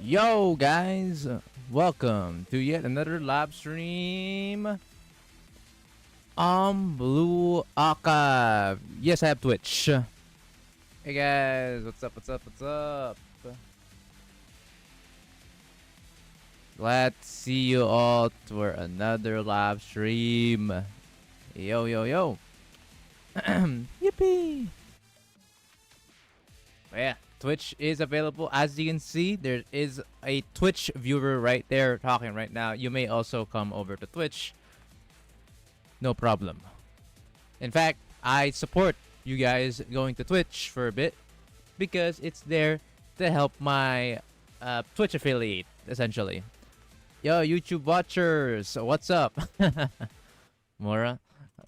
Yo, guys, welcome to yet another live stream on Blue Archive. Yes, I have Twitch. Hey guys, what's up? What's up? What's up? Glad to see you all for another live stream. Yo, yo, yo. Yippee! Yeah, Twitch is available. As you can see, there is a Twitch viewer right there talking right now. You may also come over to Twitch. No problem. In fact, I support you guys going to Twitch for a bit because it's there to help my Twitch affiliate, essentially. Yo, YouTube watchers, what's up? Mora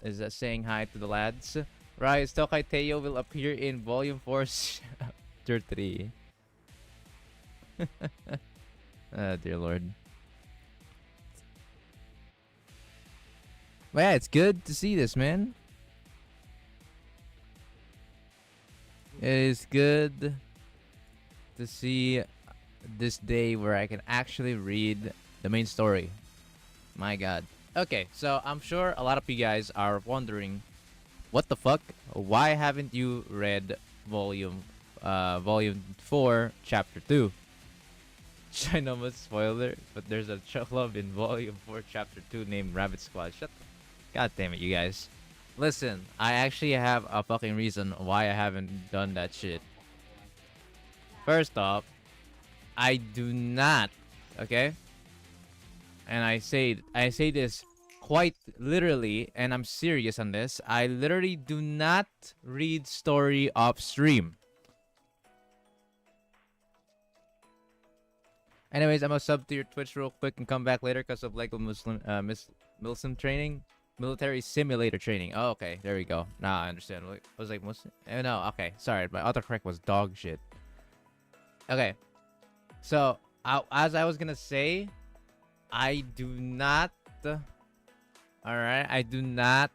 is saying hi to the lads. Right, Tokai Teo will appear in Vol.4 Chapter 3. Dear Lord. But yeah, it's good to see this, man. It is good to see this day where I can actually read the main story. My god. Okay, so I'm sure a lot of you guys are wondering, what the fuck? Why haven't you read Volume 4, Chapter 2? China's spoiler, but there's a club in Volume 4, Chapter 2 named Rabbit Squad. Shut the... God damn it, you guys. Listen, I actually have a fucking reason why I haven't done that shit. First off, I do not, okay? And I say this quite literally, and I'm serious on this. I literally do not read story off stream. Anyways, I'm gonna sub to your Twitch real quick and come back later because of Lego Muslim training. Military simulator training. Oh, okay. There we go. Now I understand. I was like, Muslim? No, okay. Sorry, my autocorrect was dog shit. Okay. So, as I was gonna say, I do not... Alright? I do not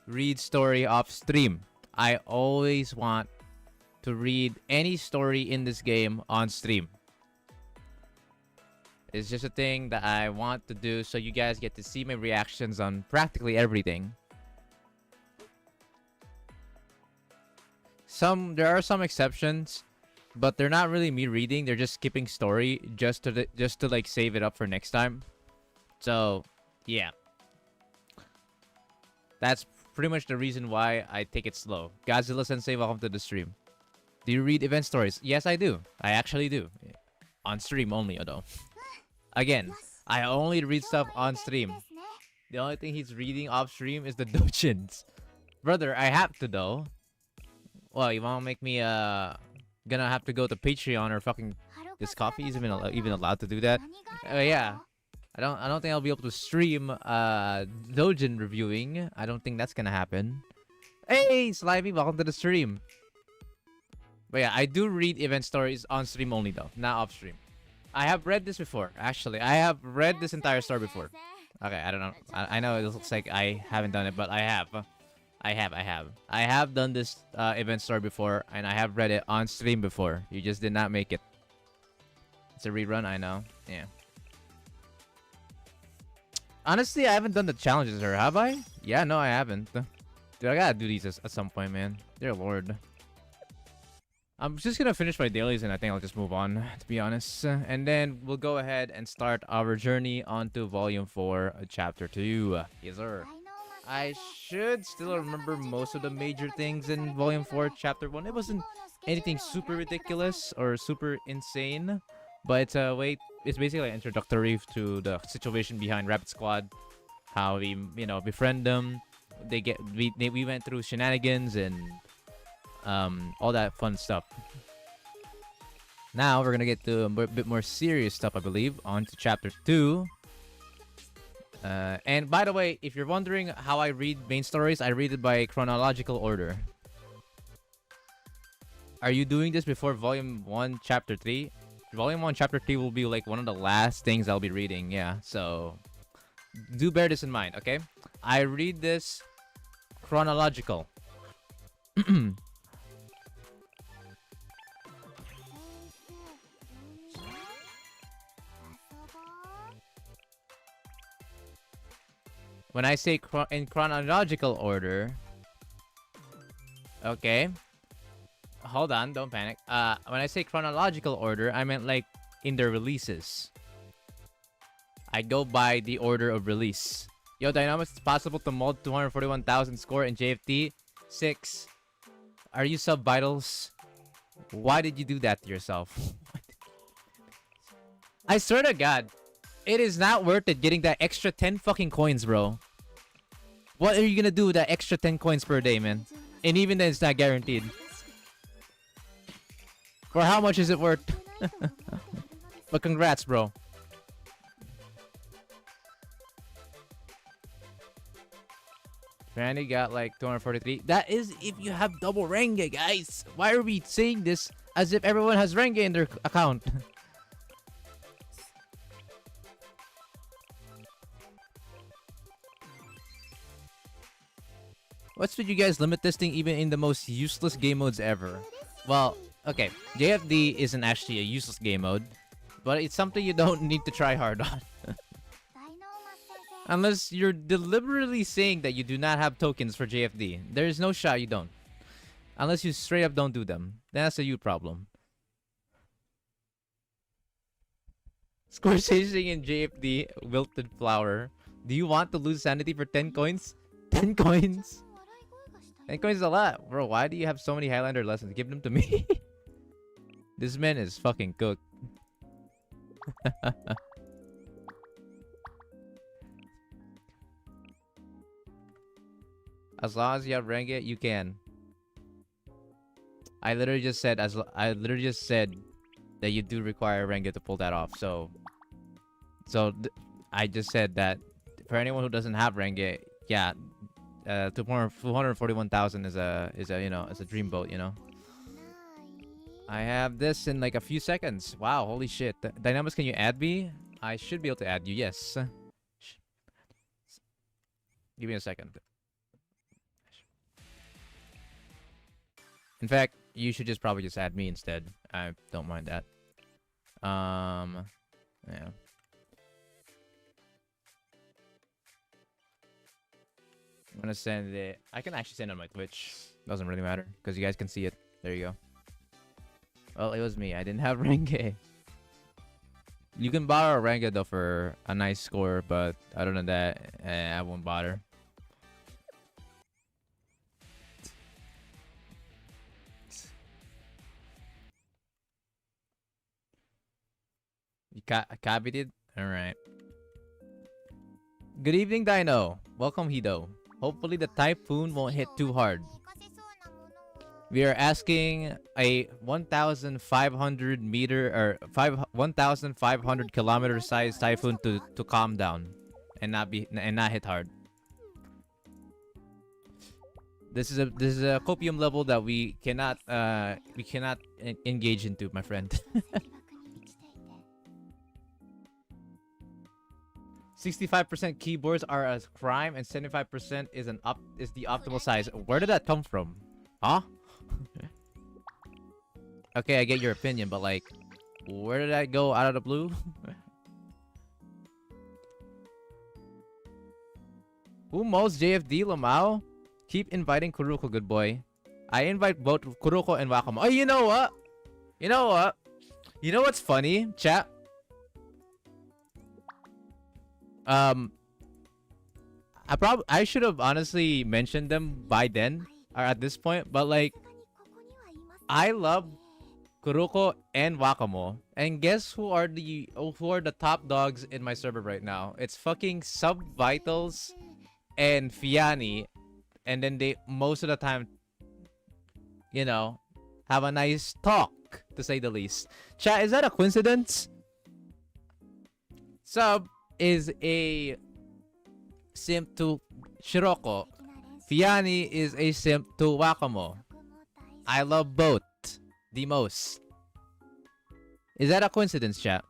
read story off stream. I always want to read any story in this game on stream. It's just a thing that I want to do so you guys get to see my reactions on practically everything. There are some exceptions, but they're not really me reading. They're just skipping story just to like save it up for next time. So, yeah. That's pretty much the reason why I take it slow. Godzilla Sensei, welcome to the stream. Do you read event stories? Yes, I do. I actually do. On stream only, though. Again, I only read stuff on stream. The only thing he's reading off stream is the dojins. Brother, I have to though. Well, you wanna make me gonna have to go to Patreon or fucking this coffee is even allowed to do that? Yeah. I don't think I'll be able to stream dojin reviewing. I don't think that's gonna happen. Hey, Slimy, welcome to the stream. But yeah, I do read event stories on stream only though, not off stream. I have read this before, actually. I have read this entire story before. Okay, I don't know. I know it looks like I haven't done it, but I have. I have done this event story before, and I have read it on stream before. You just did not make it. It's a rerun, I know. Yeah. Honestly, I haven't done the challenges, or have I? Yeah, no, I haven't. Dude, I gotta do these at some point, man. Dear Lord. I'm just gonna finish my dailies and I think I'll just move on, to be honest. And then we'll go ahead and start our journey onto Volume 4, Chapter 2. Yes, sir. I should still remember most of the major things in Volume 4, Chapter 1. It wasn't anything super ridiculous or super insane, but it's basically introductory to the situation behind Rabbit Squad, how we, befriend them. We went through shenanigans and all that fun stuff. Now we're gonna get to a bit more serious stuff, I believe, on to Chapter 2. And by the way, if you're wondering how I read main stories, I read it by chronological order. Are you doing this before Volume 1, Chapter 3? Volume 1, Chapter 3 will be like one of the last things I'll be reading, yeah. So, do bear this in mind, okay? I read this chronological. When I say in chronological order, okay. Hold on, don't panic. When I say chronological order, I meant like in the releases. I go by the order of release. Yo, Dynamics, it's possible to mold 241,000 score in JFT 6. Are you sub-vitals? Why did you do that to yourself? I swear to God, it is not worth it getting that extra 10 fucking coins, bro. What are you gonna do with that extra 10 coins per day, man? And even then, it's not guaranteed. For how much is it worth? But congrats, bro. Randy got like 243. That is if you have double Renge, guys. Why are we saying this as if everyone has Renge in their account? What's with you guys limit this thing even in the most useless game modes ever? Well, okay. JFD isn't actually a useless game mode, but it's something you don't need to try hard on. Unless you're deliberately saying that you do not have tokens for JFD. There is no shot you don't. Unless you straight up don't do them. Then that's a you problem. Score chasing in JFD, wilted flower. Do you want to lose sanity for 10 coins? 10 coins? 10 coins is a lot. Bro, why do you have so many Highlander lessons? Give them to me. This man is fucking cooked. As long as you have Renge, you can. I literally just said that you do require Renge to pull that off. So I just said that for anyone who doesn't have Renge, yeah, 241,000 is a it's a dream boat, you know. I have this in like a few seconds. Wow, holy shit. Dynamics, can you add me? I should be able to add you. Yes. Give me a second. In fact, you should just probably just add me instead. I don't mind that. Yeah. I'm gonna send it. I can actually send it on my Twitch. Doesn't really matter because you guys can see it. There you go. Well, it was me. I didn't have Renge. You can borrow Renge though for a nice score, but other than that, I won't bother. You copied it? Alright. Good evening, Dino. Welcome, Hido. Hopefully the typhoon won't hit too hard. We are asking a 1,500 meter or 1,500 kilometer size typhoon to calm down and not hit hard. This is a copium level that we cannot engage into, my friend. 65% keyboards are a crime and 75% is the optimal size. Where did that come from? Huh? Okay, I get your opinion, but like, where did that go out of the blue? Who mows JFD, Lamau? Keep inviting Kuruko, good boy. I invite both Kuruko and Wakamo. Oh, you know what? You know what? You know what's funny, chat? I should have honestly mentioned them by then or at this point, but like, I love Kuruko and Wakamo, and guess who are the top dogs in my server right now? It's fucking Sub Vitals and Fiani, and then they most of the time, you know, have a nice talk to say the least. Chat, is that a coincidence? Sub is a simp to Shiroko. Fiani is a simp to Wakamo. I love both the most. Is that a coincidence, chat?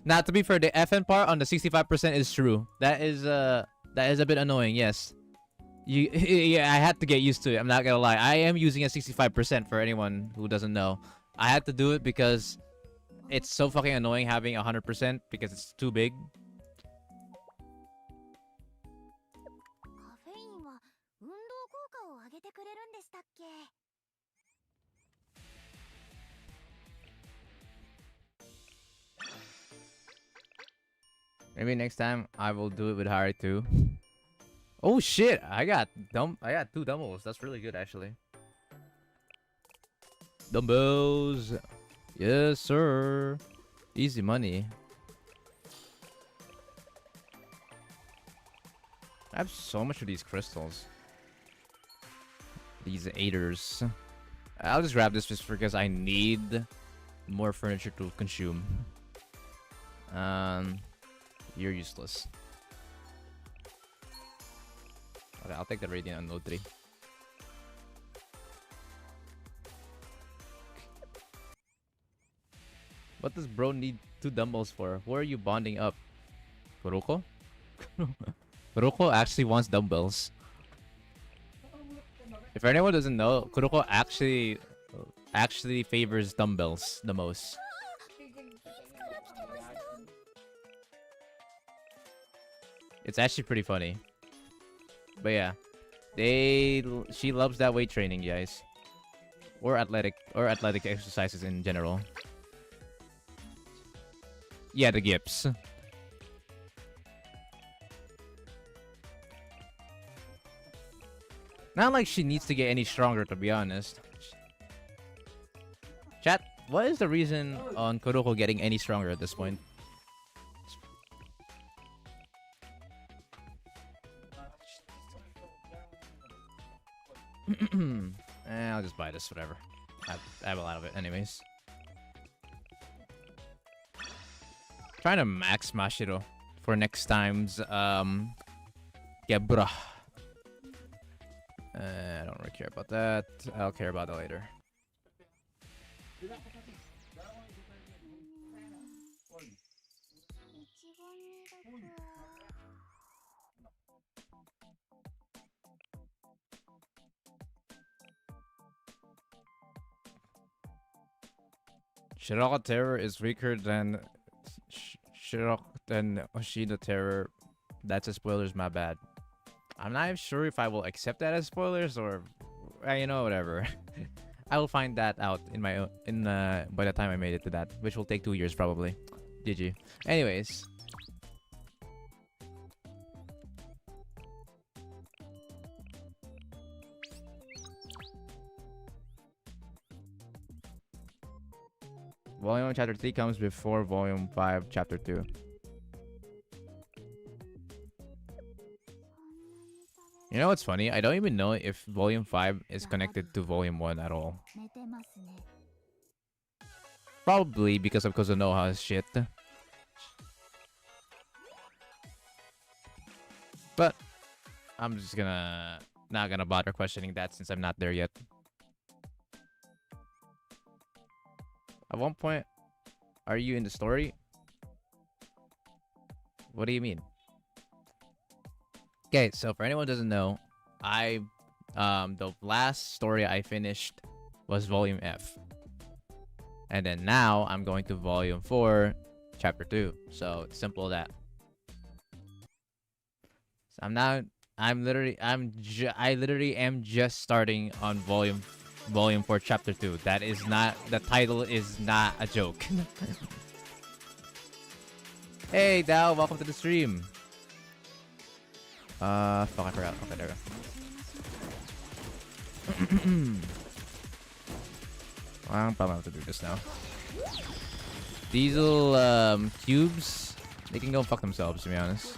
Now, to be fair, the FN part on the 65% is true. That is a bit annoying. Yes, yeah, I had to get used to it. I'm not gonna lie. I am using a 65% for anyone who doesn't know. I had to do it because It's so fucking annoying having 100% because it's too big. Maybe next time I will do it with Harry too. Oh shit! I got 2 dumbbells. That's really good actually. Dumbbells. Yes, sir. Easy money. I have so much of these crystals. These aiders. I'll just grab this just because I need more furniture to consume. You're useless. Okay, I'll take the Radiant on Node 3. What does bro need 2 dumbbells for? Who are you bonding up? Kuroko? Kuroko actually wants dumbbells. If anyone doesn't know, Kuroko actually favors dumbbells the most. It's actually pretty funny. But yeah, she loves that weight training, guys, or athletic exercises in general. Yeah, the gips. Not like she needs to get any stronger, to be honest. Chat, what is the reason on Kuroko getting any stronger at this point? I'll just buy this, whatever. I have a lot of it anyways. Trying to max Mashiro for next time's Gebra. I don't really care about that. I'll care about that later. Shiraka Terror is weaker than Oshida Terror. That's a spoilers, my bad. I'm not sure if I will accept that as spoilers or, you know, whatever. I will find that out in my by the time I made it to that, which will take 2 years probably. GG. Anyways. Volume 1 Chapter 3 comes before Volume 5 Chapter 2. You know what's funny? I don't even know if Volume 5 is connected to Volume 1 at all. Probably because of Kozonoha's shit. But I'm just not gonna bother questioning that since I'm not there yet. At one point, are you in the story? What do you mean? Okay, so for anyone who doesn't know, the last story I finished was Volume F. And then now I'm going to Volume 4, Chapter 2. So it's simple as that. So I literally am just starting on Volume 4 Chapter 2. That is not, the title is not a joke. Hey Dao, welcome to the stream. Fuck, I forgot. Okay, there we go. I'm probably have to do this now. These little cubes, they can go fuck themselves, to be honest.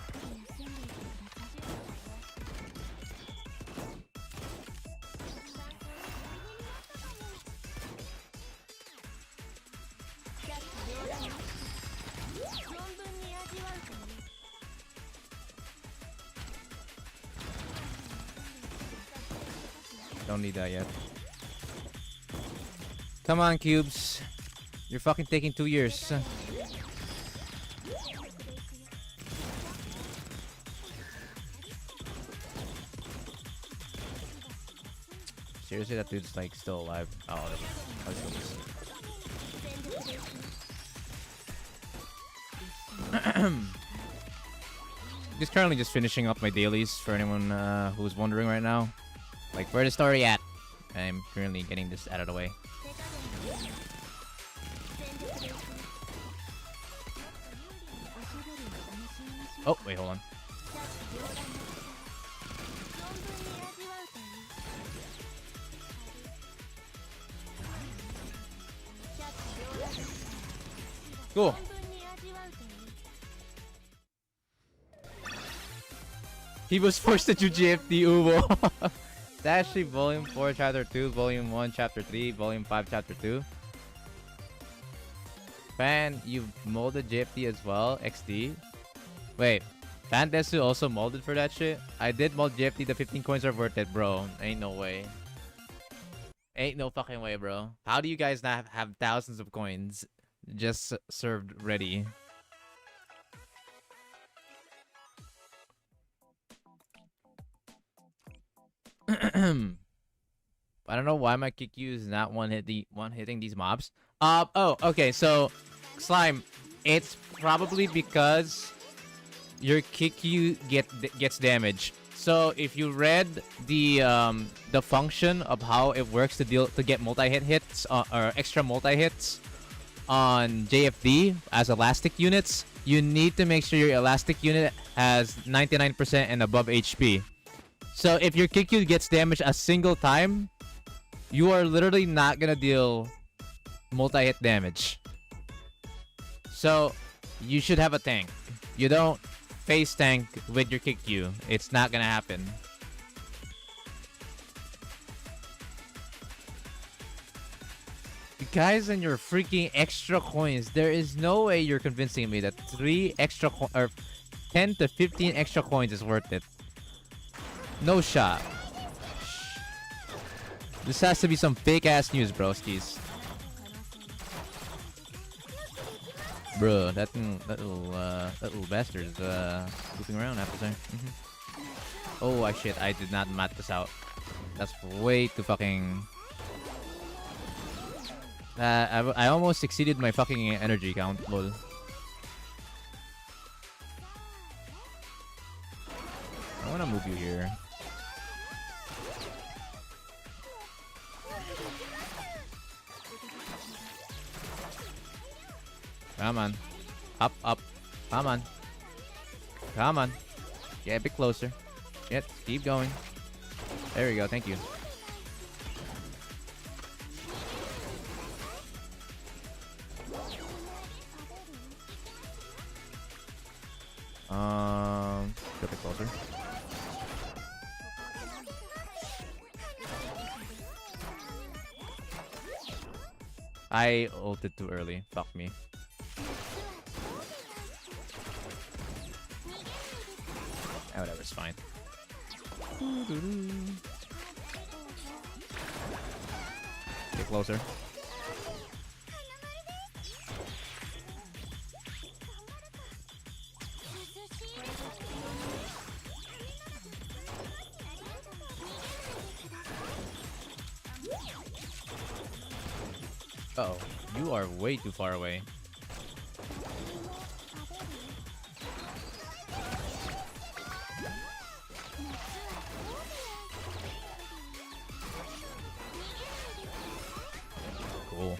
Don't need that yet. Come on, cubes. You're fucking taking 2 years. Seriously, that dude's like still alive. Oh, let's do this. Just currently just finishing up my dailies for anyone who's wondering right now. Like, where the story at? I'm currently getting this out of the way. Oh, wait, hold on. Cool. He was forced to do GFD Ubo. It's actually Volume 4, Chapter 2, Volume 1, Chapter 3, Volume 5, Chapter 2. Fan, you molded GFD as well? XD? Wait, Fan Desu also molded for that shit? I did mold GFD, the 15 coins are worth it, bro. Ain't no way. Ain't no fucking way, bro. How do you guys not have thousands of coins just served ready? I don't know why my Kikyu is not hitting these mobs. Oh, okay, so Slime, it's probably because your Kikyu gets damaged. So if you read the function of how it works to get multi-hit hits or extra multi-hits on JFD as elastic units, you need to make sure your elastic unit has 99% and above HP. So if your Kikyu gets damaged a single time, you are literally not gonna deal multi-hit damage. So you should have a tank. You don't face tank with your Kikyu. It's not gonna happen. You guys and your freaking extra coins. There is no way you're convincing me that 3 extra or 10 to 15 extra coins is worth it. No shot. This has to be some fake ass news, broskies. Bro, that little bastard is scooping around after saying. Oh shit! I did not mat this out. That's way too fucking. I almost exceeded my fucking energy count. Lol. I wanna move you here. Come on. Up, up. Come on. Come on. Get a bit closer. Yep, keep going. There we go, thank you. Get a bit closer. I ulted too early. Fuck me. Whatever, it's fine. Get closer. Uh-oh, you are way too far away. Cool.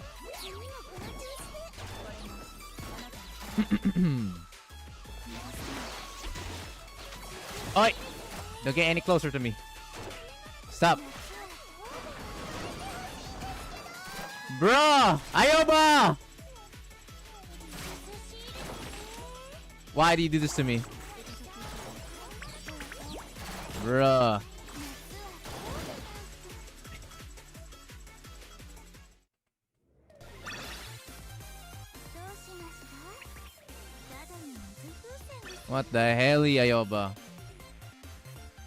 Oi! Don't get any closer to me. Stop. Bruh! Ayoba! Why do you do this to me? Bruh. What the hell, Ayoba?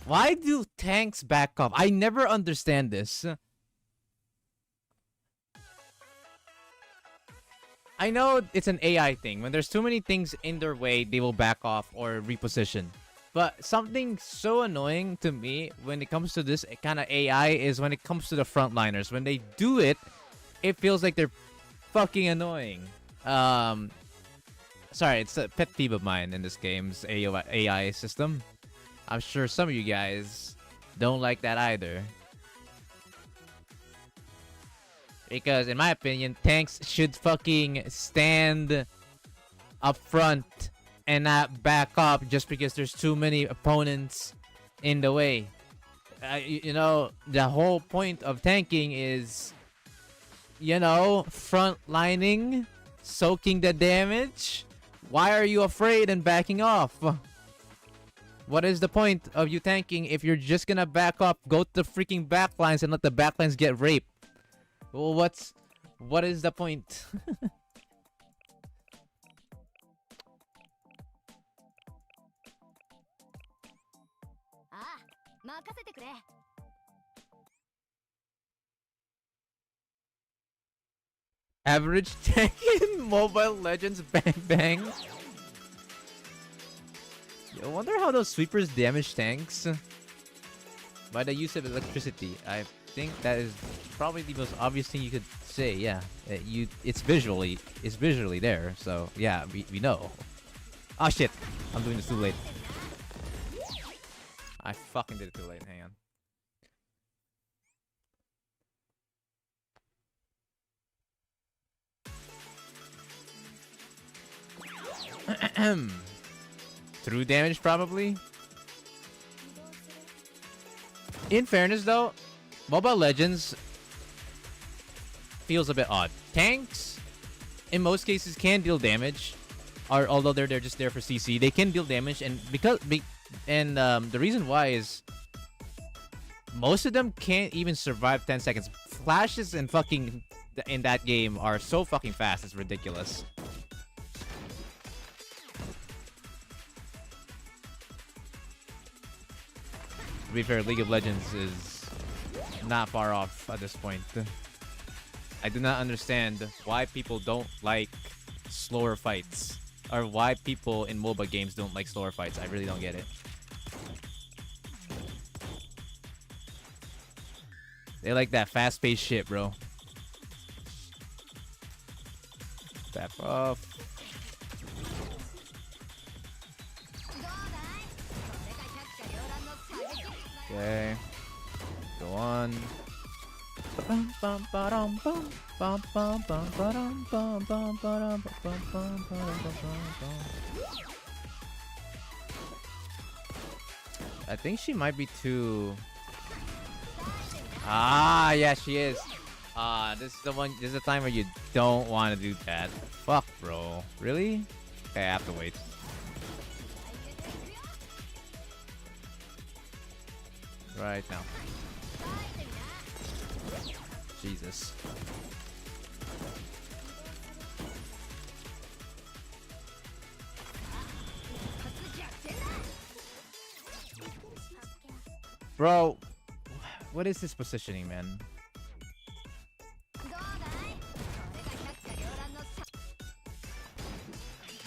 Why do tanks back off? I never understand this. I know it's an AI thing. When there's too many things in their way, they will back off or reposition. But something so annoying to me when it comes to this kind of AI is when it comes to the frontliners. When they do it, it feels like they're fucking annoying. sorry, it's a pet peeve of mine in this game's AI system. I'm sure some of you guys don't like that either. Because in my opinion, tanks should fucking stand up front and not back up just because there's too many opponents in the way. You know, the whole point of tanking is, you know, front lining, soaking the damage. Why are you afraid and backing off? What is the point of you tanking if you're just gonna back up, go to the freaking backlines and let the backlines get raped? Well, what is the point? Average tank in Mobile Legends Bang Bang. I wonder how those sweepers damage tanks by the use of electricity. I think that is probably the most obvious thing you could say. Yeah, it's visually there. So yeah, we know. Oh shit, I'm doing this too late. I fucking did it too late. Hang on. True damage, probably. In fairness, though, Mobile Legends feels a bit odd. Tanks, in most cases, can deal damage, or although they're just there for CC, they can deal damage, and the reason why is most of them can't even survive 10 seconds. Flashes and fucking in that game are so fucking fast, it's ridiculous. To be fair, League of Legends is not far off at this point. I do not understand why people don't like slower fights, or why people in MOBA games don't like slower fights. I really don't get it. They like that fast-paced shit, bro. Back off. Okay. Go on. I think she might be too... Ah, yeah, she is. This is the one. This is the time where you don't want to do that. Fuck, bro. Really? Okay, I have to wait. Right now. Jesus. Bro, what is this positioning, man?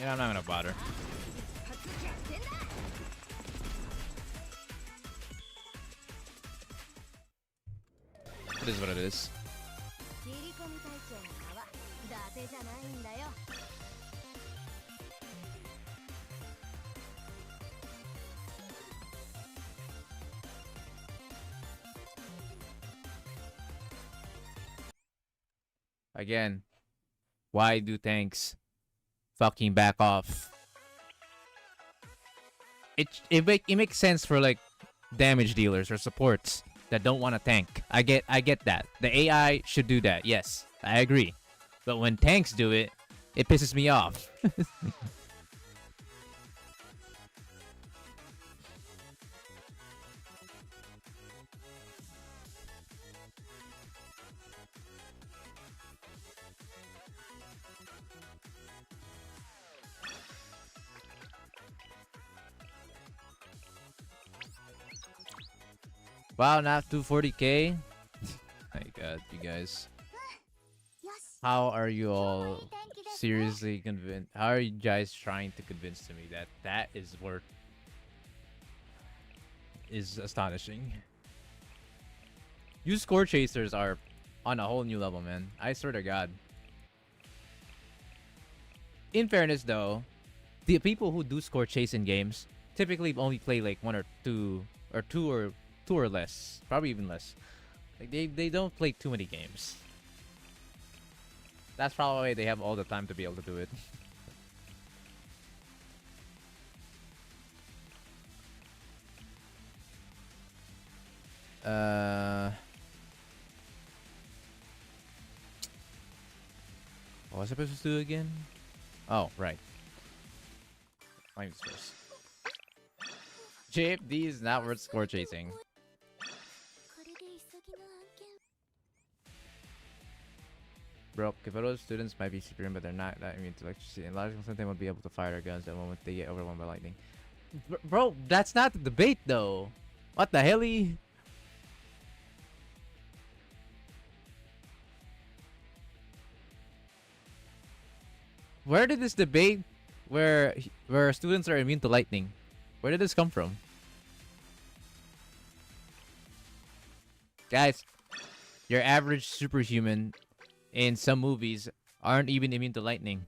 Yeah, I'm not gonna bother. It is what it is. Again, why do tanks fucking back off? It makes sense for like damage dealers or supports that don't want to tank. I get that. The AI should do that. Yes, I agree. But when tanks do it, it pisses me off. Wow, not 240k. My god, you guys. How are you all seriously convinced? How are you guys trying to convince me that that is worth? Is astonishing. You score chasers are on a whole new level, man. I swear to God. In fairness, though, The people who do score chase in games typically only play like two or less, probably even less. Like they don't play too many games. That's probably why they have all the time to be able to do it. What was I supposed to do again? Oh, right. Find space. Chap.2 is not worth score chasing. Bro, Kyoto students might be superior, but they're not that immune to electricity. And logical something won't be able to fire their guns the moment they get overwhelmed by lightning. Bro, that's not the debate, though. What the hell? Where did this debate where students are immune to lightning? Where did this come from? Guys, your average superhuman in some movies aren't even immune to lightning.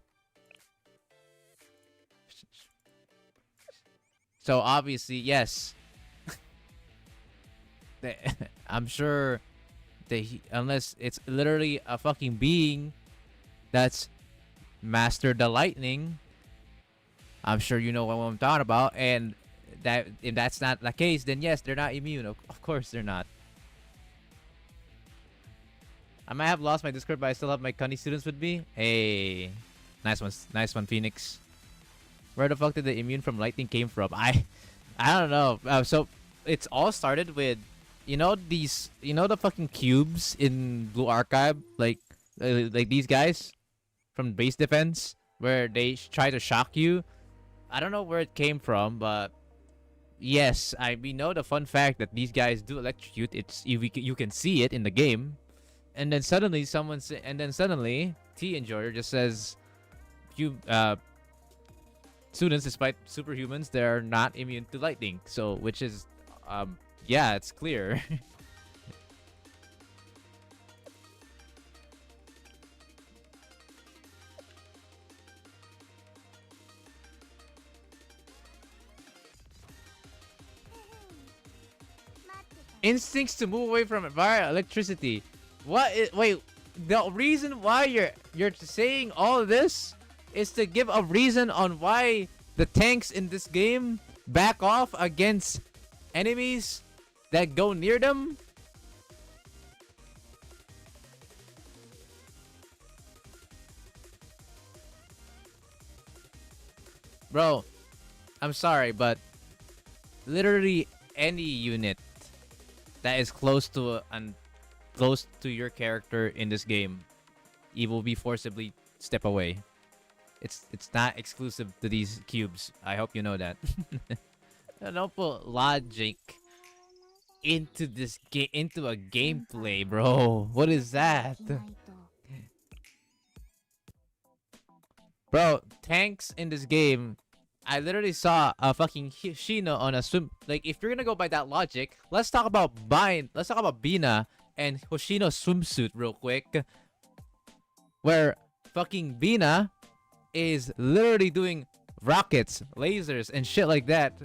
So obviously, yes. I'm sure unless it's literally a fucking being that's mastered the lightning, I'm sure you know what I'm talking about. And that if that's not the case, then yes, they're not immune. Of course they're not. I might have lost my Discord, but I still have my Cunny students with me. Hey, nice one, Phoenix. Where the fuck did the immune from lightning came from? I don't know. So it's all started with, the fucking cubes in Blue Archive, like these guys from base defense, where they try to shock you. I don't know where it came from, but yes, we know the fun fact that these guys do electrocute. You can see it in the game. And then suddenly T Enjoyer just says, students, despite superhumans, they're not immune to lightning. So, which is, yeah, it's clear. Instincts to move away from it via electricity. Wait, the reason why you're saying all of this is to give a reason on why the tanks in this game back off against enemies that go near them? Bro, I'm sorry, but literally any unit that is close to your character in this game, it will be forcibly step away. It's not exclusive to these cubes. I hope you know that. Don't put logic into a gameplay, bro. What is that? Bro, tanks in this game, I literally saw a fucking Shino on a swim. Like, if you're gonna go by that logic, let's talk about Bina and Hoshino's swimsuit real quick. Where fucking Bina is literally doing rockets, lasers, and shit like that.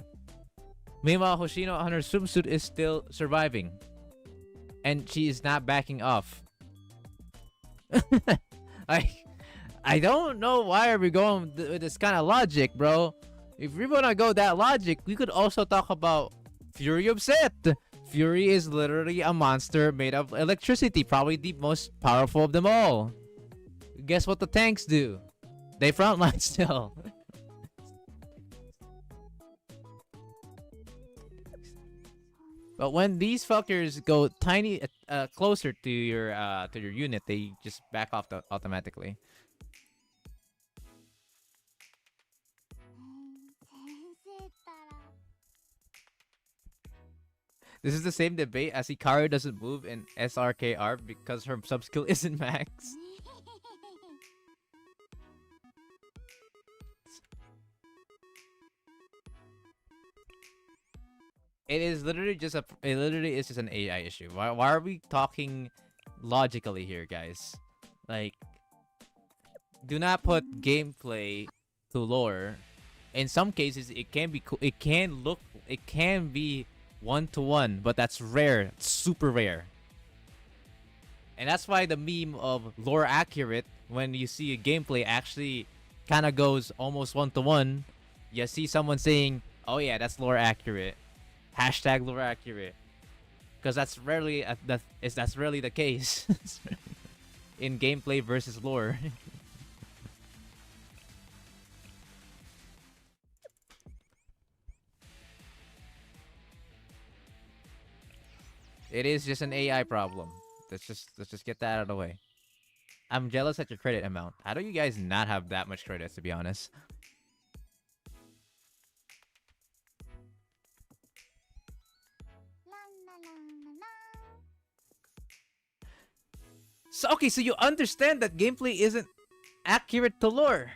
Meanwhile, Hoshino on her swimsuit is still surviving. And she is not backing off. I don't know why are we going with this kind of logic, bro. If we want to go that logic, we could also talk about Fury of Set. Fury is literally a monster made of electricity, probably the most powerful of them all. Guess what the tanks do? They frontline still. But when these fuckers go tiny closer to your unit, they just back off automatically. This is the same debate as Hikaru doesn't move in SRKR because her sub-skill isn't max. It is literally just an AI issue. Why are we talking logically here, guys? Like, do not put gameplay to lore In some cases, it can be it can look, it can be 1-to-1, but that's rare. It's super rare. And that's why the meme of lore accurate, when you see a gameplay actually kind of goes almost 1-to-1, you see someone saying, "Oh yeah, that's lore accurate." Hashtag lore accurate. Because that's rarely that's rarely the case in gameplay versus lore. It is just an AI problem. Let's just get that out of the way. I'm jealous at your credit amount. How do you guys not have that much credits, to be honest? So okay, so you understand that gameplay isn't accurate to lore.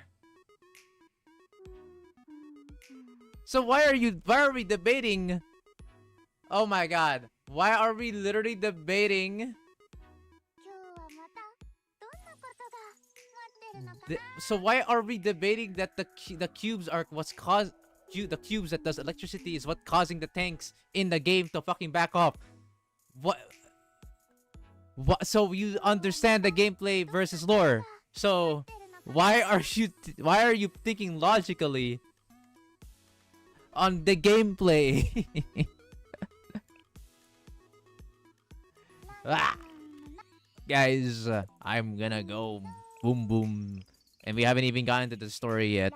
So why are we debating? Oh my god. Why are we literally debating? So why are we debating that the cubes are what's caused, the cubes that does electricity is what causing the tanks in the game to fucking back off? What? What? So you understand the gameplay versus lore. So why are you thinking logically on the gameplay? Ah! Guys, I'm gonna go boom boom, and we haven't even gotten to the story yet.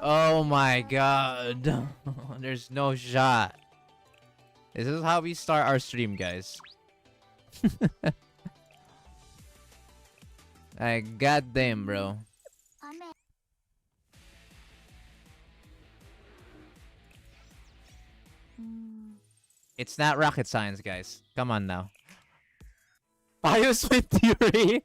Oh my god. There's no shot. This is how we start our stream, guys. Goddamn, bro. It's not rocket science, guys. Come on now. Bioswin theory?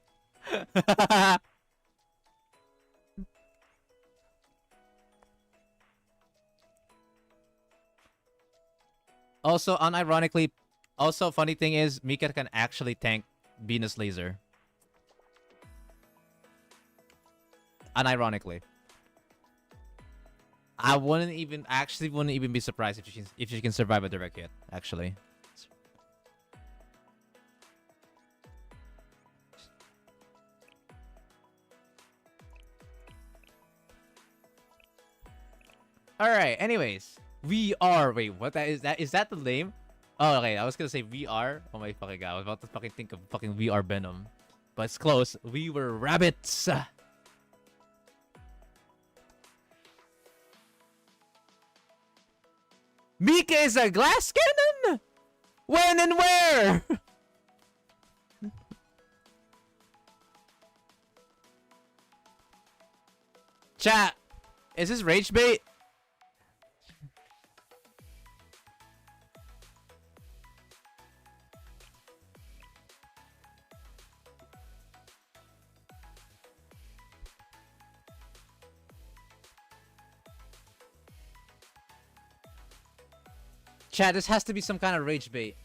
Also, unironically, also funny thing is Mika can actually tank Venus Laser. Unironically. I wouldn't even be surprised if she can survive a direct hit, actually. Alright, anyways. Wait, what that is that? Is that the name? Oh, okay, I was gonna say VR. Oh my fucking god, I was about to fucking think of fucking VR Venom. But it's close. We were rabbits. Mika is a glass cannon? When and where? Chat, is this rage bait? Chat, this has to be some kind of rage bait.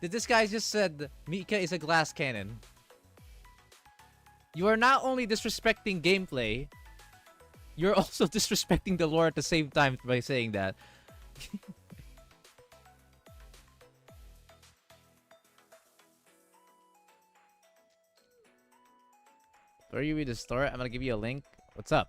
Did this guy just said Mika is a glass cannon? You are not only disrespecting gameplay, you're also disrespecting the lore at the same time by saying that. Where you read the store? I'm gonna give you a link. What's up?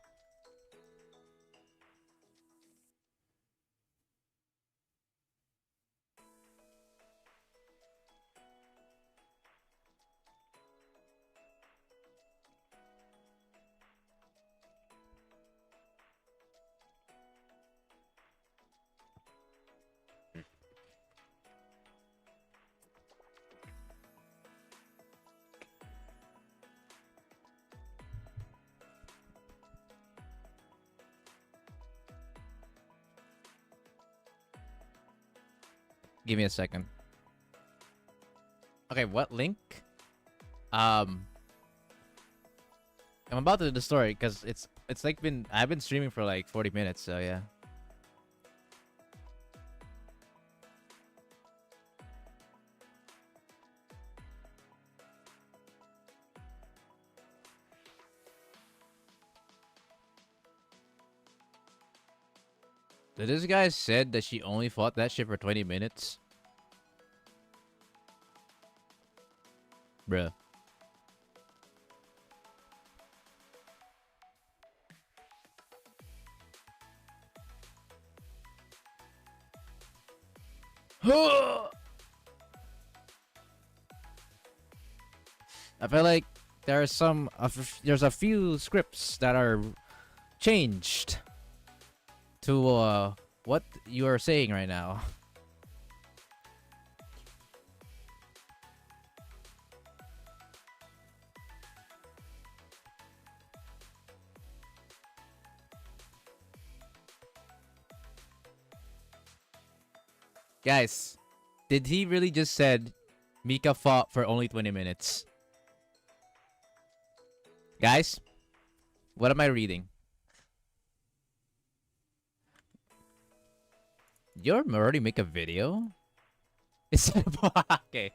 Give me a second. Okay, what link? I'm about to do the story because it's like I've been streaming for like 40 minutes, so yeah. Did this guy said that she only fought that shit for 20 minutes? Bruh. I feel like there's a few scripts that are changed to what you are saying right now. Guys, did he really just said Mika fought for only 20 minutes? Guys, what am I reading? You already make a video? Is it okay?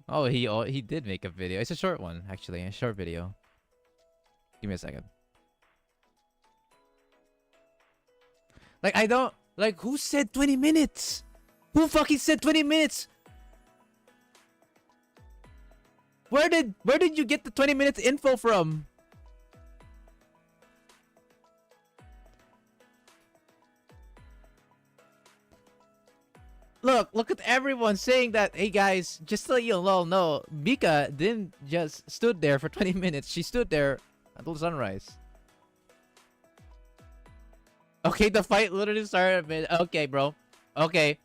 Oh, he did make a video. It's a short one, actually, a short video. Give me a second. Like I don't like who said 20 minutes? Who fucking said 20 minutes? Where did you get the 20 minutes info from? Look at everyone saying that, hey guys, just to let you all know, Mika didn't just stood there for 20 minutes. She stood there until sunrise. Okay, the fight literally started mid. Okay, bro. Okay,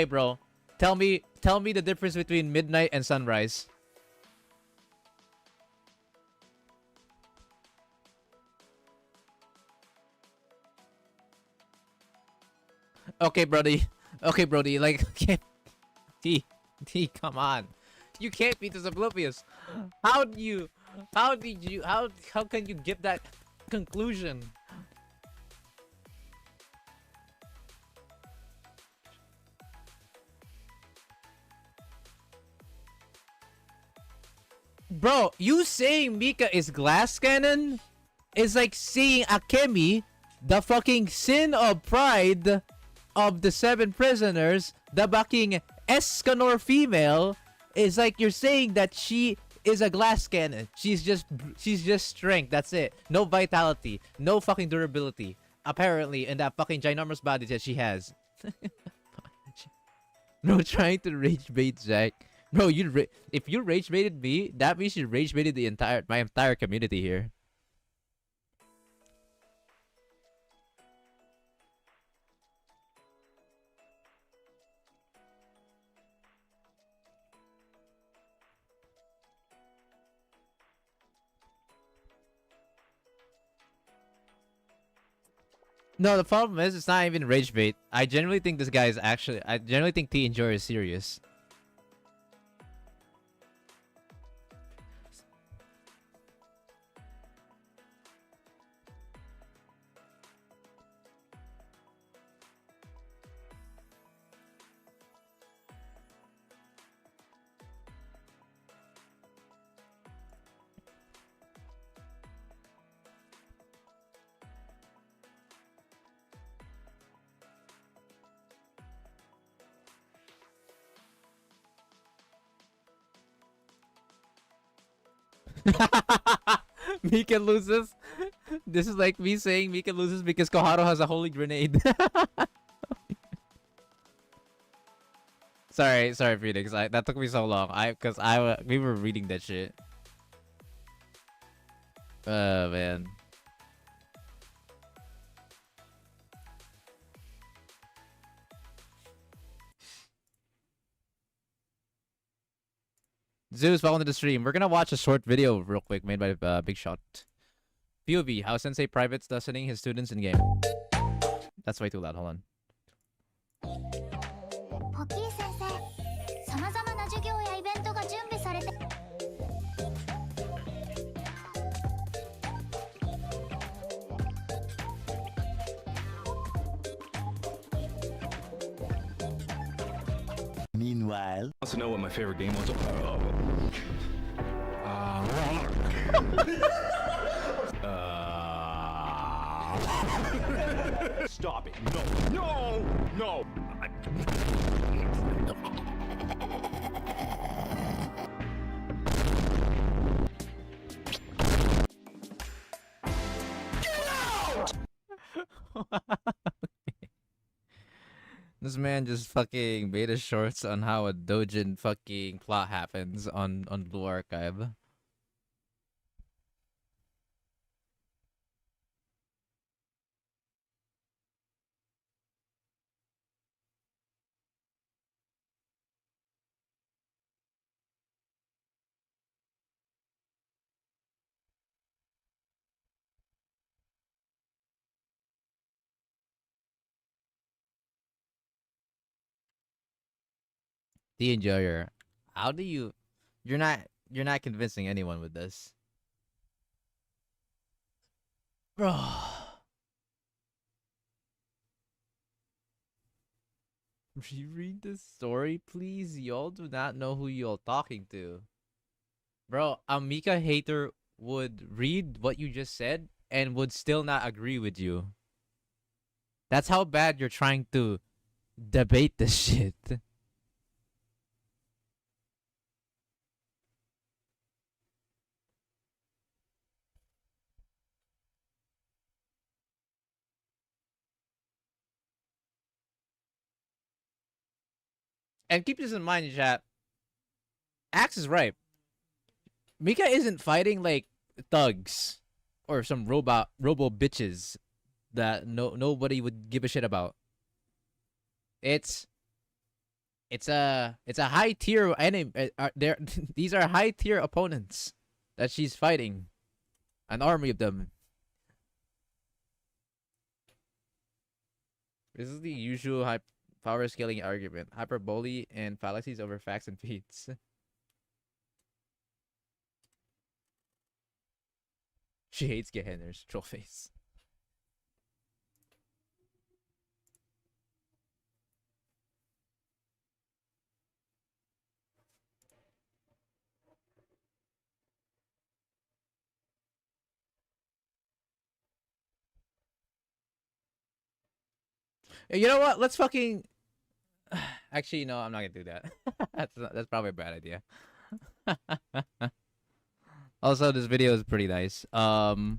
bro. Tell me the difference between midnight and sunrise. Okay, Brody. Okay, Brody. Like, T, come on. You can't be this oblivious. How can you give that conclusion? Bro, you saying Mika is glass cannon is like saying Akemi, the fucking sin of pride of the 7 prisoners, the fucking Escanor female, is like you're saying that she is a glass cannon. She's just strength. That's it. No vitality. No fucking durability. Apparently, in that fucking ginormous body that she has. No, trying to rage bait Jack. Bro, if you rage baited me, that means you rage baited my entire community here. No, the problem is it's not even rage bait. I genuinely think this guy is actually. I genuinely think T Enjoyer is serious. Mika loses. This is like me saying Mika loses because Koharu has a holy grenade. sorry, Phoenix. That took me so long. We were reading that shit. Oh man. Zeus, welcome to the stream. We're gonna watch a short video real quick made by Big Shot. POV, how Sensei privates listening his students in game. That's way too loud. Hold on. Meanwhile, Wants to know what my favorite game was. Stop it. No. No. This man just fucking made a shorts on how a Dojin fucking plot happens on Blue Archive. The Enjoyer. How do you you're not convincing anyone with this. Bro. Reread this story, please. Y'all do not know who y'all talking to. Bro, a Mika hater would read what you just said and would still not agree with you. That's how bad you're trying to debate this shit. And keep this in mind, chat. Axe is right. Mika isn't fighting like thugs or some robo bitches that nobody would give a shit about. It's a high tier enemy. There these are high tier opponents that she's fighting. An army of them. This is the usual high power scaling argument. Hyperbole and fallacies over facts and feats. She hates Gehenner's troll face. You know what? Let's fucking. Actually, no, I'm not gonna do that. That's probably a bad idea. Also, this video is pretty nice. What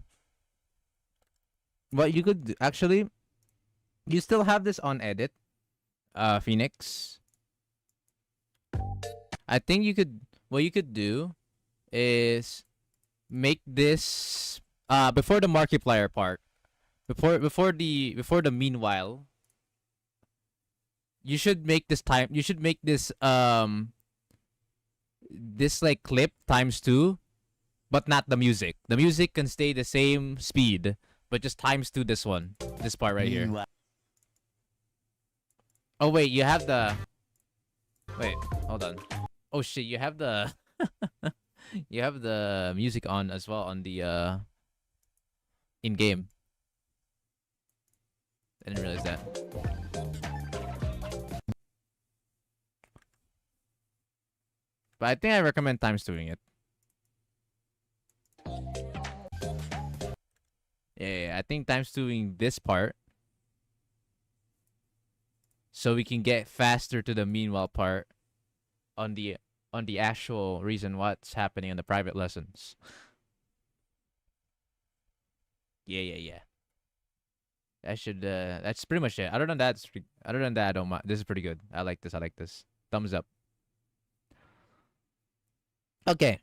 you could actually, you still have this on edit, Phoenix. I think you could. What you could do is make this before the Markiplier part, before the meanwhile. You should make this time. You should make this this like clip ×2, but not the music. The music can stay the same speed, but just ×2 this one, this part right here. Oh wait, you have the. Wait, hold on. Oh shit, you have the. You have the music on as well on the in game. I didn't realize that. But I think I recommend ×2ing it. Yeah, I think ×2ing this part, so we can get faster to the meanwhile part on the actual reason what's happening in the private lessons. Yeah. That should that's pretty much it. Other than that, I don't mind. This is pretty good. I like this. Thumbs up. Okay.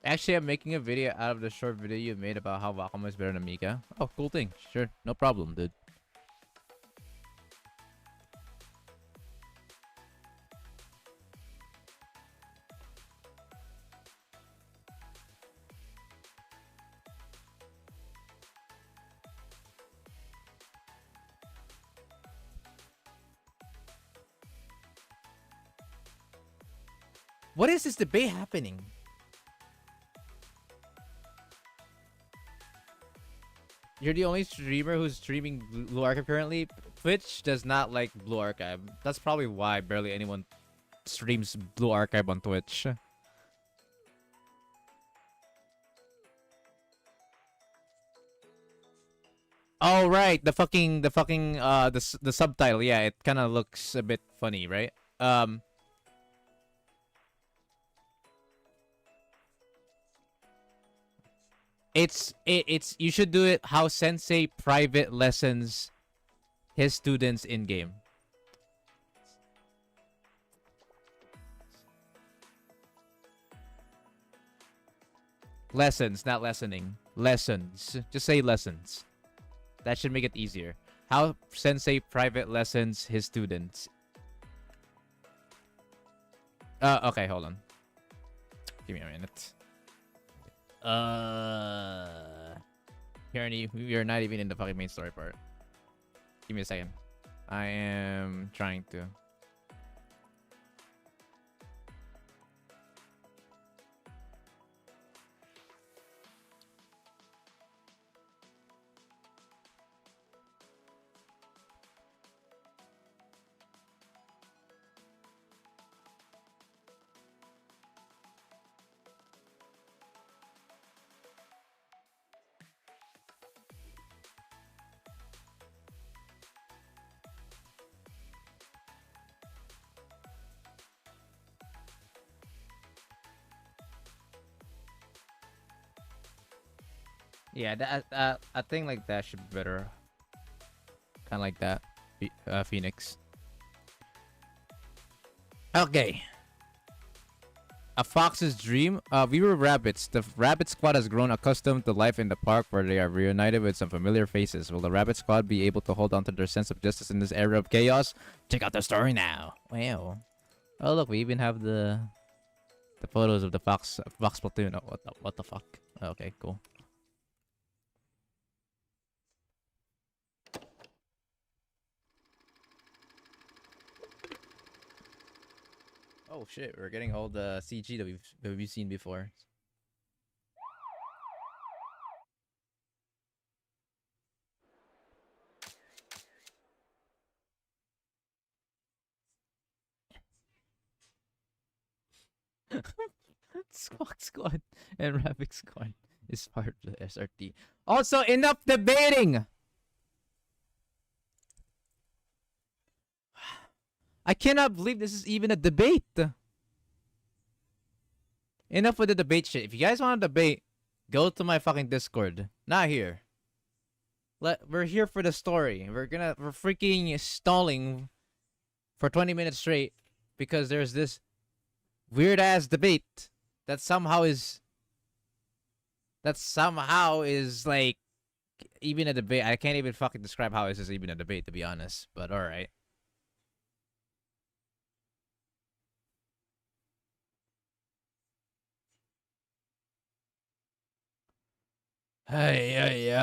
Actually, I'm making a video out of the short video you made about how Wakama is better than Mika. Oh, cool thing. Sure. No problem, dude. What is this debate happening? You're the only streamer who's streaming Blue Archive currently. Twitch does not like Blue Archive. That's probably why barely anyone streams Blue Archive on Twitch. Oh right, the subtitle. Yeah, it kind of looks a bit funny, right? Um, it's you should do it how Sensei private lessons his students in game. Lessons, not lessening. Lessons. Just say lessons. That should make it easier. How Sensei private lessons his students. Okay, hold on. Give me a minute. Tyranny, we are not even in the fucking main story part. Give me a second. I am trying to. Yeah, a thing like that should be better. Kind of like that. Phoenix. Okay. A fox's dream? We were rabbits. The rabbit squad has grown accustomed to life in the park where they are reunited with some familiar faces. Will the rabbit squad be able to hold on to their sense of justice in this era of chaos? Check out the story now. Wow. Oh look, we even have the photos of the fox platoon. Oh, what the fuck? Okay, cool. Oh shit, we're getting all the CG that we've seen before. Squawk Squad and Rabbit Squad is part of the SRT. Also, enough debating! I cannot believe this is even a debate. Enough with the debate shit. If you guys want to debate, go to my fucking Discord. Not here. We're here for the story. We're freaking stalling for 20 minutes straight because there's this weird ass debate that somehow is like even a debate. I can't even fucking describe how this is even a debate, to be honest. But all right. Hey,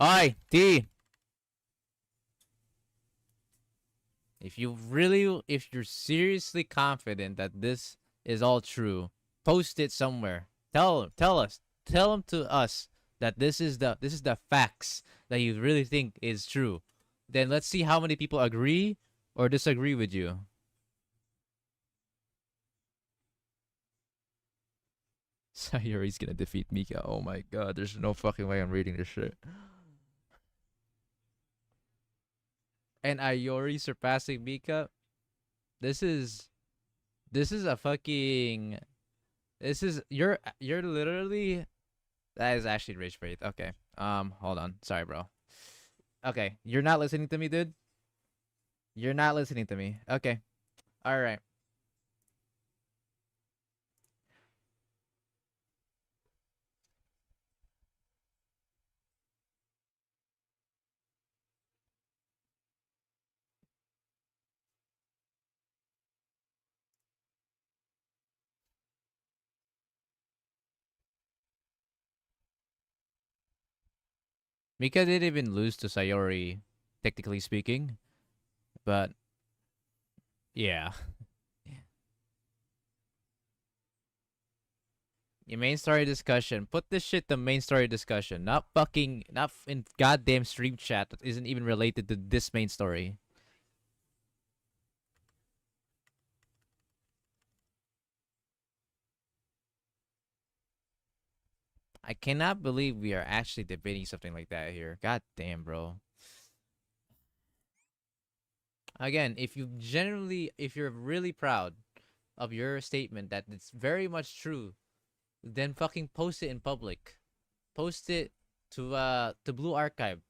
Oi, T. If you're seriously confident that this is all true, post it somewhere. Tell them to us that this is the facts that you really think is true. Then let's see how many people agree or disagree with you. Sayori's gonna defeat Mika. Oh my god, there's no fucking way I'm reading this shit. And Ayori surpassing Mika. This is a fucking you're literally that is actually rage bait. Okay. Hold on. Sorry, bro. Okay, you're not listening to me, dude. You're not listening to me. Okay. All right. Mika didn't even lose to Sayori, technically speaking. But yeah. Your main story discussion. Put this shit to main story discussion. Not in goddamn stream chat that isn't even related to this main story. I cannot believe we are actually debating something like that here. God damn, bro. Again, if you're really proud of your statement that it's very much true, then fucking post it in public. Post it to Blue Archive,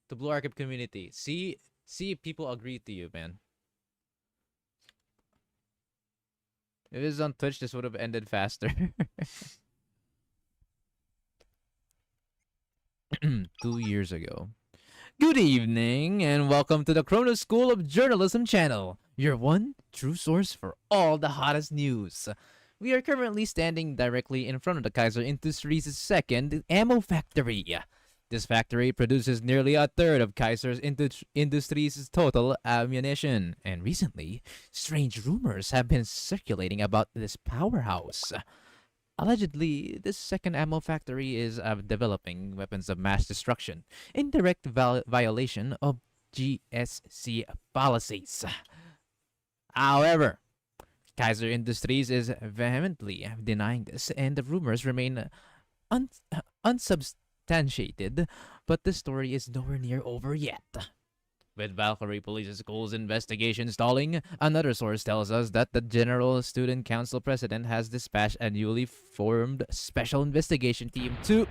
to Blue Archive community. See if people agree to you, man. If it was on Twitch, this would have ended faster. 2 years ago. Good evening, and welcome to the Chrono School of Journalism channel, your one true source for all the hottest news. We are currently standing directly in front of the Kaiser Industries' second ammo factory. This factory produces nearly a third of Kaiser's Industries' total ammunition, and recently, strange rumors have been circulating about this powerhouse. Allegedly, this second ammo factory is developing weapons of mass destruction in direct violation of GSC policies. However, Kaiser Industries is vehemently denying this, and the rumors remain unsubstantiated, but the story is nowhere near over yet. With Valkyrie Police School's investigation stalling, another source tells us that the General Student Council president has dispatched a newly formed special investigation team to...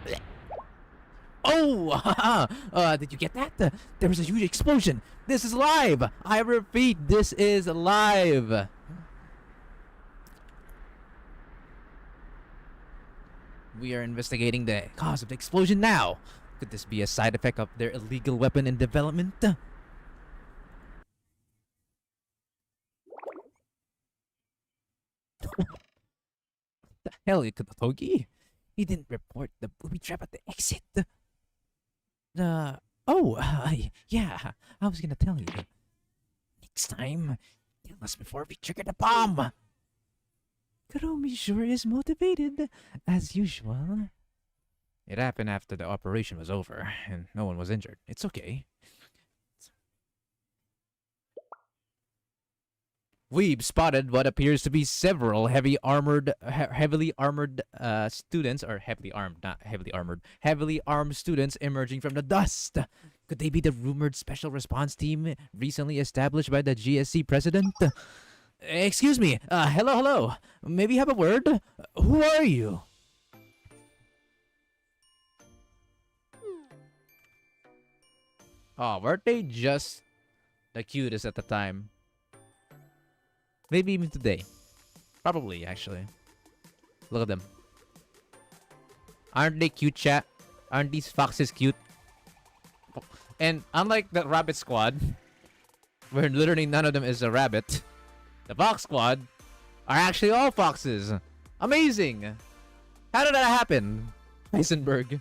Oh! Did you get that? There was a huge explosion! This is live! I repeat, this is live! We are investigating the cause of the explosion now. Could this be a side effect of their illegal weapon in development? The hell, Togi? He didn't report the booby trap at the exit. Yeah, I was gonna tell you. Next time, tell us before we trigger the bomb. Kuromi sure is motivated, as usual. It happened after the operation was over, and no one was injured. It's okay. We've spotted what appears to be several heavily armed students, or heavily armed, not heavily armored, heavily armed students emerging from the dust. Could they be the rumored special response team recently established by the GSC president? Excuse me. Hello. Maybe have a word? Who are you? Oh, weren't they just the cutest at the time? Maybe even today. Probably, actually. Look at them. Aren't they cute, chat? Aren't these foxes cute? And unlike the rabbit squad, where literally none of them is a rabbit, the fox squad are actually all foxes. Amazing! How did that happen? Heisenberg.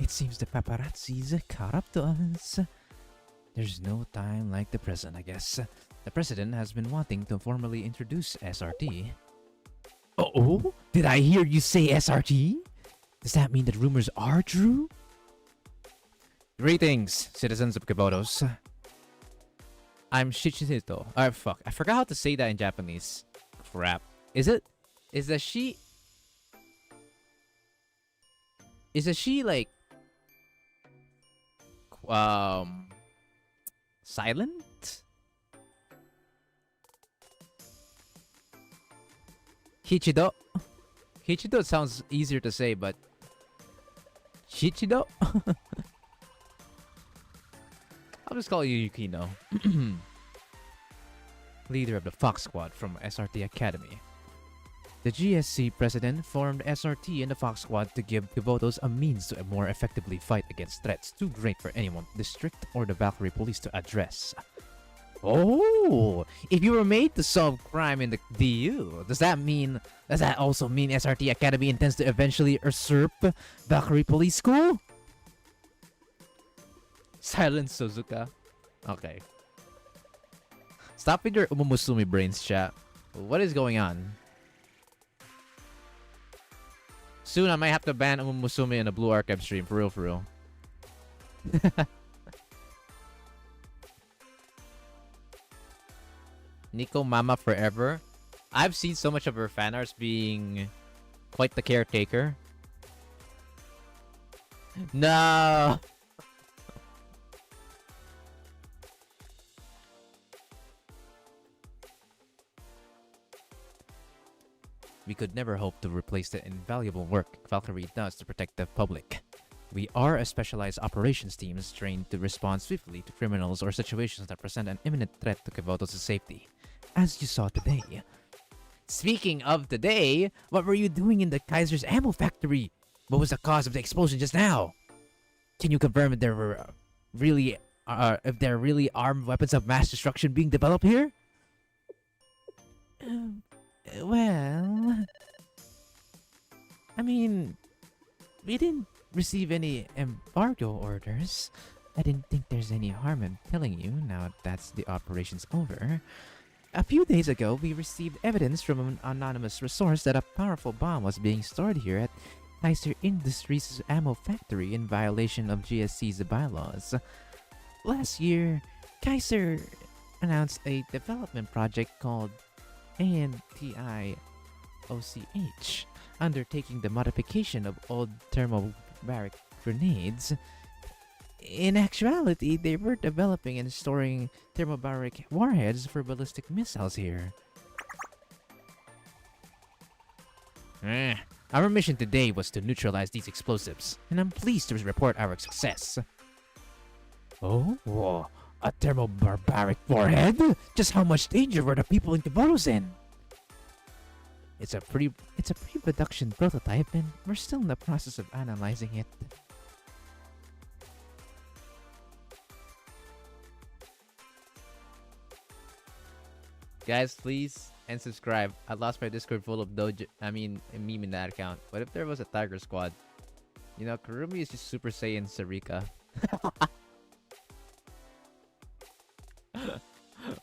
It seems the paparazzi's caught up to us. There's no time like the present, I guess. The president has been wanting to formally introduce SRT. Oh? Did I hear you say SRT? Does that mean that rumors are true? Greetings, citizens of Kibotos. I'm Shichihito. Fuck. I forgot how to say that in Japanese. Crap. Is a she like silent? Hichido. Hichido sounds easier to say, but Shichido? I'll just call you Yukino. Leader of the Fox Squad from SRT Academy. The GSC president formed SRT and the Fox Squad to give Kibotos a means to more effectively fight against threats too great for anyone, district or the Valkyrie police to address. Oh, if you were made to solve crime in the DU, does that also mean SRT Academy intends to eventually usurp Valkyrie Police School? Silence Suzuka. Okay. Stop with your Umumusumi brains, chat. What is going on? Soon I might have to ban Umumusumi in a Blue Archive stream, for real, for real. Nico Mama forever. I've seen so much of her fan arts being quite the caretaker. No! We could never hope to replace the invaluable work Valkyrie does to protect the public. We are a specialized operations team trained to respond swiftly to criminals or situations that present an imminent threat to Kivoto's safety, as you saw today. Speaking of today, what were you doing in the Kaiser's ammo factory? What was the cause of the explosion just now? Can you confirm if there were really armed weapons of mass destruction being developed here? Well, I mean, we didn't receive any embargo orders. I didn't think there's any harm in telling you now that's the operation's over. A few days ago, we received evidence from an anonymous resource that a powerful bomb was being stored here at Kaiser Industries' ammo factory in violation of GSC's bylaws. Last year, Kaiser announced a development project called ANTI OCH, undertaking the modification of old thermobaric grenades. In actuality, they were developing and storing thermobaric warheads for ballistic missiles here. Our mission today was to neutralize these explosives, and I'm pleased to report our success. Oh, a thermobarbaric warhead? Just how much danger were the people in Kivoto's in? It's a pre-production prototype, and we're still in the process of analyzing it. Guys, please and subscribe. I lost my Discord full of meme in that account. What if there was a Tiger Squad? You know, Kurumi is just Super Saiyan Sarika.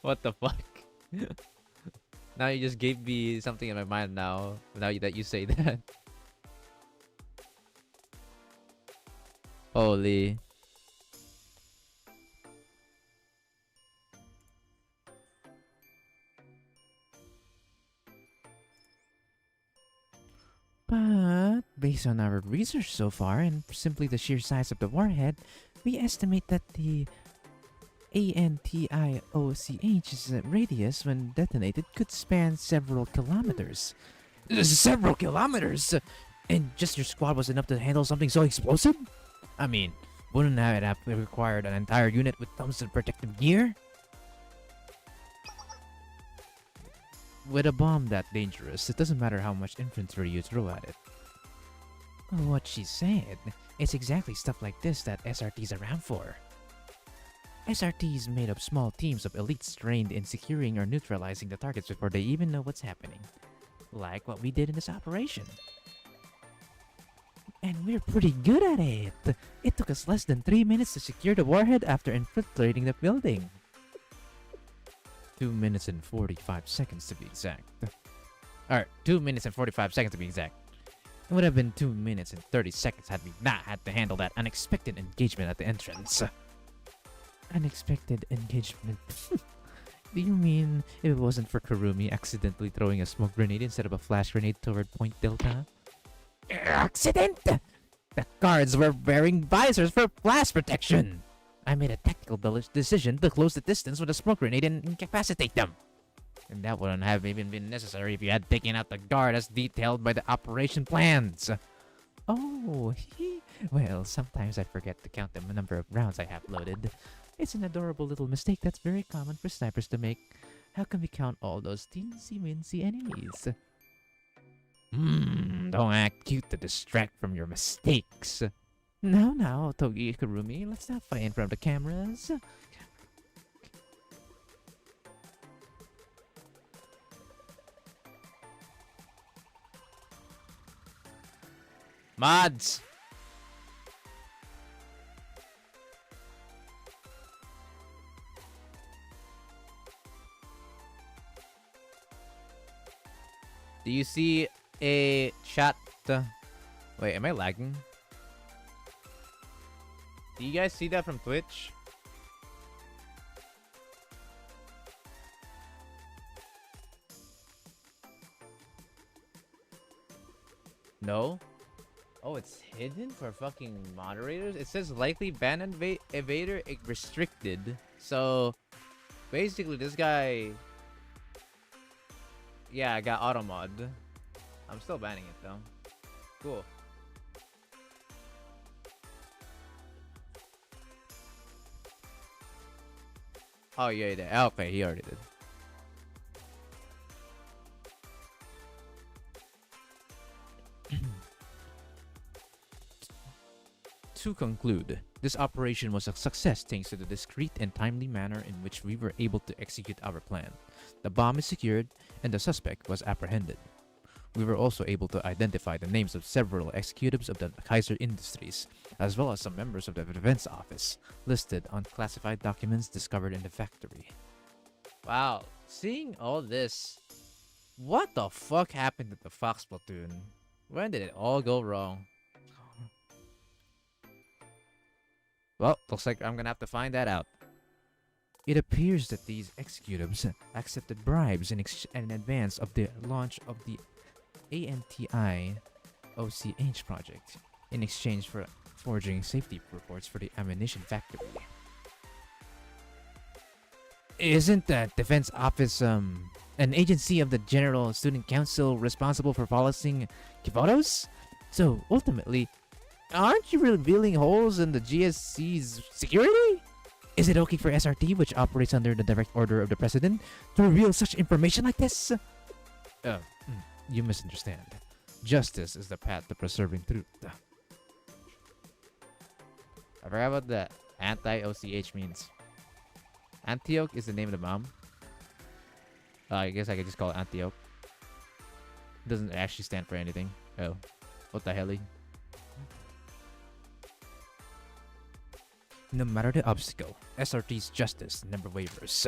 What the fuck? Now you just gave me something in my mind now that you say that. Holy. But based on our research so far and simply the sheer size of the warhead, we estimate that the ANTIOCH's radius when detonated could span several kilometers. Several kilometers? And just your squad was enough to handle something so explosive? I mean, wouldn't it have required an entire unit with tungsten protective gear? With a bomb that dangerous, it doesn't matter how much infantry you throw at it. What she said, it's exactly stuff like this that SRT's around for. SRT's made up small teams of elites trained in securing or neutralizing the targets before they even know what's happening. Like what we did in this operation. And we're pretty good at it! It took us less than 3 minutes to secure the warhead after infiltrating the building. 2 minutes and 45 seconds to be exact. Alright, 2 minutes and 45 seconds to be exact. It would have been 2 minutes and 30 seconds had we not had to handle that unexpected engagement at the entrance. Unexpected engagement? Do you mean if it wasn't for Kurumi accidentally throwing a smoke grenade instead of a flash grenade toward Point Delta? Accident! The guards were wearing visors for blast protection! I made a tactical decision to close the distance with a smoke grenade and incapacitate them. And that wouldn't have even been necessary if you had taken out the guard as detailed by the operation plans. Oh, well, sometimes I forget to count the number of rounds I have loaded. It's an adorable little mistake that's very common for snipers to make. How can we count all those teensy-weensy enemies? Don't act cute to distract from your mistakes. Now, Togi Kurumi, let's not fight in front of the cameras. Mods! Do you see a chat? Wait, am I lagging? Do you guys see that from Twitch? No? Oh, it's hidden for fucking moderators? It says likely ban and evader restricted. So, basically, this guy... Yeah, I got auto mod. I'm still banning it, though. Cool. Oh, yeah, yeah. Okay, he already did. To conclude, this operation was a success thanks to the discreet and timely manner in which we were able to execute our plan. The bomb is secured and the suspect was apprehended. We were also able to identify the names of several executives of the Kaiser Industries, as well as some members of the defense office, listed on classified documents discovered in the factory. Wow, seeing all this, what the fuck happened to the Fox platoon? When did it all go wrong? Well, looks like I'm gonna have to find that out. It appears that these executives accepted bribes in advance of the launch of the ANTI OCH project in exchange for forging safety reports for the ammunition factory. Isn't the Defense Office an agency of the General Student Council responsible for policing Kivotos? So ultimately, aren't you revealing holes in the GSC's security? Is it okay for SRT, which operates under the direct order of the President, to reveal such information like this? You misunderstand. Justice is the path to preserving truth. I forgot what the anti-OCH means. Antioch is the name of the bomb. I guess I could just call it Antioch. It doesn't actually stand for anything. Oh, what the hell? No matter the obstacle, SRT's justice never wavers.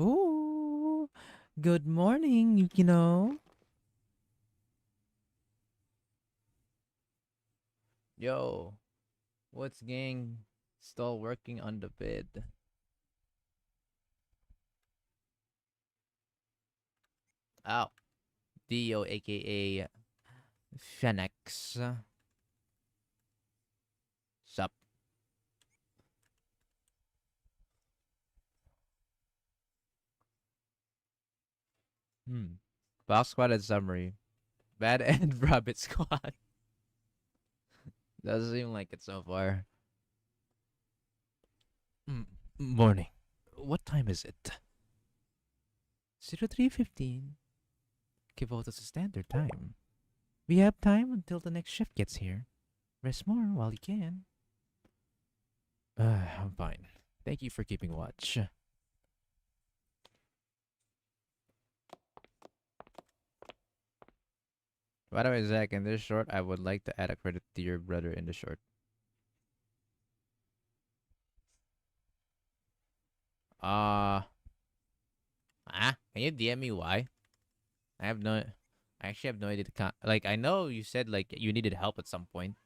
Ooh, good morning, Yukino. Yo, what's gang? Still working on the bid. Oh, Dio, aka Phoenix. Sup? Box Squad and summary. Bad End Rabbit Squad. Doesn't seem like it so far. Morning. What time is it? 03:15. Kivoto's standard time. We have time until the next shift gets here. Rest more while you can. I'm fine. Thank you for keeping watch. By the way, Zach, in this short, I would like to add a credit to your brother in the short. Can you DM me why? I have no, I actually have no idea. Like, I know you said like you needed help at some point.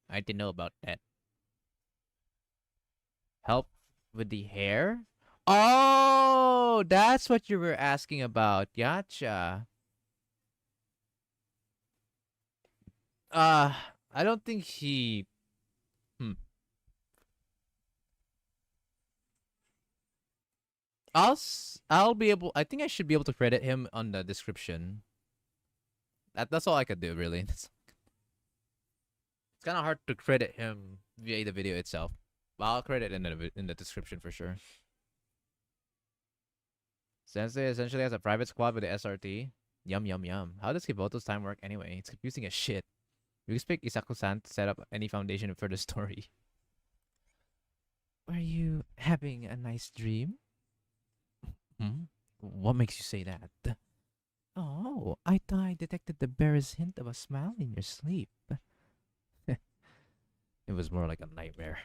I didn't know about that. Help with the hair? Oh, that's what you were asking about. Gotcha. I don't think he. I'll be able. I think I should be able to credit him on the description. That's all I could do, really. It's kind of hard to credit him via the video itself. But I'll credit in the description for sure. Sensei essentially has a private squad with the SRT. Yum yum yum. How does Kiboto's time work anyway? It's confusing as shit. You expect Isaku-san to set up any foundation for the story. Were you having a nice dream? Hmm? What makes you say that? Oh, I thought I detected the barest hint of a smile in your sleep. It was more like a nightmare.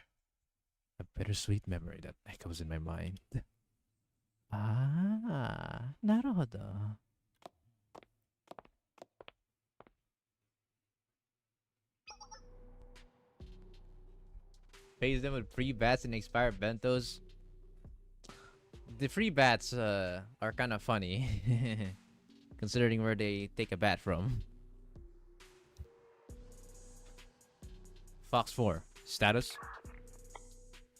A bittersweet memory that echoes in my mind. Ah, naruhodo. Pays them with free bats and expired bentos. The free bats are kind of funny, considering where they take a bat from. Fox 4 status.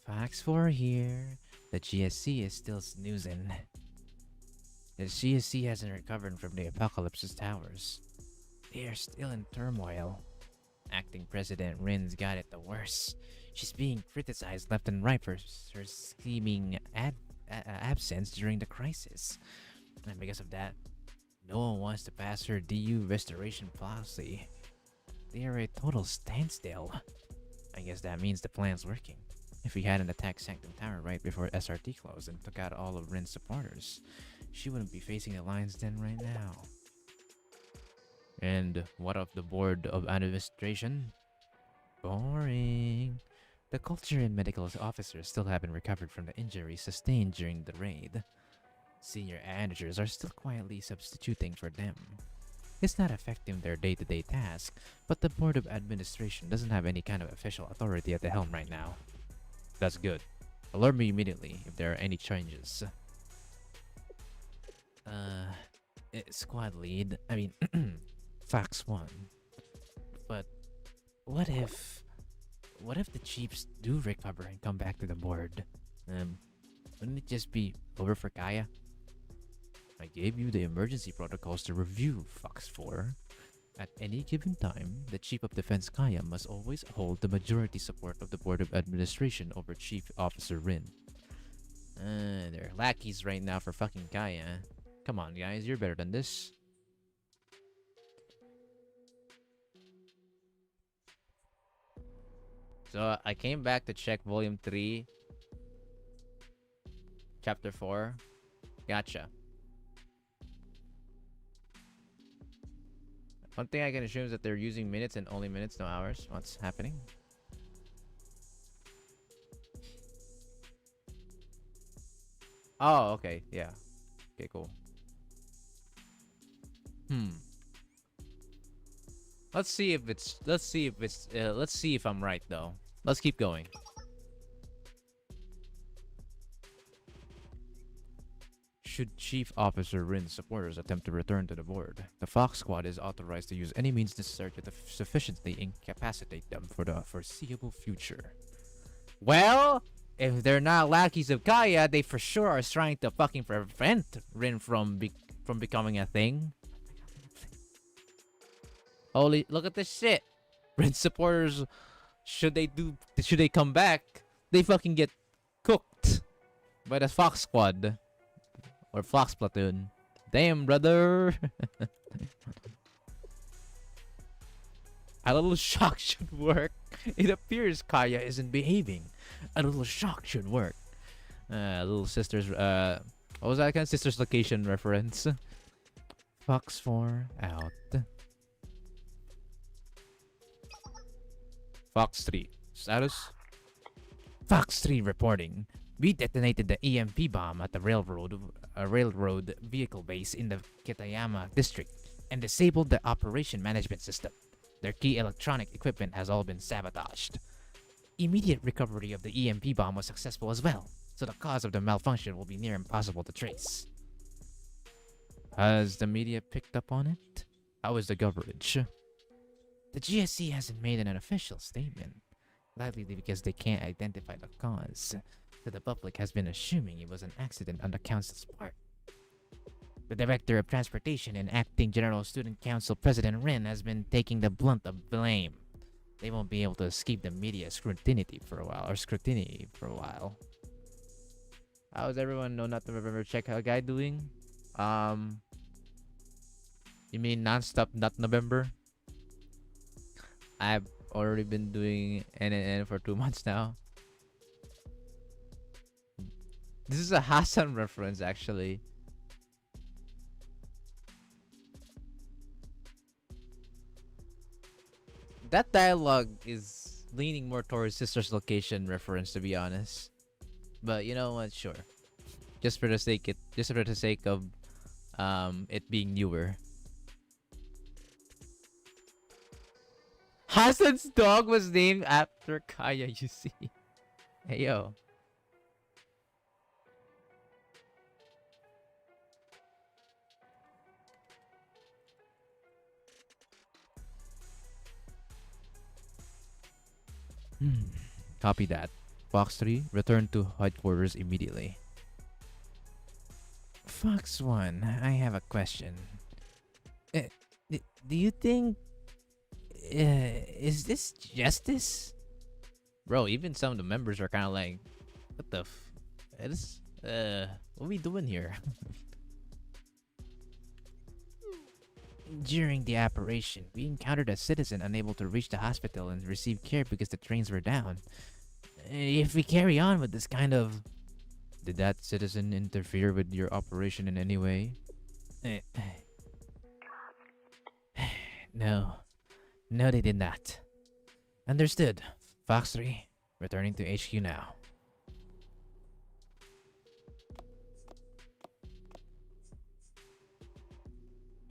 Fox 4 here. The GSC is still snoozing. The GSC hasn't recovered from the apocalypse's towers. They are still in turmoil. Acting President Rin's got it the worst. She's being criticized left and right for her scheming absence during the crisis. And because of that, no one wants to pass her DU restoration policy. They are a total standstill. I guess that means the plan's working. If we hadn't attacked Sanctum Tower right before SRT closed and took out all of Rin's supporters, she wouldn't be facing the Lion's Den right now. And what of the Board of Administration? Boring. The culture and medical officers still haven't recovered from the injuries sustained during the raid. Senior managers are still quietly substituting for them. It's not affecting their day-to-day tasks, but the Board of Administration doesn't have any kind of official authority at the helm right now. That's good. Alert me immediately if there are any changes. Squad lead, Fox 1. But what if the chiefs do recover and come back to the board? Wouldn't it just be over for Kaya? I gave you the emergency protocols to review, Fox 4. At any given time, the Chief of Defense Kaya must always hold the majority support of the Board of Administration over Chief Officer Rin. They're lackeys right now for fucking Kaya. Come on, guys, you're better than this. So I came back to check Volume 3, Chapter 4. Gotcha. One thing I can assume is that they're using minutes and only minutes, no hours. What's happening? Oh, okay. Yeah. Okay, cool. Let's see if I'm right though. Let's keep going. Should Chief Officer Rin's supporters attempt to return to the board, the Fox Squad is authorized to use any means necessary to sufficiently incapacitate them for the foreseeable future. Well, if they're not lackeys of Kaya, they for sure are trying to fucking prevent Rin from becoming a thing. Holy, look at this shit. Rin supporters, should they come back, they fucking get cooked by the Fox Squad. Or Fox Platoon. Damn, brother. A little shock should work. It appears Kaya isn't behaving. A little shock should work. Little sisters, what was that again? Sisters location reference. Fox 4 out. Fox 3 status. Fox 3 reporting. We detonated the EMP bomb at the railroad vehicle base in the Kitayama district and disabled the operation management system. Their key electronic equipment has all been sabotaged. Immediate recovery of the EMP bomb was successful as well, so the cause of the malfunction will be near impossible to trace. Has the media picked up on it? How is the coverage? The GSC hasn't made an official statement, likely because they can't identify the cause. So the public has been assuming it was an accident on the council's part. The Director of Transportation and Acting General Student Council President Rin has been taking the blunt of blame. They won't be able to escape the media scrutiny for a while. How's everyone know not to remember check out guy doing? You mean non-stop not November? I've already been doing NNN for 2 months now. This is a Hassan reference, actually. That dialogue is leaning more towards Sister's Location reference, to be honest. But you know what? Sure. Just for the sake of it being newer. Hassan's dog was named after Kaya, you see. Hey yo. Copy that. Fox 3, return to headquarters immediately. Fox 1, I have a question. Uh, do you think... is this justice? Bro, even some of the members are kind of like... What the what are we doing here? During the operation, we encountered a citizen unable to reach the hospital and receive care because the trains were down. If we carry on with this kind of... Did that citizen interfere with your operation in any way? No. No, they did not. Understood. Fox 3, returning to HQ now.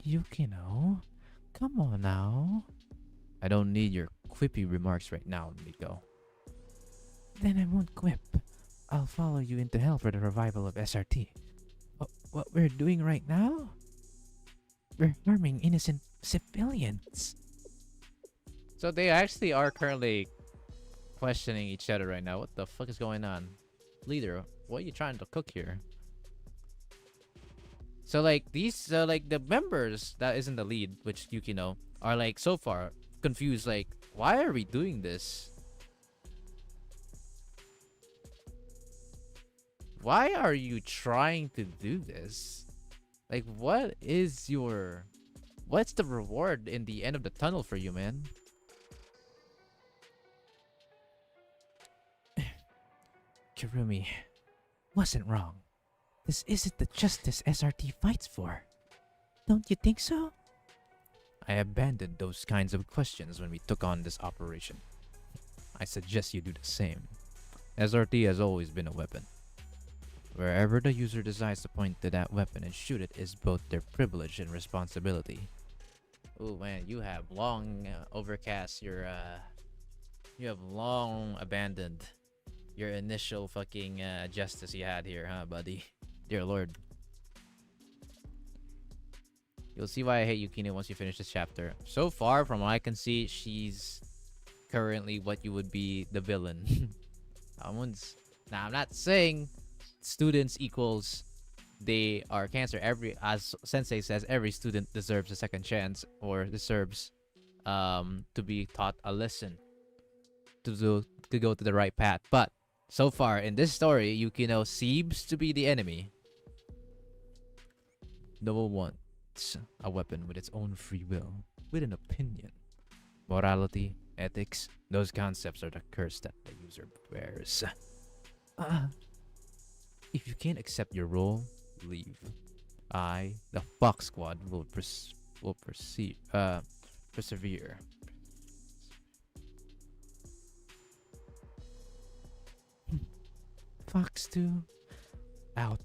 Yukino? Come on now. I don't need your quippy remarks right now, Miko. Then I won't quip. I'll follow you into hell for the revival of SRT. What we're doing right now? We're harming innocent civilians. So they actually are currently questioning each other right now. What the fuck is going on? Leader, what are you trying to cook here? So like the members that isn't the lead, which Yukino, are like so far confused, like, why are we doing this? Why are you trying to do this? Like, what's the reward in the end of the tunnel for you, man? Kirumi wasn't wrong. This isn't the justice SRT fights for. Don't you think so? I abandoned those kinds of questions when we took on this operation. I suggest you do the same. SRT has always been a weapon. Wherever the user decides to point to that weapon and shoot it is both their privilege and responsibility. Oh man, you have long overcast your you have long abandoned your initial fucking justice you had here, huh, buddy? Dear Lord. You'll see why I hate Yukino once you finish this chapter. So far, from what I can see, she's currently what you would be the villain. Now, I'm not saying students equals they are cancer. As Sensei says, every student deserves a second chance or deserves to be taught a lesson to go to the right path. But so far in this story, Yukino seems to be the enemy. No one wants a weapon with its own free will, with an opinion. Morality, ethics, those concepts are the curse that the user bears. If you can't accept your role, leave. I, the Fox Squad, will persevere. Fox 2, out.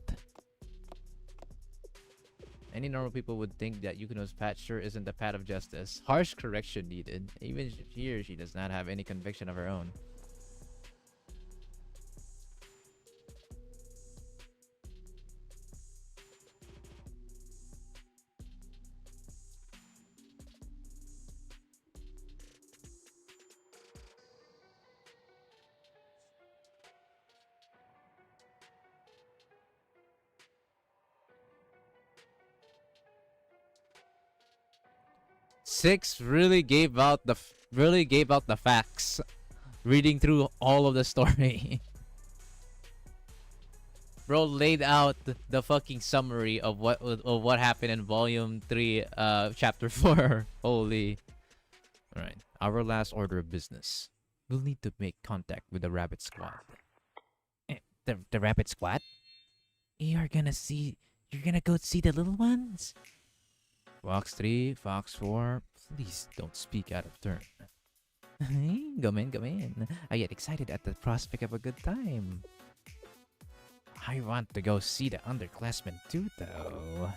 Any normal people would think that Yukino's path sure isn't the path of justice. Harsh correction needed. Even here, she does not have any conviction of her own. Six really gave out the facts, reading through all of the story. Bro laid out the fucking summary of what happened in volume 3 chapter 4. Holy. All right. Our last order of business. We'll need to make contact with the rabbit squad. The rabbit squad? You're gonna go see the little ones? Fox 3, Fox 4, please don't speak out of turn. Come in, come in. I get excited at the prospect of a good time. I want to go see the underclassmen too, though.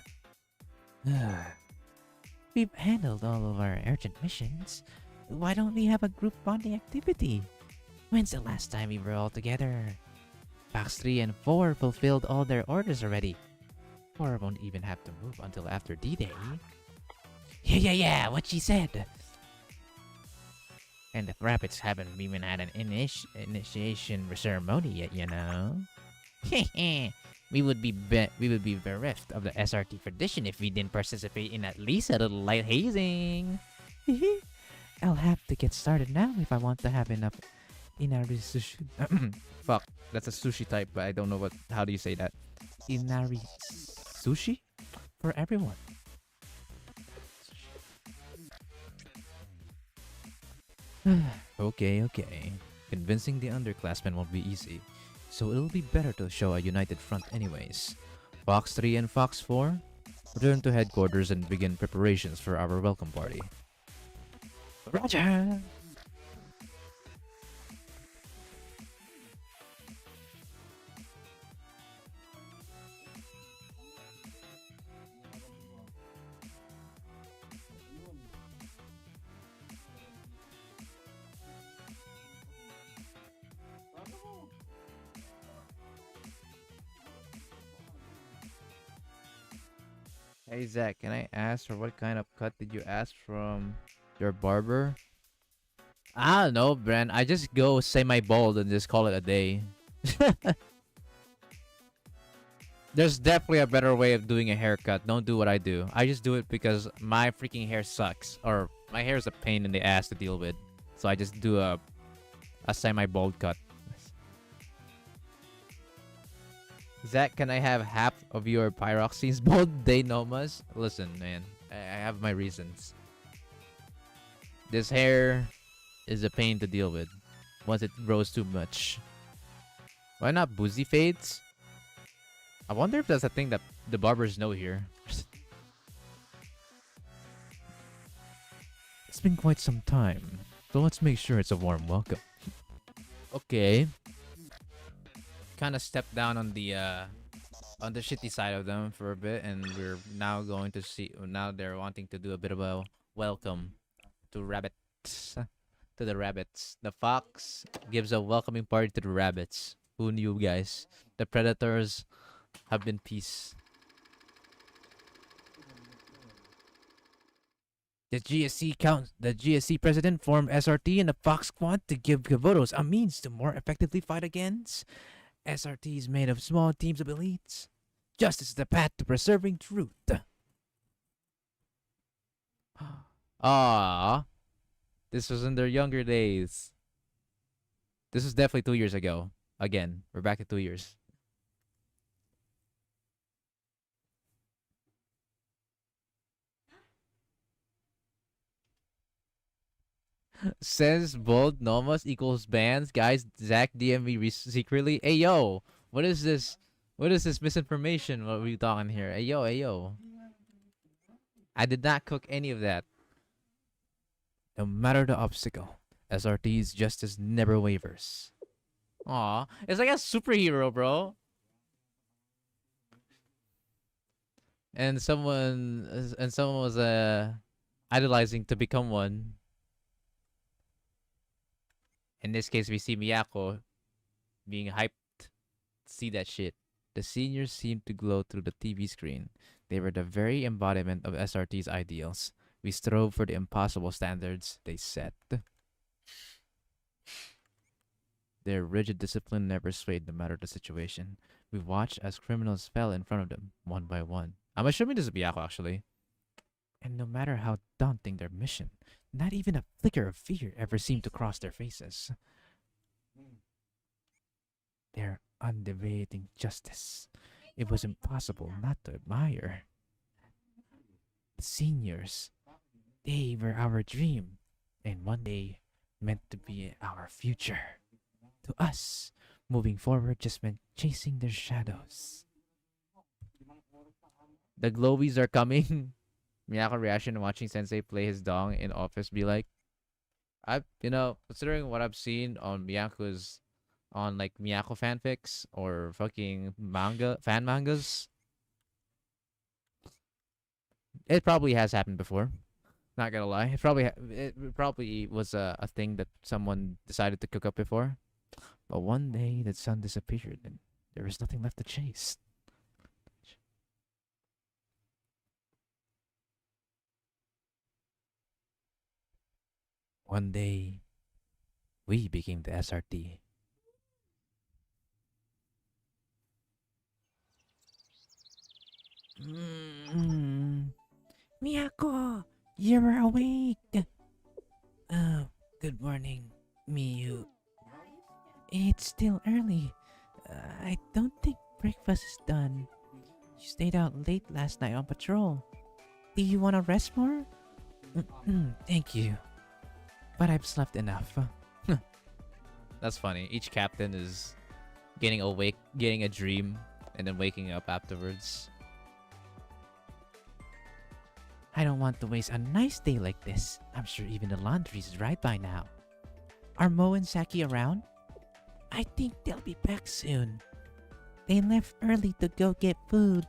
We've handled all of our urgent missions. Why don't we have a group bonding activity? When's the last time we were all together? Fox 3 and 4 fulfilled all their orders already. 4 won't even have to move until after D-Day. Yeah, what she said. And the rabbits haven't even had an initiation ceremony yet, you know. we would be bereft of the SRT tradition if we didn't participate in at least a little light hazing. I'll have to get started now if I want to have enough inari sushi. Fuck, that's a sushi type, but I don't know how do you say that? Inari sushi for everyone. Okay. Convincing the underclassmen won't be easy, so it'll be better to show a united front anyways. Fox 3 and Fox 4, return to headquarters and begin preparations for our welcome party. Roger! Hey Zach, can I ask for what kind of cut did you ask from your barber? I don't know, Bren. I just go semi-bald and just call it a day. There's definitely a better way of doing a haircut. Don't do what I do. I just do it because my freaking hair sucks. Or my hair is a pain in the ass to deal with. So I just do a semi-bald cut. Zach, can I have half of your pyroxene's bald day nomas? Listen, man. I have my reasons. This hair is a pain to deal with once it grows too much. Why not boozy fades? I wonder if that's a thing that the barbers know here. It's been quite some time, so let's make sure it's a warm welcome. Okay. Kind of stepped down on the shitty side of them for a bit, and we're now going to see. Now they're wanting to do a bit of a welcome to rabbits. To the rabbits. The fox gives a welcoming party to the rabbits. Who knew, guys? The predators have been peace. The GSC president formed SRT and the Fox Squad to give Kavodos a means to more effectively fight against. SRT is made of small teams of elites. Justice is the path to preserving truth. Ah, this was in their younger days. This was definitely 2 years ago. Again, we're back to 2 years. Says bold nomas equals bans. Guys, Zach DM me secretly. Hey yo, what is this? What is this misinformation? What are we talking here? Hey yo. I did not cook any of that. No matter the obstacle, SRT's justice never wavers. Aw, it's like a superhero, bro. And someone was idolizing to become one. In this case, we see Miyako being hyped to see that shit. The seniors seemed to glow through the TV screen. They were the very embodiment of SRT's ideals. We strove for the impossible standards they set. Their rigid discipline never swayed no matter the situation. We watched as criminals fell in front of them, one by one. I'm assuming this is Miyako, actually. And no matter how daunting their mission, not even a flicker of fear ever seemed to cross their faces. Their undeviating justice. It was impossible not to admire. The seniors, they were our dream. and one day meant to be our future. To us, moving forward just meant chasing their shadows. The glowies are coming. Miyako reaction watching Sensei play his dong in office be like, considering what I've seen on Miyako's, on like Miyako fanfics or fucking fan mangas, it probably has happened before. Not gonna lie, it probably was a thing that someone decided to cook up before. But one day the sun disappeared and there was nothing left to chase. One day, we became the SRT. Miyako, you're awake. Oh, good morning, Miyu. It's still early. I don't think breakfast is done. You stayed out late last night on patrol. Do you want to rest more? Thank you. But I've slept enough. That's funny. Each captain is getting awake, getting a dream, and then waking up afterwards. I don't want to waste a nice day like this. I'm sure even the laundry's right by now. Are Mo and Saki around? I think they'll be back soon. They left early to go get food.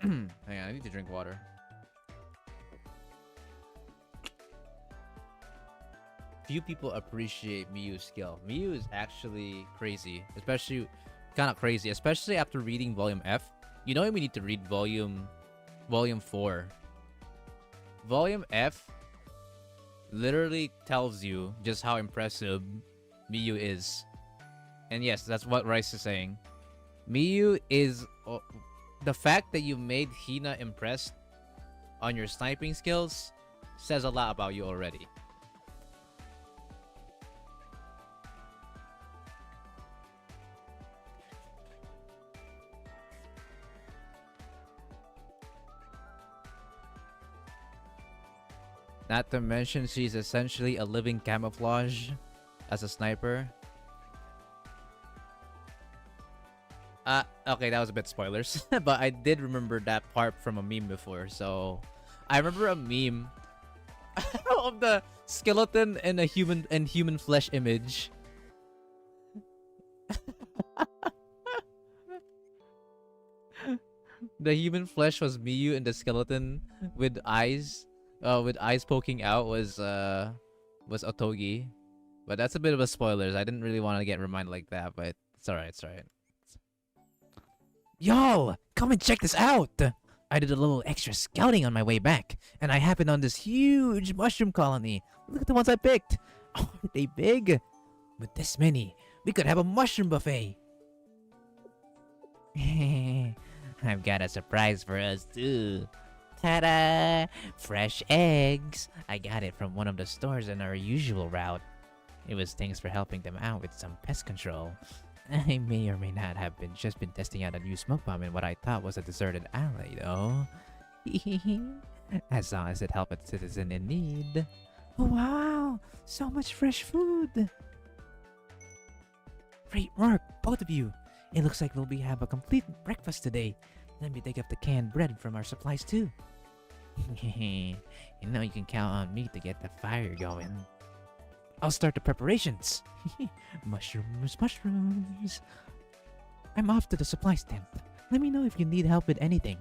Hang on, I need to drink water. Few people appreciate Miyu's skill. Miyu is actually crazy, especially after reading Volume F. You know we need to read Volume 4. Volume F literally tells you just how impressive Miyu is. And yes, that's what Rice is saying. Miyu is... the fact that you made Hina impressed on your sniping skills says a lot about you already. Not to mention, she's essentially a living camouflage as a sniper. Okay, that was a bit spoilers. But I did remember that part from a meme before. So, I remember a meme of the skeleton and a human flesh image. The human flesh was Miyu, and the skeleton with eyes poking out was Otogi. But that's a bit of a spoilers. I didn't really want to get reminded like that, but it's alright, it's alright. Yo, come and check this out! I did a little extra scouting on my way back, and I happened on this huge mushroom colony. Look at the ones I picked. Aren't they big? With this many, we could have a mushroom buffet. I've got a surprise for us too. Ta-da! Fresh eggs! I got it from one of the stores in our usual route. It was thanks for helping them out with some pest control. I may or may not have just been testing out a new smoke bomb in what I thought was a deserted alley, though. As long as it helped a citizen in need. Wow! So much fresh food! Great work, both of you! It looks like we'll have a complete breakfast today. Let me dig up the canned bread from our supplies too. You know you can count on me to get the fire going. I'll start the preparations. Mushrooms. I'm off to the supplies tent. Let me know if you need help with anything.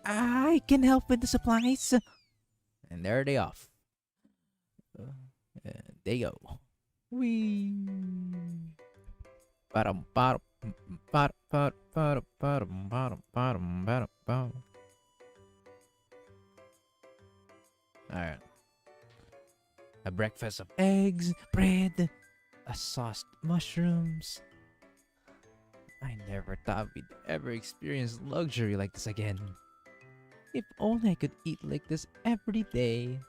I can help with the supplies. And there they off. They go. Wee. Alright. A breakfast of eggs, bread, a sauced mushrooms. I never thought we'd ever experience luxury like this again. If only I could eat like this every day.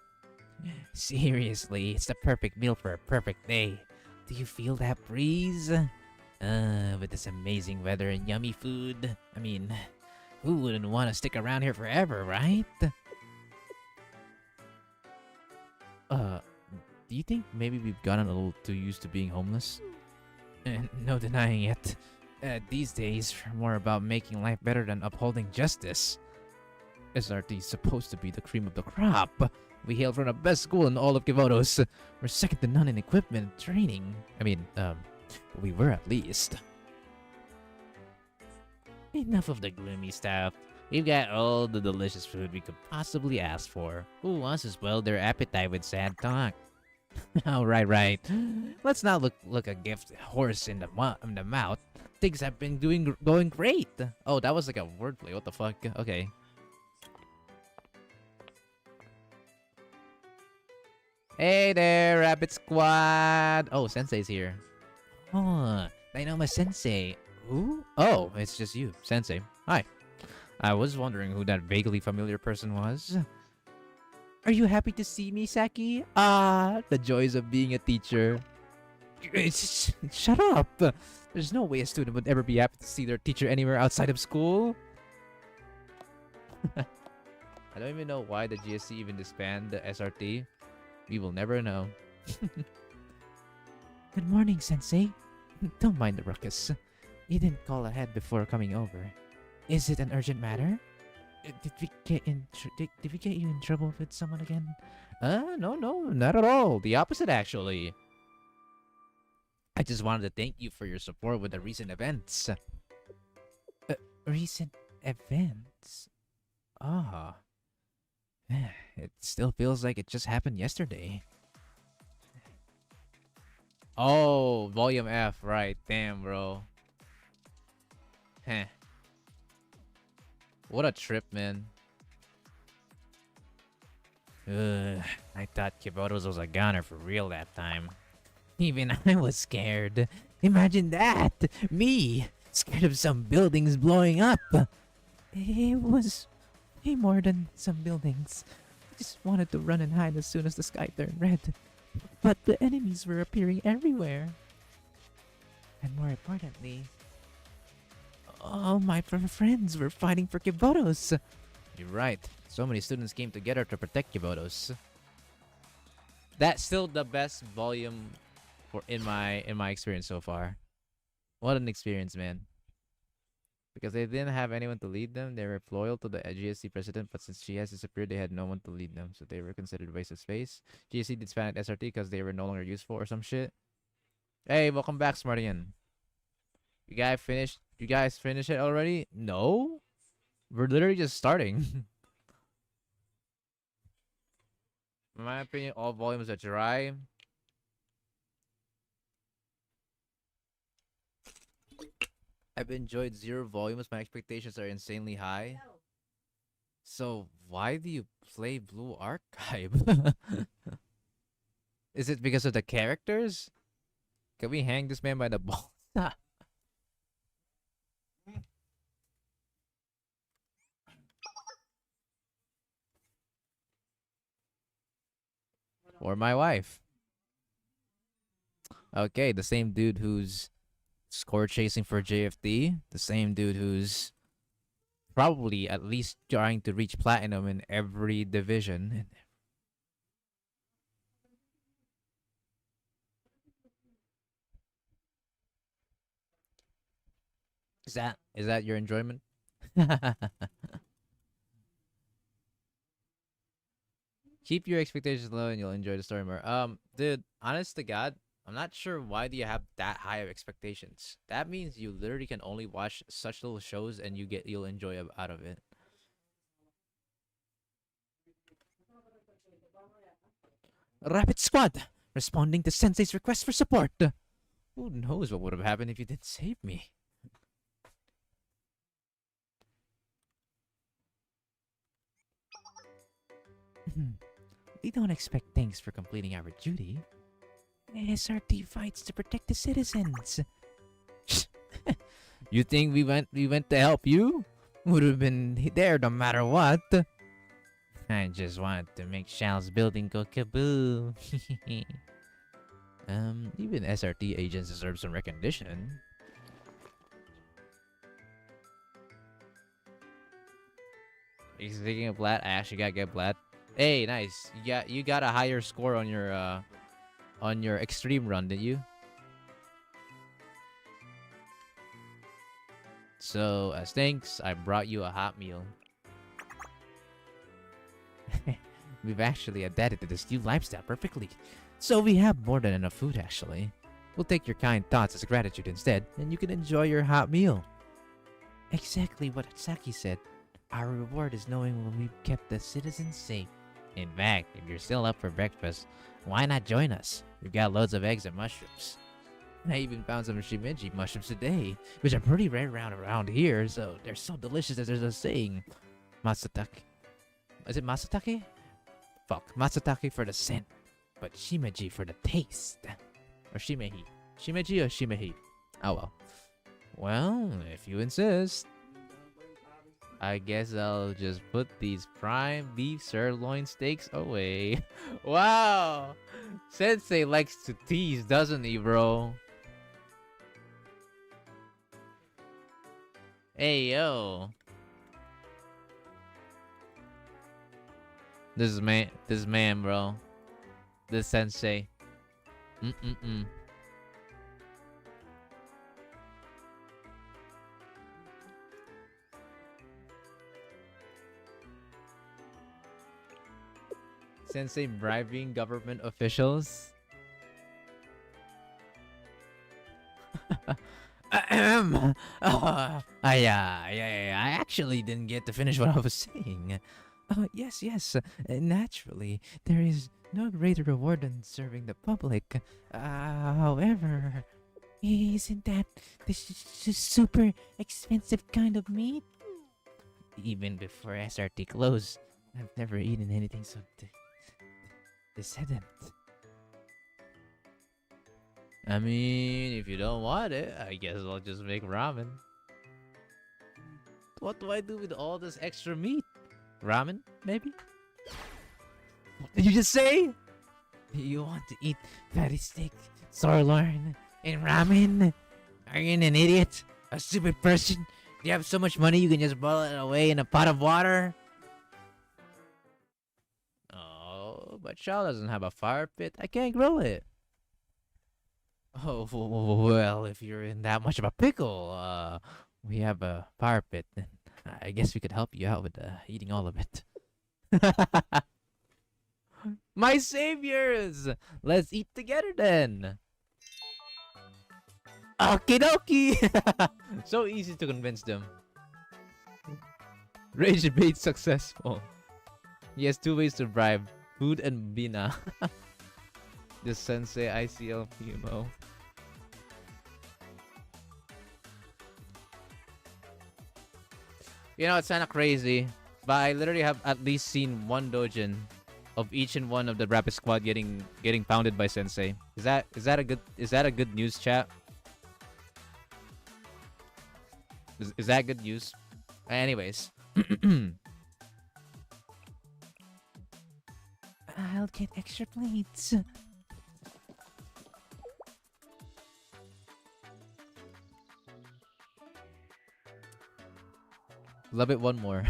Seriously, it's the perfect meal for a perfect day. Do you feel that breeze? With this amazing weather and yummy food. I mean, who wouldn't want to stick around here forever, right? Do you think maybe we've gotten a little too used to being homeless? No denying it. These days, we're more about making life better than upholding justice. SRT is supposed to be the cream of the crop. We hail from the best school in all of Kivodos. We're second to none in equipment and training. We were at least. Enough of the gloomy stuff. We've got all the delicious food we could possibly ask for. Who wants to spoil their appetite with sad talk? Oh, right. Let's not look a gift horse in the mouth. Things have been going great. Oh, that was like a wordplay. What the fuck? Okay. Hey there, Rabbit Squad. Oh, Sensei's here. Oh, Dynama Sensei. Who? Oh, it's just you, Sensei. Hi. I was wondering who that vaguely familiar person was. Are you happy to see me, Saki? Ah, the joys of being a teacher. Shut up! There's no way a student would ever be happy to see their teacher anywhere outside of school. I don't even know why the GSC even disbanded the SRT. We will never know. Good morning, Sensei. Don't mind the ruckus. You didn't call ahead before coming over. Is it an urgent matter? Did we get you in trouble with someone again? No, not at all. The opposite, actually. I just wanted to thank you for your support with the recent events. Recent events? Ah. It still feels like it just happened yesterday. Oh, Volume F, right. Damn, bro. Heh. What a trip, man. I thought Kibotos was a goner for real that time. Even I was scared. Imagine that! Me! Scared of some buildings blowing up! It was way more than some buildings. I just wanted to run and hide as soon as the sky turned red. But the enemies were appearing everywhere. And more importantly, all my friends were fighting for Kibotos. You're right. So many students came together to protect Kibotos. That's still the best volume in my experience so far. What an experience, man. Because they didn't have anyone to lead them, they were loyal to the GSC president, but since she has disappeared, they had no one to lead them, so they were considered waste of space. GSC disbanded SRT because they were no longer useful or some shit. Hey, welcome back, Smartian. You guys finished it already? No? We're literally just starting. In my opinion, all volumes are dry. I've enjoyed 0 volumes. My expectations are insanely high. So why do you play Blue Archive? Is it because of the characters? Can we hang this man by the balls? Or my wife. Okay, the same dude who's score chasing for JFD. The same dude who's probably at least trying to reach platinum in every division. Is that your enjoyment? Keep your expectations low and you'll enjoy the story more. Dude, honest to God, I'm not sure why do you have that high of expectations. That means you literally can only watch such little shows and you'll enjoy out of it. Rapid Squad, responding to Sensei's request for support. Who knows what would have happened if you didn't save me? We don't expect thanks for completing our duty. SRT fights to protect the citizens. You think we went to help you? Would have been there no matter what. I just wanted to make Shal's building go kaboom. Even SRT agents deserve some recognition. Speaking of Blat, I actually gotta get Blat. Hey, nice. You got a higher score on your extreme run, didn't you? So as thanks, I brought you a hot meal. We've actually adapted to this new lifestyle perfectly. So we have more than enough food actually. We'll take your kind thoughts as gratitude instead, and you can enjoy your hot meal. Exactly what Saki said. Our reward is knowing when we've kept the citizens safe. In fact, if you're still up for breakfast, why not join us? We've got loads of eggs and mushrooms. I even found some shimeji mushrooms today, which are pretty rare around here, so they're so delicious that there's a saying. Matsutake. Is it Matsutake? Fuck. Matsutake for the scent, but shimeji for the taste. Or shimehi. Shimeji or shimehi? Oh well. Well, if you insist. I guess I'll just put these prime beef sirloin steaks away. Wow! Sensei likes to tease, doesn't he, bro? Hey, yo. This man, bro. This sensei. Mm-mm-mm. Sensei bribing government officials. Ahem. I actually didn't get to finish what I was saying. Yes. Naturally, there is no greater reward than serving the public. However, isn't that this super expensive kind of meat? Even before SRT closed, I've never eaten anything so decadent. I mean, if you don't want it, I guess I'll just make ramen. What do I do with all this extra meat? Ramen, maybe? What did you just say? You want to eat fatty steak, sirloin, and ramen? Are you an idiot? A stupid person? Do you have so much money you can just boil it away in a pot of water? Oh, but Shaw doesn't have a fire pit. I can't grill it. Oh, well, if you're in that much of a pickle, we have a fire pit. And I guess we could help you out with eating all of it. My saviors! Let's eat together then! Okie dokie! So easy to convince them. Rage bait successful. He has two ways to bribe. Food and Bina. The Sensei ICL PMO. You know, it's kinda crazy. But I literally have at least seen one dojin of each and one of the rapid squad getting pounded by Sensei. Is that a good news, chat? Is that good news? Anyways. I'll get extra plates. Love it one more.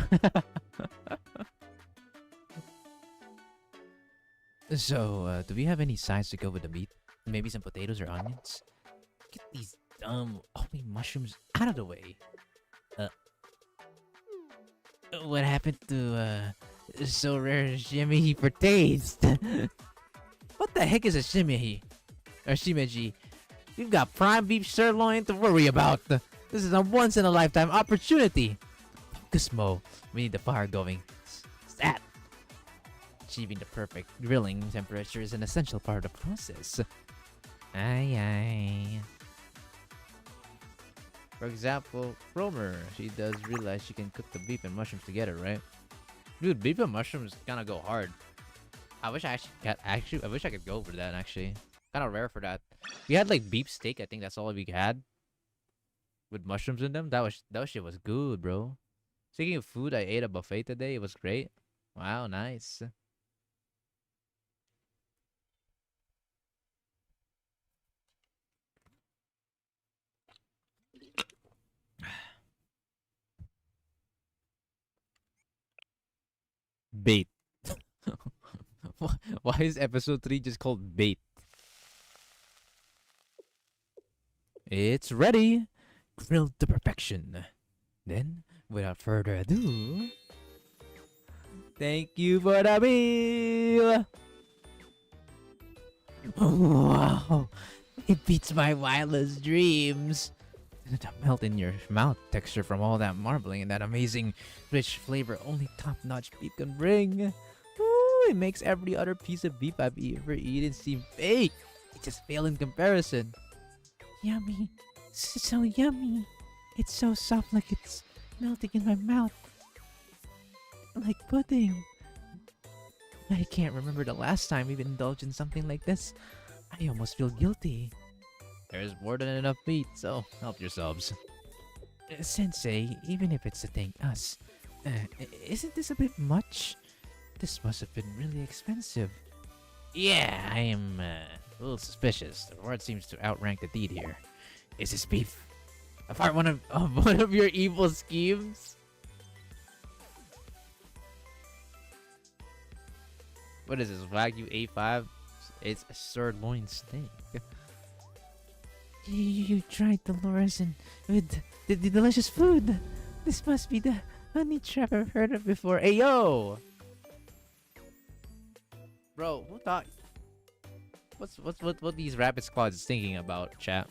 So, do we have any sides to go with the meat? Maybe some potatoes or onions? Get these dumb ugly mushrooms out of the way. What happened to so rare shimihi for taste? What the heck is a shimihi? Or shimeji? You've got prime beef sirloin to worry about. This is a once in a lifetime opportunity. Focus, Mo. We need the fire going. Stat. Achieving the perfect grilling temperature is an essential part of the process. Aye. For example, Romer, she does realize she can cook the beef and mushrooms together, right? Dude, beef and mushrooms kind of go hard. I wish I I wish I could go for that actually. Kind of rare for that. We had like beef steak. I think that's all we had with mushrooms in them. That shit was good, bro. Speaking of food, I ate a buffet today. It was great. Wow, nice. Bait. Why is episode 3 just called bait? It's ready. Grilled to perfection. Then, without further ado, thank you for the meal. Wow, it beats my wildest dreams. The melt in your mouth texture from all that marbling and that amazing rich flavor only top-notch beef can bring. Ooh, it makes every other piece of beef I've ever eaten seem fake. It just failed in comparison. Yummy. So yummy. It's so soft like it's melting in my mouth. Like pudding. I can't remember the last time we've indulged in something like this. I almost feel guilty. There's more than enough meat, so help yourselves. Sensei, even if it's to thank us, isn't this a bit much? This must have been really expensive. Yeah, I am a little suspicious. The word seems to outrank the deed here. Is this beef a part one of one of your evil schemes? What is this, Wagyu A5? It's a sirloin steak. You tried to lure us in with the delicious food. This must be the honey trap I've heard of before. Hey, yo! Bro, who thought... What these rabbit squads thinking about, chat?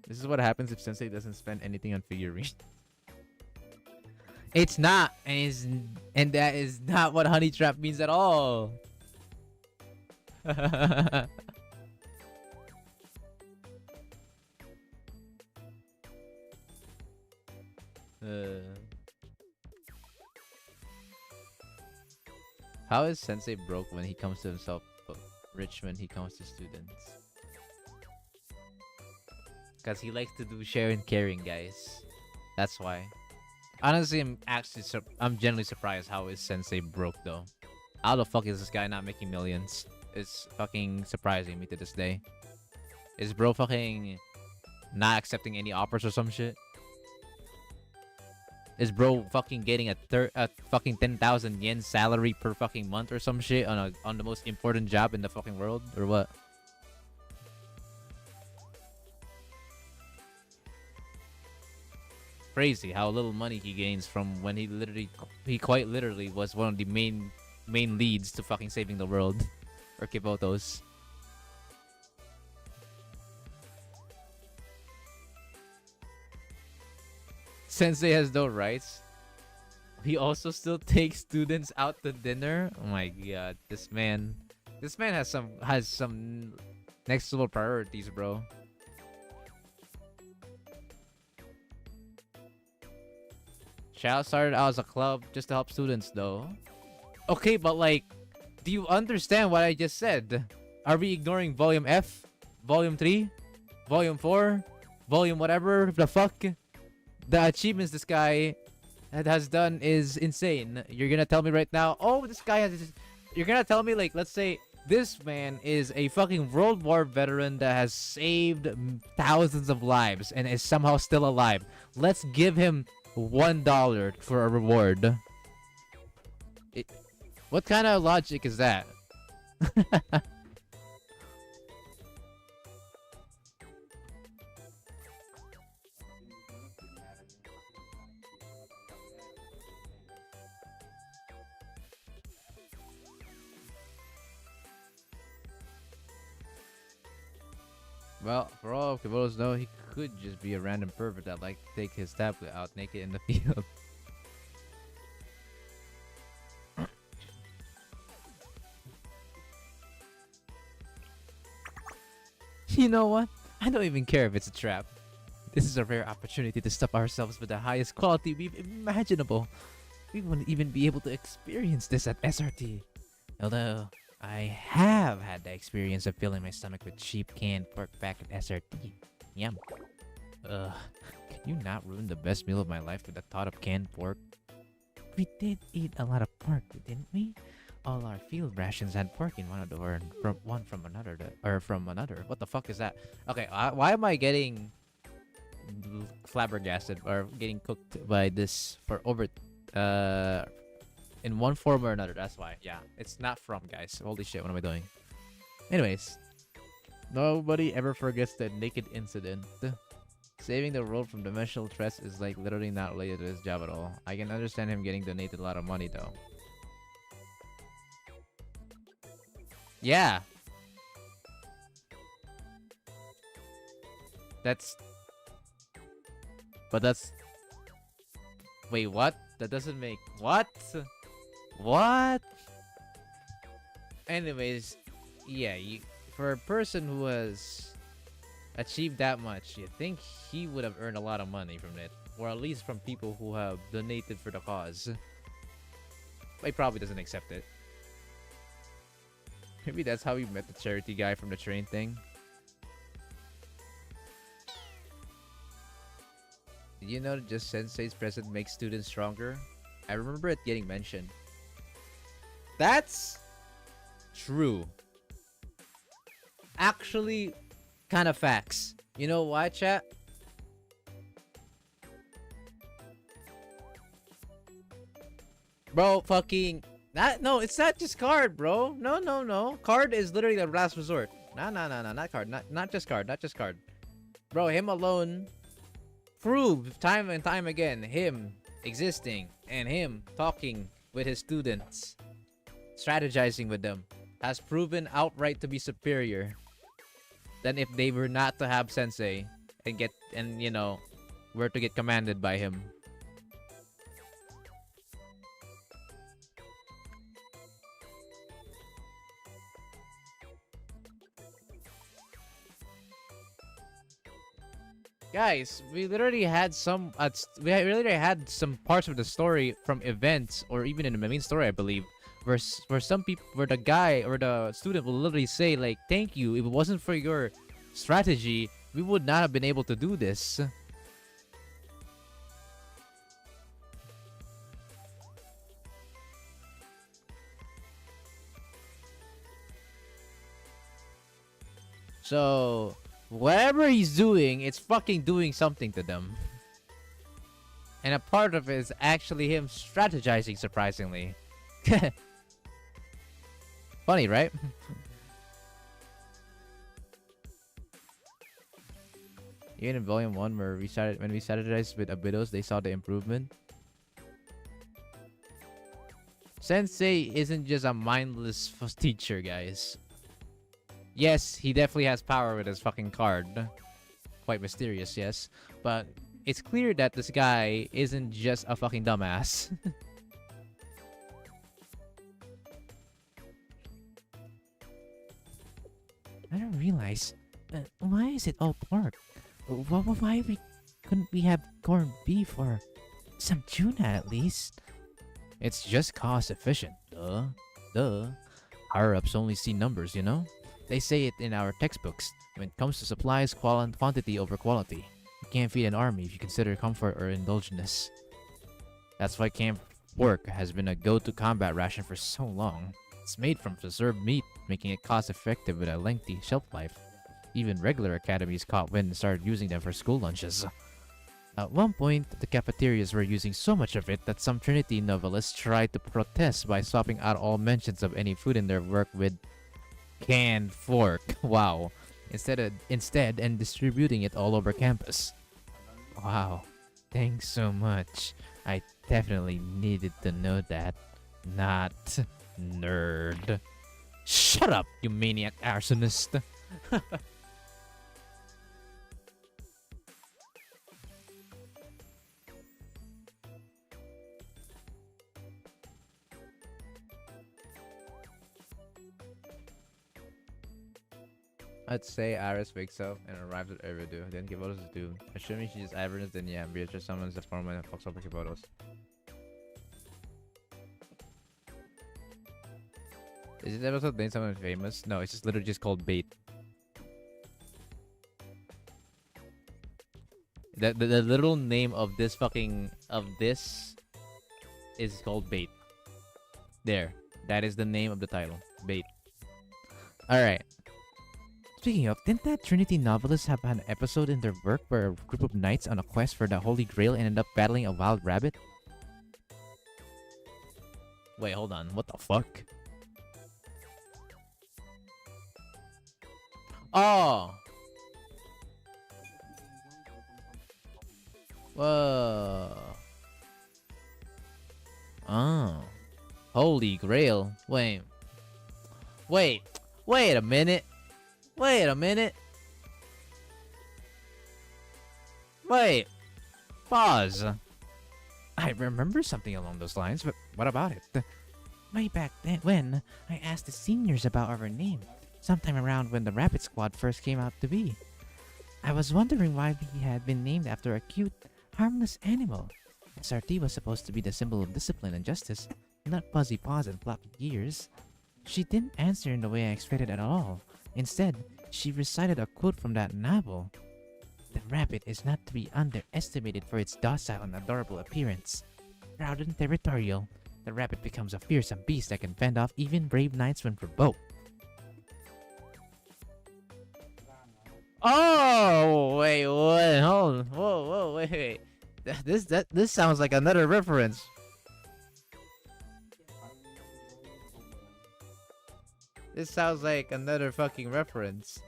This is what happens if Sensei doesn't spend anything on figurines. It's not, and that is not what honey trap means at all. How is Sensei broke when he comes to himself, but rich when he comes to students? Because he likes to do sharing caring, guys. That's why. Honestly, I'm genuinely surprised how is Sensei broke though. How the fuck is this guy not making millions? It's fucking surprising me to this day. Is bro fucking not accepting any offers or some shit? Is bro fucking getting a fucking 10,000 yen salary per fucking month or some shit on the most important job in the fucking world or what? Crazy how little money he gains from when he quite literally was one of the main leads to fucking saving the world. Or Kibotos. Sensei has no rights. He also still takes students out to dinner. Oh my god, this man has some next level priorities, bro. Child started out as a club just to help students, though. Okay, but like, do you understand what I just said? Are we ignoring Volume F? Volume 3? Volume 4? Volume whatever the fuck? The achievements this guy has done is insane. You're gonna tell me right now, oh, this guy has... You're gonna tell me, like, let's say this man is a fucking World War veteran that has saved thousands of lives and is somehow still alive. Let's give him $1 for a reward. What kind of logic is that? Well, for all Kibotos know, he could just be a random pervert that like to take his tablet out naked in the field. You know what? I don't even care if it's a trap. This is a rare opportunity to stuff ourselves with the highest quality beef imaginable. We wouldn't even be able to experience this at SRT. Although, I have had the experience of filling my stomach with cheap canned pork back at SRT. Yum. Can you not ruin the best meal of my life with the thought of canned pork? We did eat a lot of pork, didn't we? All our field rations had pork in one of the one from another, from another. What the fuck is that? Okay, why am I getting flabbergasted or getting cooked by this for over in one form or another. That's why. Yeah, it's not from, guys. Holy shit, what am I doing? Anyways, nobody ever forgets the naked incident. Saving the world from dimensional threats is like literally not related to his job at all. I can understand him getting donated a lot of money though. Yeah. But that's... Wait, what? That doesn't make... What? What? Anyways, yeah, for a person who has achieved that much, you think he would have earned a lot of money from it. Or at least from people who have donated for the cause. But he probably doesn't accept it. Maybe that's how he met the charity guy from the train thing. Did you know that just Sensei's presence makes students stronger? I remember it getting mentioned. That's true. Actually, kind of facts. You know why, chat? Bro, fucking... No, it's not just card, bro. No. Card is literally the last resort. No, not card. Not just card. Not just card. Bro, him alone proved time and time again him existing and him talking with his students, strategizing with them, has proven outright to be superior than if they were not to have Sensei and you know, were to get commanded by him. Guys, we literally had some parts of the story from events or even in the main story, I believe, where some people, where the guy or the student will literally say like, "Thank you. If it wasn't for your strategy, we would not have been able to do this." So, whatever he's doing, it's fucking doing something to them. And a part of it is actually him strategizing, surprisingly. Funny, right? Even in Volume 1, when we strategized with Abydos, they saw the improvement. Sensei isn't just a mindless teacher, guys. Yes, he definitely has power with his fucking card. Quite mysterious, yes. But it's clear that this guy isn't just a fucking dumbass. I don't realize. Why is it all pork? Why couldn't we have corned beef or some tuna at least? It's just cost efficient. Duh. Higher-ups only see numbers, you know? They say it in our textbooks. When it comes to supplies, quantity over quality. You can't feed an army if you consider comfort or indulgence. That's why camp pork has been a go-to combat ration for so long. It's made from preserved meat, making it cost-effective with a lengthy shelf life. Even regular academies caught wind and started using them for school lunches. At one point, the cafeterias were using so much of it that some Trinity novelists tried to protest by swapping out all mentions of any food in their work with canned fork. Wow. Instead and distributing it all over campus. Wow. Thanks so much. I definitely needed to know that. Not nerd. Shut up, you maniac arsonist. I'd say Aris wakes up and arrives at Eridu, then Kibotos is doomed. Assuming she just average, then yeah, Beatrice summons the form and fucks over Kibotos. Is this episode named someone famous? No, it's just literally just called Bait. The literal name of this is called Bait. There. That is the name of the title. Bait. Alright. Speaking of, didn't that Trinity novelist have an episode in their work where a group of knights on a quest for the Holy Grail ended up battling a wild rabbit? Wait, hold on. What the fuck? Oh! Whoa. Oh. Holy grail. Wait. Wait. Wait a minute. Wait a minute. Wait. Pause. I remember something along those lines, but what about it? Way back then, when I asked the seniors about our name, sometime around when the Rabbit Squad first came out to be. I was wondering why we had been named after a cute, harmless animal. SRT was supposed to be the symbol of discipline and justice, not fuzzy paws and floppy ears. She didn't answer in the way I expected at all. Instead, she recited a quote from that novel. The rabbit is not to be underestimated for its docile and adorable appearance. Proud and territorial, the rabbit becomes a fearsome beast that can fend off even brave knights when provoked. Oh, wait, what? Hold on. Whoa, wait. This sounds like another reference. This sounds like another fucking reference.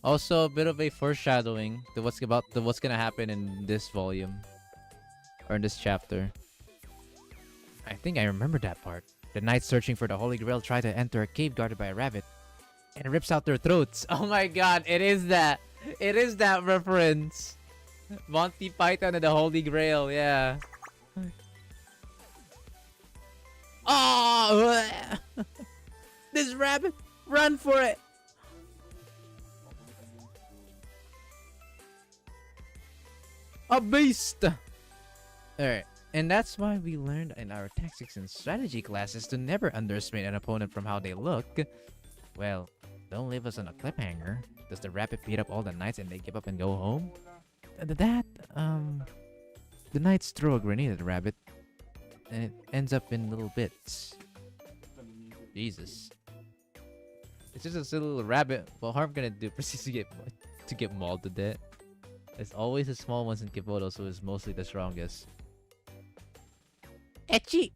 Also, a bit of a foreshadowing to what's gonna happen in this volume or in this chapter. I think I remember that part. The knights searching for the Holy Grail try to enter a cave guarded by a rabbit and rips out their throats. Oh my god, it is that. It is that reference. Monty Python and the Holy Grail, yeah. Oh! This rabbit! Run for it! A beast! Alright, and that's why we learned in our tactics and strategy classes to never underestimate an opponent from how they look. Well, don't leave us on a cliffhanger. Does the rabbit beat up all the knights and they give up and go home? The knights throw a grenade at the rabbit, and it ends up in little bits. Jesus. It's just a little rabbit. What harm can it do? Proceeds to get mauled to death. It's always the small ones in Kibodo, so it's mostly the strongest. Echi!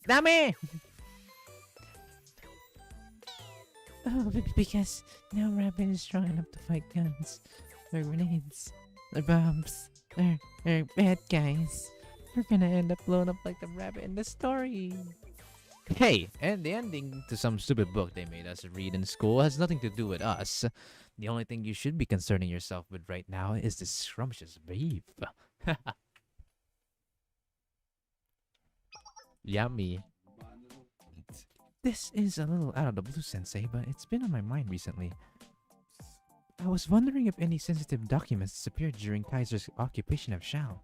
Dame! Oh, because no rabbit is strong enough to fight guns, or grenades, or bombs, or bad guys. We're gonna end up blown up like the rabbit in the story. Hey, and the ending to some stupid book they made us read in school has nothing to do with us. The only thing you should be concerning yourself with right now is this scrumptious beef. Yummy. This is a little out of the blue, Sensei, but it's been on my mind recently. I was wondering if any sensitive documents disappeared during Kaiser's occupation of Shao.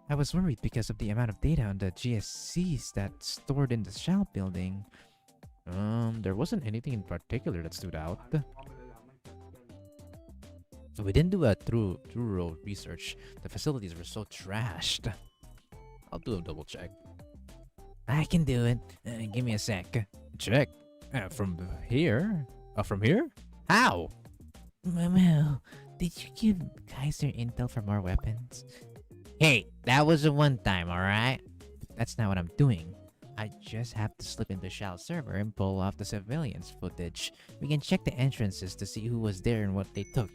I was worried because of the amount of data on the GSCs that's stored in the Shao building. There wasn't anything in particular that stood out. We didn't do a thorough research. The facilities were so trashed. I'll do a double check. I can do it. Give me a sec. Check. From here? From here? How? Well, did you give Kaiser intel for more weapons? Hey, that was a one time, alright? That's not what I'm doing. I just have to slip into Shao's server and pull off the surveillance footage. We can check the entrances to see who was there and what they took.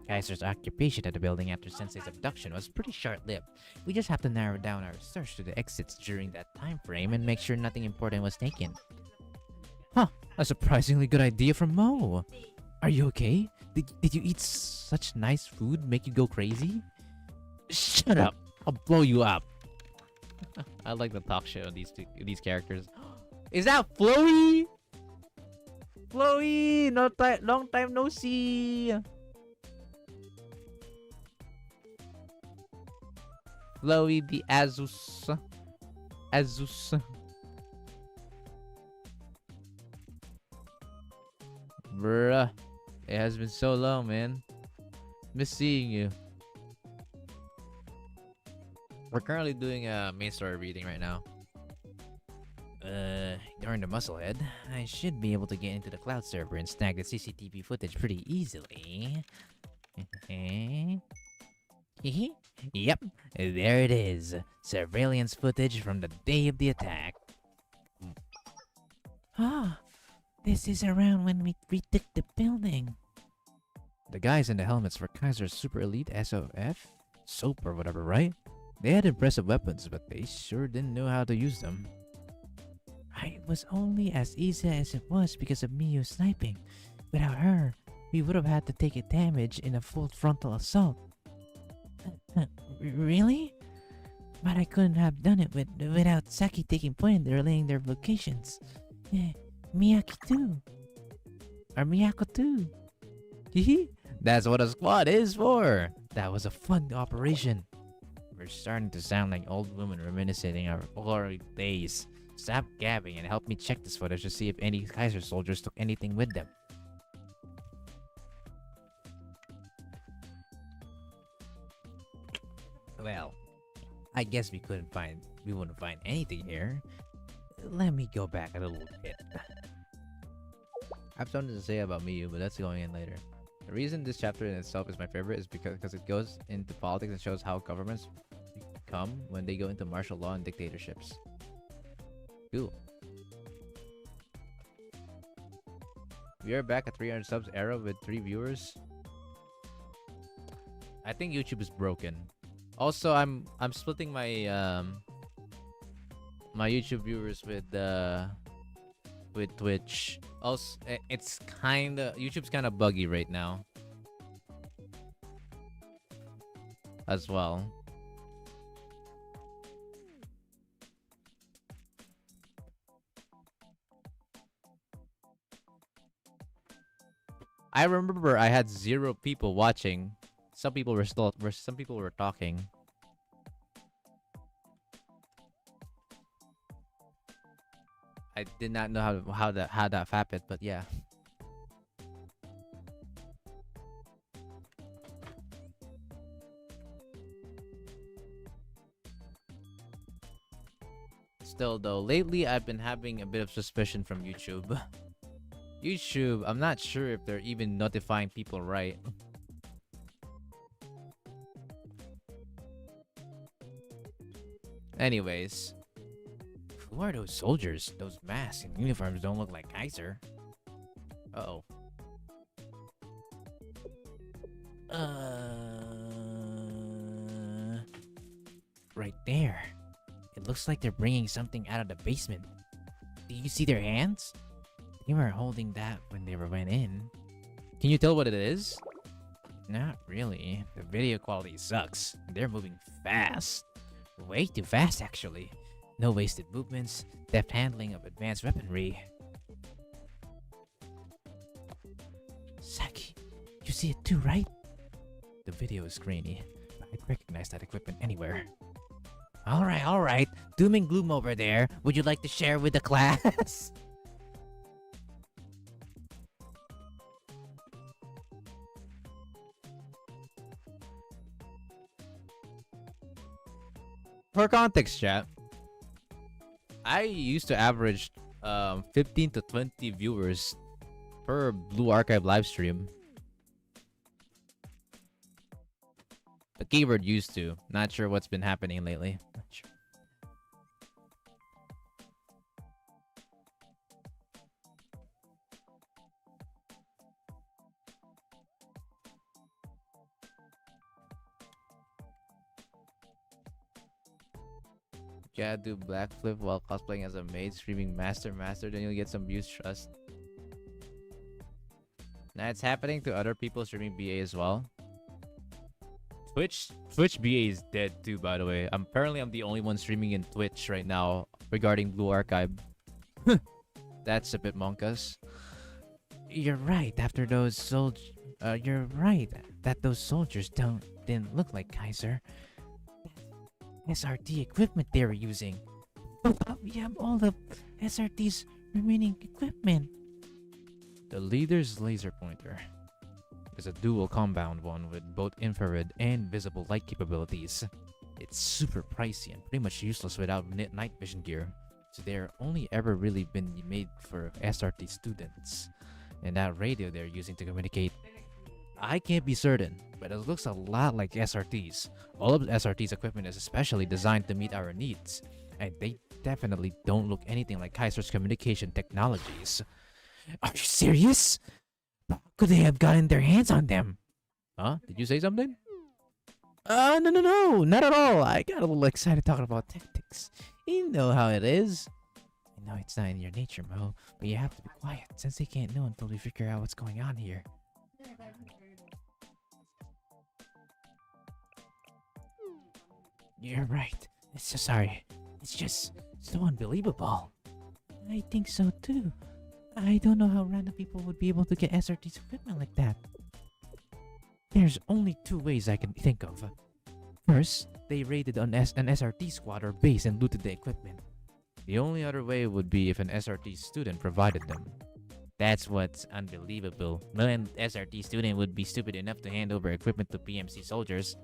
Kaiser's occupation at the building after Sensei's abduction was pretty short-lived. We just have to narrow down our search to the exits during that time frame and make sure nothing important was taken. Huh, a surprisingly good idea from Mo. Are you okay? Did you eat such nice food make you go crazy? Shut up, I'll blow you up. I like the talk shit of these characters. Is that Floey? Floey, long time no see. Floey the Azus. Bruh. It has been so long, man. Miss seeing you. We're currently doing a main story reading right now. The darn the musclehead. I should be able to get into the cloud server and snag the CCTV footage pretty easily. Yep, there it is. Surveillance footage from the day of the attack. Ah, this is around when we retook the building. The guys in the helmets were Kaiser's super elite SOF? Soap or whatever, right? They had impressive weapons, but they sure didn't know how to use them. It was only as easy as it was because of Miyu sniping. Without her, we would have had to take a damage in a full frontal assault. Really? But I couldn't have done it without Saki taking point and relaying their locations. Miyaki too. Or Miyako too. Hehe. That's what a squad is for. That was a fun operation. We're starting to sound like old women reminiscing our glory days. Stop gabbing and help me check this footage to see if any Kaiser soldiers took anything with them. Well, I guess we wouldn't find anything here. Let me go back a little bit. I have something to say about Miyu, but that's going in later. The reason this chapter in itself is my favorite is because it goes into politics and shows how governments become when they go into martial law and dictatorships. Cool. We are back at 300 subs era with 3 viewers. I think YouTube is broken. Also, I'm splitting my my YouTube viewers with Twitch. Also, it's YouTube's kind of buggy right now as well. I remember I had 0 people watching. Some people were talking. I did not know how that happened, but yeah. Still though, lately I've been having a bit of suspicion from YouTube. YouTube, I'm not sure if they're even notifying people right. Anyways, who are those soldiers? Those masks and uniforms don't look like Kaiser. Uh-oh. Right there. It looks like they're bringing something out of the basement. Do you see their hands? They were holding that when they went in. Can you tell what it is? Not really. The video quality sucks. They're moving fast. Way too fast, actually. No wasted movements, deft handling of advanced weaponry. Saki, you see it too, right? The video is grainy, but I'd recognize that equipment anywhere. Alright. Doom and gloom over there. Would you like to share with the class? For context, chat, I used to average 15 to 20 viewers per Blue Archive livestream. The keyword used to. Not sure what's been happening lately. Not sure. Yeah, do black flip while cosplaying as a maid, streaming master, then you'll get some views trust. Now it's happening to other people streaming BA as well. Twitch BA is dead too, by the way. Apparently I'm the only one streaming in Twitch right now regarding Blue Archive. That's a bit monkus. You're right. You're right that those soldiers didn't look like Kaiser. SRT equipment they were using. But we have all the SRT's remaining equipment. The leader's laser pointer is a dual compound one with both infrared and visible light capabilities. It's super pricey and pretty much useless without night vision gear. So they're only ever really been made for SRT students. And that radio they're using to communicate, I can't be certain, but it looks a lot like SRTs. All of SRT's equipment is especially designed to meet our needs, and they definitely don't look anything like Kaiser's communication technologies. Are you serious? How could they have gotten their hands on them? Huh? Did you say something? No, not at all. I got a little excited talking about tactics. You know how it is. I know it's not in your nature, Mo, but you have to be quiet since they can't know until we figure out what's going on here. You're right. So sorry. It's just so unbelievable. I think so too. I don't know how random people would be able to get SRT's equipment like that. There's only two ways I can think of. First, they raided an SRT squad or base and looted the equipment. The only other way would be if an SRT student provided them. That's what's unbelievable. No SRT student would be stupid enough to hand over equipment to PMC soldiers.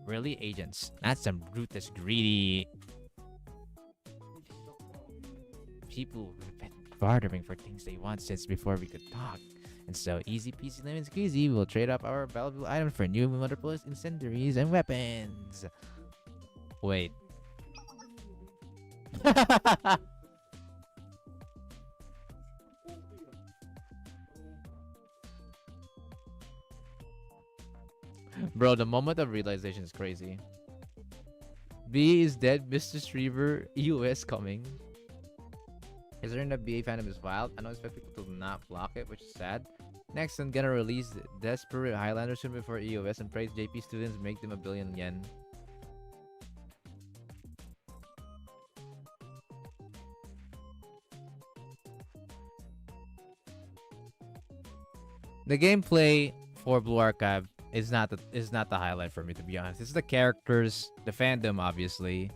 Really, agents? That's some ruthless, greedy people who've been bartering for things they want since before we could talk. And so, easy peasy lemon squeezy, we'll trade up our valuable items for new multiple incendiaries and weapons. Wait. Bro, the moment of realization is crazy. B is dead, Mr. Streamer, EOS coming. Considering that BA fandom is wild, I don't expect people to not block it, which is sad. Next, I'm gonna release Desperate Highlander soon before EOS and praise JP students, make them 1,000,000,000 yen. The gameplay for Blue Archive is not the highlight for me, to be honest. It's the characters, the fandom obviously,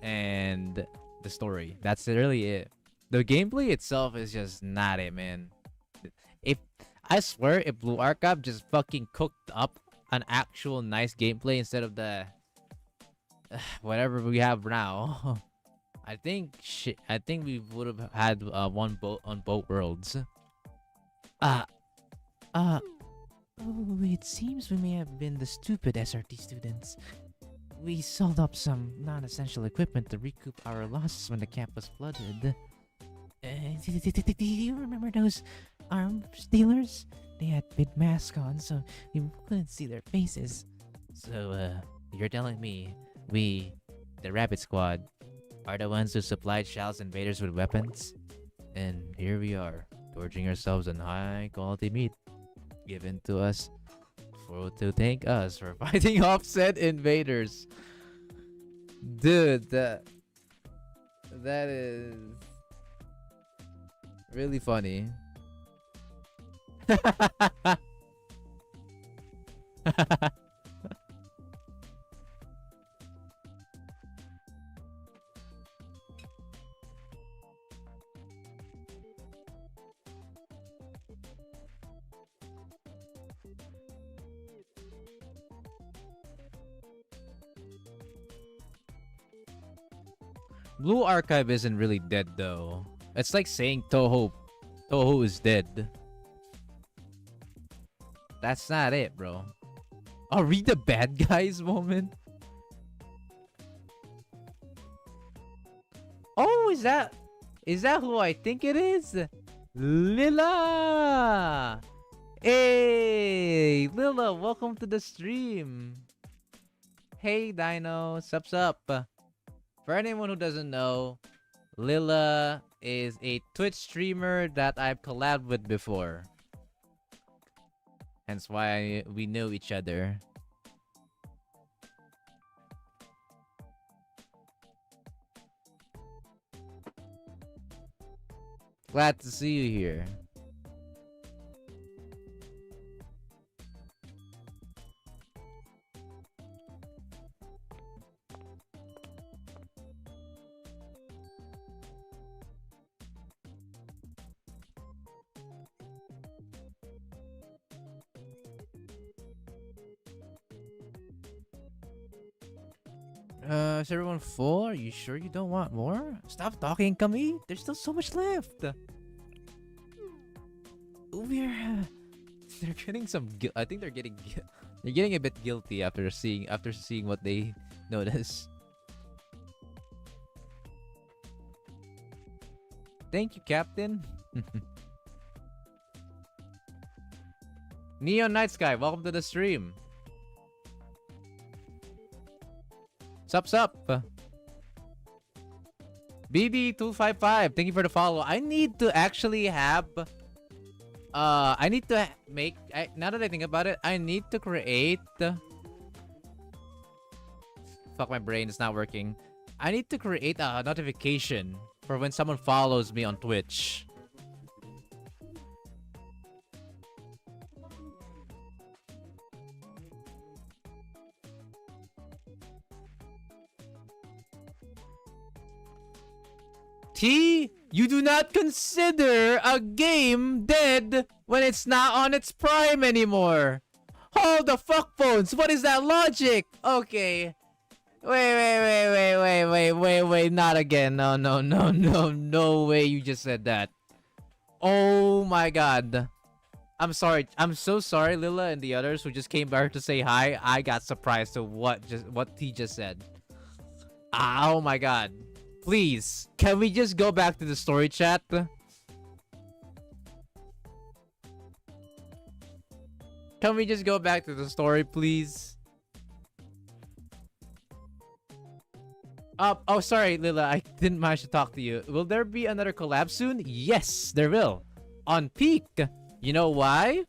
and the story. That's really it. The gameplay itself is just not it, man. If I swear, if Blue Archive just fucking cooked up an actual nice gameplay instead of the whatever we have now, I think we would have had one boat on both worlds. Oh, it seems we may have been the stupid SRT students. We sold up some non-essential equipment to recoup our losses when the camp was flooded. Do you remember those arms dealers? They had big masks on, so you couldn't see their faces. So, you're telling me we, the Rabbit Squad, are the ones who supplied Shal's invaders with weapons? And here we are, gorging ourselves on high-quality meat given to us to thank us for fighting off said invaders. Dude, that is really funny. Blue Archive isn't really dead though. It's like saying Toho is dead. That's not it, bro. Oh, read the bad guys moment. Oh, is that who I think it is? Lila! Hey, Lila, welcome to the stream. Hey, Dino, sups up? For anyone who doesn't know, Lila is a Twitch streamer that I've collabed with before. Hence why we know each other. Glad to see you here. Is everyone full? Are you sure you don't want more? Stop talking, come eat. There's still so much left. We're they're getting some I think they're getting they're getting a bit guilty after seeing what they notice. Thank you, Captain. Neon Night Sky, welcome to the stream. Sup. BB255, thank you for the follow. I need to actually have I need to make now that I think about it, I need to create fuck, my brain is not working. I need to create a notification for when someone follows me on Twitch. T, you do not consider a game dead when it's not on its prime anymore. Hold the fuck phones. What is that logic? Okay. Wait. Not again. No way you just said that. Oh my god. I'm sorry. I'm so sorry, Lila and the others who just came back to say hi. I got surprised to what he just said. Oh my god. Please, can we just go back to the story chat? Can we just go back to the story, please? Oh, sorry, Lila. I didn't manage to talk to you. Will there be another collab soon? Yes, there will. On Peak. You know why?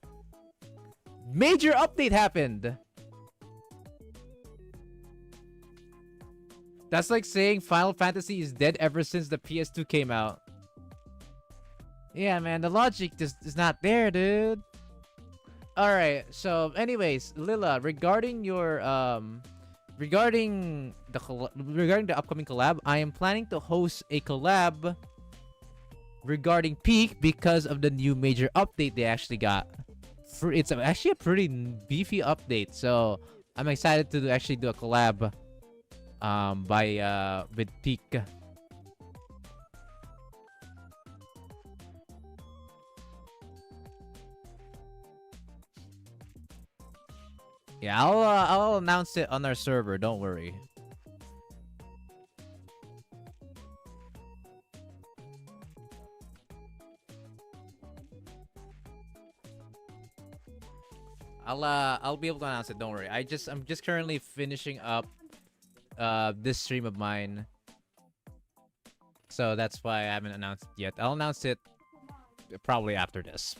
Major update happened. That's like saying Final Fantasy is dead ever since the PS2 came out. Yeah, man, the logic just is not there, dude. Alright, so anyways, Lila, regarding your regarding the upcoming collab, I am planning to host a collab regarding Peak because of the new major update they actually got. It's actually a pretty beefy update, so I'm excited to actually do a collab with Peak. Yeah, I'll announce it on our server, don't worry. I'll be able to announce it, don't worry. I'm just currently finishing up this stream of mine, so that's why I haven't announced it yet. I'll announce it probably after this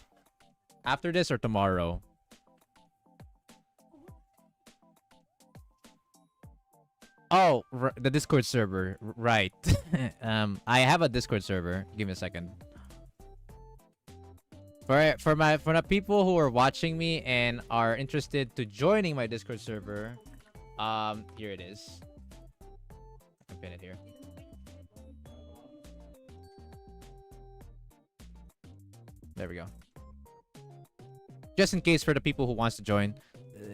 or tomorrow. Oh, the Discord server, right? I have a Discord server. Give me a second. For the people who are watching me and are interested to joining my Discord server, here it is. I can pin it here. There we go. Just in case for the people who wants to join,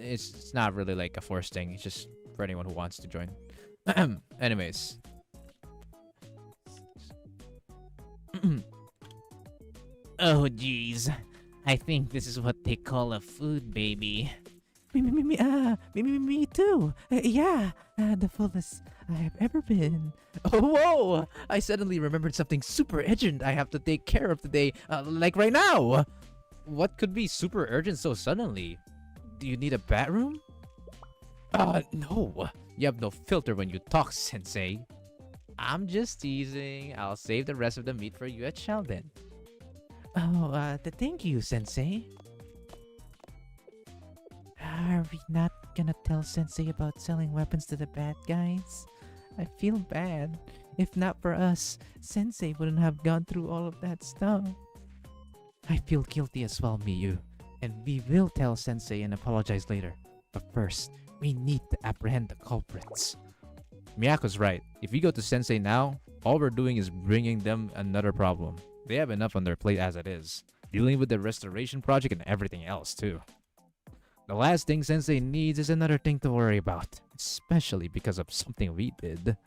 it's not really like a forced thing. It's just for anyone who wants to join. Anyways. Oh, jeez. I think this is what they call a food baby. Me too. Yeah, the fullest I have ever been. Oh, whoa! I suddenly remembered something super urgent I have to take care of today, like right now. What could be super urgent so suddenly? Do you need a bathroom? No. You have no filter when you talk, Sensei. I'm just teasing. I'll save the rest of the meat for you at Sheldon. Oh, thank you, Sensei. Are we not gonna tell Sensei about selling weapons to the bad guys? I feel bad. If not for us, Sensei wouldn't have gone through all of that stuff. I feel guilty as well, Miyu. And we will tell Sensei and apologize later. But first, we need to apprehend the culprits. Miyako's right. If we go to Sensei now, all we're doing is bringing them another problem. They have enough on their plate as it is. Dealing with the restoration project and everything else, too. The last thing Sensei needs is another thing to worry about, especially because of something we did.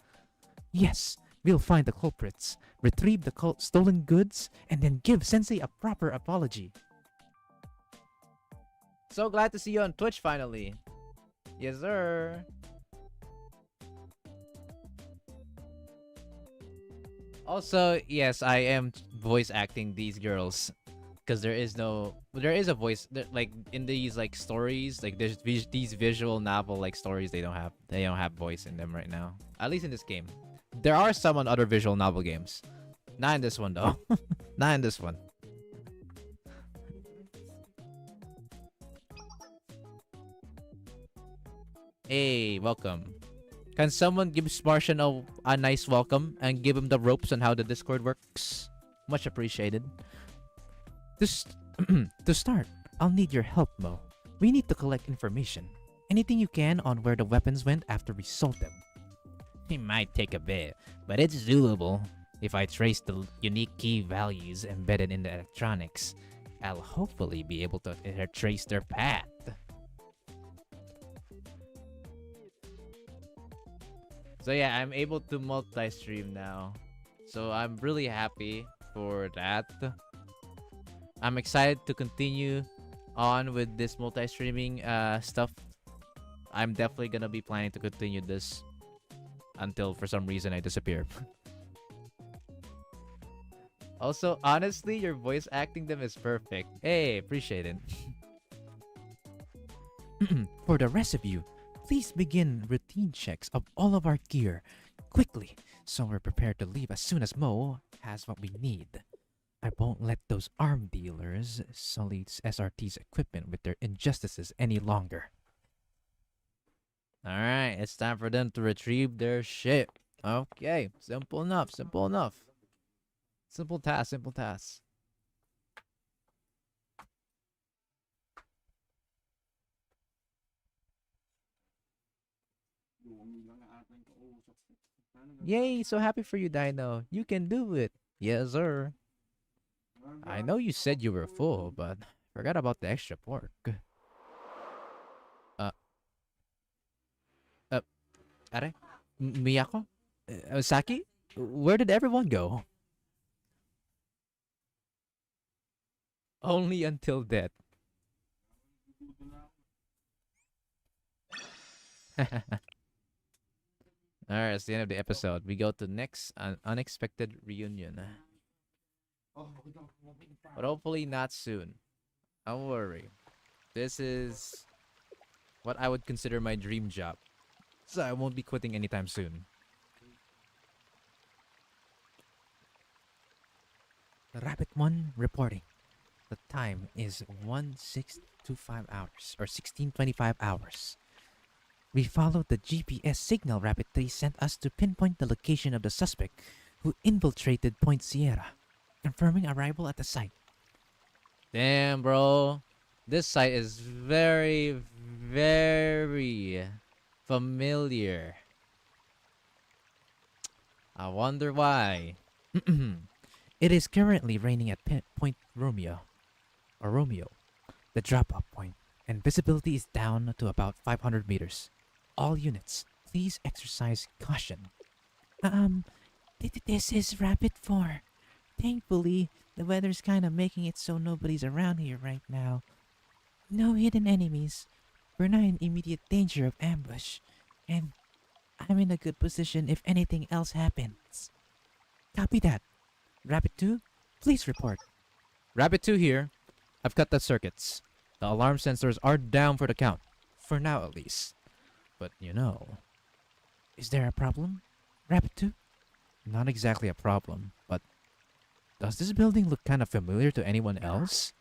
Yes, we'll find the culprits, retrieve the stolen goods, and then give Sensei a proper apology. So glad to see you on Twitch finally. Yes, sir. Also, yes, I am voice acting these girls because there is a voice like in these like stories, like there's these visual novel like stories they don't have voice in them right now. At least in this game. There are some on other visual novel games. Not in this one though. Not in this one. Hey, welcome. Can someone give Smartian a nice welcome and give him the ropes on how the Discord works? Much appreciated. To start, I'll need your help, Mo. We need to collect information. Anything you can on where the weapons went after we sold them. It might take a bit, but it's doable. If I trace the unique key values embedded in the electronics, I'll hopefully be able to trace their path. So yeah, I'm able to multi-stream now. So I'm really happy for that. I'm excited to continue on with this multi-streaming stuff. I'm definitely gonna be planning to continue this until for some reason I disappear. Also, honestly, your voice acting them is perfect. Hey, appreciate it. For the rest of you, please begin routine checks of all of our gear quickly so we're prepared to leave as soon as Mo has what we need. I won't let those arm dealers sully SRT's equipment with their injustices any longer. Alright, it's time for them to retrieve their shit. Okay, simple enough, simple enough. Simple task, simple task. Yay, so happy for you, Dino. You can do it. Yes, sir. I know you said you were full, but forgot about the extra pork. Uh, Are? Miyako? Saki? Where did everyone go? Only until death. Alright, it's the end of the episode. We go to next unexpected reunion. But hopefully not soon. Don't worry. This is what I would consider my dream job. So I won't be quitting anytime soon. Rabbit 1 reporting. The time is 1625 hours or 1625 hours. We followed the GPS signal Rabbit 3 sent us to pinpoint the location of the suspect who infiltrated Point Sierra, confirming arrival at the site. Damn, bro. This site is very, very familiar. I wonder why. It is currently raining at Point Romeo, the drop-off point, and visibility is down to about 500 meters. All units, please exercise caution. This is Rapid 4. Thankfully, the weather's kind of making it so nobody's around here right now. No hidden enemies. We're not in immediate danger of ambush, and I'm in a good position if anything else happens. Copy that. Rabbit 2, please report. Rabbit 2 here. I've cut the circuits. The alarm sensors are down for the count. For now, at least. But, is there a problem? Rabbit 2? Not exactly a problem, but does this building look kind of familiar to anyone else?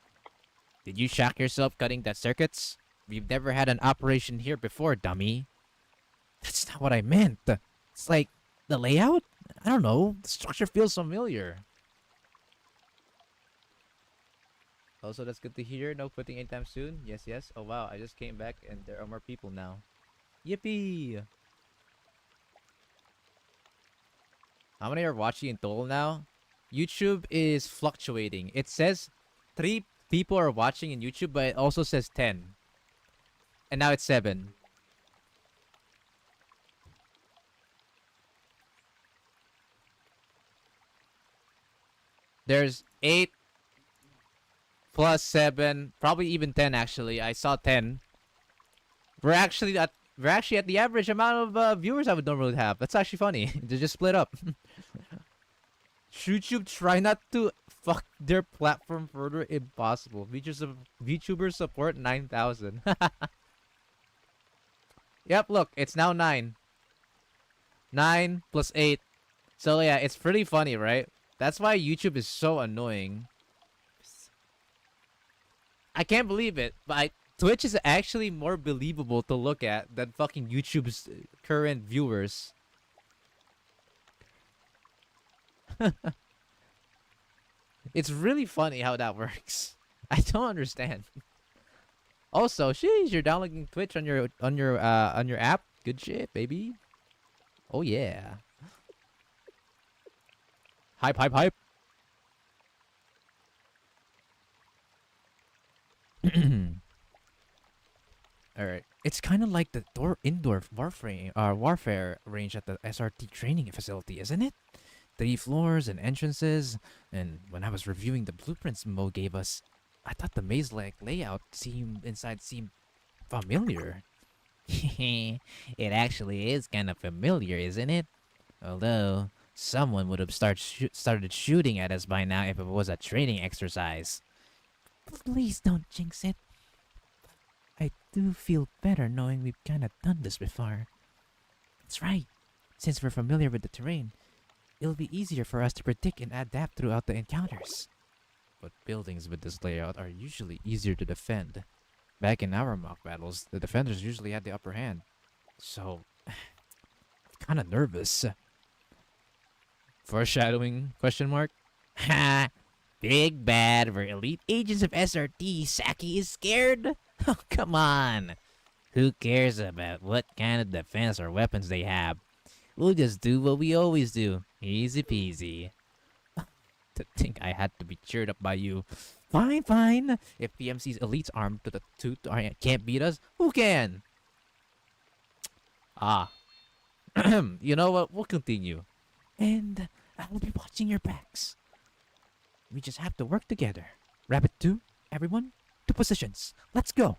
Did you shock yourself cutting the circuits? We've never had an operation here before, dummy. That's not what I meant. It's like, the layout? I don't know. The structure feels familiar. Also, that's good to hear. No quitting anytime soon. Yes, yes. Oh, wow. I just came back and there are more people now. Yippee! How many are watching in total now? YouTube is fluctuating. It says 3 people are watching in YouTube, but it also says 10. And now it's 7. There's 8 plus 7, probably even 10 actually. I saw 10. We're actually at the average amount of viewers I would normally have. That's actually funny. They just split up. YouTube try not to fuck their platform further. Impossible. VTubers support 9,000. Yep, look, it's now 9. 9 plus 8. So yeah, it's pretty funny, right? That's why YouTube is so annoying. I can't believe it, but Twitch is actually more believable to look at than fucking YouTube's current viewers. It's really funny how that works. I don't understand. Also, sheesh, you're downloading Twitch on your app. Good shit, baby. Oh yeah. Hype, hype, hype. All right. It's kind of like the indoor warfare range at the SRT training facility, isn't it? 3 floors and entrances. And when I was reviewing the blueprints Mo gave us, I thought the maze-like layout seemed familiar. It actually is kind of familiar, isn't it? Although someone would have started shooting at us by now if it was a training exercise. Please don't jinx it. I do feel better knowing we've kind of done this before. That's right. Since we're familiar with the terrain, it'll be easier for us to predict and adapt throughout the encounters. But buildings with this layout are usually easier to defend. Back in our mock battles, the defenders usually had the upper hand. So, I'm kind of nervous. Foreshadowing? Question mark? Ha! Big bad, we're elite agents of SRT. Saki is scared? Oh, come on. Who cares about what kind of defense or weapons they have? We'll just do what we always do. Easy peasy. To think I had to be cheered up by you. Fine, fine. If PMC's elites armed to the tooth can't beat us, who can? Ah. You know what? We'll continue. And I'll be watching your backs. We just have to work together. Rabbit 2, everyone, to positions. Let's go.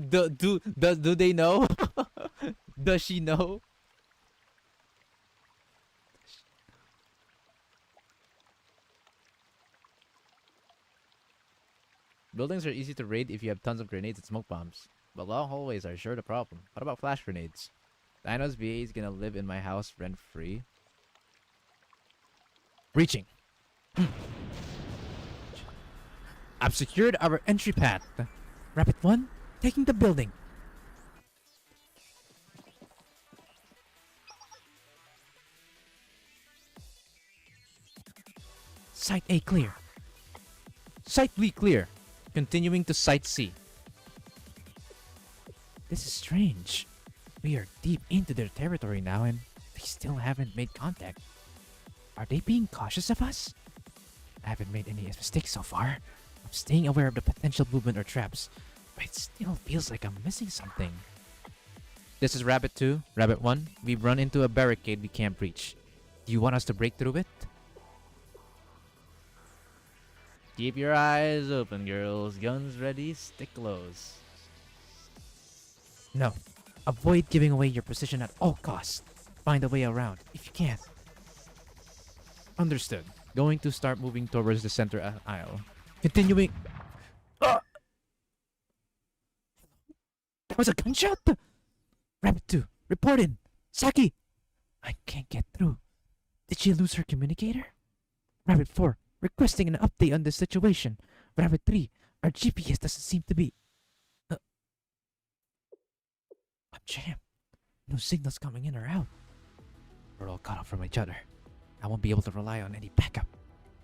Do they know? Does she know? Buildings are easy to raid if you have tons of grenades and smoke bombs, but long hallways are sure the problem. What about flash grenades? Dino's VA is gonna live in my house rent free. Reaching. I've secured our entry path. Rapid 1, taking the building. Site A clear. Site B clear. Continuing to Site C. This is strange. We are deep into their territory now and they still haven't made contact. Are they being cautious of us? I haven't made any mistakes so far. I'm staying aware of the potential movement or traps, but it still feels like I'm missing something. This is Rabbit 2, Rabbit 1. We've run into a barricade we can't breach. Do you want us to break through it? Keep your eyes open, girls. Guns ready, stick close. No. Avoid giving away your position at all costs. Find a way around, if you can. Understood. Going to start moving towards the center aisle. Continuing... That was a gunshot! Rabbit 2, report in. Saki! I can't get through. Did she lose her communicator? Rabbit 4, requesting an update on this situation. Rabbit 3, our GPS doesn't seem to be... I'm jammed. No signals coming in or out. We're all cut off from each other. I won't be able to rely on any backup.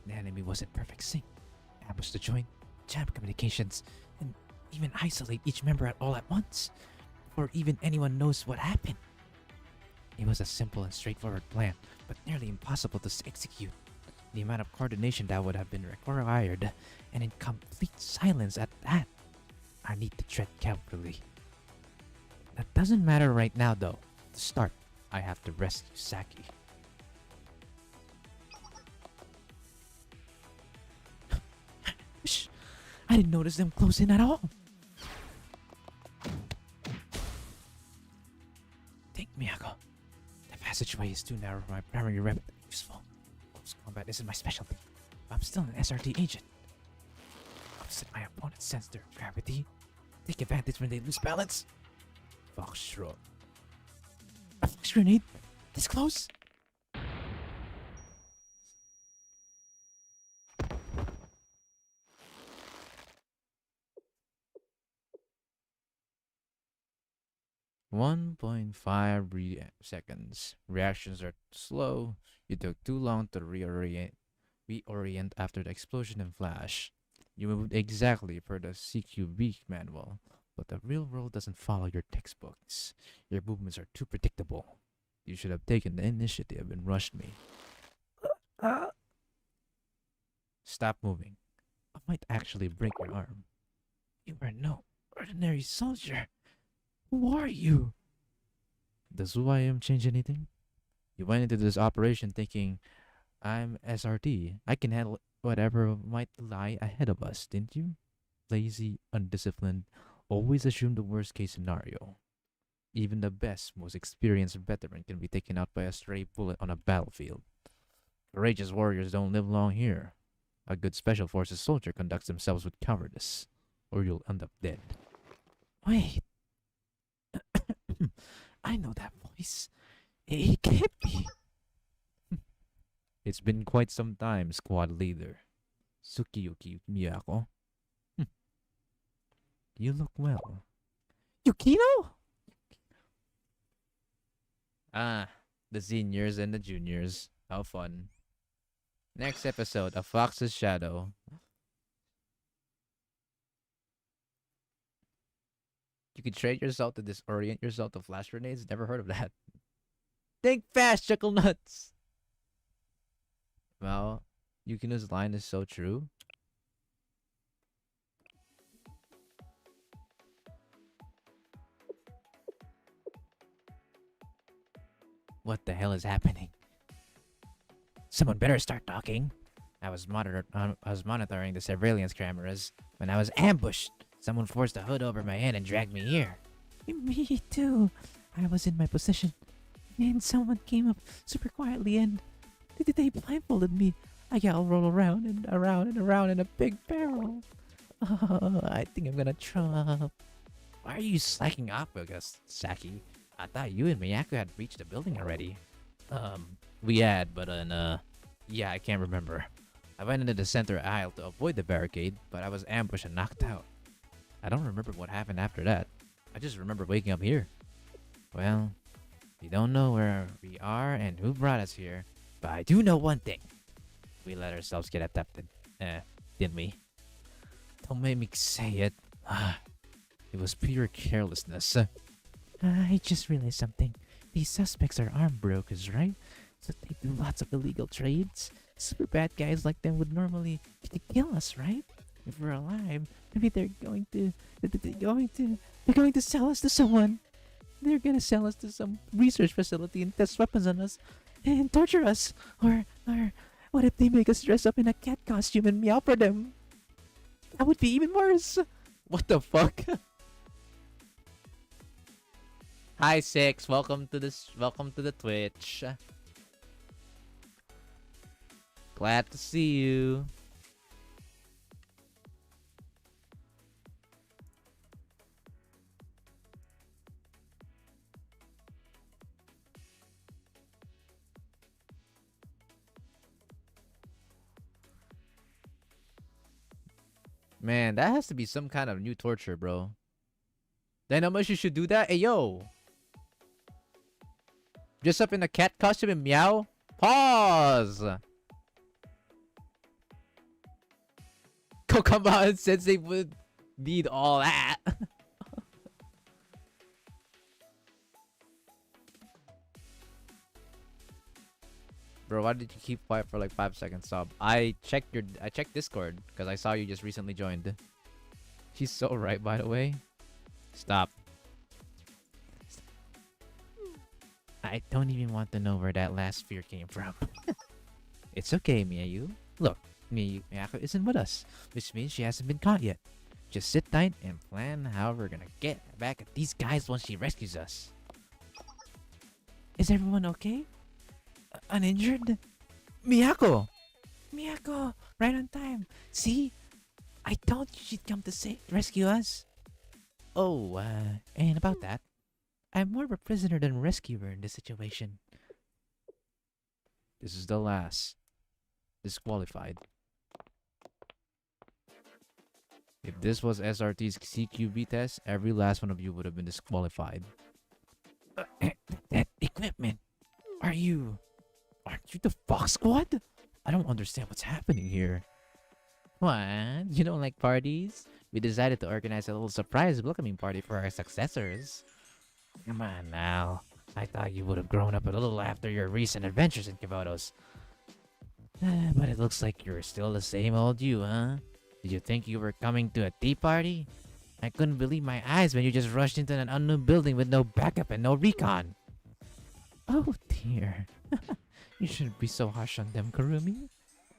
The enemy was in perfect sync. I was to join, jam communications, and even isolate each member at all at once, before even anyone knows what happened. It was a simple and straightforward plan, but nearly impossible to execute. The amount of coordination that would have been required, and in complete silence at that. I need to tread carefully. That doesn't matter right now, though. To start, I have to rescue Saki. Shh! I didn't notice them close in at all. Think, Miyako. The passageway is too narrow for my primary weapon to be useful. Close combat isn't my specialty. I'm still an SRT agent. Opposite my opponents sense their gravity. Take advantage when they lose balance. Fox shrug. A fox grenade? This close? .5 seconds. Reactions are slow. You took too long to reorient after the explosion and flash. You moved exactly per the CQB manual, but the real world doesn't follow your textbooks. Your movements are too predictable. You should have taken the initiative and rushed me. Stop moving. I might actually break your arm. You are no ordinary soldier. Who are you? Does who I am change anything? You went into this operation thinking, I'm SRT. I can handle whatever might lie ahead of us, didn't you? Lazy, undisciplined, always assume the worst case scenario. Even the best, most experienced veteran can be taken out by a stray bullet on a battlefield. Courageous warriors don't live long here. A good special forces soldier conducts themselves with cowardice, or you'll end up dead. Wait. I know that voice. It can't be. It's been quite some time, squad leader. Tsukiyuki Miyako. You look well. Yukino? Ah, the seniors and the juniors. How fun. Next episode, A Fox's Shadow. You can trade yourself to disorient yourself to flash grenades? Never heard of that. Think fast, Chuckle Nuts! Well, Yukino's line is so true. What the hell is happening? Someone better start talking. I was monitoring the surveillance cameras when I was ambushed. Someone forced a hood over my head and dragged me here. Me too. I was in my position. And someone came up super quietly and they blindfolded me. I got all roll around and around and around in a big barrel. Oh, I think I'm gonna throw up. Why are you slacking off, Saki? I thought you and Miyako had reached the building already. We had, but yeah, I can't remember. I went into the center aisle to avoid the barricade, but I was ambushed and knocked out. I don't remember what happened after that. I just remember waking up here. Well, we don't know where we are and who brought us here, but I do know one thing. We let ourselves get abducted. Didn't we? Don't make me say it. It was pure carelessness. I just realized something. These suspects are armed brokers, right? So they do lots of illegal trades. Super bad guys like them would normally kill us, right? If we're alive, maybe they're going to sell us to someone. They're gonna sell us to some research facility and test weapons on us and torture us. Or what if they make us dress up in a cat costume and meow for them? That would be even worse. What the fuck? Hi Six, welcome to the Twitch. Glad to see you. Man, that has to be some kind of new torture, bro. Then how much you should do that? Hey, yo. Dress up in a cat costume and meow? Pause! Kokama says they would need all that. Bro, why did you keep quiet for like 5 seconds, Sob? I checked Discord because I saw you just recently joined. She's so right, by the way. Stop. I don't even want to know where that last fear came from. It's okay, Miyu. Look, Miyako isn't with us, which means she hasn't been caught yet. Just sit tight and plan how we're gonna get back at these guys once she rescues us. Is everyone okay? Uninjured? Miyako! Miyako! Right on time. See? I told you she'd come to rescue us. Oh, and about that, I'm more of a prisoner than rescuer in this situation. This is the last. Disqualified. If this was SRT's CQB test, every last one of you would have been disqualified. That equipment. Aren't you the Fox Squad? I don't understand what's happening here. What? You don't like parties? We decided to organize a little surprise welcoming party for our successors. Come on now. I thought you would have grown up a little after your recent adventures in Kibotos. But it looks like you're still the same old you, huh? Did you think you were coming to a tea party? I couldn't believe my eyes when you just rushed into an unknown building with no backup and no recon. Oh dear. You shouldn't be so harsh on them, Kurumi.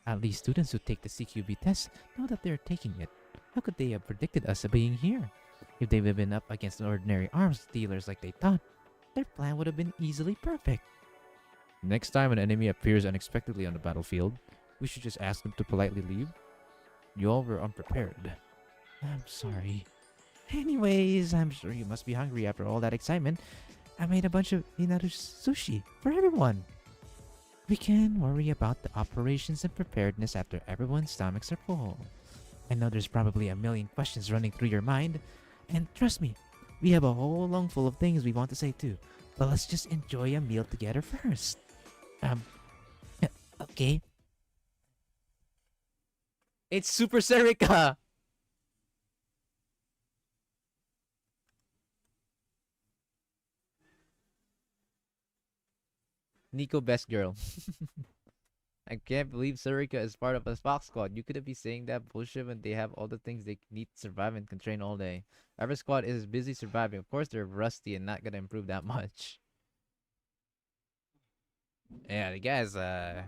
At least students who take the CQB test know that they're taking it. How could they have predicted us being here? If they would have been up against ordinary arms dealers like they thought, their plan would have been easily perfect. Next time an enemy appears unexpectedly on the battlefield, we should just ask them to politely leave. You all were unprepared. I'm sorry. Anyways, I'm sure you must be hungry after all that excitement. I made a bunch of Inaru sushi for everyone. We can worry about the operations and preparedness after everyone's stomachs are full. I know there's probably a million questions running through your mind, and trust me, we have a whole lung full of things we want to say too. But let's just enjoy a meal together first. Okay. It's Super Serica! Nico, best girl. I can't believe Sarika is part of a Fox Squad. You couldn't be saying that bullshit when they have all the things they need to survive and can train all day. Every squad is busy surviving. Of course, they're rusty and not gonna improve that much. Yeah, the guys, there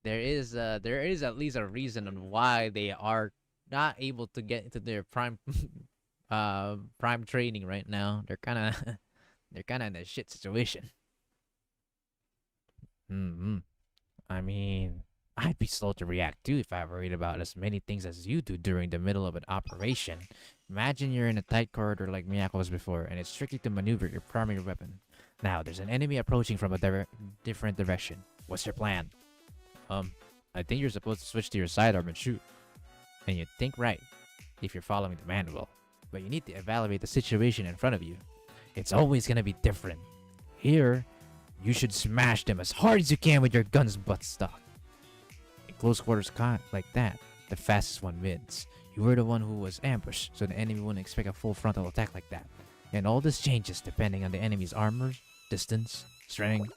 is at least a reason on why they are not able to get into their prime prime training right now. They're kind of they're kind of in a shit situation. I mean, I'd be slow to react too if I worried about as many things as you do during the middle of an operation. Imagine you're in a tight corridor like Miyako was before, and it's tricky to maneuver your primary weapon. Now, there's an enemy approaching from a different direction. What's your plan? I think you're supposed to switch to your sidearm and shoot. And you think right, if you're following the manual. But you need to evaluate the situation in front of you. It's always gonna be different. Here, you should smash them as hard as you can with your gun's butt stock. In close quarters like that, the fastest one wins. You were the one who was ambushed, so the enemy wouldn't expect a full frontal attack like that. And all this changes depending on the enemy's armor, distance, strength.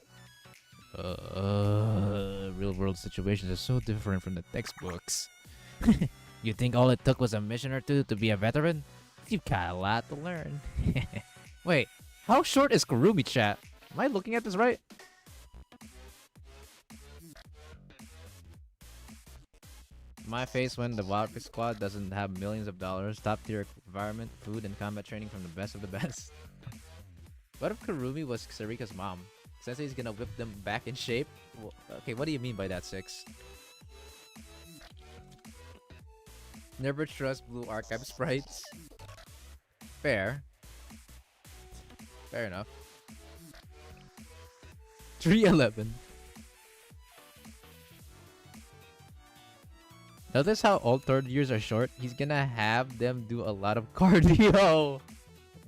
Real world situations are so different from the textbooks. You think all it took was a mission or two to be a veteran? You've got a lot to learn. Wait, how short is Kurumi, chat? Am I looking at this right? My face when the Wildfire Squad doesn't have millions of dollars, top tier environment, food, and combat training from the best of the best. What if Kurumi was Sarika's mom? Sensei's gonna whip them back in shape? Well, okay, what do you mean by that, 6? Never trust Blue Archive sprites. Fair. Fair enough. 311. Notice how all third years are short? He's gonna have them do a lot of cardio.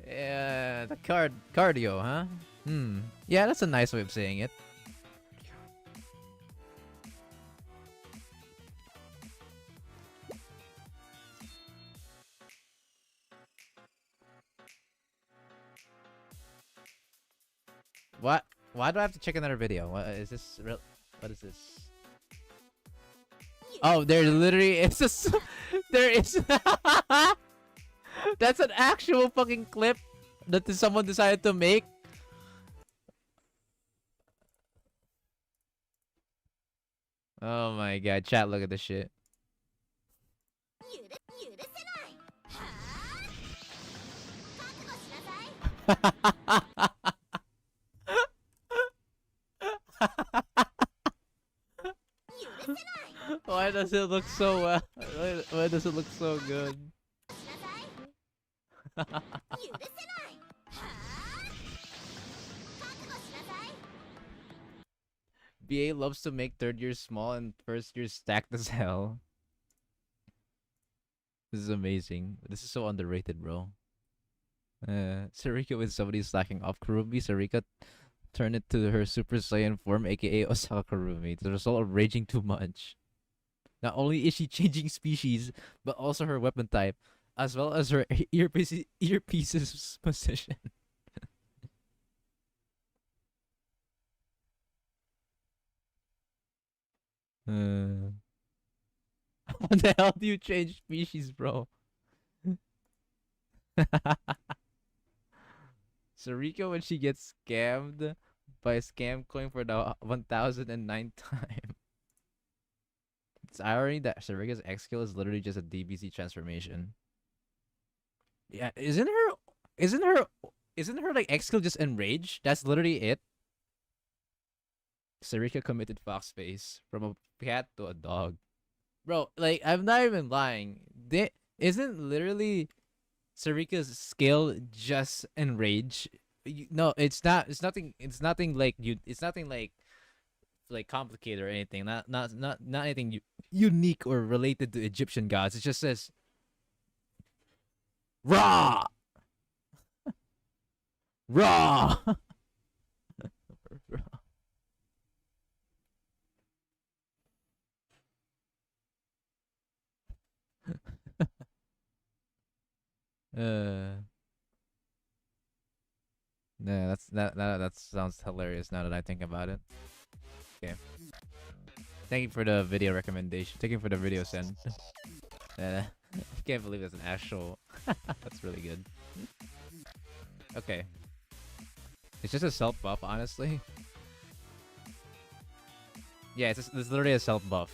Yeah, the cardio, huh? Yeah, that's a nice way of saying it. What? Why do I have to check another video? What, is this real? What is this? Oh, there literally is there is that's an actual fucking clip that someone decided to make. Oh my god, chat, look at this shit. Why does it look so why does it look so good? BA loves to make third year small and first year stacked as hell. This is amazing. This is so underrated, bro. Sarika with somebody slacking off Kurumi. Sarika turned it to her Super Saiyan form, aka Osaka Kurumi. The result of raging too much. Not only is she changing species, but also her weapon type, as well as her earpiece's position. How the hell do you change species, bro? Sarika when she gets scammed by a scam coin for the 1009th time. It's irony that Sarika's X skill is literally just a DBZ transformation. Yeah, isn't her like X skill just enrage? That's literally it. Sarika committed fox face from a cat to a dog. Bro, like I'm not even lying. Isn't literally Sarika's skill just enrage? No, it's not. It's nothing. It's nothing like you. It's nothing like complicated or anything. Not anything unique or related to Egyptian gods. It just says raw, raw. uh, yeah, that sounds hilarious now that I think about it. Okay. Thank you for the video recommendation. Thank you for the video send. I can't believe that's an actual. That's really good. Okay. It's just a self buff, honestly. Yeah, it's literally a self buff.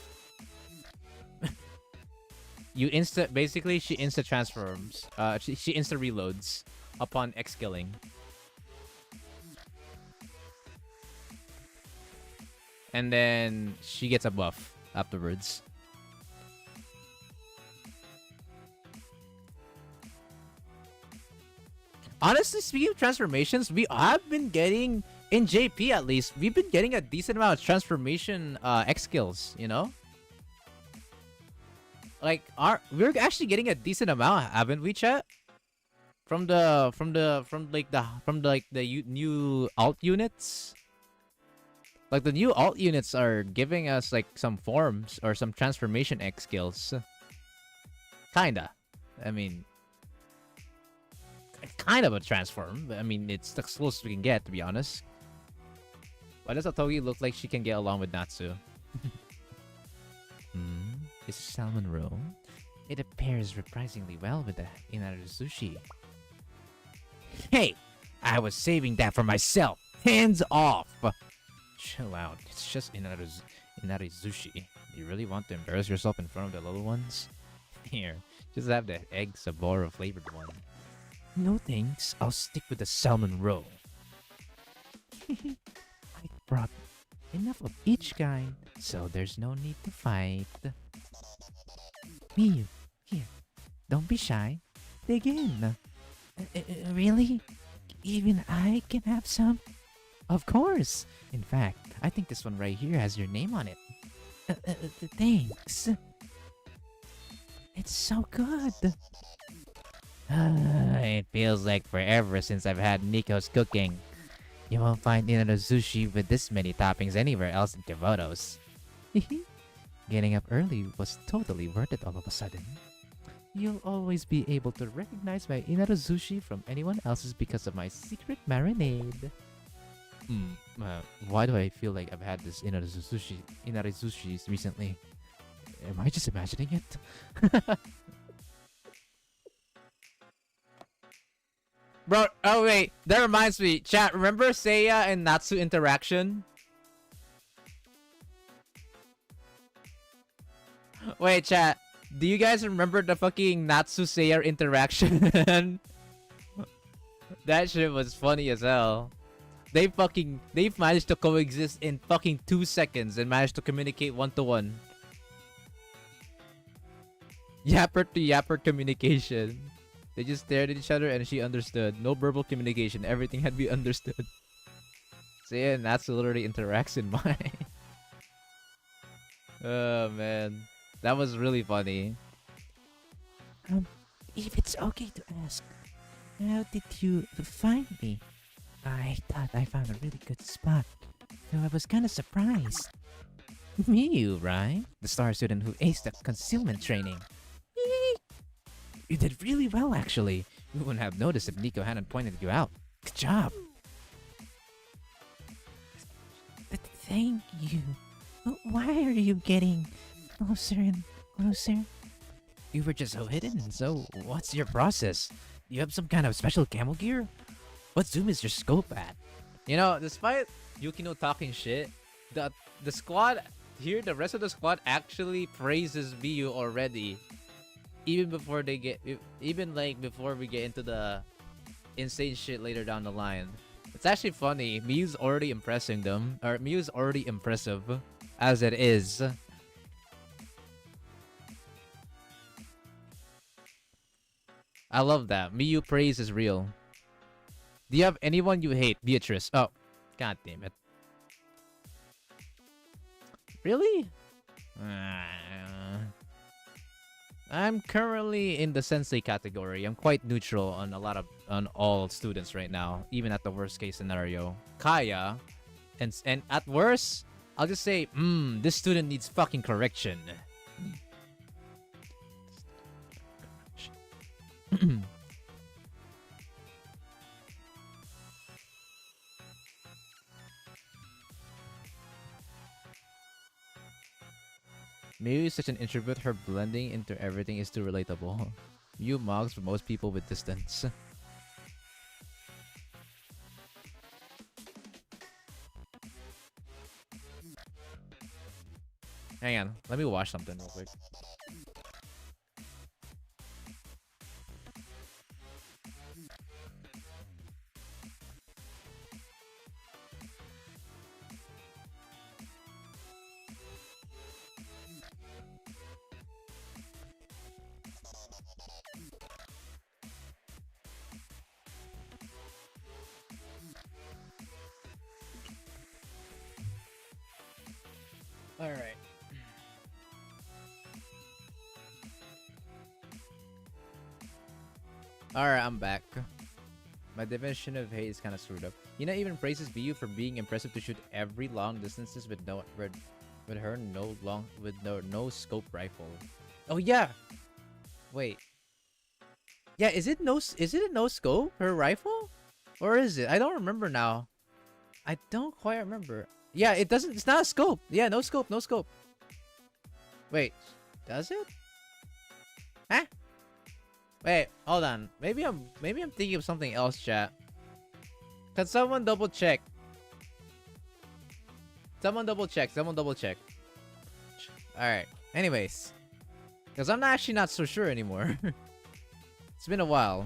Basically she insta transforms. She insta reloads upon X killing. And then she gets a buff afterwards. Honestly, speaking of transformations, we have been getting, in JP at least, we've been getting a decent amount of transformation X skills, you know? Like, we're actually getting a decent amount, haven't we, chat? From the new alt units. Like the new alt units are giving us like some forms or some transformation X skills. Kinda. I mean, kind of a transform. I mean, it's the closest we can get, to be honest. Why does Otogi look like she can get along with Natsu? Is salmon roll? It pairs surprisingly well with the Inaruzushi. Hey! I was saving that for myself! Hands off! Chill out. It's just Inaruzushi. You really want to embarrass yourself in front of the little ones? Here, just have the egg Saboro flavored one. No thanks. I'll stick with the salmon roll. I brought enough of each kind, so there's no need to fight. Miyu, here. Don't be shy. Dig in. Really? Even I can have some? Of course. In fact, I think this one right here has your name on it. Thanks. It's so good. It feels like forever since I've had Nico's cooking. You won't find sushi with this many toppings anywhere else in Devotos. Getting up early was totally worth it all of a sudden. You'll always be able to recognize my sushi from anyone else's because of my secret marinade. Why do I feel like I've had this inarizushi recently? Am I just imagining it? Bro, oh wait, that reminds me. Chat, remember Seiya and Natsu interaction? Wait, chat, do you guys remember the fucking Natsu Seiya interaction? That shit was funny as hell. They've managed to coexist in fucking 2 seconds and managed to communicate one-to-one. Yapper to yapper communication. They just stared at each other and she understood. No verbal communication. Everything had to be understood. Seiya and Natsu literally interacts in mind. Oh man. That was really funny. If it's okay to ask, how did you find me? I thought I found a really good spot, so I was kind of surprised. You, right? The star student who aced the concealment training. You did really well, actually. We wouldn't have noticed if Nico hadn't pointed you out. Good job. Thank you. Why are you getting closer and closer? You were just so hidden, so what's your process? You have some kind of special camel gear? What zoom is your scope at? You know, despite Yukino talking shit, the squad here, the rest of the squad actually praises Miyu already. Even before they get, even like before we get into the insane shit later down the line. It's actually funny. Miyu's already impressing them, or Miyu's already impressive as it is. I love that. Miyu praise is real. Do you have anyone you hate? Beatrice. Oh, god damn it. Really? I'm currently in the sensei category. I'm quite neutral on on all students right now, even at the worst case scenario. Kaya, and at worst, I'll just say, this student needs fucking correction. Maybe such an introvert, her blending into everything is too relatable. You mogs for most people with distance. Hang on, let me watch something real quick. Alright. Alright, I'm back. My definition of hate is kind of screwed up. Yuna even praises BU for being impressive to shoot every long distances with no scope rifle. Oh yeah. Wait. Yeah, is it a no scope her rifle? Or is it? I don't remember now. I don't quite remember. Yeah, it's not a scope. Yeah, no scope, no scope. Wait, does it? Huh? Wait, hold on. Maybe I'm thinking of something else, chat. Can someone double check? Someone double check. Alright. Anyways. Because I'm actually not so sure anymore. It's been a while.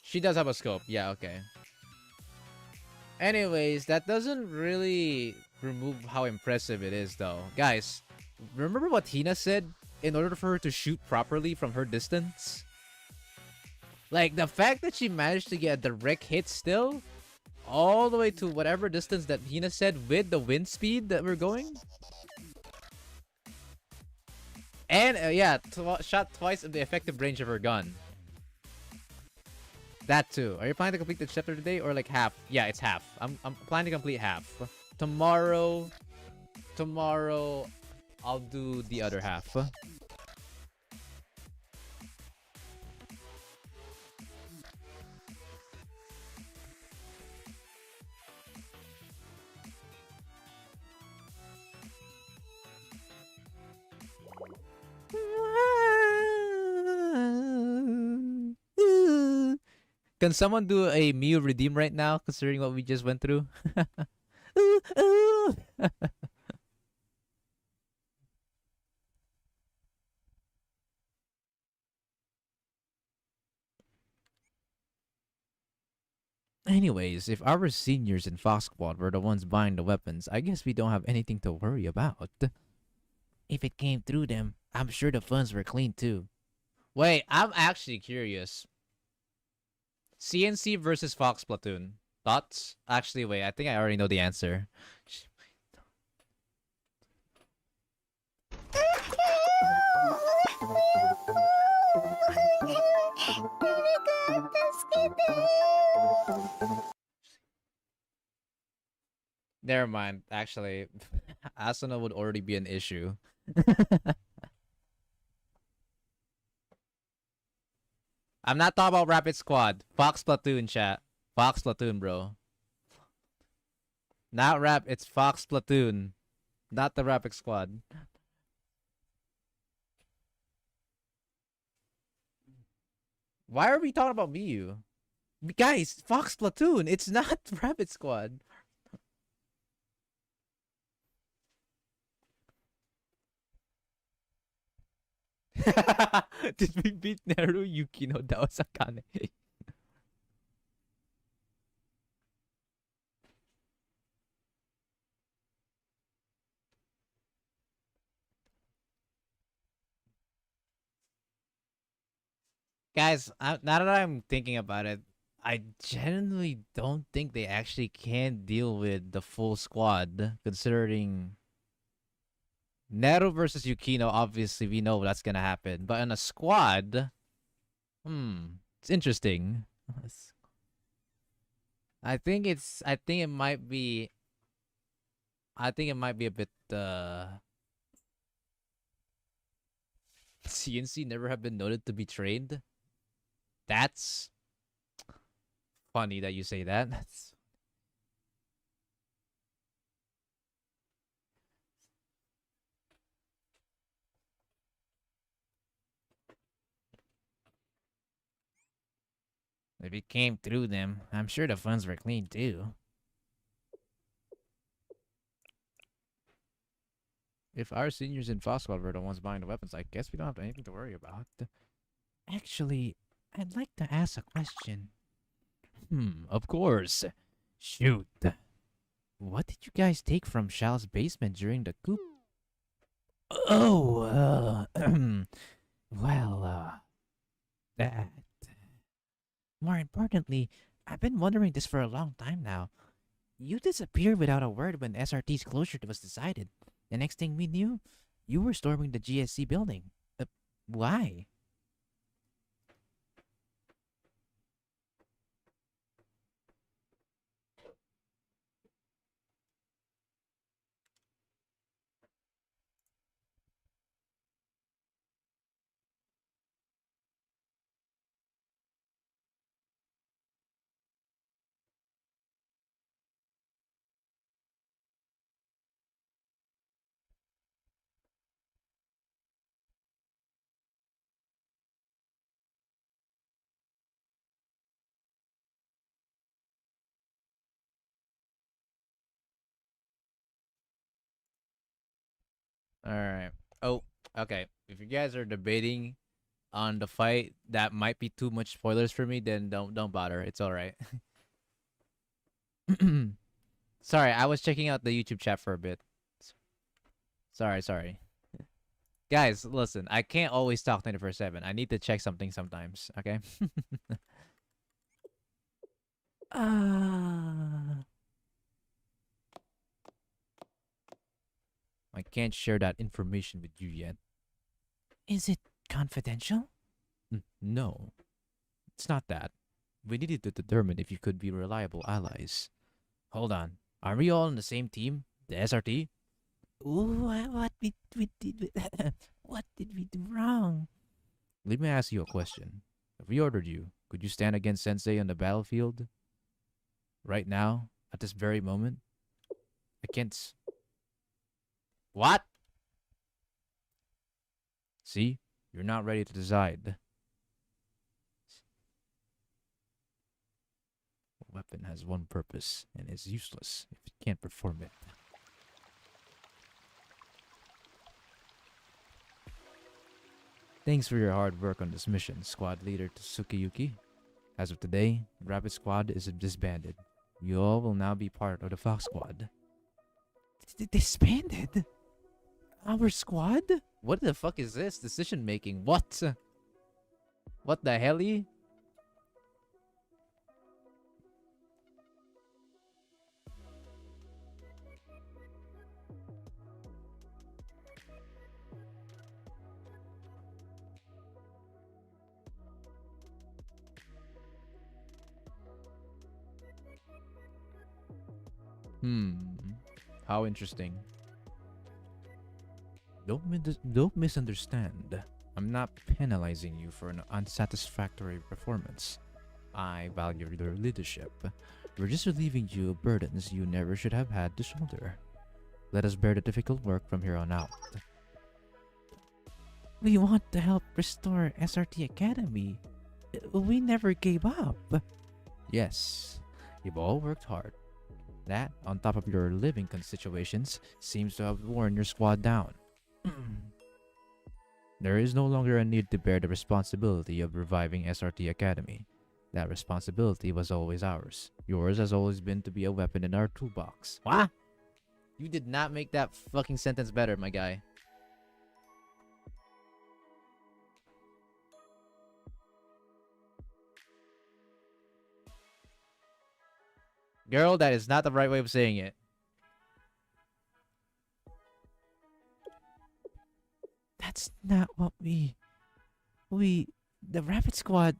She does have a scope. Yeah, okay. Anyways, that doesn't really remove how impressive it is, though. Guys, remember what Hina said? In order for her to shoot properly from her distance? Like, the fact that she managed to get a direct hit still, all the way to whatever distance that Hina said with the wind speed that we're going. And, yeah, shot twice in the effective range of her gun. That too. Are you planning to complete the chapter today or like half? Yeah, it's half. I'm planning to complete half. Tomorrow, I'll do the other half. Can someone do a Mew redeem right now, considering what we just went through? Ooh, ooh. Anyways, if our seniors in Fox Squad were the ones buying the weapons, I guess we don't have anything to worry about. If it came through them, I'm sure the funds were clean too. Wait, I'm actually curious. CNC versus Fox Platoon. Thoughts? Actually, wait, I think I already know the answer. Never mind. Actually, Asuna would already be an issue. I'm not talking about Rapid Squad. Fox Platoon, chat. Fox Platoon, bro. Not Rap, it's Fox Platoon. Not the Rapid Squad. Why are we talking about Miyu? Guys, Fox Platoon. It's not Rapid Squad. Did we beat Neru Yukino? That was Akane. Guys, now that I'm thinking about it, I genuinely don't think they actually can deal with the full squad, considering Neru versus Yukino. Obviously, we know that's gonna happen, but in a squad, it's interesting. I think it's. I think it might be. I think it might be a bit. CNC never have been noted to be trained. That's funny that you say that. That's if it came through them, I'm sure the funds were clean too. If our seniors in Fosquad were the ones buying the weapons, I guess we don't have anything to worry about. Actually, I'd like to ask a question. Of course. Shoot. What did you guys take from Shal's basement during the coup? Oh, Well, that. More importantly, I've been wondering this for a long time now. You disappeared without a word when SRT's closure was decided. The next thing we knew, you were storming the GSC building. Why? all right. Oh, okay. If you guys are debating on the fight that might be too much spoilers for me, then don't bother. It's all right. Sorry, I was checking out the YouTube chat for a bit. Sorry. Guys, listen, I can't always talk 24/7. I need to check something sometimes, okay? Ah. I can't share that information with you yet. Is it confidential? No, it's not that. We needed to determine if you could be reliable allies. Hold on. Are we all on the same team? The SRT? Ooh, what did we do wrong? Let me ask you a question. If we ordered you, could you stand against Sensei on the battlefield? Right now? At this very moment? I can't. What? See? You're not ready to decide. Weapon has one purpose and is useless if it can't perform it. Thanks for your hard work on this mission, Squad Leader Tsukiyuki. As of today, Rapid Squad is disbanded. You all will now be part of the Fox Squad. Disbanded? Our squad? What the fuck is this? Decision making. What? What the hell? How interesting. Don't misunderstand. I'm not penalizing you for an unsatisfactory performance. I value your leadership. We're just relieving you of burdens you never should have had to shoulder. Let us bear the difficult work from here on out. We want to help restore SRT Academy. We never gave up. Yes, you've all worked hard. That, on top of your living situations, seems to have worn your squad down. There is no longer a need to bear the responsibility of reviving SRT Academy. That responsibility was always ours. Yours has always been to be a weapon in our toolbox. What? You did not make that fucking sentence better, my guy. Girl, that is not the right way of saying it. That's not what the Rapid Squad.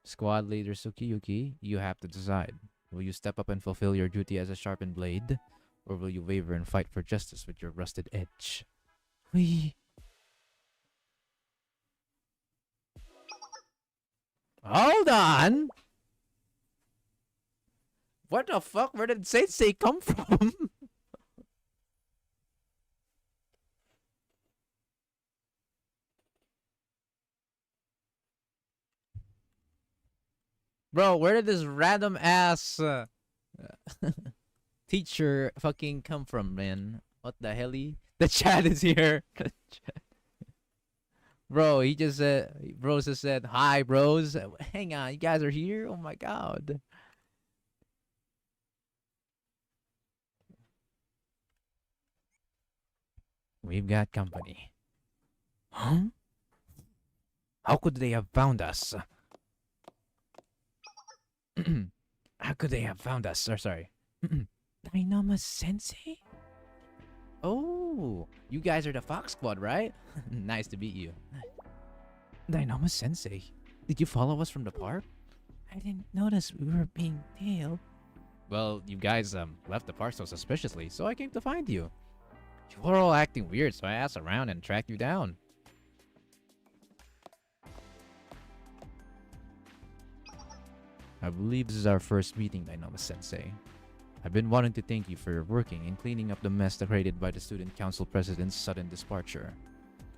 Squad leader Tsukiyuki, you have to decide. Will you step up and fulfill your duty as a sharpened blade? Or will you waver and fight for justice with your rusted edge? Hold on! What the fuck? Where did Sensei come from? Bro, where did this random ass teacher fucking come from, man? What the hell? The chat is here. Bro, he just said, bros just said, hi, bros. Hang on, you guys are here? Oh my god. We've got company. Huh? How could they have found us? How could they have found us? Or sorry. Dynama Sensei? Oh, you guys are the Fox Squad, right? Nice to meet you. Dynama Sensei? Did you follow us from the park? I didn't notice we were being tailed. Well, you guys left the park so suspiciously, so I came to find you. You were all acting weird, so I asked around and tracked you down. I believe this is our first meeting, Dynama-sensei. I've been wanting to thank you for working and cleaning up the mess created by the Student Council President's sudden departure.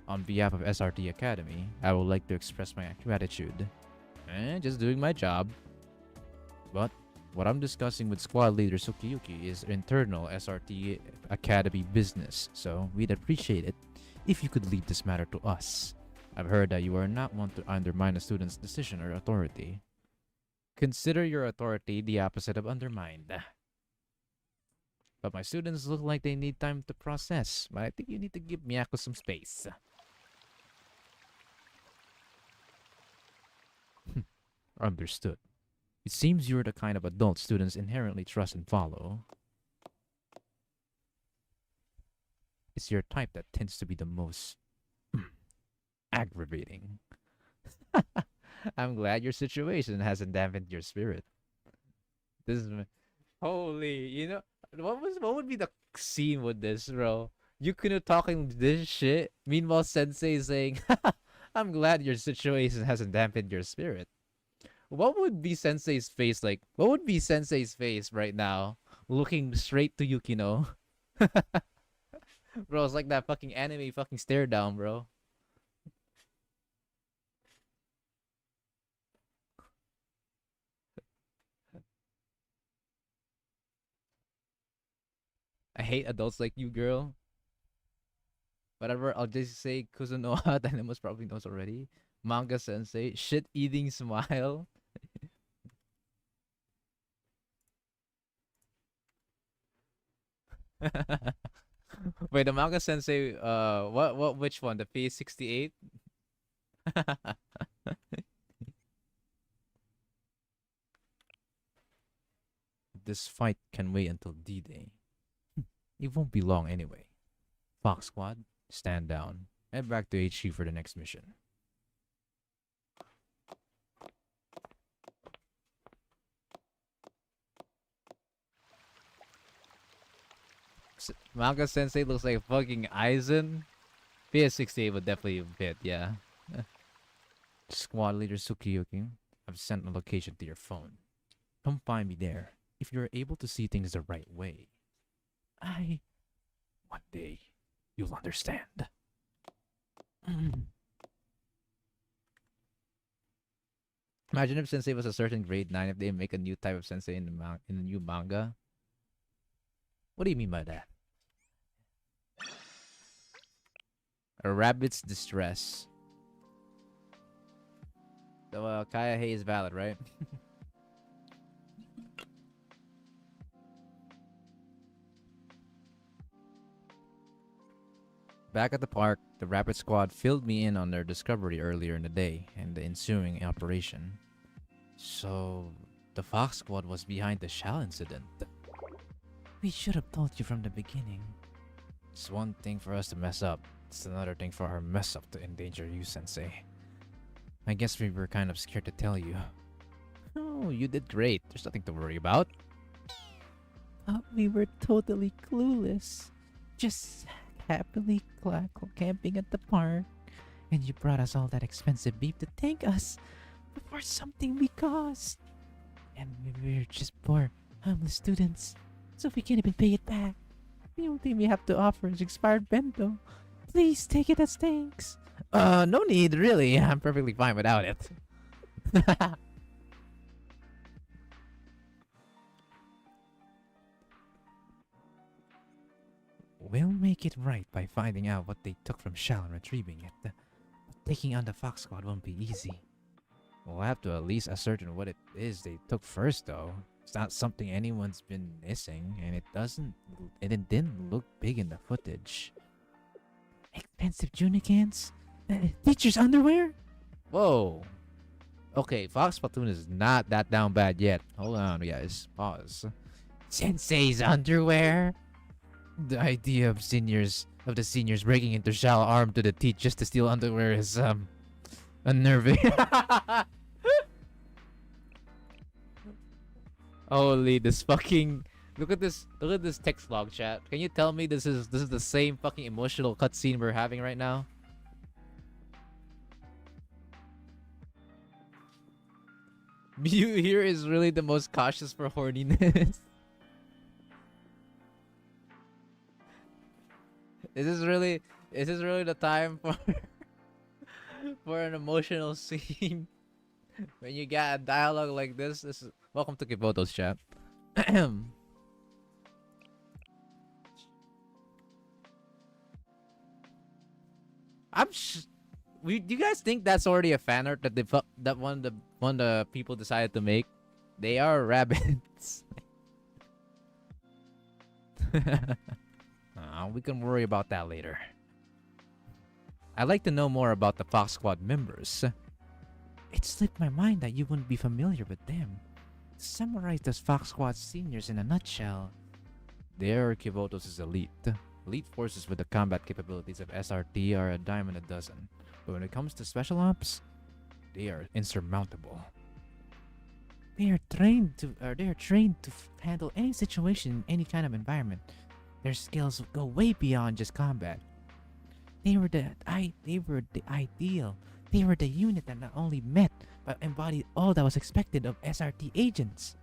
On behalf of SRT Academy, I would like to express my gratitude. Just doing my job. But what I'm discussing with Squad Leader Tsukiyuki is internal SRT Academy business, so we'd appreciate it if you could leave this matter to us. I've heard that you are not one to undermine a student's decision or authority. Consider your authority the opposite of undermined. But my students look like they need time to process, but I think you need to give Miyako some space. Understood. It seems you're the kind of adult students inherently trust and follow. It's your type that tends to be the most aggravating. I'm glad your situation hasn't dampened your spirit. This is holy, you know what would be the scene with this, bro? Yukino talking this shit. Meanwhile, Sensei saying, "I'm glad your situation hasn't dampened your spirit." What would be Sensei's face like? What would be Sensei's face right now, looking straight to Yukino? Bro, it's like that fucking anime fucking stare down, bro. hate adults like you, girl. Whatever, I'll just say Kuzunoha. Dynamos probably knows already. Manga sensei. Shit eating smile. Wait, the manga sensei, which one? The P68? This fight can wait until D-Day. It won't be long anyway. Fox Squad, stand down. Head back to HQ for the next mission. Manga Sensei looks like fucking Aizen. PS68 would definitely fit, yeah. Squad leader Sukiyuki, I've sent a location to your phone. Come find me there if you're able to see things the right way. One day, you'll understand. Imagine if Sensei was a certain grade 9 if they make a new type of Sensei in the new manga. What do you mean by that? A rabbit's distress. So, Kaya Hay is valid, right? Back at the park, the Rabbit Squad filled me in on their discovery earlier in the day and the ensuing operation. So, the Fox Squad was behind the Shell incident. We should have told you from the beginning. It's one thing for us to mess up. It's another thing for our mess up to endanger you, Sensei. I guess we were kind of scared to tell you. Oh, you did great. There's nothing to worry about. We were totally clueless. Just happily camping at the park. And you brought us all that expensive beef to thank us for something we caused. And we were just poor, homeless students. So we can't even pay it back. The only thing we have to offer is expired bento. Please take it as thanks. No need, really. I'm perfectly fine without it. We'll make it right by finding out what they took from Shell and retrieving it. But taking on the Fox Squad won't be easy. We'll have to at least ascertain what it is they took first, though. It's not something anyone's been missing, and it didn't look big in the footage. Expensive Junicans? Teacher's underwear? Whoa. Okay, Fox Platoon is not that down bad yet. Hold on, guys. Pause. Sensei's underwear? The idea of the seniors breaking into Shell armed to the teeth just to steal underwear is unnerving. Holy, this fucking look at this text log, chat. Can you tell me this is the same fucking emotional cutscene we're having right now? Mew here is really the most cautious for horniness. Is this really the time for for an emotional scene? When you got a dialogue like this is welcome to Kiboto's chat. Do you guys think that's already a fan art that the people decided to make? They are rabbits. We can worry about that later. I'd like to know more about the Fox Squad members. It slipped my mind that you wouldn't be familiar with them. To summarize the Fox Squad seniors in a nutshell. They are Kiboto's elite. Elite forces with the combat capabilities of SRT are a dime a dozen. But when it comes to special ops, they are insurmountable. They are trained to handle any situation in any kind of environment. Their skills go way beyond just combat. They were the ideal. They were the unit that not only met but embodied all that was expected of SRT agents.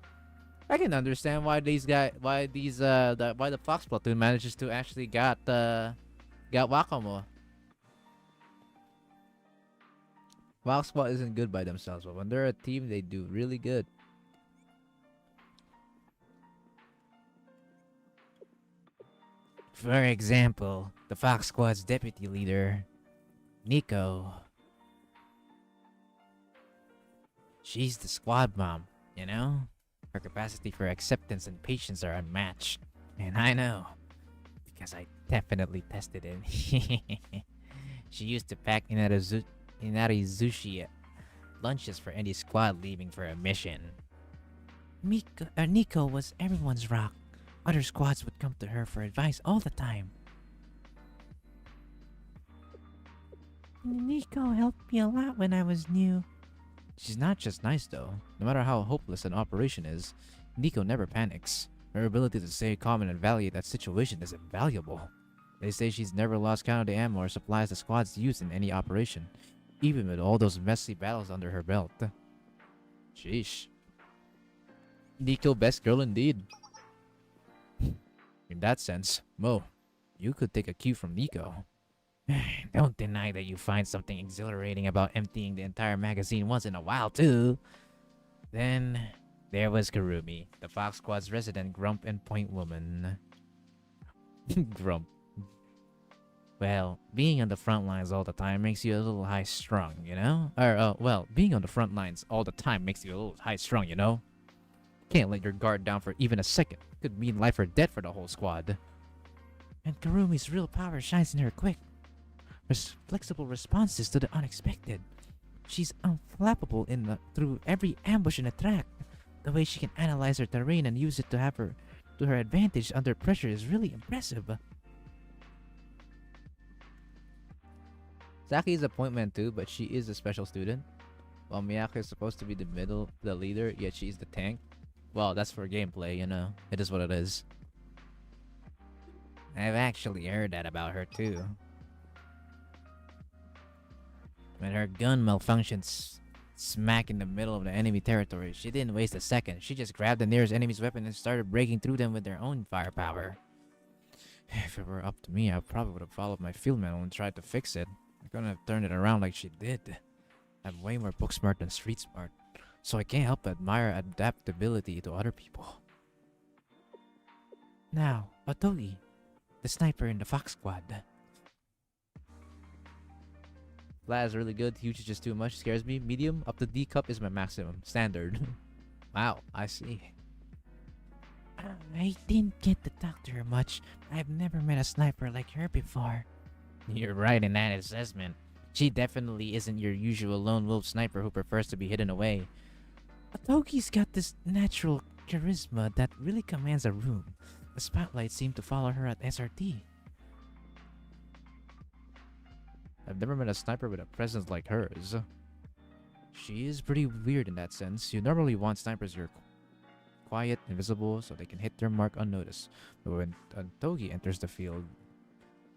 I can understand why the Fox Platoon manages to actually got Wakamo. Fox Squad isn't good by themselves, but when they're a team, they do really good. For example, the Fox Squad's deputy leader, Nico. She's the squad mom, you know? Her capacity for acceptance and patience are unmatched. And I know, because I definitely tested it. She used to pack Inarizushi lunches for any squad leaving for a mission. Nico was everyone's rock. Other squads would come to her for advice all the time. Nico helped me a lot when I was new. She's not just nice though. No matter how hopeless an operation is, Nico never panics. Her ability to stay calm and evaluate that situation is invaluable. They say she's never lost count of the ammo or supplies the squad's use in any operation, even with all those messy battles under her belt. Sheesh. Nico, best girl indeed. In that sense, Mo, you could take a cue from Nico. Don't deny that you find something exhilarating about emptying the entire magazine once in a while, too. Then, there was Kurumi, the Fox Squad's resident grump and point woman. Grump. Well, being on the front lines all the time makes you a little high-strung, you know? Well, being on the front lines all the time makes you a little high-strung, you know? Can't let your guard down for even a second. Could mean life or death for the whole squad. And Karumi's real power shines in her quick, flexible responses to the unexpected. She's unflappable through every ambush and attack. The way she can analyze her terrain and use it to her advantage under pressure is really impressive. Saki is a point man too, but she is a special student. While Miyako is supposed to be the leader, yet she's the tank. Well, that's for gameplay, you know. It is what it is. I've actually heard that about her too. When her gun malfunctions smack in the middle of the enemy territory, she didn't waste a second. She just grabbed the nearest enemy's weapon and started breaking through them with their own firepower. If it were up to me, I probably would have followed my field manual and tried to fix it. I couldn't have turned it around like she did. I'm way more book smart than street smart, so I can't help but admire adaptability to other people. Now, Otogi, the sniper in the Fox Squad. Flat is really good. Huge is just too much. Scares me. Medium up to D cup is my maximum. Standard. Wow, I see. I didn't get to talk to her much. I've never met a sniper like her before. You're right in that assessment. She definitely isn't your usual lone wolf sniper who prefers to be hidden away. Otogi's got this natural charisma that really commands a room. The spotlight seemed to follow her at SRT. I've never met a sniper with a presence like hers. She is pretty weird in that sense. You normally want snipers who are quiet, invisible, so they can hit their mark unnoticed. But when Togi enters the field,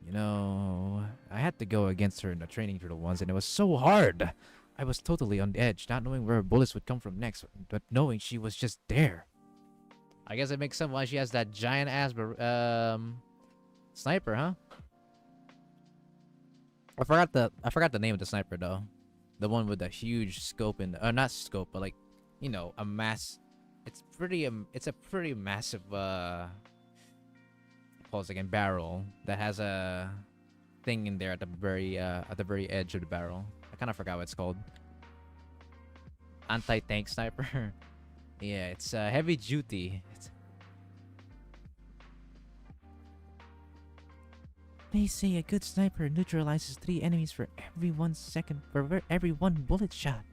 you know, I had to go against her in the training drill once, and it was so hard. I was totally on the edge, not knowing where bullets would come from next, but knowing she was just there. I guess it makes sense why she has that giant ass sniper, huh? I forgot the name of the sniper though. The one with the huge scope and not scope, but like, you know, a mass. It's a pretty massive pause again barrel that has a thing in there at the very edge of the barrel. I kind of forgot what it's called. Anti-tank sniper. Yeah, it's heavy duty. They say a good sniper neutralizes 3 enemies for every 1 second, for every 1 bullet shot.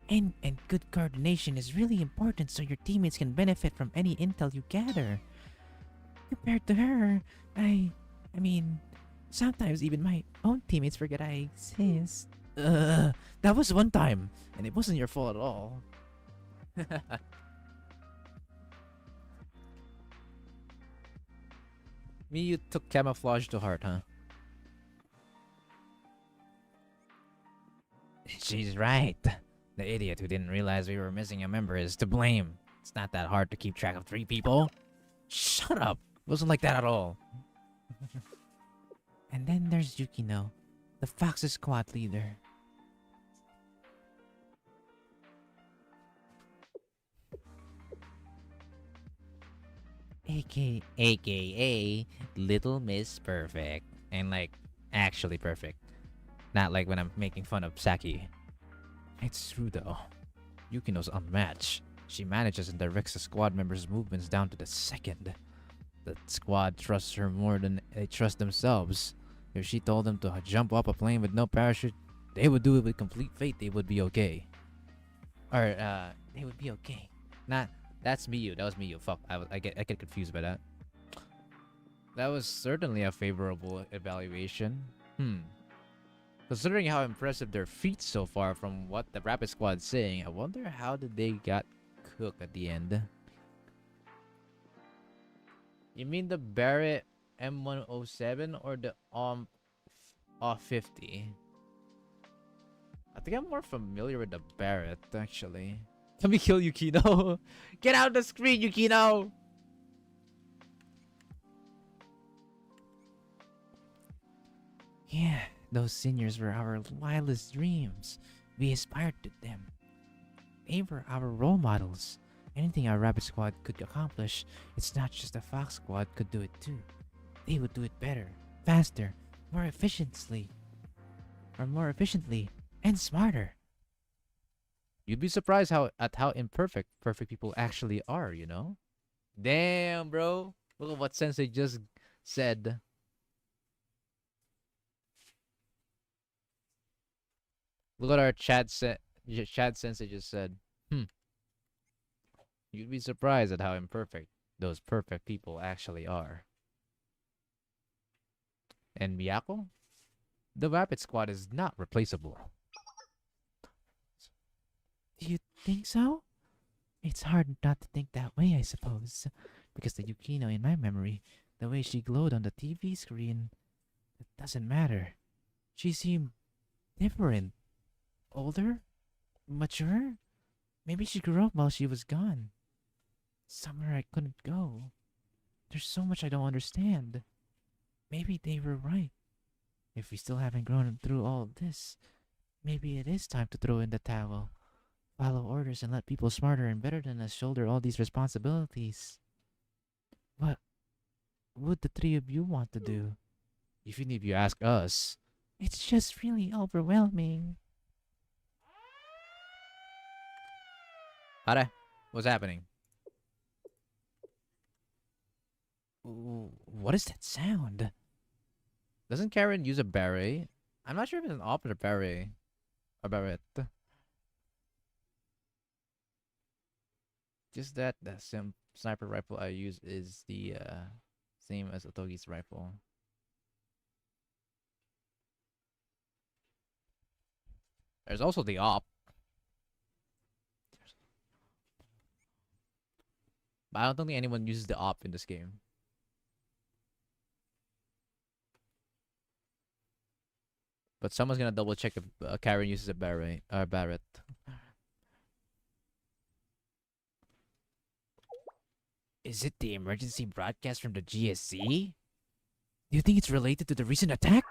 And good coordination is really important so your teammates can benefit from any intel you gather. Compared to her, I mean, sometimes even my own teammates forget I exist. That was one time, and it wasn't your fault at all. Me, you took camouflage to heart, huh? She's right. The idiot who didn't realize we were missing a member is to blame. It's not that hard to keep track of 3 people. Shut up! It wasn't like that at all. And then there's Yukino, the Fox's squad leader. AKA Little Miss Perfect. And like, actually perfect. Not like when I'm making fun of Saki. It's true though. Yukino's unmatched. She manages and directs the squad members' movements down to the second. The squad trusts her more than they trust themselves. If she told them to jump off a plane with no parachute, they would do it with complete faith they would be okay. Or, they would be okay. Not, that's Miyu. That was Miyu. Fuck, I get confused by that. That was certainly a favorable evaluation. Considering how impressive their feats so far from what the Rapid Squad's saying, I wonder how did they got cooked at the end. You mean the Barrett M107 or the OFF50? I think I'm more familiar with the Barrett, actually. Let me kill Yukino. Get out of the screen, Yukino! Yeah, those seniors were our wildest dreams. We aspired to them. They were our role models. Anything our Rapid Squad could accomplish, it's not just the Fox Squad could do it too. They would do it better, faster, more efficiently, and smarter. You'd be surprised at how imperfect perfect people actually are, you know? Damn, bro. Look at what Sensei just said. Look at our chat Sensei just said. You'd be surprised at how imperfect those perfect people actually are. And Miyako? The Rapid Squad is not replaceable. Do you think so? It's hard not to think that way, I suppose. Because the Yukino in my memory, the way she glowed on the TV screen, it doesn't matter. She seemed different. Older? Mature? Maybe she grew up while she was gone. Somewhere I couldn't go. There's so much I don't understand. Maybe they were right. If we still haven't grown through all of this, maybe it is time to throw in the towel. Follow orders and let people smarter and better than us shoulder all these responsibilities. What would the three of you want to do? Even if you ask us. It's just really overwhelming. Hara, what's happening? Ooh, what is that sound? Doesn't Karen use a beret? I'm not sure if it's an op or a beret. A beret. Just that the sniper rifle I use is the same as Otogi's rifle. There's also the op. But I don't think anyone uses the op in this game. But someone's gonna double check if Karen uses a Barret. Is it the emergency broadcast from the GSC? Do you think it's related to the recent attack?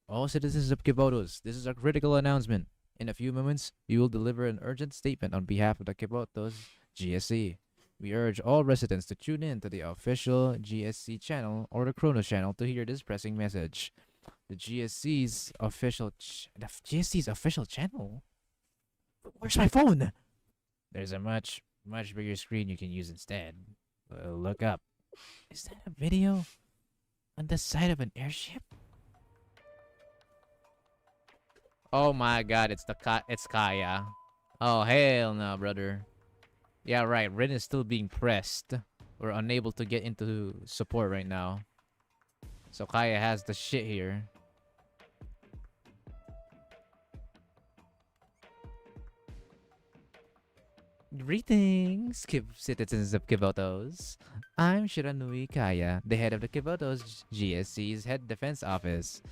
All citizens of Kibotos, this is a critical announcement. In a few moments, we will deliver an urgent statement on behalf of the Kibotos GSC. We urge all residents to tune in to the official GSC channel or the Chronos channel to hear this pressing message. The GSC's official channel? Where's my phone? There's a much bigger screen you can use instead. Look up. Is that a video on the side of an airship? Oh my god, it's Kaya. Oh hell no, brother. Yeah, right. Rin is still being pressed. We're unable to get into support right now. So Kaya has the shit here. Greetings, citizens of Kibotos. I'm Shiranui Kaya, the head of the Kibotos GSC's Head Defense Office.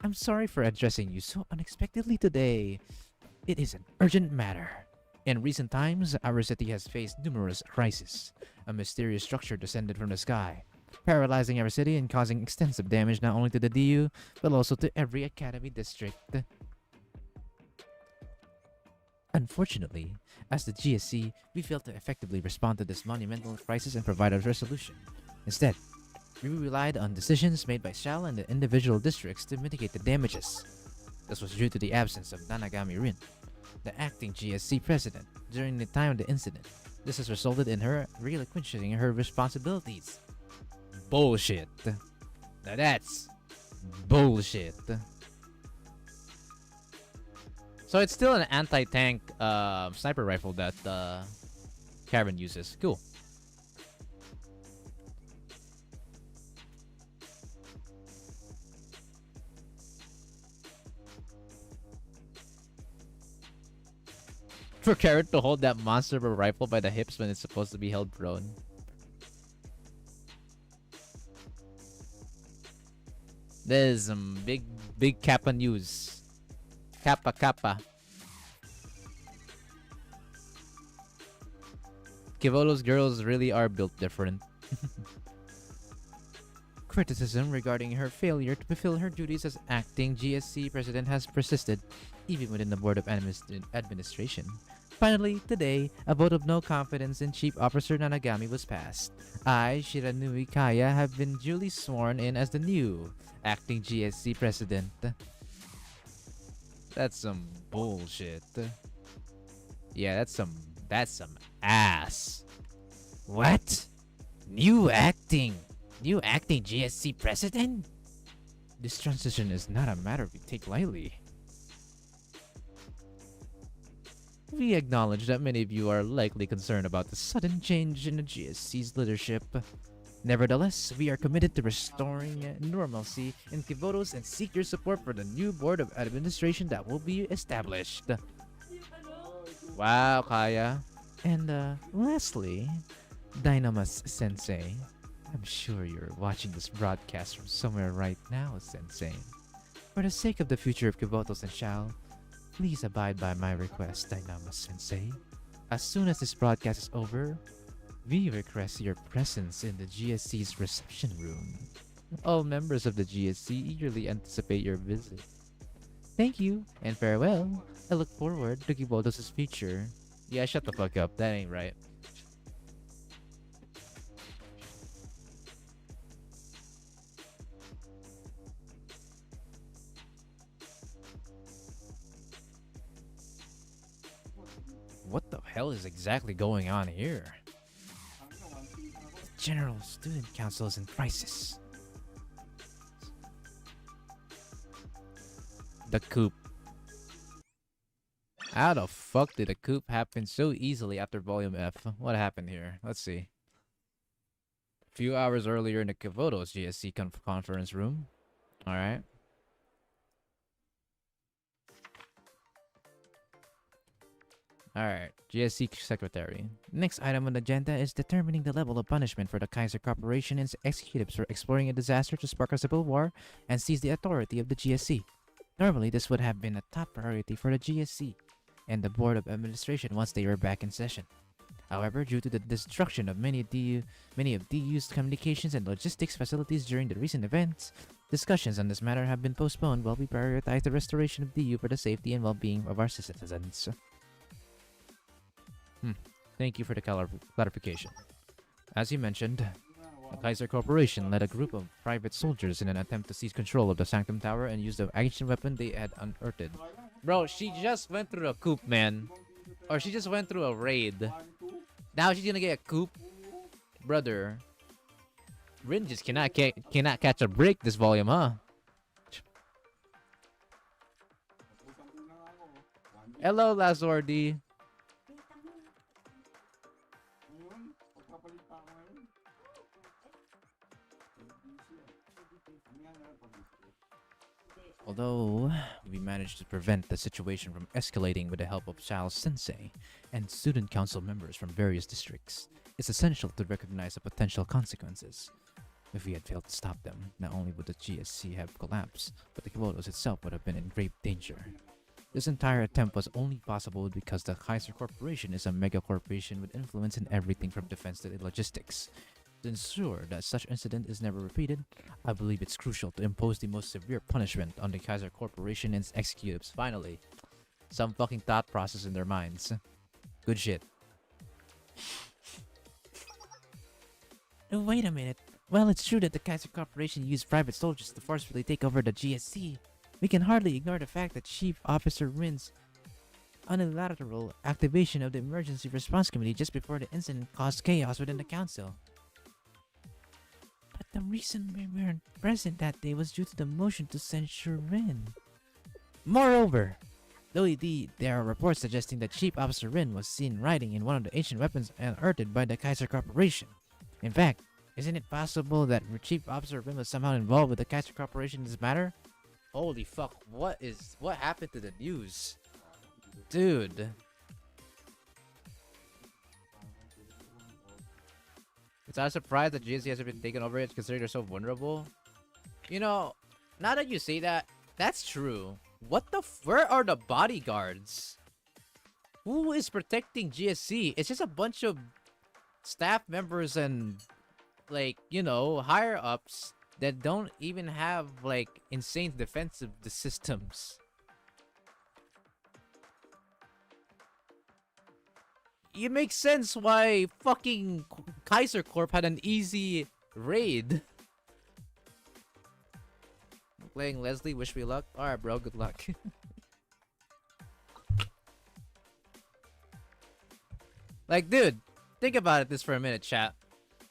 I'm sorry for addressing you so unexpectedly today. It is an urgent matter. In recent times, our city has faced numerous crises. A mysterious structure descended from the sky, paralyzing our city and causing extensive damage not only to the DU, but also to every academy district. Unfortunately, as the GSC, we failed to effectively respond to this monumental crisis and provide a resolution. Instead, we relied on decisions made by Shal and the individual districts to mitigate the damages. This was due to the absence of Nanagami Rin, the acting GSC president, during the time of the incident. This has resulted in her relinquishing her responsibilities. Bullshit. Now that's bullshit. So it's still an anti-tank sniper rifle that Karen uses. Cool. For Karen to hold that monster of a rifle by the hips when it's supposed to be held prone. This is some big Kappa news. Kappa Kappa. Kivolo's girls really are built different. Criticism regarding her failure to fulfill her duties as acting GSC president has persisted, even within the Board of Administration. Finally, today, a vote of no confidence in Chief Officer Nanagami was passed. I, Shiranui Kaya, have been duly sworn in as the new acting GSC president. That's some bullshit. Yeah, that's some ass. What? New acting GSC president? This transition is not a matter we take lightly. We acknowledge that many of you are likely concerned about the sudden change in the GSC's leadership. Nevertheless, we are committed to restoring normalcy in Kivotos and seek your support for the new board of administration that will be established. Wow, Kaya. And lastly, Dynamus Sensei. I'm sure you're watching this broadcast from somewhere right now, Sensei. For the sake of the future of Kivotos and Shao, please abide by my request, Dynamus Sensei. As soon as this broadcast is over, we request your presence in the GSC's reception room. All members of the GSC eagerly anticipate your visit. Thank you, and farewell. I look forward to Kivotos' future. Yeah, shut the fuck up. That ain't right. What the hell is exactly going on here? The General Student Council is in crisis. The coup. How the fuck did a coup happen so easily after Volume F? What happened here? Let's see. A few hours earlier in the Kivotos GSC conference room. Alright. Alright, GSC Secretary. Next item on the agenda is determining the level of punishment for the Kaiser Corporation and its executives for exploring a disaster to spark a civil war and seize the authority of the GSC. Normally, this would have been a top priority for the GSC and the Board of Administration once they were back in session. However, due to the destruction of many of DU's communications and logistics facilities during the recent events, discussions on this matter have been postponed while we prioritize the restoration of DU for the safety and well-being of our citizens. Thank you for the clarification. As you mentioned, the Kaiser Corporation led a group of private soldiers in an attempt to seize control of the Sanctum Tower and use the ancient weapon they had unearthed. Bro, she just went through a coup, man. Or she just went through a raid. Now she's gonna get a coup? Brother. Rin just cannot catch a break this volume, huh? Hello, Lazordi. Although we managed to prevent the situation from escalating with the help of Charles Sensei and student council members from various districts, it's essential to recognize the potential consequences. If we had failed to stop them, not only would the GSC have collapsed, but the Kivotos itself would have been in grave danger. This entire attempt was only possible because the Kaiser Corporation is a mega corporation with influence in everything from defense to logistics. To ensure that such incident is never repeated, I believe it's crucial to impose the most severe punishment on the Kaiser Corporation and its executives. Finally, some fucking thought process in their minds. Good shit. Oh, wait a minute. Well, it's true that the Kaiser Corporation used private soldiers to forcefully take over the GSC. We can hardly ignore the fact that Chief Officer Rin's unilateral activation of the Emergency Response Committee just before the incident caused chaos within the council. But the reason we weren't present that day was due to the motion to censure Rin. Moreover, there are reports suggesting that Chief Officer Rin was seen riding in one of the ancient weapons unearthed by the Kaiser Corporation. In fact, isn't it possible that Chief Officer Rin was somehow involved with the Kaiser Corporation in this matter? Holy fuck, what happened to the news? Dude. It's not a surprise that GSC hasn't been taken over yet considering they're so vulnerable. You know, now that you say that, that's true. Where are the bodyguards? Who is protecting GSC? It's just a bunch of staff members and, like, you know, higher ups that don't even have, like, insane defensive systems. It makes sense why fucking Kaiser Corp had an easy raid. Playing Leslie, wish me luck. Alright, bro, good luck. Like, dude, think about it this for a minute, chat.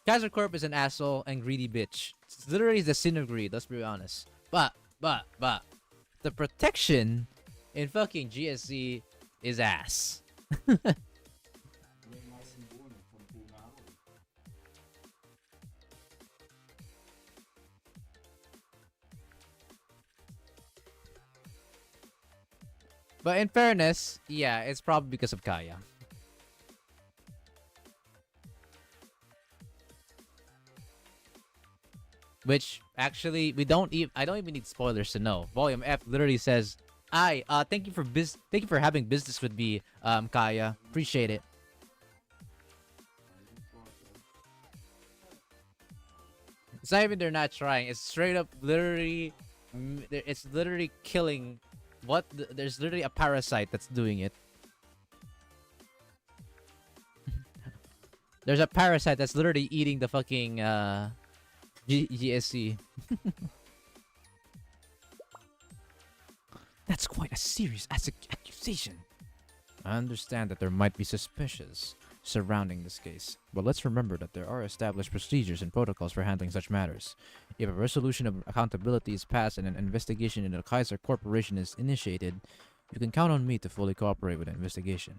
Kaiser Corp is an asshole and greedy bitch. It's literally the sin of greed, let's be honest. But, the protection in fucking GSC is ass. But in fairness, yeah, it's probably because of Kaya. Which actually I don't even need spoilers to know. Volume F literally says, thank you for having business with me, Kaya. Appreciate it. It's not even they're not trying. It's straight up literally it's literally killing there's literally a parasite that's doing it. There's a parasite that's literally eating the fucking GSC. That's quite a serious accusation. I understand that there might be suspicions surrounding this case, but let's remember that there are established procedures and protocols for handling such matters. If a resolution of accountability is passed and an investigation into the Kaiser Corporation is initiated, you can count on me to fully cooperate with the investigation.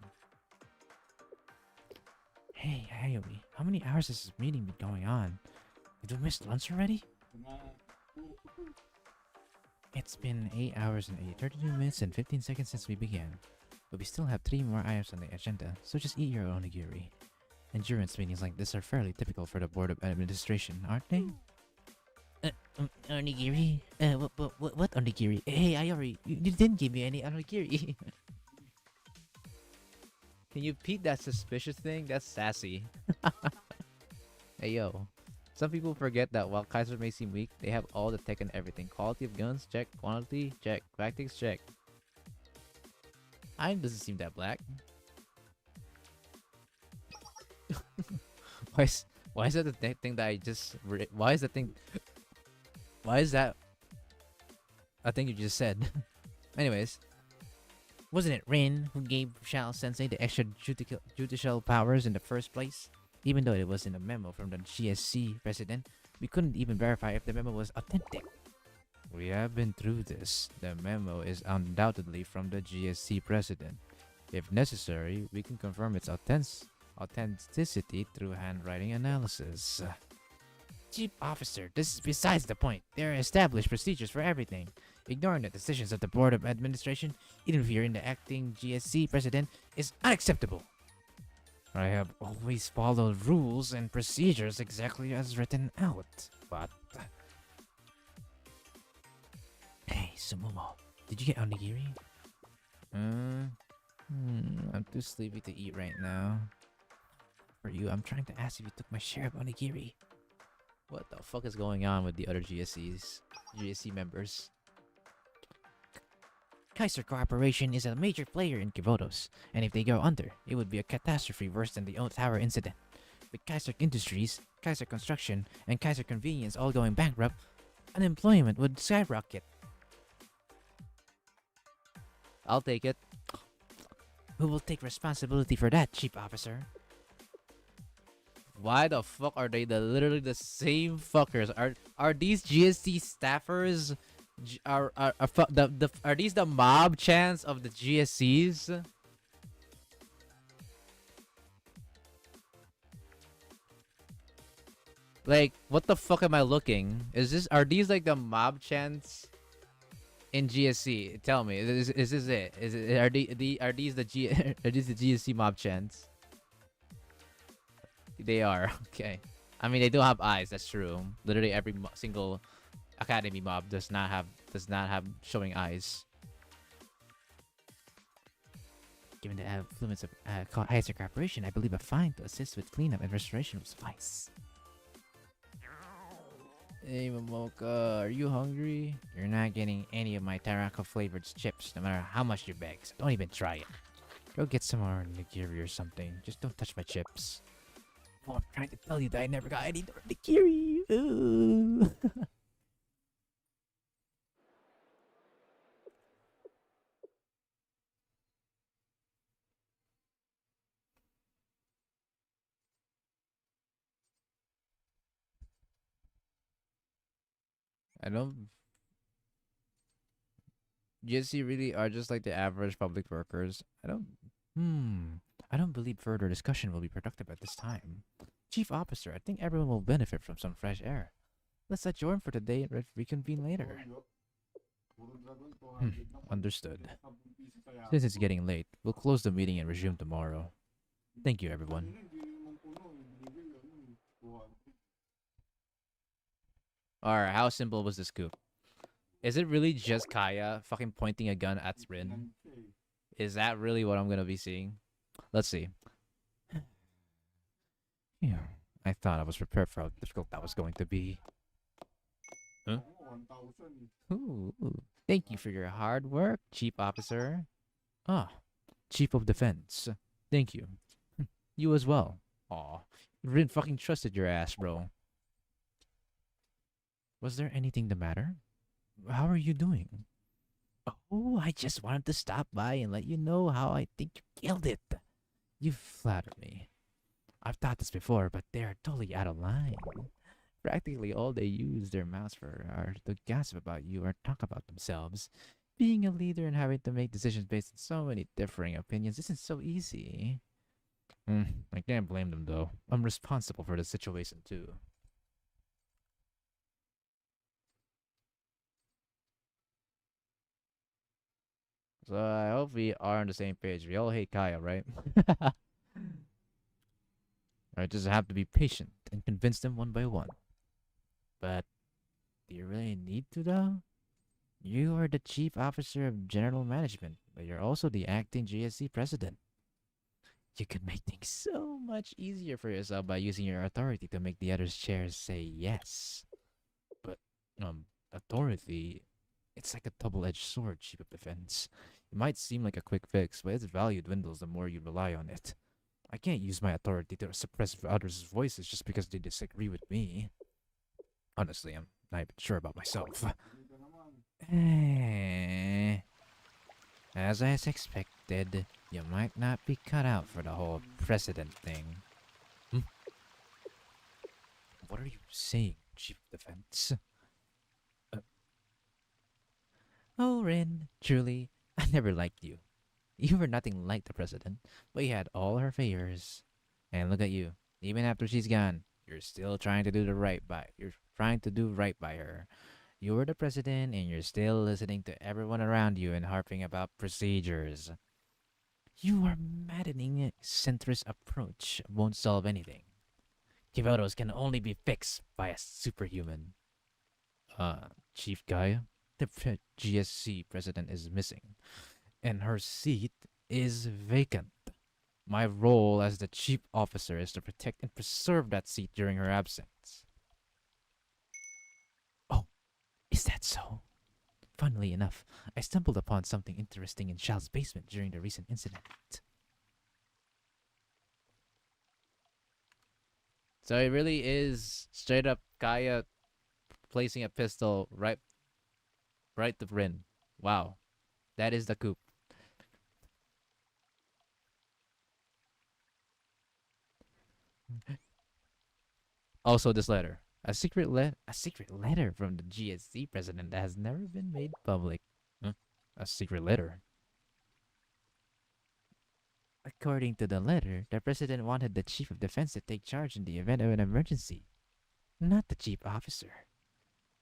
Hey, Hayomi, how many hours has this meeting been going on? Did we miss lunch already? It's been 8 hours and 32 minutes and 15 seconds since we began. But we still have 3 more items on the agenda, so just eat your onigiri. Endurance meetings like this are fairly typical for the Board of Administration, aren't they? Onigiri? What onigiri? Hey, you didn't give me any onigiri. Can you repeat that suspicious thing? That's sassy. Hey yo. Some people forget that while Kaiser may seem weak, they have all the tech and everything. Quality of guns, check. Quantity, check. Tactics, check. Iron doesn't seem that black. Why is that the thing that I just... Why is that a thing you just said? Anyways. Wasn't it Rin who gave Shao Sensei the extra judicial powers in the first place? Even though it was in a memo from the GSC president, we couldn't even verify if the memo was authentic. We have been through this. The memo is undoubtedly from the GSC president. If necessary, we can confirm its authenticity through handwriting analysis. Chief Officer, this is besides the point. There are established procedures for everything. Ignoring the decisions of the Board of Administration, interfering the acting GSC president, is unacceptable. I have always followed rules and procedures exactly as written out, but... Hey, Sumumo, did you get onigiri? I'm too sleepy to eat right now. For you, I'm trying to ask if you took my share of onigiri. What the fuck is going on with the other GSC members? Kaiser Corporation is a major player in Kivotos, and if they go under, it would be a catastrophe worse than the Oath Tower incident. With Kaiser Industries, Kaiser Construction, and Kaiser Convenience all going bankrupt, unemployment would skyrocket. I'll take it. Who will take responsibility for that, Chief Officer? Why the fuck are they literally the same fuckers? Are these GST staffers? Are these the mob chants of the GSCs? Like, what the fuck am I looking? Are these like the mob chants in GSC? Tell me, is this it? Are these the are these the GSC mob chants? They are. Okay. I mean, they do have eyes. That's true. Literally every single academy mob does not have showing eyes. Given the influence of Kaiser Corporation, I believe a fine to assist with cleanup and restoration will suffice. Hey, Momoka, are you hungry? You're not getting any of my Tarako flavored chips, no matter how much you beg. So don't even try it. Go get some more nigiri or something. Just don't touch my chips. Oh, I'm trying to tell you that I never got any nigiri. Ooh. I don't. GSC really are just like the average public workers. I don't believe further discussion will be productive at this time. Chief Officer, I think everyone will benefit from some fresh air. Let's adjourn for the day and reconvene later. Understood. Since it's getting late, we'll close the meeting and resume tomorrow. Thank you, everyone. Alright, how simple was this coup? Is it really just Kaya fucking pointing a gun at Rin? Is that really what I'm gonna be seeing? Let's see. Yeah, I thought I was prepared for how difficult that was going to be. Huh? Ooh, thank you for your hard work, Chief Officer. Ah, Chief of Defense. Thank you. You as well. Aw, Rin fucking trusted your ass, bro. Was there anything the matter? How are you doing? Oh, I just wanted to stop by and let you know how I think you killed it. You flatter me. I've thought this before, but they're totally out of line. Practically all they use their mouths for are to gossip about you or talk about themselves. Being a leader and having to make decisions based on so many differing opinions isn't so easy. I can't blame them though. I'm responsible for the situation too. So I hope we are on the same page. We all hate Kaya, right? I just have to be patient and convince them one by one. But do you really need to, though? You are the Chief Officer of General Management, but you're also the acting GSC President. You could make things so much easier for yourself by using your authority to make the other chairs say yes. But, authority, it's like a double-edged sword, Chief of Defense. It might seem like a quick fix, but its value dwindles the more you rely on it. I can't use my authority to suppress others' voices just because they disagree with me. Honestly, I'm not even sure about myself. As I expected, you might not be cut out for the whole president thing. What are you saying, Chief of Defense? Oh, Rin, truly, I never liked you. You were nothing like the president, but you had all her favors. And look at you. Even after she's gone, you're still trying to do right by her. You were the president and you're still listening to everyone around you and harping about procedures. Your maddening centrist approach won't solve anything. Kivotos can only be fixed by a superhuman. Chief Gaia, the GSC president is missing, and her seat is vacant. My role as the chief officer is to protect and preserve that seat during her absence. Oh, is that so? Funnily enough, I stumbled upon something interesting in Shal's basement during the recent incident. So it really is straight up Kaya placing a pistol right to Rin. Wow. That is the coup. Also this letter. A secret letter from the GSC president that has never been made public. Huh? A secret letter. According to the letter, the president wanted the chief of defense to take charge in the event of an emergency, not the chief officer.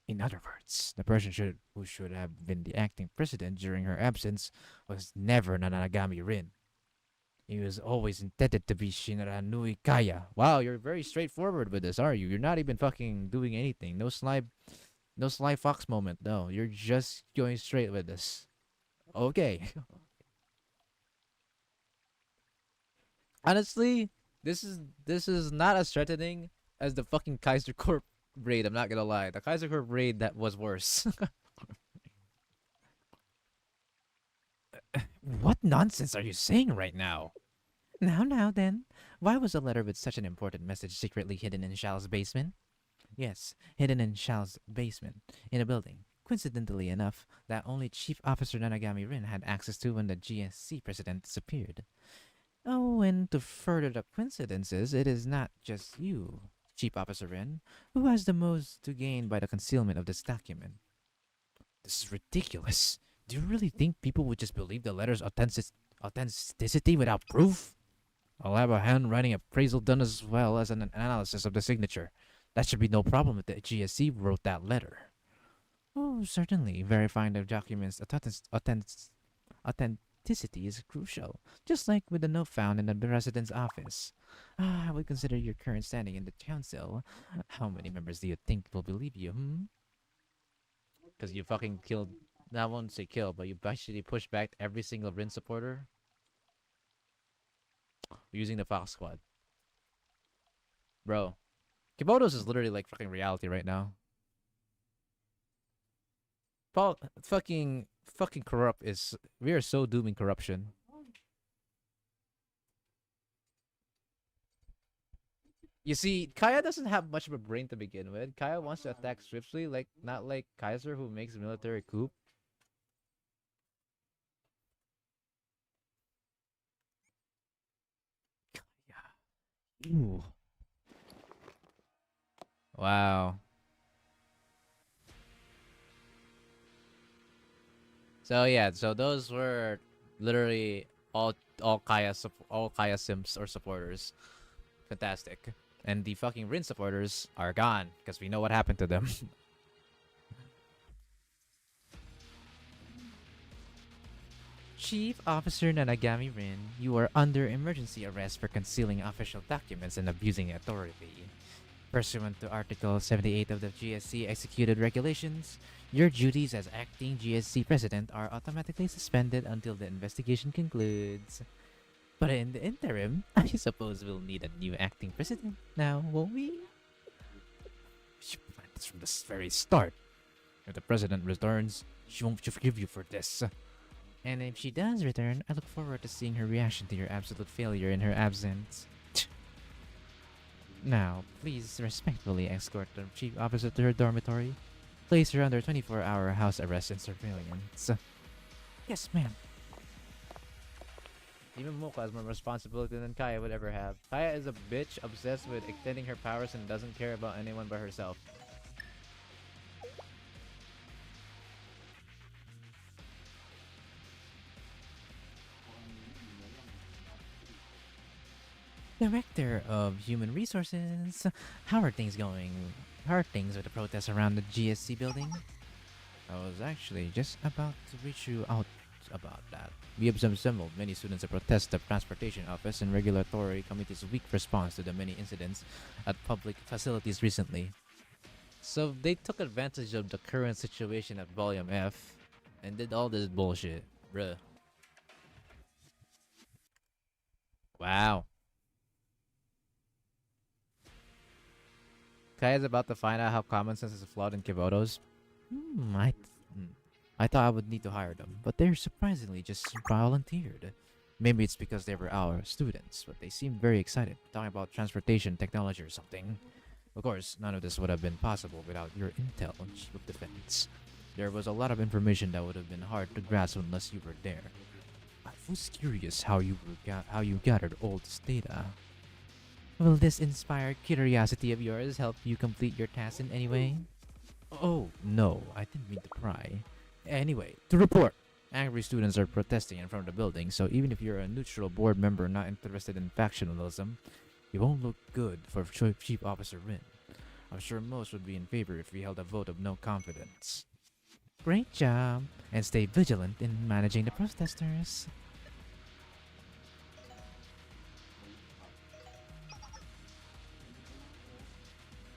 In other words, the person who should have been the acting president during her absence was never Nanagami Rin. He was always intended to be Shinra Nui Kaya. Wow, you're very straightforward with this, are you? You're not even fucking doing anything. No sly fox moment. No, you're just going straight with this. Okay. Honestly, this is not as threatening as the fucking Kaiser Corp raid. I'm not gonna lie. The Kaiser Corp raid that was worse. What nonsense are you saying right now? Now then, why was a letter with such an important message secretly hidden in Shal's basement? Yes, hidden in Shal's basement, in a building. Coincidentally enough, that only Chief Officer Nanagami Rin had access to when the GSC president disappeared. Oh, and to further the coincidences, it is not just you, Chief Officer Rin, who has the most to gain by the concealment of this document. This is ridiculous. Do you really think people would just believe the letter's authenticity without proof? I'll have a handwriting appraisal done as well as an analysis of the signature. That should be no problem if the GSC wrote that letter. Oh, certainly. Verifying the document's authenticity is crucial, just like with the note found in the president's office. I would consider your current standing in the council. How many members do you think will believe you, hmm? Because you fucking killed. I won't say kill, but you basically pushed back every single Rin supporter using the Fox Squad. Bro, Kibodos is literally like fucking reality right now. Paul, fucking corrupt is. We are so dooming corruption. You see, Kaya doesn't have much of a brain to begin with. Kaya wants to attack swiftly, like not like Kaiser who makes a military coup. Ooh. Wow. So yeah, so those were literally all Kaya Sims or supporters. Fantastic. And the fucking Rin supporters are gone because we know what happened to them. Chief Officer Nanagami Rin, you are under emergency arrest for concealing official documents and abusing authority. Pursuant to Article 78 of the GSC Executed Regulations, your duties as acting GSC president are automatically suspended until the investigation concludes. But in the interim, I suppose we'll need a new acting president now, won't we? She planned this from the very start. If the president returns, she won't forgive you for this. And if she does return, I look forward to seeing her reaction to your absolute failure in her absence. Now, please respectfully escort the chief officer to her dormitory. Place her under 24-hour house arrest and surveillance. Yes, ma'am. Even Mocha has more responsibility than Kaya would ever have. Kaya is a bitch obsessed with extending her powers and doesn't care about anyone but herself. Director of Human Resources, how are things going? How are things with the protests around the GSC building? I was actually just about to reach you out about that. We have assembled many students to protest the Transportation Office and Regulatory Committee's weak response to the many incidents at public facilities recently. So they took advantage of the current situation at Volume F and did all this bullshit, bruh. Wow. Kaya's about to find out how common sense is flawed in Kibotos. Hmm, I thought I would need to hire them, but they're surprisingly just volunteered. Maybe it's because they were our students, but they seemed very excited, talking about transportation technology or something. Of course, none of this would have been possible without your intel on Chief of Defense. There was a lot of information that would have been hard to grasp unless you were there. I was curious how you gathered all this data. Will this inspire curiosity of yours help you complete your task in any way? Oh, no, I didn't mean to pry. Anyway, to report. Angry students are protesting in front of the building, so even if you're a neutral board member not interested in factionalism, you won't look good for Chief Officer Rin. I'm sure most would be in favor if we held a vote of no confidence. Great job, and stay vigilant in managing the protesters.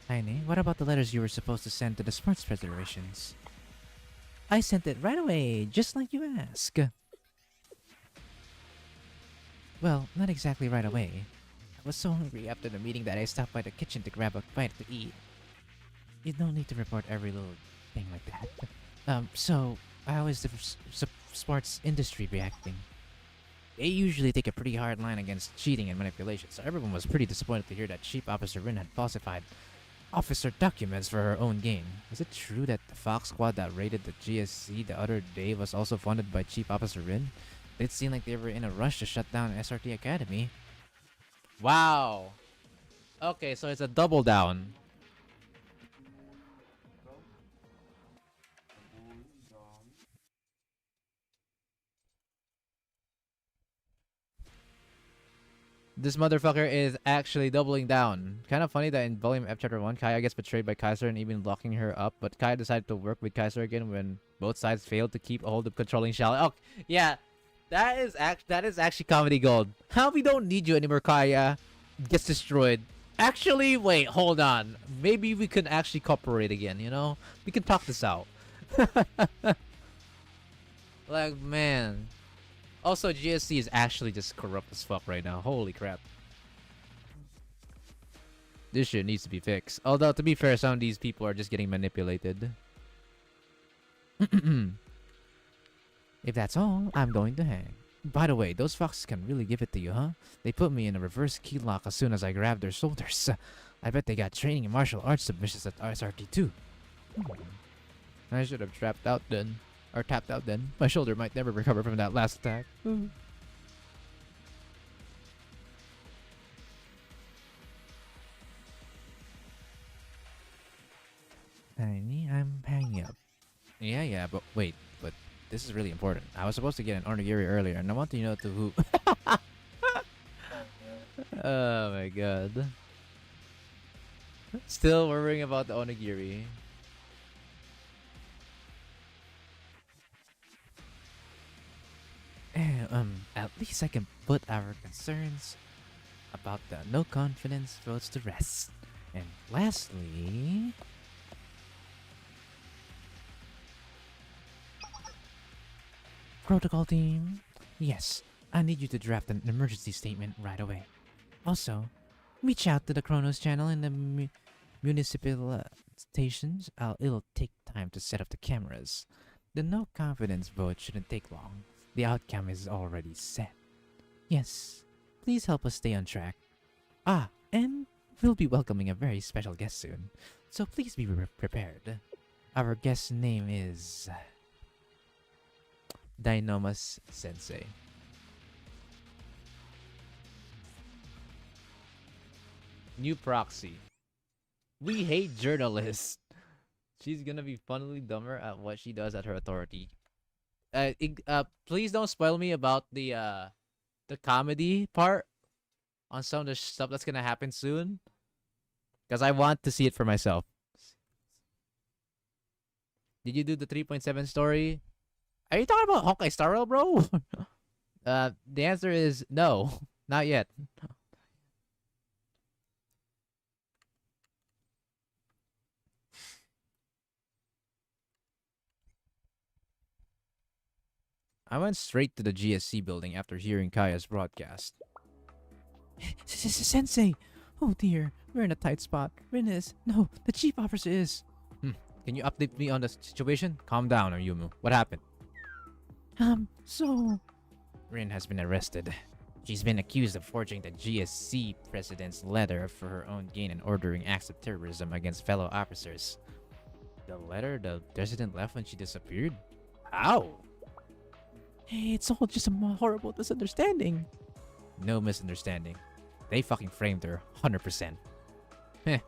Heine, what about the letters you were supposed to send to the sports federations? I sent it right away, just like you asked. Well, not exactly right away. I was so hungry after the meeting that I stopped by the kitchen to grab a bite to eat. You don't need to report every little thing like that. So, how is the sports industry reacting? They usually take a pretty hard line against cheating and manipulation, so everyone was pretty disappointed to hear that Chief Officer Rin had falsified officer documents for her own gain. Is it true that the Fox Squad that raided the GSC the other day was also funded by Chief Officer Rin? It seemed like they were in a rush to shut down SRT Academy. Wow. Okay, so it's a double down. This motherfucker is actually doubling down. Kind of funny that in Volume F Chapter 1, Kaya gets betrayed by Kaiser and even locking her up, but Kaya decided to work with Kaiser again when both sides failed to keep a hold of controlling Shall. Oh, yeah. That is actually comedy gold. How we don't need you anymore, Kaya. Gets destroyed. Actually, wait, hold on. Maybe we can actually cooperate again, you know? We can talk this out. Like, man. Also, GSC is actually just corrupt as fuck right now. Holy crap. This shit needs to be fixed. Although, to be fair, some of these people are just getting manipulated. If that's all, I'm going to hang. By the way, those foxes can really give it to you, huh? They put me in a reverse key lock as soon as I grabbed their shoulders. I bet they got training in martial arts submissions at SRT too. I should have trapped out then. Or tapped out then. My shoulder might never recover from that last attack. Tiny, I'm hanging up. Yeah, but wait, but this is really important. I was supposed to get an onigiri earlier, and I want to know to who. Oh my god. Still worrying about the onigiri. At least I can put our concerns about the no confidence votes to rest. And lastly, protocol team, yes, I need you to draft an emergency statement right away. Also, reach out to the Kronos channel in the municipal stations. It'll take time to set up the cameras. The no confidence vote shouldn't take long. The outcome is already set. Yes, please help us stay on track. And we'll be welcoming a very special guest soon, so please be prepared. Our guest's name is Dynamus Sensei. New proxy. We hate journalists. She's gonna be funnily dumber at what she does at her authority. Please don't spoil me about the comedy part on some of the stuff that's gonna happen soon, because I want to see it for myself. Did you do the 3.7 story? Are you talking about Hawkeye Star Rail, bro? The answer is no, not yet. I went straight to the GSC building after hearing Kaya's broadcast. Sensei! Oh dear, we're in a tight spot. Rin is. No, the chief officer is. Can you update me on the situation? Calm down, Ayumu. What happened? So Rin has been arrested. She's been accused of forging the GSC president's letter for her own gain and ordering acts of terrorism against fellow officers. The letter the president left when she disappeared? How? Hey, it's all just a horrible misunderstanding. No misunderstanding. They fucking framed her, 100%. Heh.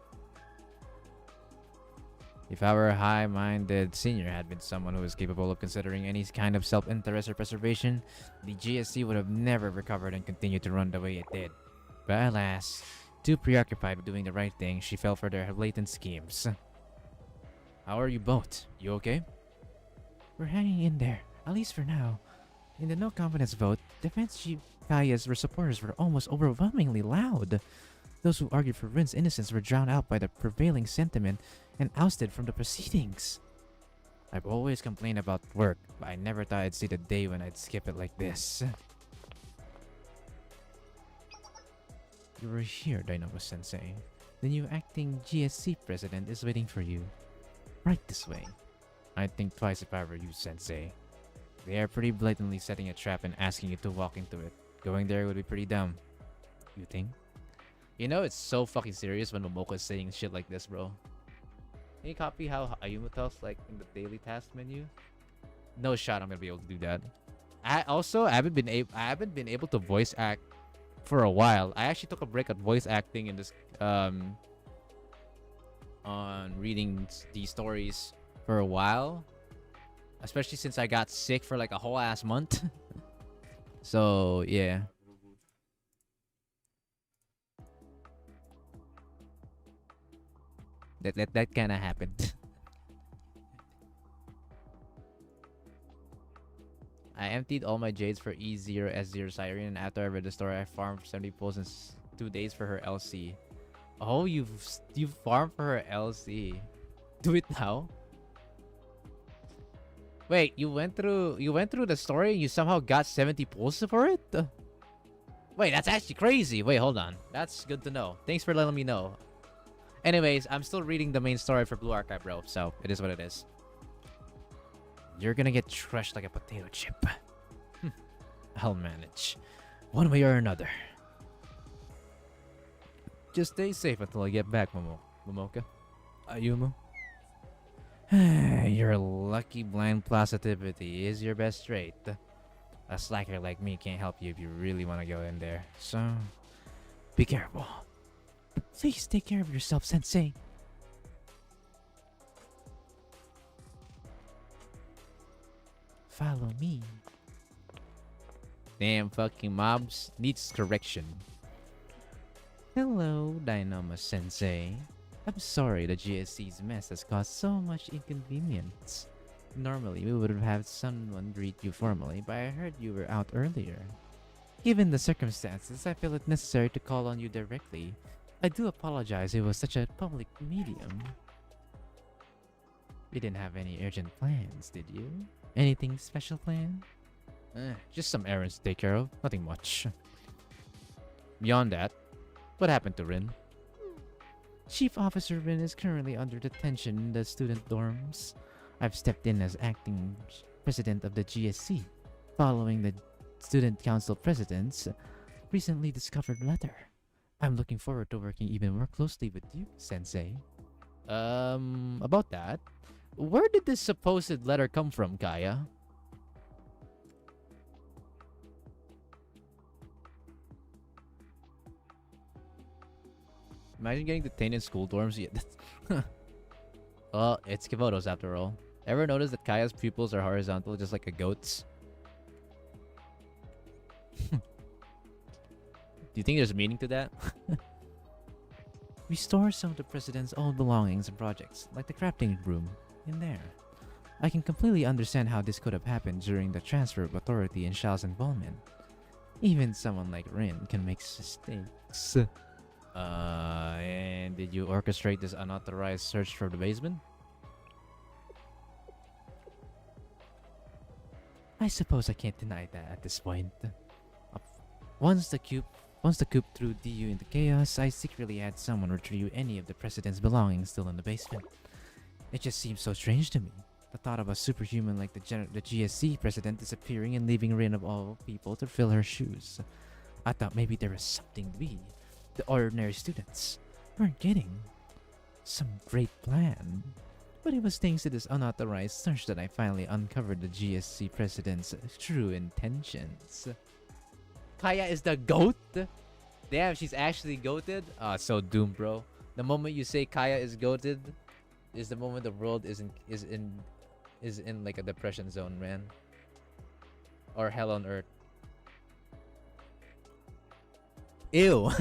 If our high-minded senior had been someone who was capable of considering any kind of self-interest or preservation, the GSC would have never recovered and continued to run the way it did. But alas, too preoccupied with doing the right thing, she fell for their blatant schemes. How are you both? You okay? We're hanging in there, at least for now. In the no confidence vote, defense chief Kaya's supporters were almost overwhelmingly loud. Those who argued for Rin's innocence were drowned out by the prevailing sentiment and ousted from the proceedings. I've always complained about work, but I never thought I'd see the day when I'd skip it like this. You were here, Dynamo-sensei. The new acting GSC president is waiting for you. Right this way. I'd think twice if I were you, Sensei. They are pretty blatantly setting a trap and asking you to walk into it. Going there would be pretty dumb. You think? You know it's so fucking serious when Momoko is saying shit like this, bro. Can you copy how Ayumu talks like in the daily task menu? No shot I'm gonna be able to do that. I haven't been able to voice act for a while. I actually took a break at voice acting in this on reading these stories for a while, especially since I got sick for like a whole ass month. So yeah. That kind of happened. I emptied all my jades for E0 S0 Siren, and after I read the story, I farmed 70 pulls in 2 days for her LC. Oh, you farmed for her LC. Do it now. Wait, you went through the story and you somehow got 70 pulls for it? Wait, that's actually crazy. Wait, hold on. That's good to know. Thanks for letting me know. Anyways, I'm still reading the main story for Blue Archive, bro. So, it is what it is. You're gonna get crushed like a potato chip. I'll manage. One way or another. Just stay safe until I get back, Momoka. Ayumu. Your lucky blind positivity is your best trait. A slacker like me can't help you if you really want to go in there. So, be careful. Please take care of yourself, Sensei. Follow me. Damn fucking mobs needs correction. Hello, Dynamo-sensei. I'm sorry the GSC's mess has caused so much inconvenience. Normally, we would have had someone greet you formally, but I heard you were out earlier. Given the circumstances, I feel it necessary to call on you directly. I do apologize it was such a public medium. You didn't have any urgent plans, did you? Anything special planned? Just some errands to take care of. Nothing much. Beyond that, what happened to Rin? Chief Officer Rin is currently under detention in the student dorms. I've stepped in as acting president of the GSC, following the Student Council President's recently discovered letter. I'm looking forward to working even more closely with you, Sensei. About that, where did this supposed letter come from, Kaya? Imagine getting detained in school dorms. Yeah. Well, it's Kivoto's after all. Ever notice that Kaya's pupils are horizontal just like a goat's? Do you think there's meaning to that? We store some of the president's old belongings and projects, like the crafting room, in there. I can completely understand how this could have happened during the transfer of authority and Xiao's involvement. Even someone like Rin can make mistakes. And did you orchestrate this unauthorized search for the basement? I suppose I can't deny that at this point. Once the coup threw DU into chaos, I secretly had someone retrieve any of the president's belongings still in the basement. It just seems so strange to me. The thought of a superhuman like the GSC president disappearing and leaving Rain of all people to fill her shoes. I thought maybe there was something we, the ordinary students, weren't getting. Some great plan. But it was thanks to this unauthorized search that I finally uncovered the GSC president's true intentions. Kaya is the GOAT? Damn, she's actually goated? Ah, so doomed, bro. The moment you say Kaya is goated is the moment the world is in like a depression zone, man. Or hell on earth. Ew.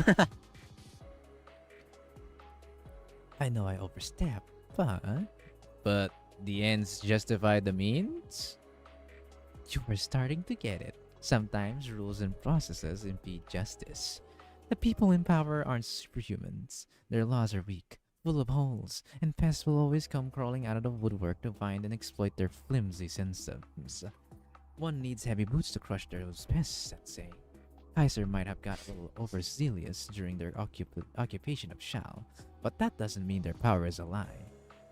I know I overstepped, but the ends justify the means? You are starting to get it. Sometimes rules and processes impede justice. The people in power aren't superhumans. Their laws are weak, full of holes, and pests will always come crawling out of the woodwork to find and exploit their flimsy systems. One needs heavy boots to crush those pests, let's say. Kaiser might have got a little overzealous during their occupation of Shao, but that doesn't mean their power is a lie.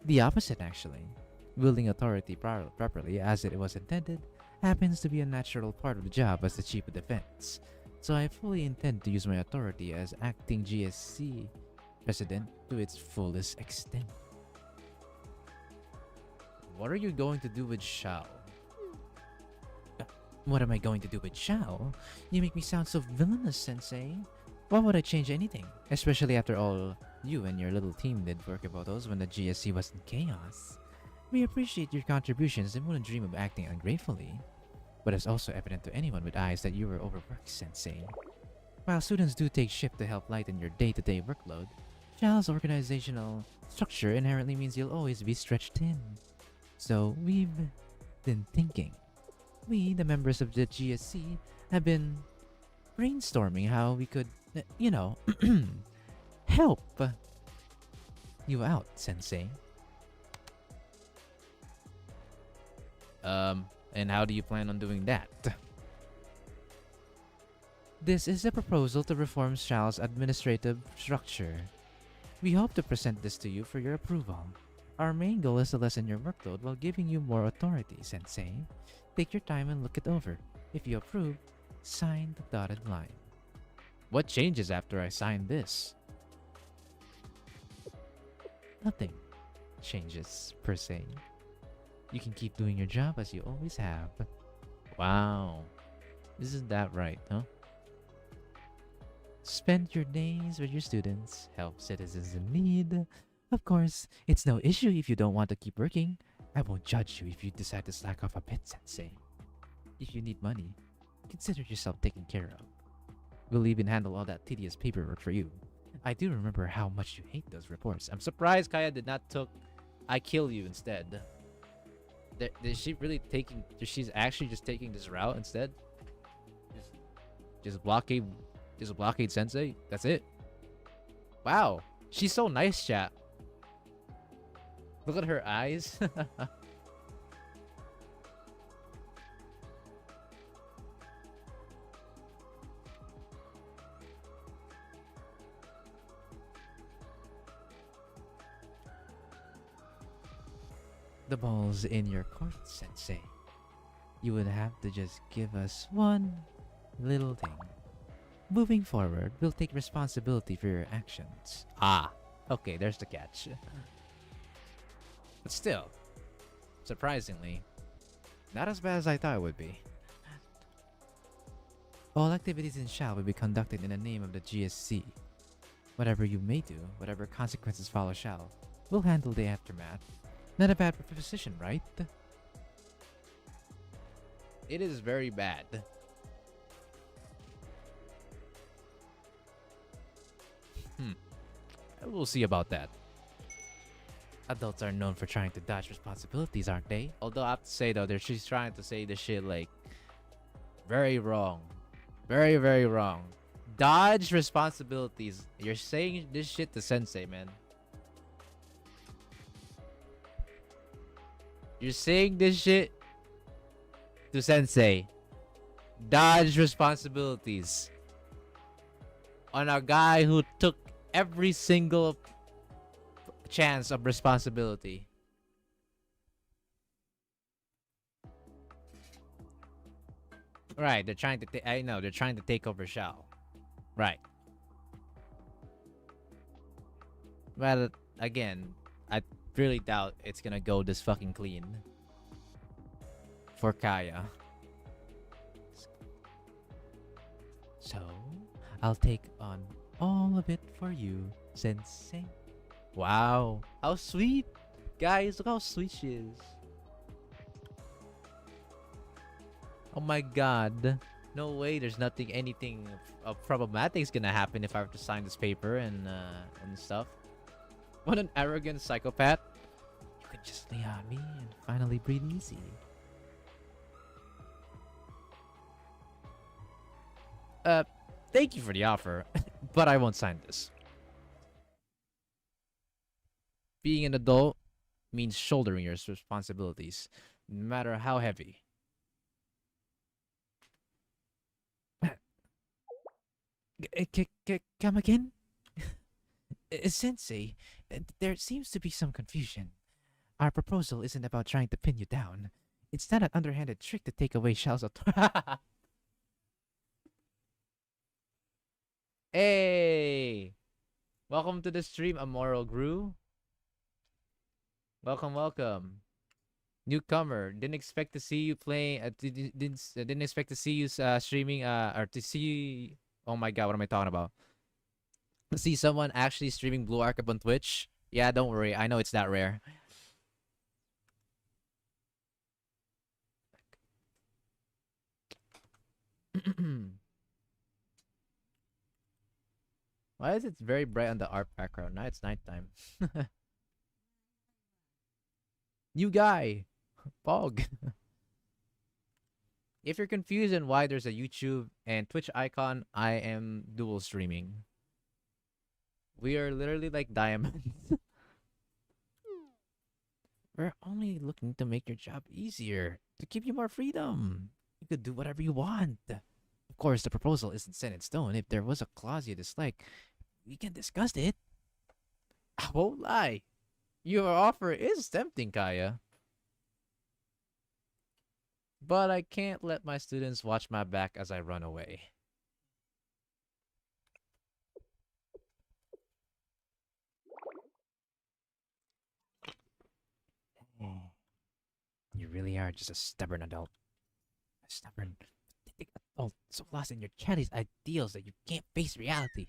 The opposite, actually. Wielding authority properly as it was intended happens to be a natural part of the job as the chief of defense. So I fully intend to use my authority as acting GSC president to its fullest extent. What are you going to do with Shao? What am I going to do with Shao? You make me sound so villainous, Sensei. Why would I change anything? Especially after all you and your little team did for Kibotos when the GSC was in chaos. We appreciate your contributions and wouldn't dream of acting ungratefully. But it's also evident to anyone with eyes that you were overworked, Sensei. While students do take shift to help lighten your day-to-day workload, Shao's organizational structure inherently means you'll always be stretched thin. So we've been thinking. We, the members of the GSC, have been brainstorming how we could, help you out, Sensei. And how do you plan on doing that? This is a proposal to reform Shao's administrative structure. We hope to present this to you for your approval. Our main goal is to lessen your workload while giving you more authority, Sensei. Take your time and look it over. If you approve, sign the dotted line. What changes after I sign this? Nothing changes, per se. You can keep doing your job as you always have. Wow. Isn't that right, huh? Spend your days with your students, help citizens in need. Of course, it's no issue if you don't want to keep working. I won't judge you if you decide to slack off a bit, Sensei. If you need money, consider yourself taken care of. We'll even handle all that tedious paperwork for you. I do remember how much you hate those reports. I'm surprised Kaya did not took I kill you instead. Is she really taking... She's actually just taking this route instead? Just blockade Sensei? That's it? Wow. She's so nice, chat. Look at her eyes. The ball's in your court, Sensei. You would have to just give us one little thing. Moving forward, we'll take responsibility for your actions. Ah, okay, there's the catch. But still, surprisingly, not as bad as I thought it would be. All activities in Shao will be conducted in the name of the GSC. Whatever you may do, whatever consequences follow Shao, we'll handle the aftermath. Not a bad proposition, right? It is very bad. We'll see about that. Adults are known for trying to dodge responsibilities, aren't they? Although I have to say though, she's trying to say this shit like very wrong. Very, very wrong. Dodge responsibilities. You're saying this shit to Sensei, man. You're saying this shit to Sensei. Dodge responsibilities. On a guy who took every single chance of responsibility. Right, they're trying to. I know they're trying to take over Shao. Right. Well, again, I really doubt it's gonna go this fucking clean for Kaya. So, I'll take on all of it for you, Sensei. Wow, how sweet, guys! Look how sweet she is. Oh my god. No way there's anything problematic is gonna happen if I were to sign this paper and stuff. What an arrogant psychopath. You could just lay on me and finally breathe easy. Thank you for the offer, but I won't sign this. Being an adult means shouldering your responsibilities, no matter how heavy. Come again? Sensei, there seems to be some confusion. Our proposal isn't about trying to pin you down. It's not an underhanded trick to take away Shao's authority. Hey! Welcome to the stream, Amoral Gru. Welcome, welcome. Newcomer. Didn't expect to see you playing. Didn't expect to see you streaming. Or to see. Oh my god, what am I talking about? To see someone actually streaming Blue Archive on Twitch. Yeah, don't worry. I know it's that rare. Why is it very bright on the art background? Now it's nighttime. New guy. Fog. If you're confused on why there's a YouTube and Twitch icon, I am dual streaming. We are literally like diamonds. We're only looking to make your job easier, to give you more freedom. You could do whatever you want. Of course, the proposal isn't set in stone. If there was a clause you dislike, we can discuss it. I won't lie. Your offer is tempting, Kaya. But I can't let my students watch my back as I run away. You really are just a stubborn adult. A stubborn, pathetic adult, so lost in your childish ideals that you can't face reality.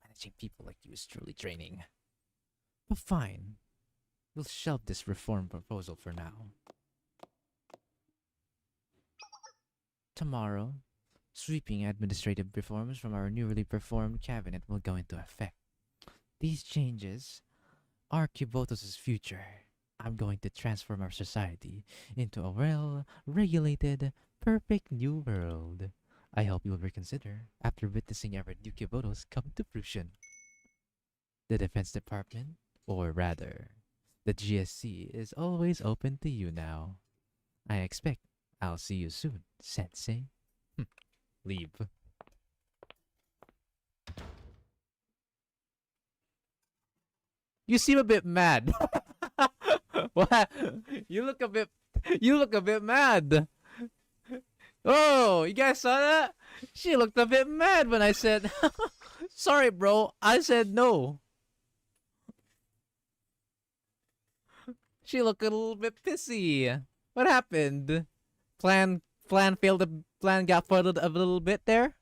Managing people like you is truly draining. But fine. We'll shelve this reform proposal for now. Tomorrow, sweeping administrative reforms from our newly reformed cabinet will go into effect. These changes are Cubotos' future. I'm going to transform our society into a well-regulated, perfect new world. I hope you'll reconsider after witnessing our new Cubotos come to fruition. The Defense Department, or rather, the GSC, is always open to you now. I expect I'll see you soon, Sensei. Leave. You seem a bit mad. What? You look a bit mad. Oh, you guys saw that? She looked a bit mad when I said, sorry, bro. I said no. She looked a little bit pissy. What happened? Plan failed. The plan got foiled a little bit there.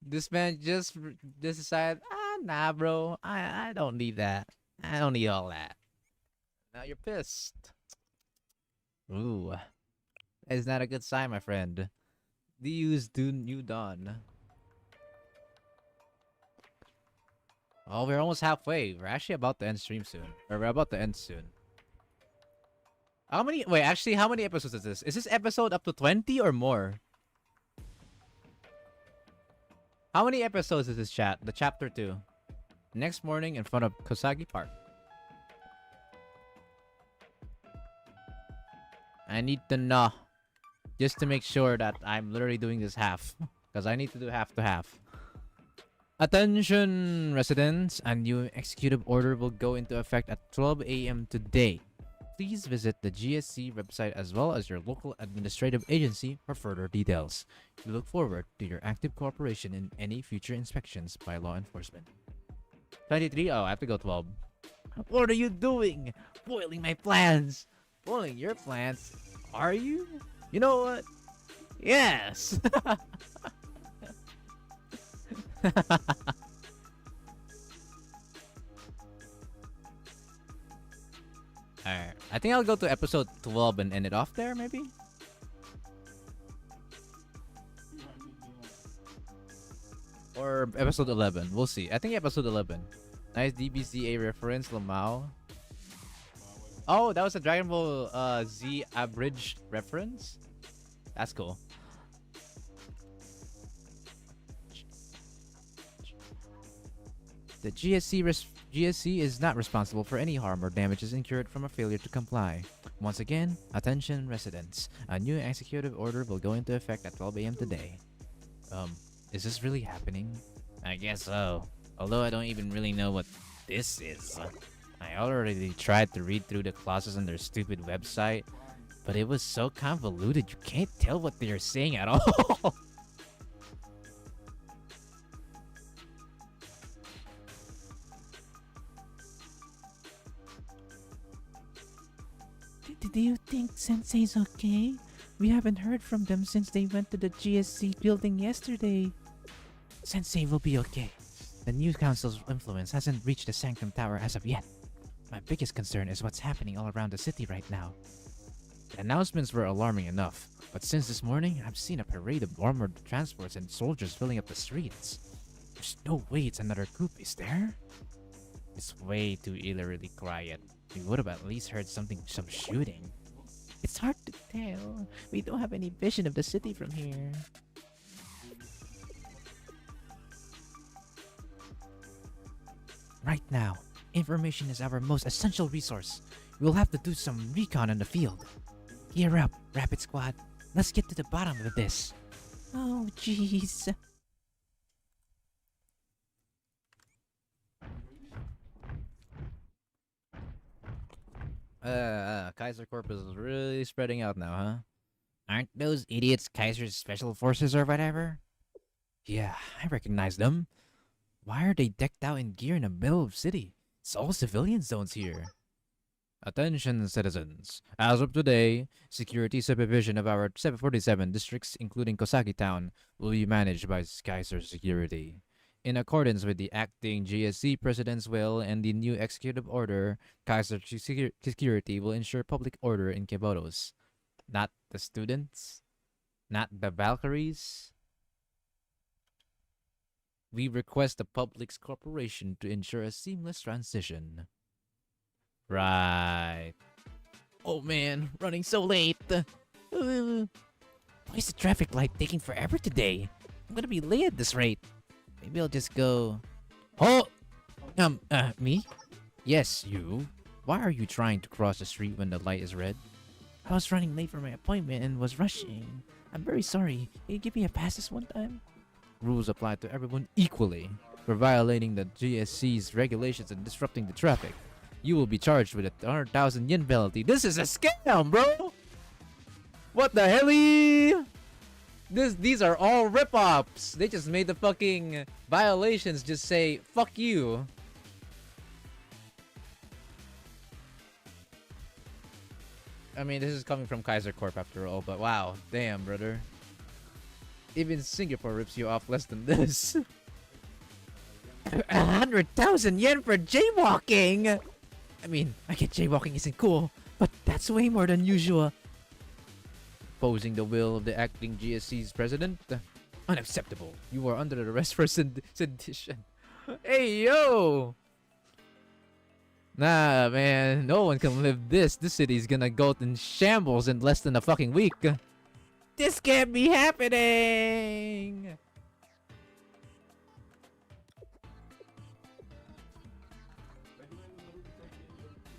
This man just decided, nah, bro. I don't need that. I don't need all that. Now you're pissed. Ooh, that is not a good sign, my friend. The use do new dawn. Oh, we're almost halfway. We're actually about to end stream soon. Or we're about to end soon. How many? Wait, actually, how many episodes is this? Is this episode up to 20 or more? How many episodes is this, chat? The chapter 2. Next morning in front of Kosagi Park. I need to know. Just to make sure that I'm literally doing this half. Because I need to do half to half. Attention, residents! A new executive order will go into effect at 12 a.m. today. Please visit the GSC website as well as your local administrative agency for further details. We look forward to your active cooperation in any future inspections by law enforcement. 23? Oh, I have to go 12. What are you doing? Spoiling my plans. Spoiling your plans? Are you? You know what? Yes! Alright. I think I'll go to episode 12 and end it off there, maybe? Or episode 11. We'll see. I think episode 11. Nice DBCA reference, Lamau. Oh, that was a Dragon Ball Z abridged reference? That's cool. The GSC is not responsible for any harm or damages incurred from a failure to comply. Once again, attention residents. A new executive order will go into effect at 12 a.m. today. Is this really happening? I guess so. Although I don't even really know what this is. I already tried to read through the clauses on their stupid website, but it was so convoluted you can't tell what they're saying at all. Do you think Sensei's okay? We haven't heard from them since they went to the GSC building yesterday. Sensei will be okay. The new council's influence hasn't reached the Sanctum Tower as of yet. My biggest concern is what's happening all around the city right now. The announcements were alarming enough, but since this morning, I've seen a parade of armored transports and soldiers filling up the streets. There's no way it's another coup, is there? It's way too eerily quiet. We would have at least heard some shooting. It's hard to tell. We don't have any vision of the city from here. Right now, information is our most essential resource. We'll have to do some recon in the field. Gear up, Rapid Squad. Let's get to the bottom of this. Oh, jeez. Kaiser Corp is really spreading out now, huh? Aren't those idiots Kaiser's special forces or whatever? Yeah, I recognize them. Why are they decked out in gear in the middle of city? It's all civilian zones here. Attention, citizens. As of today, security supervision of our 747 districts, including Kosaki Town, will be managed by Kaiser Security. In accordance with the acting GSC President's will and the new executive order, Kaiser Security will ensure public order in Kebotos. Not the students? Not the Valkyries? We request the public's cooperation to ensure a seamless transition. Right. Oh man, running so late. Why is the traffic light taking forever today? I'm gonna be late at this rate. Maybe I'll just go... Oh! Me? Yes, you. Why are you trying to cross the street when the light is red? I was running late for my appointment and was rushing. I'm very sorry. Can you give me a pass this one time? Rules apply to everyone equally. For violating the GSC's regulations and disrupting the traffic, you will be charged with a 100,000 yen penalty. This is a scam, bro! What the hell? These are all rip-offs. They just made the fucking violations just say, fuck you. I mean, this is coming from Kaiser Corp after all, but wow. Damn, brother. Even Singapore rips you off less than this. 100,000 yen for jaywalking! I mean, I get jaywalking isn't cool, but that's way more than usual. Opposing the will of the acting GSC's president? Unacceptable. You are under arrest for sedition. Hey, yo! Nah, man. No one can live this. This city's gonna go in shambles in less than a fucking week. This can't be happening!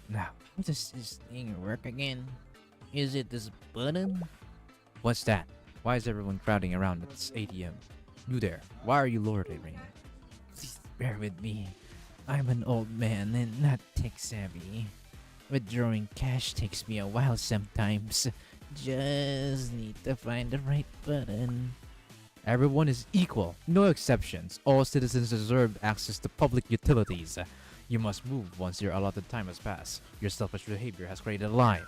Now, how does this thing work again? Is it this button? What's that? Why is everyone crowding around at this ATM? You there, why are you loitering? bear with me. I'm an old man and not tech savvy. Withdrawing cash takes me a while sometimes. Just need to find the right button. Everyone is equal, no exceptions. All citizens deserve access to public utilities. You must move once your allotted time has passed. Your selfish behavior has created a line.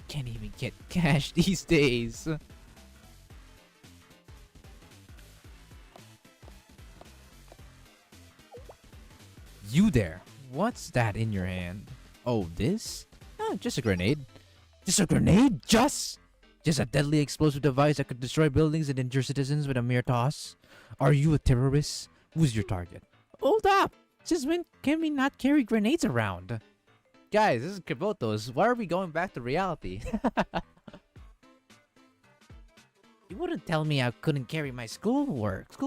Can't even get cash these days. You there! What's that in your hand? Oh, this? Oh, just a grenade. Just a grenade? Just a deadly explosive device that could destroy buildings and injure citizens with a mere toss? Are you a terrorist? Who's your target? Hold up! Since when can we not carry grenades around? Guys, this is Kibotos. Why are we going back to reality? You wouldn't tell me I couldn't carry my school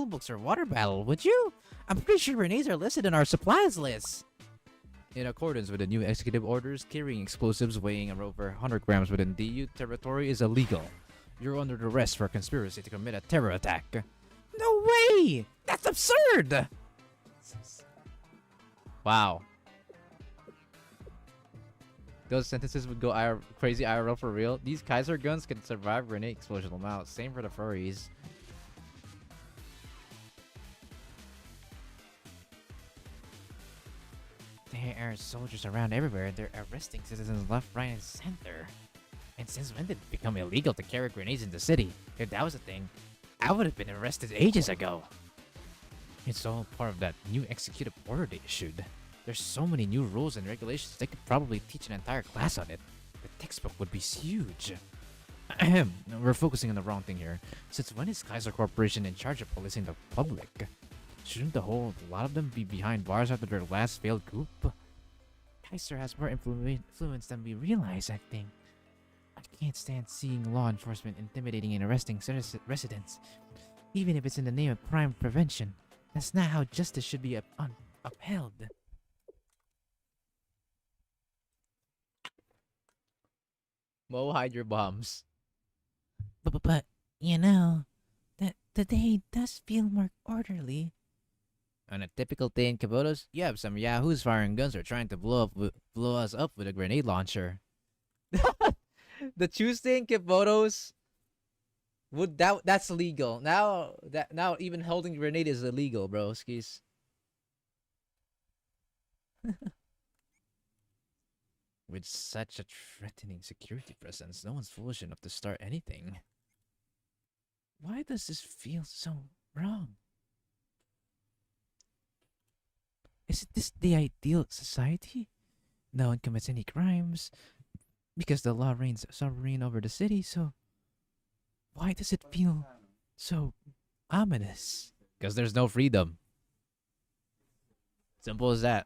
books, or water bottle, would you? I'm pretty sure grenades are listed in our supplies list. In accordance with the new executive orders, carrying explosives weighing over 100 grams within DU territory is illegal. You're under arrest for conspiracy to commit a terror attack. No way! That's absurd! Wow. Those sentences would go crazy IRL for real. These Kaiser guns can survive grenade explosion amounts. Same for the furries. There are soldiers around everywhere. They're arresting citizens left, right, and center. And since when did it become illegal to carry grenades in the city? If that was a thing, I would have been arrested ages ago. It's all part of that new executive order they issued. There's so many new rules and regulations, they could probably teach an entire class on it. The textbook would be huge. Ahem. We're focusing on the wrong thing here. Since when is Kaiser Corporation in charge of policing the public? Shouldn't a whole lot of them be behind bars after their last failed coup? Kaiser has more influence than we realize, I think. I can't stand seeing law enforcement intimidating and arresting residents, even if it's in the name of crime prevention. That's not how justice should be upheld. Mo, hide your bombs. But you know, that the day does feel more orderly. On a typical day in Kibotos, you have some yahoos firing guns or trying to blow us up with a grenade launcher. The Tuesday in Kibotos that's legal. Now even holding a grenade is illegal, bro. Skis. With such a threatening security presence, no one's foolish enough to start anything. Why does this feel so wrong? Isn't this the ideal society? No one commits any crimes because the law reigns sovereign over the city, so why does it feel so ominous? Because there's no freedom. Simple as that.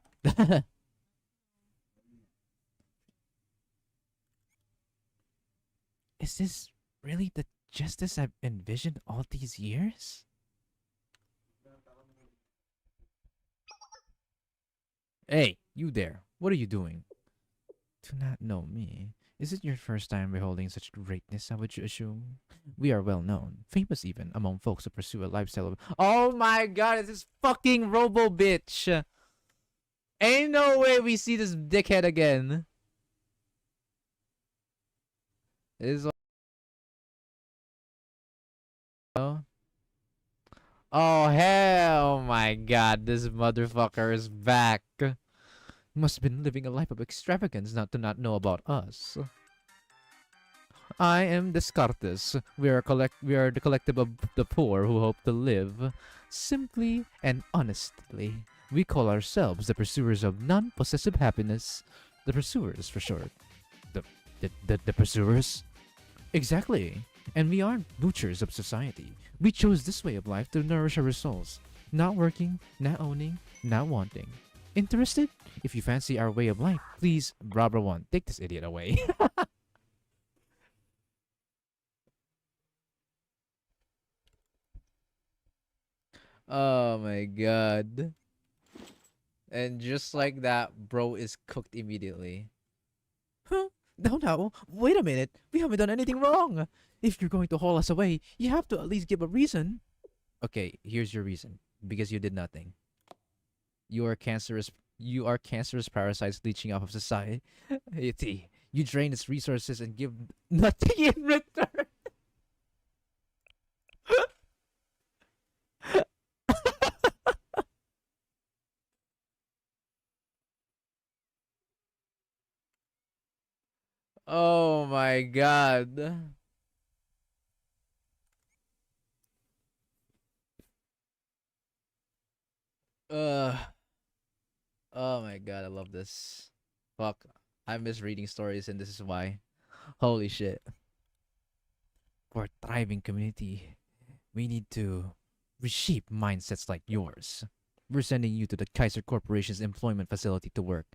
Is this really the justice I've envisioned all these years? Hey, you there. What are you doing? Do not know me. Is it your first time beholding such greatness, I would assume? We are well known, famous even, among folks who pursue a lifestyle of— Oh my god, it's this fucking robo bitch. Ain't no way we see this dickhead again. Is oh hell my god, this motherfucker is back. Must have been living a life of extravagance not to not know about us. I am Descartes. We are the collective of the poor who hope to live simply and honestly. We call ourselves the pursuers of non-possessive happiness. The pursuers for short. The pursuers? Exactly. And we aren't butchers of society. We chose this way of life to nourish our souls. Not working, not owning, not wanting. Interested? If you fancy our way of life, please, Robber 1, take this idiot away. Oh my god. And just like that, bro is cooked immediately. Huh? No, wait a minute. We haven't done anything wrong. If you're going to haul us away, you have to at least give a reason. Okay, here's your reason. Because you did nothing. You are cancerous. You are cancerous parasites leeching off of society. You drain its resources and give nothing in return. Oh my god. Uh. Oh my god, I love this. Fuck. I miss reading stories, and this is why. Holy shit. For a thriving community, we need to reshape mindsets like yours. We're sending you to the Kaiser Corporation's employment facility to work.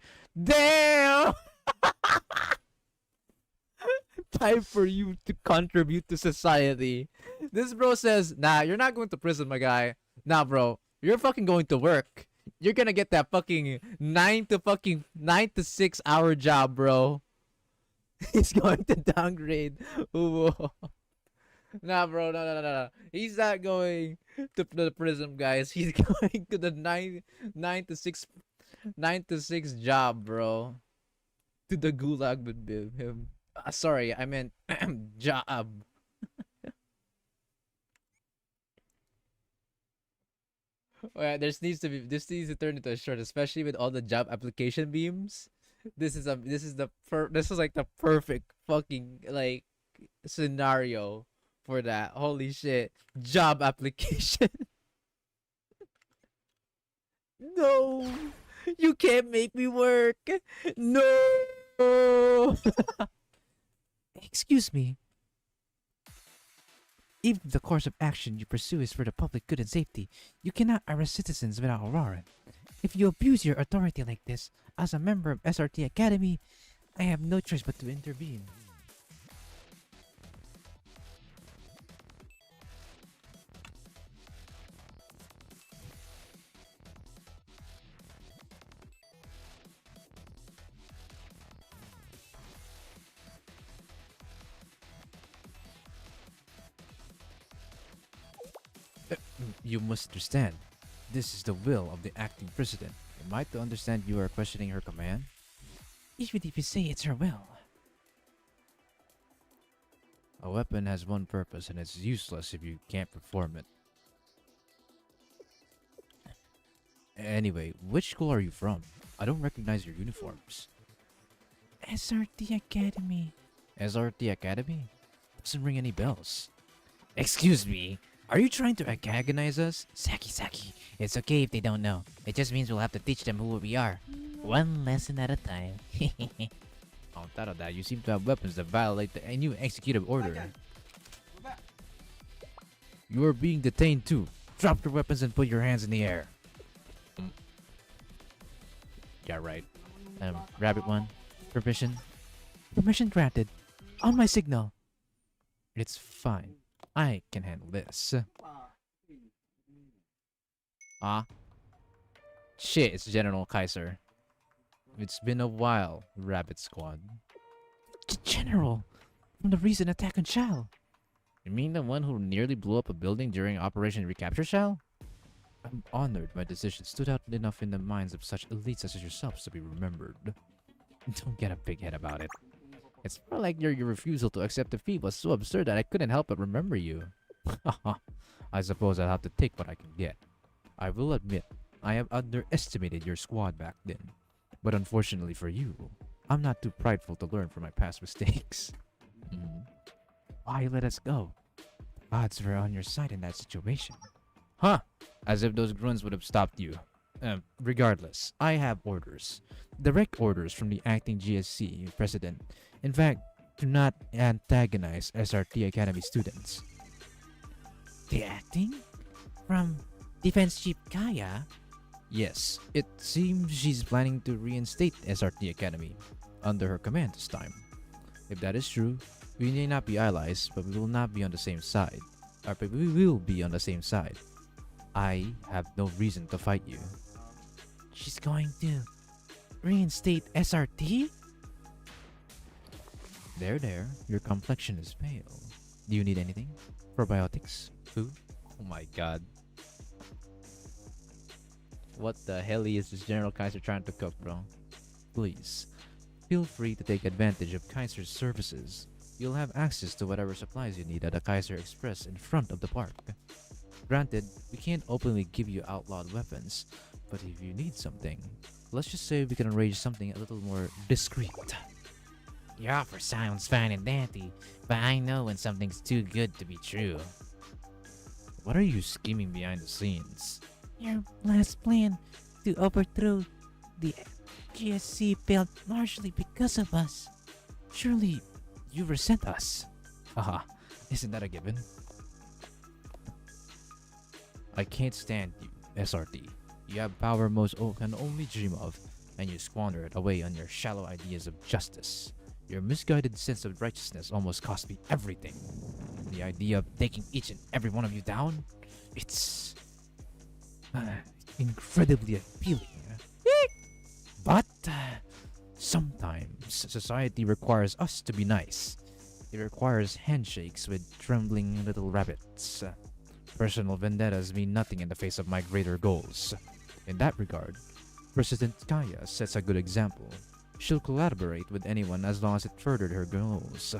Damn! Time for you to contribute to society. This bro says, nah, you're not going to prison, my guy. Nah, bro. You're fucking going to work. You're gonna get that fucking 9 to 6 hour job, bro. He's going to downgrade. Ooh. Nah, bro, no. He's not going to the prison, guys. He's going to the 9 to 6 job, bro. To the gulag with him. Sorry, I meant job. Well, this needs to turn into a short, especially with all the job application beams. This is like the perfect fucking like scenario for that. Holy shit. Job application. No. You can't make me work. No. Excuse me. If the course of action you pursue is for the public good and safety, you cannot arrest citizens without a warrant. If you abuse your authority like this, as a member of SRT Academy, I have no choice but to intervene. You must understand. This is the will of the acting president. Am I to understand you are questioning her command? Even if you say it's her will. A weapon has one purpose and it's useless if you can't perform it. Anyway, which school are you from? I don't recognize your uniforms. SRT Academy. SRT Academy? Doesn't ring any bells. Excuse me. Are you trying to antagonize us? Saki, it's okay if they don't know. It just means we'll have to teach them who we are. One lesson at a time. On top of that, you seem to have weapons that violate the new executive order. You are being detained too. Drop your weapons and put your hands in the air. Yeah, right. Rabbit one. Permission? Permission granted. On my signal. It's fine. I can handle this. Ah. Shit, it's General Kaiser. It's been a while, Rabbit Squad. General, from the recent attack on Shao. You mean the one who nearly blew up a building during Operation Recapture Shao? I'm honored my decision stood out enough in the minds of such elites such as yourselves to be remembered. Don't get a big head about it. It's more like your refusal to accept defeat was so absurd that I couldn't help but remember you. I suppose I'll have to take what I can get. I will admit, I have underestimated your squad back then. But unfortunately for you, I'm not too prideful to learn from my past mistakes. Why let us go? Odds were on your side in that situation. Huh? As if those grunts would have stopped you. Regardless, I have orders. Direct orders from the acting GSC president. In fact, do not antagonize SRT Academy students. The acting? From Defense Chief Kaya? Yes, it seems she's planning to reinstate SRT Academy under her command this time. If that is true, we may not be allies, but we will not be on the same side. But we will be on the same side. I have no reason to fight you. She's going to reinstate SRT? There. Your complexion is pale. Do you need anything? Probiotics? Food? Oh my god. What the hell is this General Kaiser trying to cook, bro? Please, feel free to take advantage of Kaiser's services. You'll have access to whatever supplies you need at the Kaiser Express in front of the park. Granted, we can't openly give you outlawed weapons, but if you need something, let's just say we can arrange something a little more discreet. Your offer sounds fine and dandy, but I know when something's too good to be true. What are you scheming behind the scenes? Your last plan to overthrow the GSC failed largely because of us. Surely you resent us. Haha, isn't that a given? I can't stand you, SRT. You have power most can only dream of, and you squander it away on your shallow ideas of justice. Your misguided sense of righteousness almost cost me everything. The idea of taking each and every one of you down, it's incredibly appealing. But sometimes society requires us to be nice. It requires handshakes with trembling little rabbits. Personal vendettas mean nothing in the face of my greater goals. In that regard, President Kaya sets a good example. She'll collaborate with anyone as long as it furthered her goals.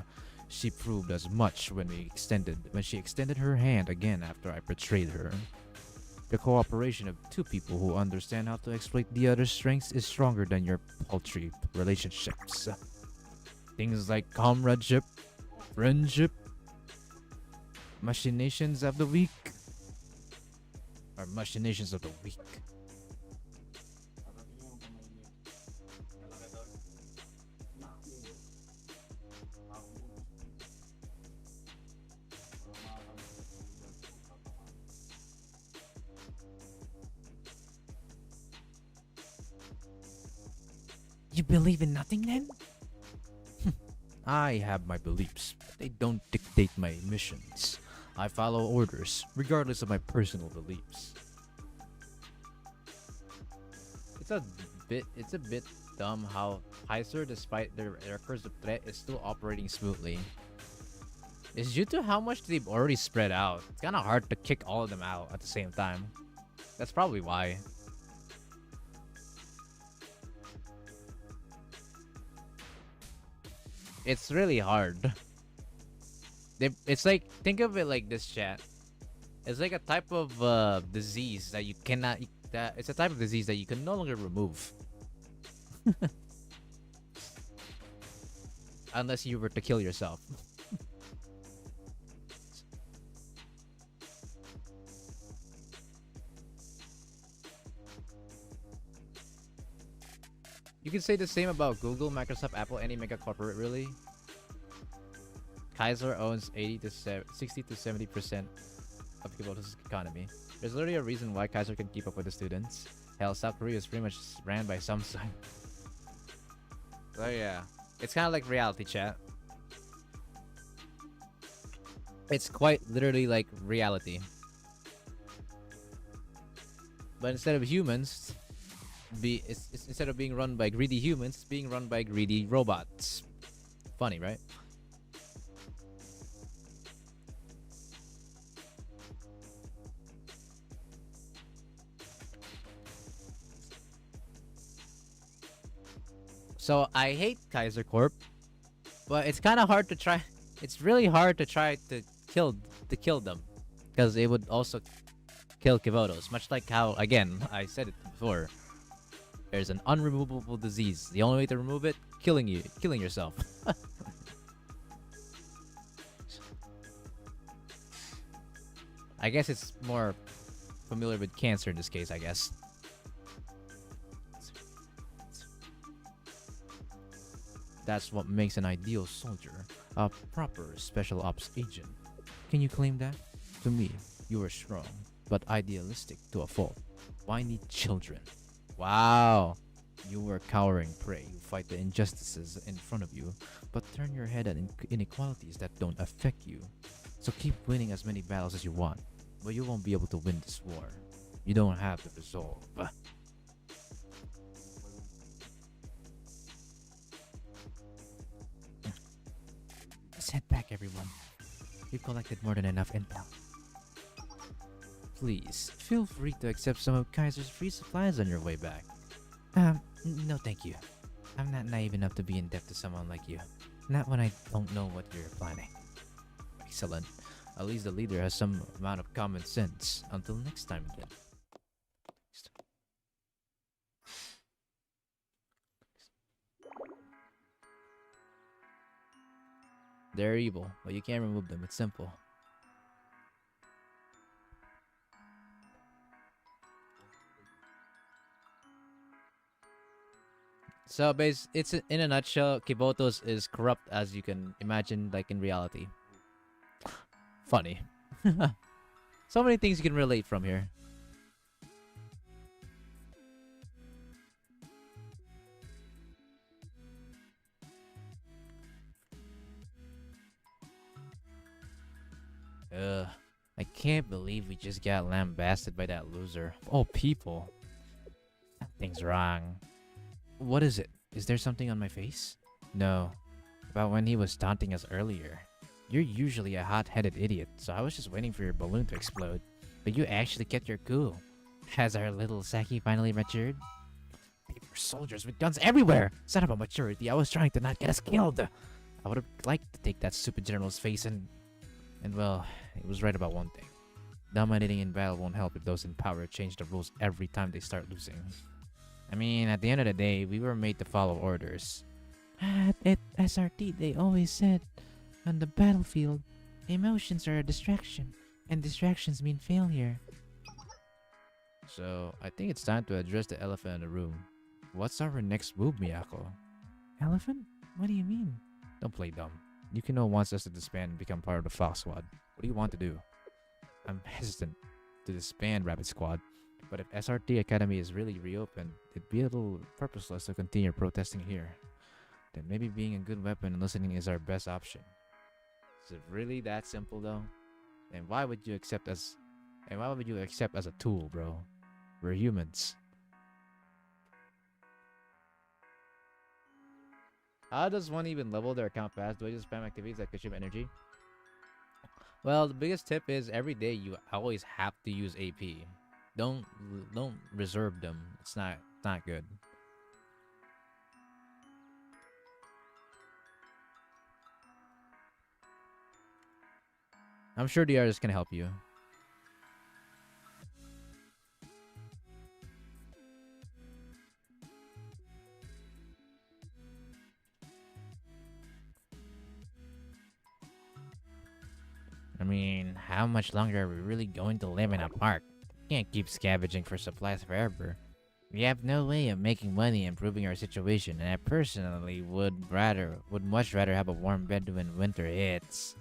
She proved as much when she extended her hand again after I betrayed her. The cooperation of two people who understand how to exploit the other's strengths is stronger than your paltry relationships. Things like comradeship, friendship, machinations of the weak, or machinations of the weak. You believe in nothing then? I have my beliefs, but they don't dictate my missions. I follow orders, regardless of my personal beliefs. It's a bit dumb how Heiser, despite their records of threat, is still operating smoothly. It's due to how much they've already spread out. It's kind of hard to kick all of them out at the same time. That's probably why. It's really hard. It's like, think of it like this, chat. It's like a type of disease that you cannot. It's a type of disease that you can no longer remove, unless you were to kill yourself. You can say the same about Google, Microsoft, Apple, any mega corporate, really. Kaiser owns 60 to 70% of Gibraltar's economy. There's literally a reason why Kaiser can keep up with the students. Hell, South Korea is pretty much ran by Samsung. So yeah, it's kind of like reality, chat. It's quite literally like reality. But instead of humans, it's instead of being run by greedy humans, it's being run by greedy robots. Funny, right? So I hate Kaiser Corp, but it's kind of hard to try. It's really hard to try to kill them, because it would also kill Kivotos. Much like how, again, I said it before. There's an unremovable disease. The only way to remove it, killing yourself. I guess it's more familiar with cancer in this case, I guess. That's what makes an ideal soldier, a proper special ops agent. Can you claim that? To me, you are strong, but idealistic to a fault. Why need children? Wow. You were cowering prey who fight the injustices in front of you, but turn your head at inequalities that don't affect you. So keep winning as many battles as you want, but you won't be able to win this war. You don't have the resolve. Let's head back, everyone. We've collected more than enough intel. Please, feel free to accept some of Kaiser's free supplies on your way back. No thank you. I'm not naive enough to be in debt to someone like you. Not when I don't know what you're planning. Excellent. At least the leader has some amount of common sense. Until next time, kid. They're evil, but you can't remove them. It's simple. So, it's in a nutshell, Kibotos is corrupt as you can imagine, like in reality. Funny. So many things you can relate from here. Ugh. I can't believe we just got lambasted by that loser. Oh, people. Something's wrong. What is it? Is there something on my face? No. About when he was taunting us earlier. You're usually a hot-headed idiot, so I was just waiting for your balloon to explode. But you actually kept your cool. Has our little Saki finally matured? Paper soldiers with guns everywhere! Son of a maturity, I was trying to not get us killed! I would have liked to take that stupid general's face and well, it was right about one thing. Dominating in battle won't help if those in power change the rules every time they start losing. I mean, at the end of the day, we were made to follow orders. At SRT, they always said, on the battlefield, emotions are a distraction, and distractions mean failure. So, I think it's time to address the elephant in the room. What's our next move, Miyako? Elephant? What do you mean? Don't play dumb. Yukino wants us to disband and become part of the Fox Squad. What do you want to do? I'm hesitant to disband Rabbit Squad, but if SRT Academy is really reopened, it'd be a little purposeless to continue protesting here. Then maybe being a good weapon and listening is our best option. Is it really that simple though? And why would you accept as a tool, bro? We're humans. How does one even level their account fast? Do I just spam activities that consume energy? Well, the biggest tip is every day you always have to use AP. Don't reserve them. It's not good. I'm sure the artist can help you. I mean, how much longer are we really going to live in a park? Can't keep scavenging for supplies forever. We have no way of making money improving our situation, and I personally would much rather have a warm bed when winter hits.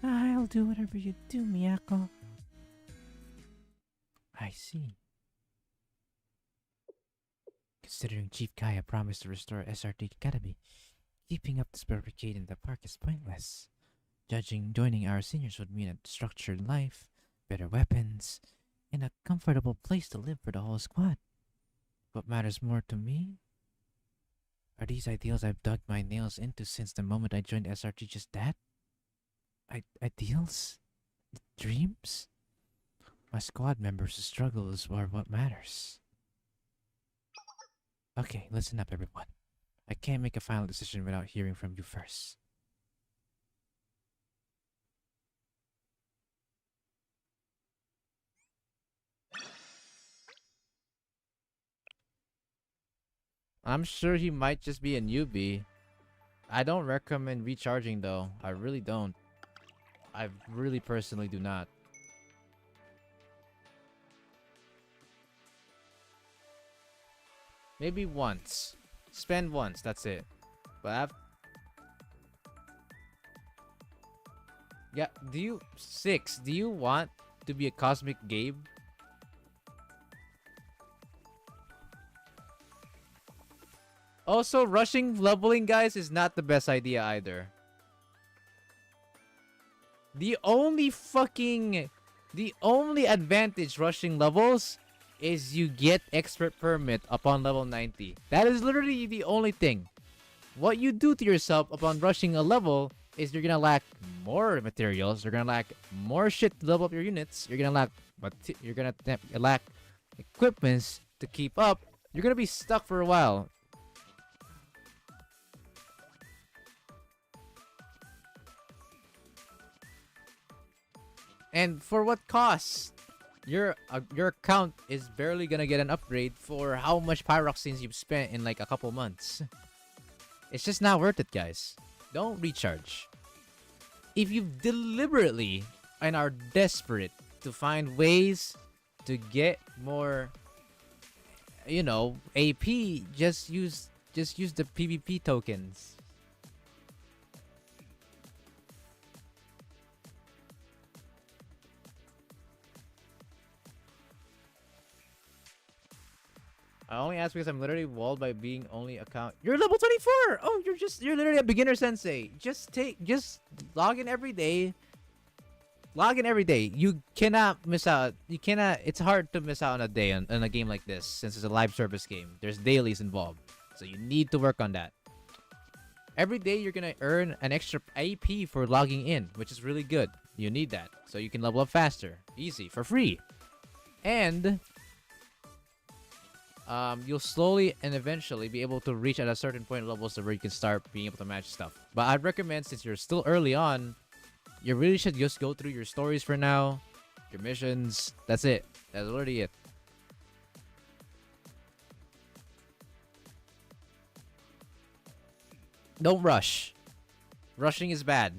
I'll do whatever you do, Miyako. I see. Considering Chief Kaya promised to restore SRT Academy, keeping up this barricade in the park is pointless. Joining our seniors would mean a structured life, better weapons, and a comfortable place to live for the whole squad. What matters more to me? Are these ideals I've dug my nails into since the moment I joined SRT just that? Ideals? Dreams? My squad members' struggles are what matters. Okay, listen up everyone. I can't make a final decision without hearing from you first. I'm sure he might just be a newbie. I don't recommend recharging though. I really don't. I really personally do not. Maybe once. Spend once, that's it. But yeah, do you want to be a cosmic Gabe? Also, rushing leveling, guys, is not the best idea either. The only advantage rushing levels is you get expert permit upon level 90. That is literally the only thing. What you do to yourself upon rushing a level is you're gonna lack more materials. You're gonna lack more shit to level up your units. You're gonna lack, lack equipments to keep up. You're gonna be stuck for a while. And for what cost? Your account is barely gonna get an upgrade for how much pyroxenes you've spent in like a couple months. It's just not worth it, guys. Don't recharge. If you deliberately and are desperate to find ways to get more, AP, just use the PvP tokens. I only ask because I'm literally walled by being only account. You're level 24. Oh, you're literally a beginner sensei. Just log in every day. Log in every day. You cannot miss out. You cannot. It's hard to miss out on a day on a game like this since it's a live service game. There's dailies involved, so you need to work on that. Every day you're gonna earn an extra AP for logging in, which is really good. You need that so you can level up faster, easy, for free, and you'll slowly and eventually be able to reach at a certain point levels where you can start being able to match stuff. But I'd recommend, since you're still early on, you really should just go through your stories for now, your missions. That's it. That's already it. Don't rush. Rushing is bad.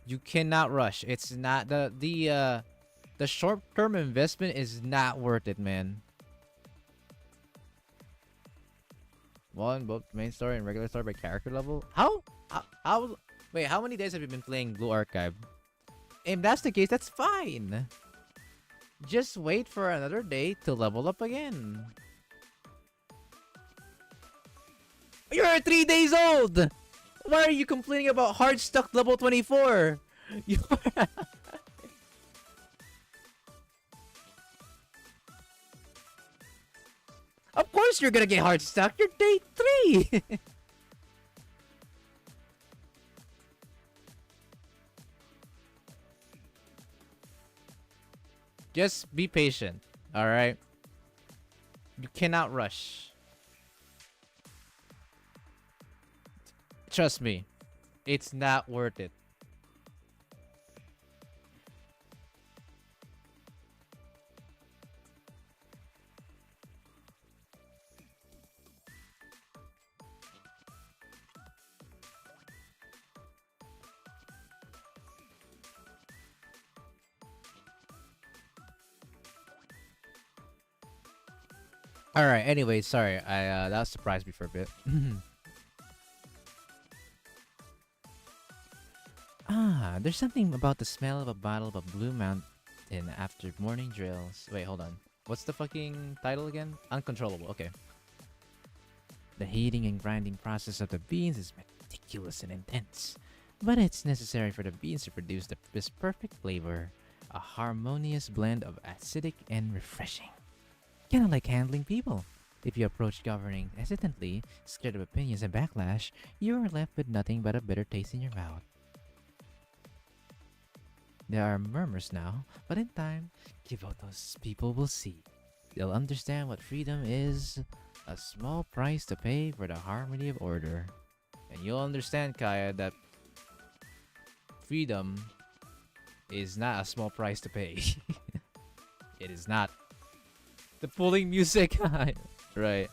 You cannot rush. It's not the short-term investment is not worth it, man. One both main story and regular story by character level. How wait, how many days have you been playing Blue Archive? If that's the case, that's fine. Just wait for another day to level up again. You're 3 days old! Why are you complaining about hard stuck level 24? You Of course you're gonna get hard stuck. You're day 3. Just be patient, alright? You cannot rush. Trust me, it's not worth it. Alright, anyway, sorry. That surprised me for a bit. There's something about the smell of a bottle of a Blue Mountain after morning drills. Wait, hold on. What's the fucking title again? Uncontrollable. Okay. The heating and grinding process of the beans is meticulous and intense, but it's necessary for the beans to produce this perfect flavor, a harmonious blend of acidic and refreshing. Kinda like handling people. If you approach governing hesitantly, scared of opinions and backlash, you are left with nothing but a bitter taste in your mouth. There are murmurs now, but in time, Kiboto's people will see. They'll understand what freedom is, a small price to pay for the harmony of order. And you'll understand, Kaya, that freedom is not a small price to pay. It is not. The pulling music. Right.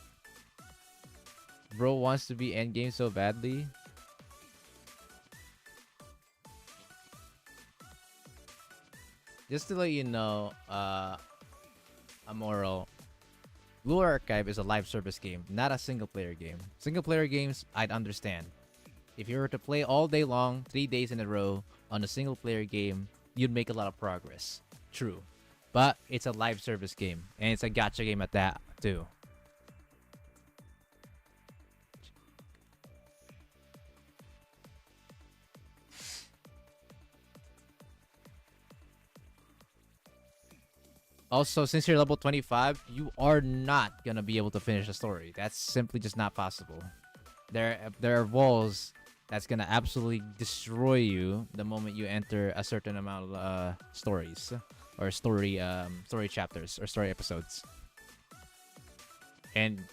Bro wants to be endgame so badly. Just to let you know, Amoro, Blue Archive is a live service game, not a single player game. Single player games, I'd understand. If you were to play all day long, 3 days in a row on a single player game, you'd make a lot of progress. True. But it's a live service game, and it's a gacha game at that, too. Also, since you're level 25, you are not gonna be able to finish the story. That's simply just not possible. There are walls that's gonna absolutely destroy you the moment you enter a certain amount of stories or story chapters or story episodes. And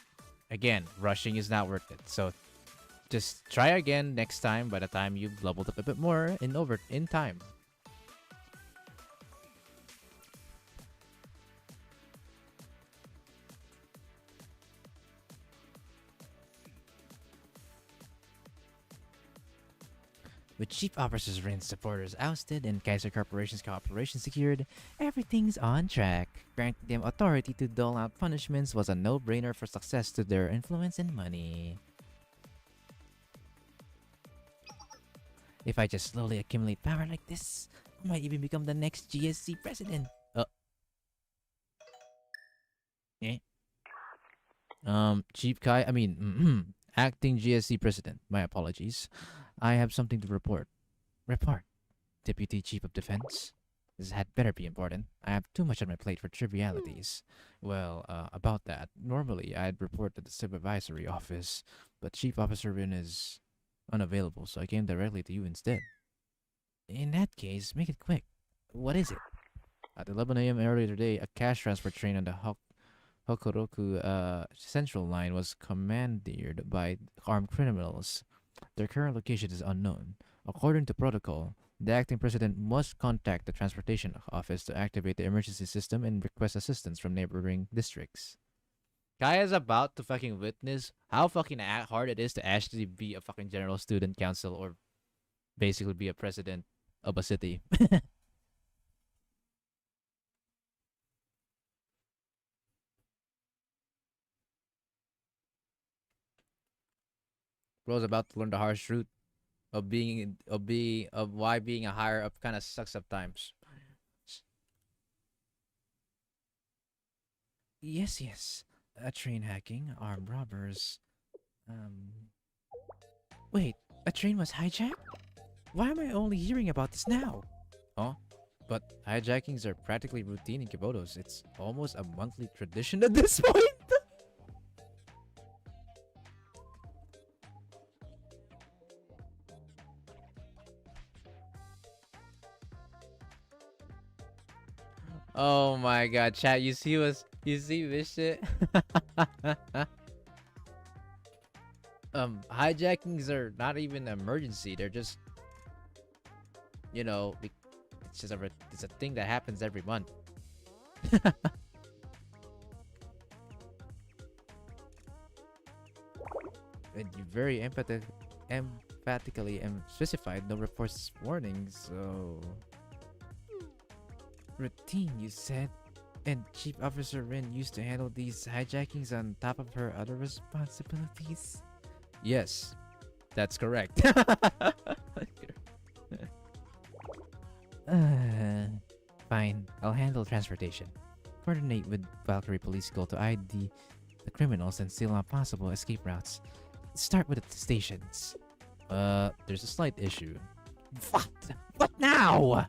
again, rushing is not worth it. So just try again next time. By the time you've leveled up a bit more in time. With Chief Officer Rin's supporters ousted and Kaiser Corporation's cooperation secured, everything's on track. Granting them authority to dole out punishments was a no-brainer for success to their influence and money. If I just slowly accumulate power like this, I might even become the next GSC president. Eh? Chief Kai, acting GSC president. My apologies. I have something to report. Report. Deputy Chief of Defense. This had better be important. I have too much on my plate for trivialities. Well, about that, normally I'd report to the supervisory office, but Chief Officer Rin is unavailable, so I came directly to you instead. In that case, make it quick. What is it? At 11 a.m. earlier today, a cash transfer train on the Hokoroku Central Line was commandeered by armed criminals. Their current location is unknown. According to protocol, the acting president must contact the transportation office to activate the emergency system and request assistance from neighboring districts. Kaya's about to fucking witness how fucking hard it is to actually be a fucking general student council or basically be a president of a city. Bro's about to learn the harsh truth of why being a higher up kind of sucks sometimes. Yes. Train hacking, armed robbers. Wait, a train was hijacked? Why am I only hearing about this now? Huh? But hijackings are practically routine in Kibotos. It's almost a monthly tradition at this point. Oh my god, chat, you see this shit? Hijackings are not even an emergency. They're just, it's a thing that happens every month. And you very emphatically specified no reports this morning, so Routine, you said? And Chief Officer Rin used to handle these hijackings on top of her other responsibilities? yes, that's correct. Fine, I'll handle transportation. Coordinate with Valkyrie Police School to ID the criminals and seal out possible escape routes. Start with the stations. There's a slight issue. What? What now?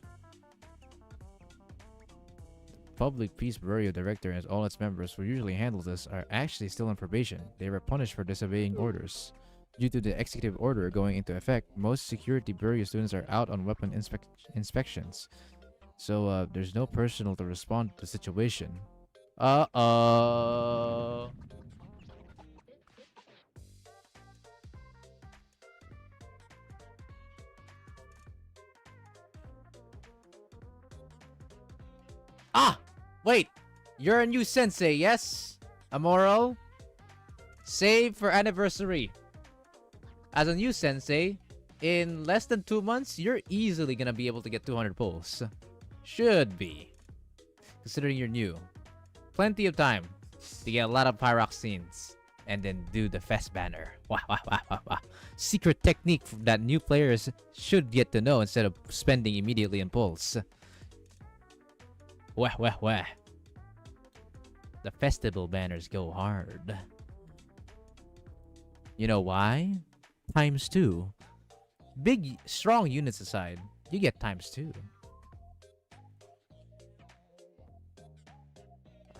Public Peace Bureau Director and all its members who usually handle this are actually still on probation. They were punished for disobeying orders. Due to the executive order going into effect, most Security Bureau students are out on weapon inspections. So, there's no personnel to respond to the situation. Uh-oh. Ah! Wait! You're a new sensei, yes? Amoro? Save for anniversary. As a new sensei, in less than 2 months, you're easily gonna be able to get 200 pulls. Should be. Considering you're new. Plenty of time to get a lot of pyroxenes. And then do the fest banner. Wah, wah, wah, wah, wah. Secret technique that new players should get to know instead of spending immediately in pulls. Wah, wah, wah. The festival banners go hard. You know why? ×2. Big, strong units aside, you get ×2.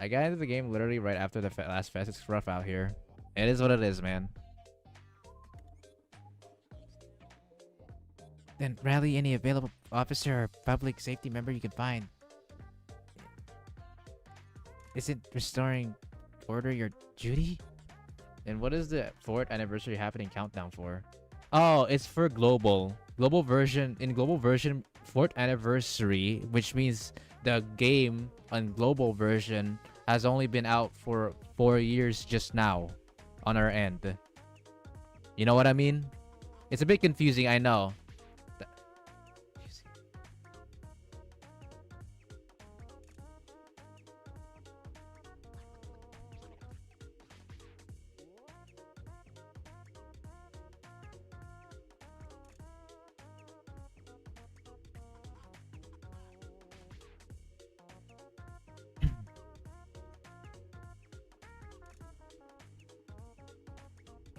I got into the game literally right after the last fest. It's rough out here. It is what it is, man. Then rally any available officer or public safety member you can find. Isn't restoring order your duty? And what is the 4th anniversary happening countdown for? Oh, it's for global. Global version. In global version, 4th anniversary, which means the game on global version has only been out for 4 years just now on our end. You know what I mean? It's a bit confusing, I know.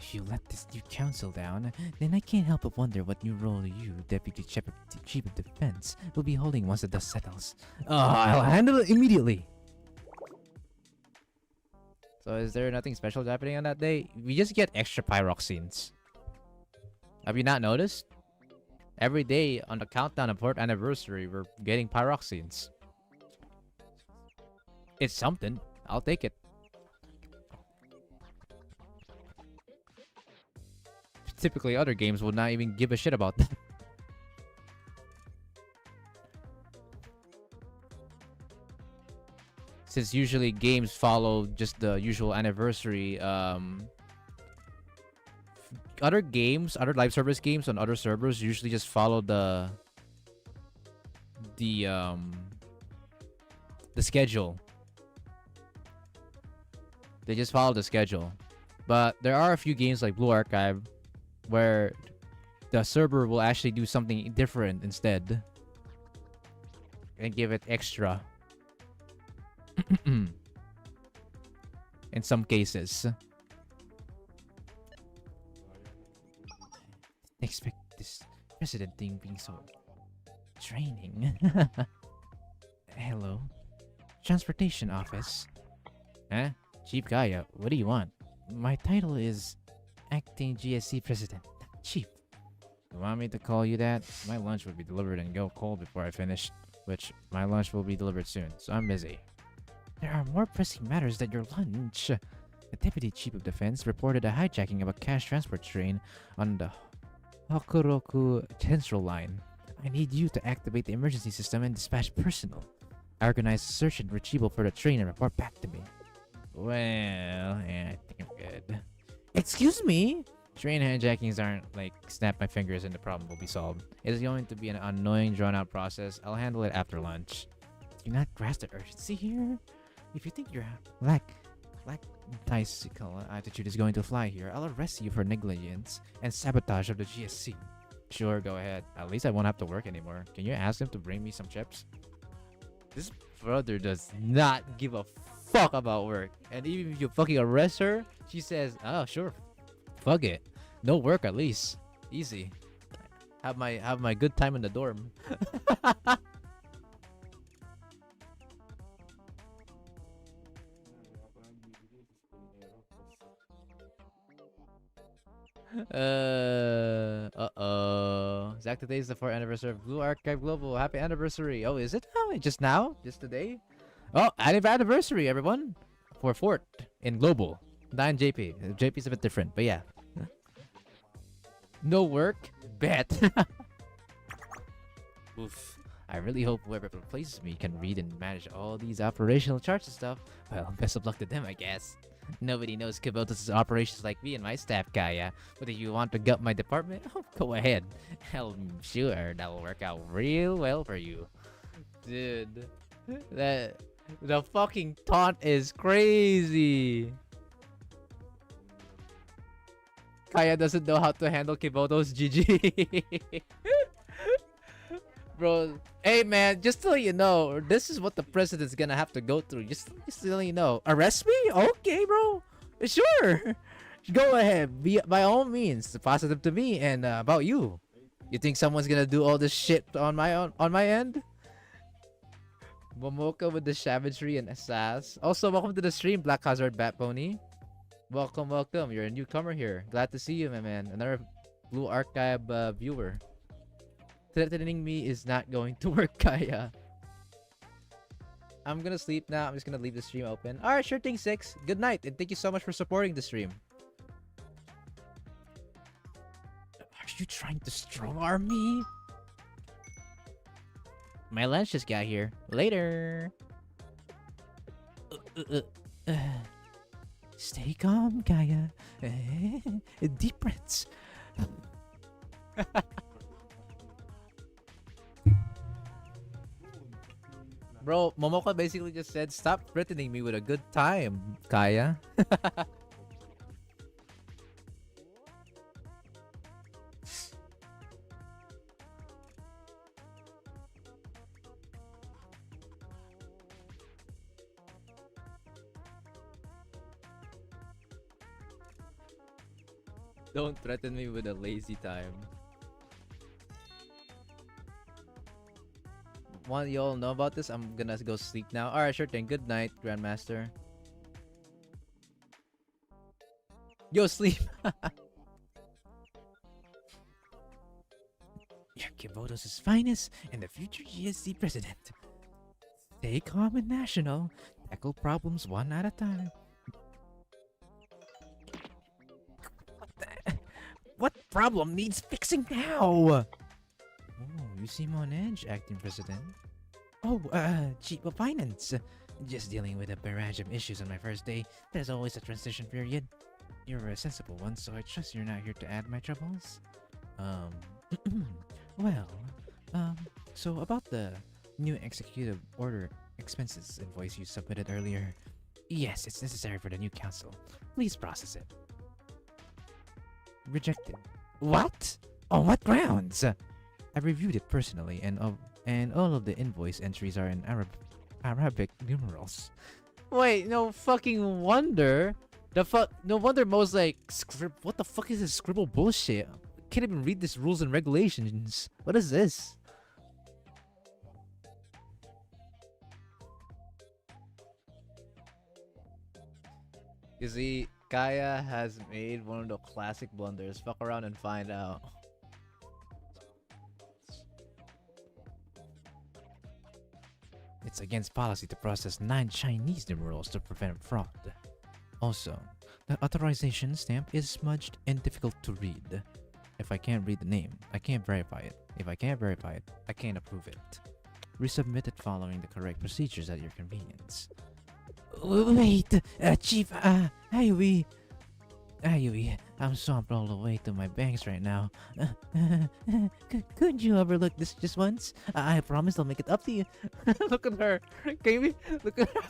If you let this new council down, then I can't help but wonder what new role you, Deputy Chief of Defense, will be holding once the dust settles. I'll handle it immediately. So is there nothing special happening on that day? We just get extra pyroxenes. Have you not noticed? Every day on the countdown of 4th anniversary, we're getting pyroxenes. It's something. I'll take it. Typically, other games would not even give a shit about that. Since usually games follow just the usual anniversary, other games, other live service games on other servers usually just follow the schedule. They just follow the schedule. But there are a few games like Blue Archive where the server will actually do something different instead and give it extra. In some cases. Expect this president thing being so draining. Hello? Transportation office. Huh? Chief Gaia, what do you want? My title is Acting GSC President. Chief. You want me to call you that? My lunch would be delivered and go cold before I finish, which my lunch will be delivered soon, so I'm busy. There are more pressing matters than your lunch. The Deputy Chief of Defense reported a hijacking of a cash transport train on the Hokuroku Central Line. I need you to activate the emergency system and dispatch personnel. Organize a search and retrieval for the train and report back to me. Well, yeah, I think I'm good. Excuse me? Train hijackings aren't like snap my fingers and the problem will be solved. It is going to be an annoying, drawn-out process. I'll handle it after lunch. Do you not grasp the urgency here? If you think your lackadaisical attitude is going to fly here, I'll arrest you for negligence and sabotage of the GSC. Sure, go ahead. At least I won't have to work anymore. Can you ask him to bring me some chips? This brother does not give a fuck about work. And even if you fucking arrest her, she says, oh, sure. Fuck it. No work at least. Easy. Have my good time in the dorm. Zach, today is the 4th anniversary of Blue Archive Global. Happy anniversary. Oh, is it? Oh, just now? Just today? Oh, anniversary, everyone. For 4th in Global. Not in JP. JP's a bit different, but yeah. No work? Bet. Oof. I really hope whoever replaces me can read and manage all these operational charts and stuff. Well, best of luck to them, I guess. Nobody knows Kibotas' operations like me and my staff, Kaya. But if you want to gut my department, oh, go ahead. I'm sure that will work out real well for you. Dude, the fucking taunt is crazy. Kaya doesn't know how to handle Kiboto's GG. Bro, hey man, just to let you know, this is what the president's gonna have to go through. Just to let you know. Arrest me? Okay, bro. Sure. Go ahead. By all means. Positive to me and about you. You think someone's gonna do all this shit on my end? Momoka with the savagery and sass. Also, welcome to the stream, Black Hazard Bat Pony. Welcome, welcome. You're a newcomer here. Glad to see you, my man. Another Blue Archive viewer. Threatening me is not going to work, Kaya. I'm gonna sleep now. I'm just gonna leave the stream open. Alright, sure thing, 6. Good night, and thank you so much for supporting the stream. Are you trying to strong-arm me? My lunch just got here. Later. Stay calm, Kaya. Deep breaths. Bro, Momoka basically just said, stop threatening me with a good time, Kaya. Don't threaten me with a lazy time. Want you all know about this? I'm gonna go sleep now. Alright, sure thing. Good night, Grandmaster. Yo, sleep. You're Kiboto's finest and the future GSC president. Stay calm and national. Tackle problems one at a time. What problem needs fixing now? Oh, you seem on edge, acting president. Oh, chief of finance. Just dealing with a barrage of issues on my first day. There's always a transition period. You're a sensible one, so I trust you're not here to add my troubles. Well, so about the new executive order expenses invoice you submitted earlier. Yes, it's necessary for the new council. Please process it. Rejected. What? On what grounds? I reviewed it personally, and all of the invoice entries are in Arabic numerals. Wait, no fucking wonder. No wonder Mo's like, what the fuck is this scribble bullshit? Can't even read these rules and regulations. What is this? You see, Kaya has made one of the classic blunders. Fuck around and find out. It's against policy to process 9 Chinese numerals to prevent fraud. Also, the authorization stamp is smudged and difficult to read. If I can't read the name, I can't verify it. If I can't verify it, I can't approve it. Resubmit it following the correct procedures at your convenience. Wait, Chief, Ayui, I'm swamped all the way to my banks right now. Could you overlook this just once? I promise I'll make it up to you. Look at her. Can we look at her?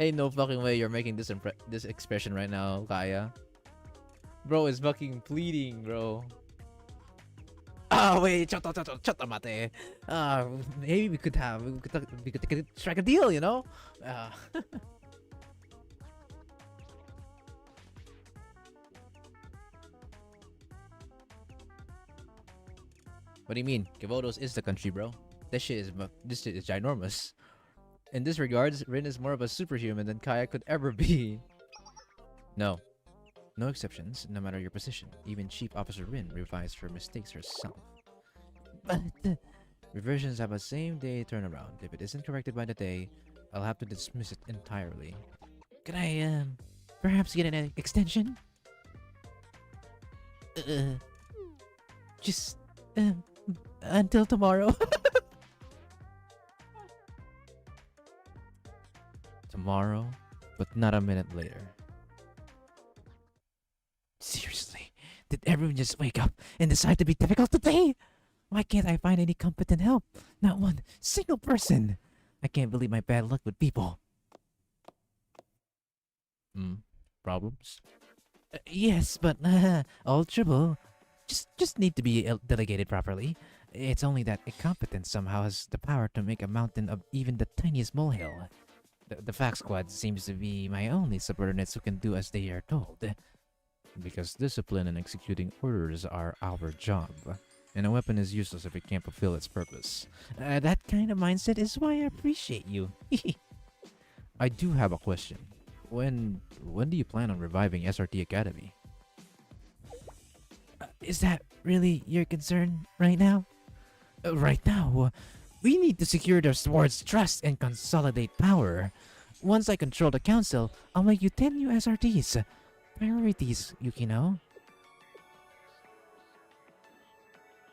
Ain't no fucking way you're making this expression right now, Kaya. Bro is fucking pleading, bro. Oh wait, chota mate. Maybe we could strike a deal, you know? What do you mean? Kivodos is the country, bro. This shit is ginormous. In this regards, Rin is more of a superhuman than Kaya could ever be. No. No exceptions, no matter your position. Even Chief Officer Rin revised her mistakes herself. But reversions have a same-day turnaround. If it isn't corrected by the day, I'll have to dismiss it entirely. Can I, perhaps get an extension? Just, until tomorrow. Tomorrow, but not a minute later. Seriously, did everyone just wake up and decide to be difficult today? Why can't I find any competent help? Not one single person. I can't believe my bad luck with people. Problems? Yes, but all trouble just need to be delegated properly. It's only that incompetence somehow has the power to make a mountain of even the tiniest molehill. The fact squad seems to be my only subordinates who can do as they are told. Because discipline and executing orders are our job. And a weapon is useless if it can't fulfill its purpose. That kind of mindset is why I appreciate you. I do have a question. When do you plan on reviving SRT Academy? Is that really your concern right now? Right now, we need to secure the sword's trust and consolidate power. Once I control the council, I'll make you 10 new SRTs. Priorities, Yukino.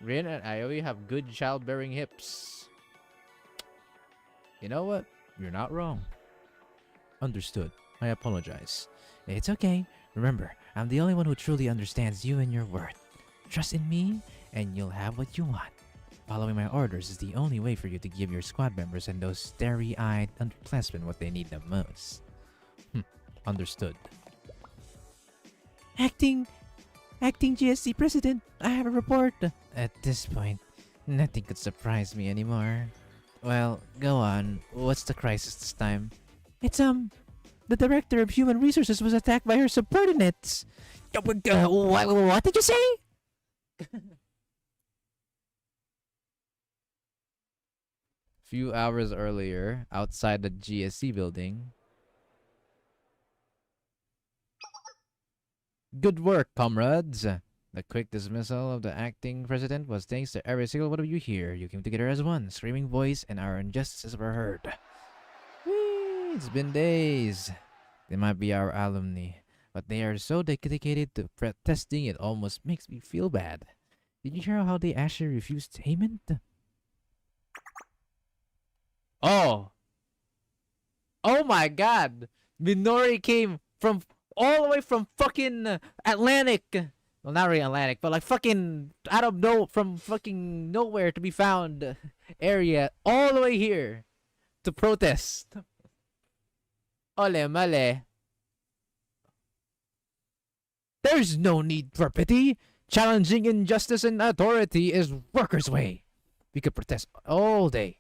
Rin and Aoi have good childbearing hips. You know what? You're not wrong. Understood. I apologize. It's okay. Remember, I'm the only one who truly understands you and your worth. Trust in me, and you'll have what you want. Following my orders is the only way for you to give your squad members and those starry-eyed underclassmen what they need the most. Understood. Acting GSC President, I have a report. At this point, nothing could surprise me anymore. Well, go on. What's the crisis this time? It's, the Director of Human Resources was attacked by her subordinates. What did you say? Few hours earlier, outside the GSC building. Good work, comrades! The quick dismissal of the acting president was thanks to every single one of you here. You came together as one, screaming voice, and our injustices were heard. Whee! It's been days. They might be our alumni, but they are so dedicated to protesting it almost makes me feel bad. Did you hear how they actually refused payment? Oh! Oh my god! Minori came from all the way from fucking Atlantic. Well, not really Atlantic, but like fucking out of from fucking nowhere to be found area all the way here to protest. Ole male. There's no need for pity. Challenging injustice and authority is workers' way. We could protest all day.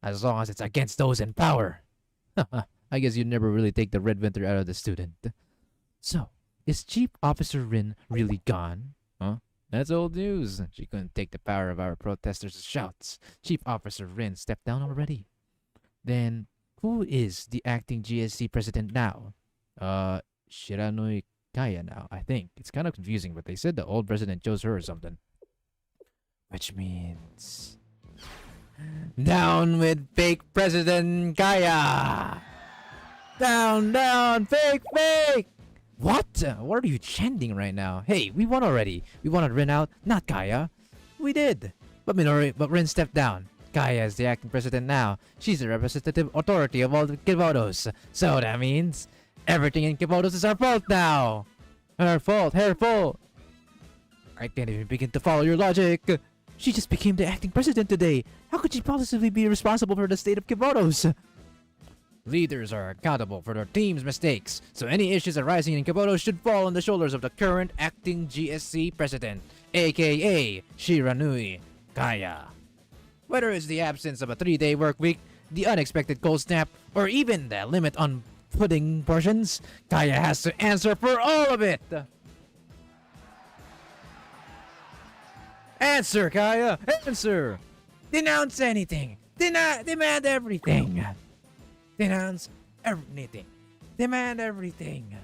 As long as it's against those in power. I guess you'd never really take the red winter out of the student. So, is Chief Officer Rin really gone? Huh? That's old news. She couldn't take the power of our protesters' shouts. Chief Officer Rin stepped down already. Then, who is the acting GSC president now? Shiranui Kaya now, I think. It's kind of confusing, but they said the old president chose her or something. Which means... Down with fake President Kaya! Down, down, fake, fake! What? What are you chanting right now? Hey, we won already. We wanted Rin out, not Kaya. We did. But Rin stepped down. Kaya is the acting president now. She's the representative authority of all the Kibotos. So that means everything in Kibotos is our fault now. Her fault, her fault. I can't even begin to follow your logic. She just became the acting president today. How could she possibly be responsible for the state of Kibotos? Leaders are accountable for their team's mistakes, so any issues arising in Kibotos should fall on the shoulders of the current acting GSC president, aka Shiranui Kaya. Whether it's the absence of a 3-day work week, the unexpected cold snap, or even the limit on pudding portions, Kaya has to answer for all of it! Answer, Kaya! Answer! Denounce anything! Demand everything! Denounce everything! Demand everything!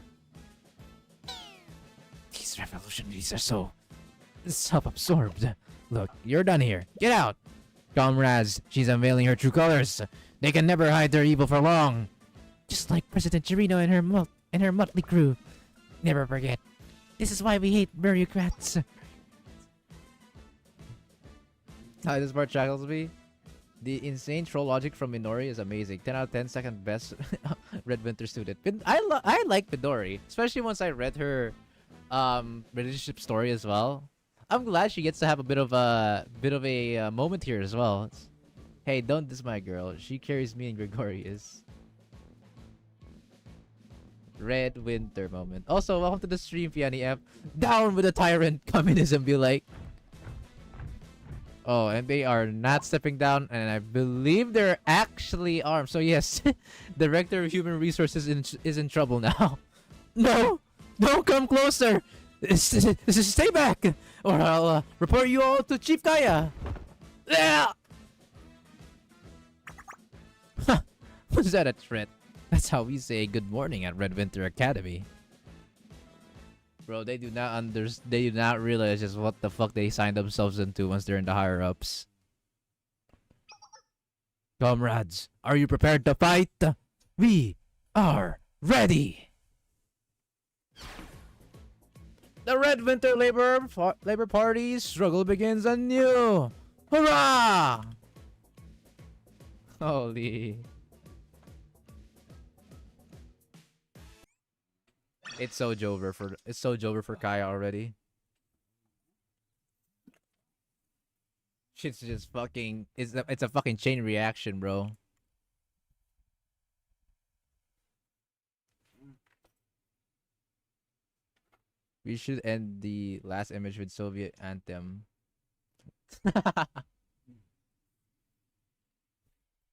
These revolutionaries are so self-absorbed. Look, you're done here. Get out! Comrades, she's unveiling her true colors. They can never hide their evil for long. Just like President Chirino and her motley crew. Never forget. This is why we hate bureaucrats. How this part shackles me? The insane troll logic from Minori is amazing. 10 out of 10, second best Red Winter student. I like Midori, especially once I read her relationship story as well. I'm glad she gets to have a bit of a moment here as well. Hey, don't diss my girl. She carries me and Gregorius. Red Winter moment. Also, welcome to the stream, Fiani F. Down with the tyrant communism, be like. Oh, and they are not stepping down, and I believe they're actually armed. So yes, Director of Human Resources is in trouble now. No, Don't come closer! Stay back! Or I'll report you all to Chief Kaya! Yeah! Huh. Was that a threat? That's how we say good morning at Red Winter Academy. Bro, they do not realize just what the fuck they signed themselves into once they're in the higher ups. Comrades, are you prepared to fight? We are ready! The Red Winter Labor Party's struggle begins anew! Hurrah! Holy. It's so Jover for Kaya already. Shit's just fucking it's a fucking chain reaction, bro. We should end the last image with Soviet anthem.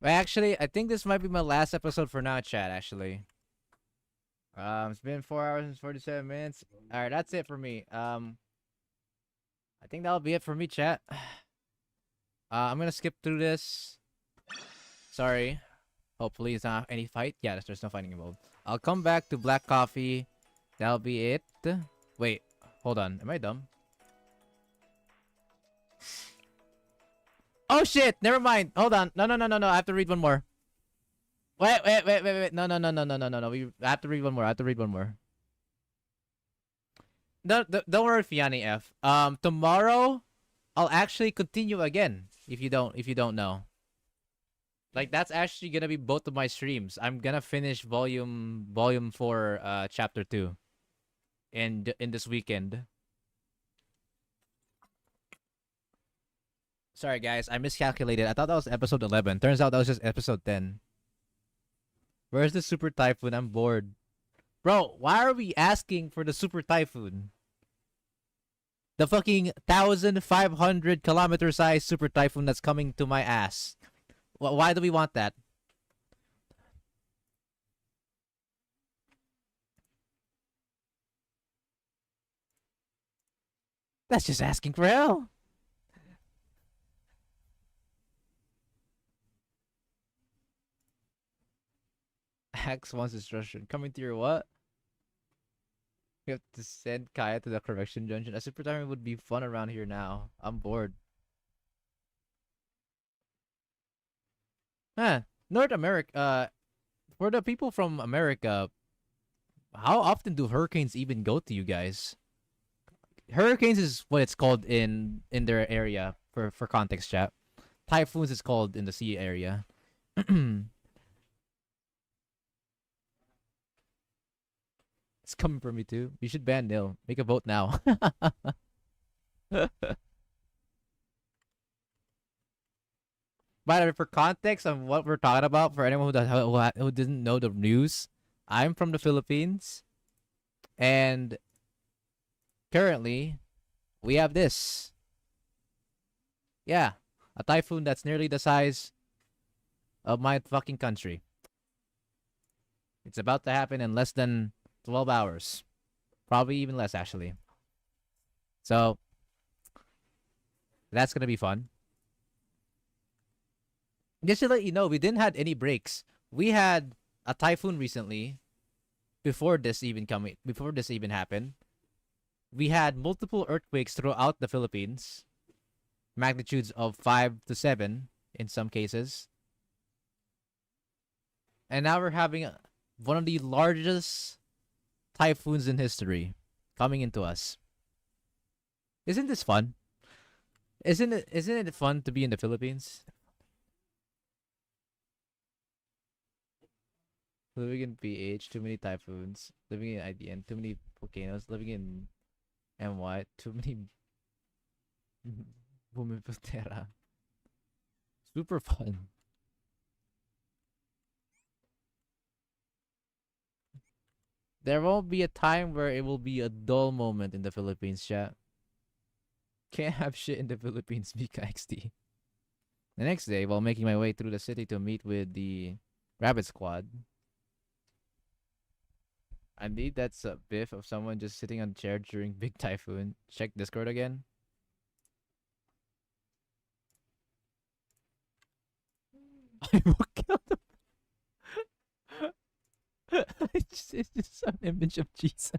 Actually, I think this might be my last episode for now, chat, actually. It's been 4 hours and 47 minutes. Alright, that's it for me. I think that'll be it for me, chat. I'm gonna skip through this. Sorry. Hopefully it's not any fight. Yeah, there's no fighting involved. I'll come back to Black Coffee. That'll be it. Wait, hold on. Am I dumb? Oh shit! Never mind. Hold on. No. I have to read one more. Wait. No. I have to read one more. No, don't worry, Fiani F. Tomorrow, I'll actually continue again. If you don't know, like that's actually gonna be both of my streams. I'm gonna finish Vol.4, Chapter 2, in this weekend. Sorry guys, I miscalculated. I thought that was episode 11. Turns out that was just episode 10. Where's the Super Typhoon? I'm bored. Bro, why are we asking for the Super Typhoon? The fucking 1,500 kilometer size Super Typhoon that's coming to my ass. Why do we want that? That's just asking for help. Axe wants instruction. Coming to your what? We have to send Kaya to the correction dungeon. A Super Typhoon would be fun around here now. I'm bored. Huh. North America, for the people from America, how often do hurricanes even go to you guys? Hurricanes is what it's called in their area, for context, chat. Typhoons is called in the sea area. It's coming for me too. You should ban Nil. Make a vote now. By the way, for context on what we're talking about, for anyone who didn't know the news, I'm from the Philippines, and currently, we have this. Yeah, a typhoon that's nearly the size of my fucking country. It's about to happen in less than 12 hours. Probably even less, actually. So, that's gonna be fun. Just to let you know, we didn't had any breaks. We had a typhoon recently. Before this even happened, we had multiple earthquakes throughout the Philippines, magnitudes of 5 to 7 in some cases. And now we're having one of the largest typhoons in history coming into us. Isn't this fun? Isn't it fun to be in the Philippines? Living in PH, too many typhoons. Living in IDN, too many volcanoes. Living in MY, too many Bumiputera. Super fun. There won't be a time where it will be a dull moment in the Philippines, chat. Can't have shit in the Philippines, Mika XD. The next day, while making my way through the city to meet with the Rabbit Squad, I need that biff of someone just sitting on a chair during big typhoon. Check Discord again. I will kill them. It's just an image of Jesus.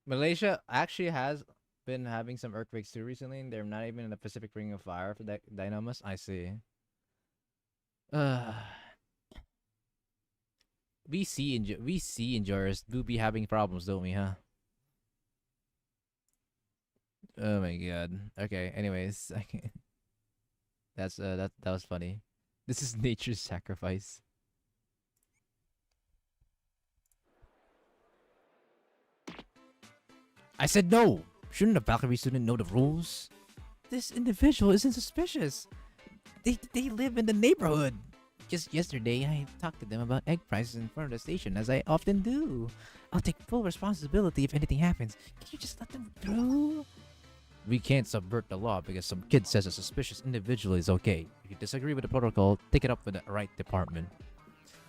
Malaysia actually has been having some earthquakes too recently, and they're not even in the Pacific Ring of Fire for that dynamis. I see. Uh, we see enjoyers do be having problems, don't we, huh? Oh my god. Okay. Anyways, that was funny. This is nature's sacrifice. I said no. Shouldn't a Valkyrie student know the rules? This individual isn't suspicious. They live in the neighborhood. Just yesterday, I talked to them about egg prices in front of the station, as I often do. I'll take full responsibility if anything happens. Can you just let them through? We can't subvert the law because some kid says a suspicious individual is okay. If you disagree with the protocol, take it up with the right department.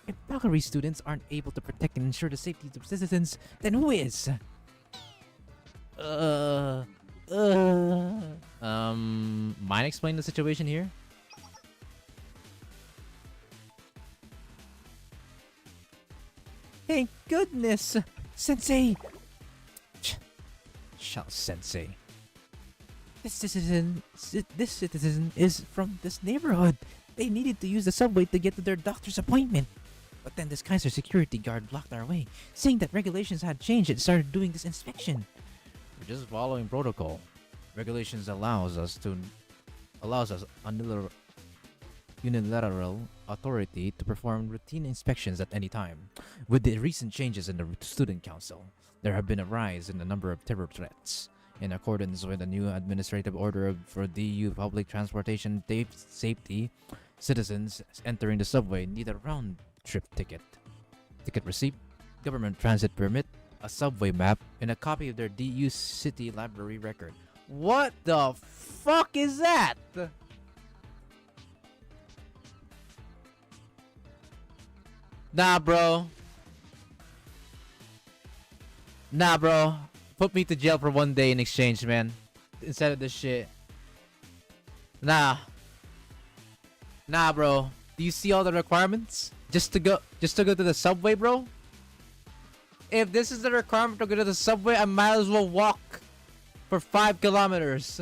If Valkyrie students aren't able to protect and ensure the safety of citizens, then who is? Mind explain the situation here? Thank goodness! Sensei! Shall Sensei. This citizen is from this neighborhood. They needed to use the subway to get to their doctor's appointment. But then this Kaiser security guard blocked our way, saying that regulations had changed and started doing this inspection. We're just following protocol. Regulations allows us unilateral authority to perform routine inspections at any time. With the recent changes in the student council, there have been a rise in the number of terror threats. In accordance with the new administrative order for DU public transportation safety, citizens entering the subway need a round-trip ticket, ticket receipt, government transit permit, a subway map, and a copy of their DU city library record. What the fuck is that? Nah, bro. Nah, bro. Put me to jail for 1 day in exchange, man. Instead of this shit. Nah. Nah, bro. Do you see all the requirements? Just to go to the subway, bro? If this is the requirement to go to the subway, I might as well walk for 5 kilometers.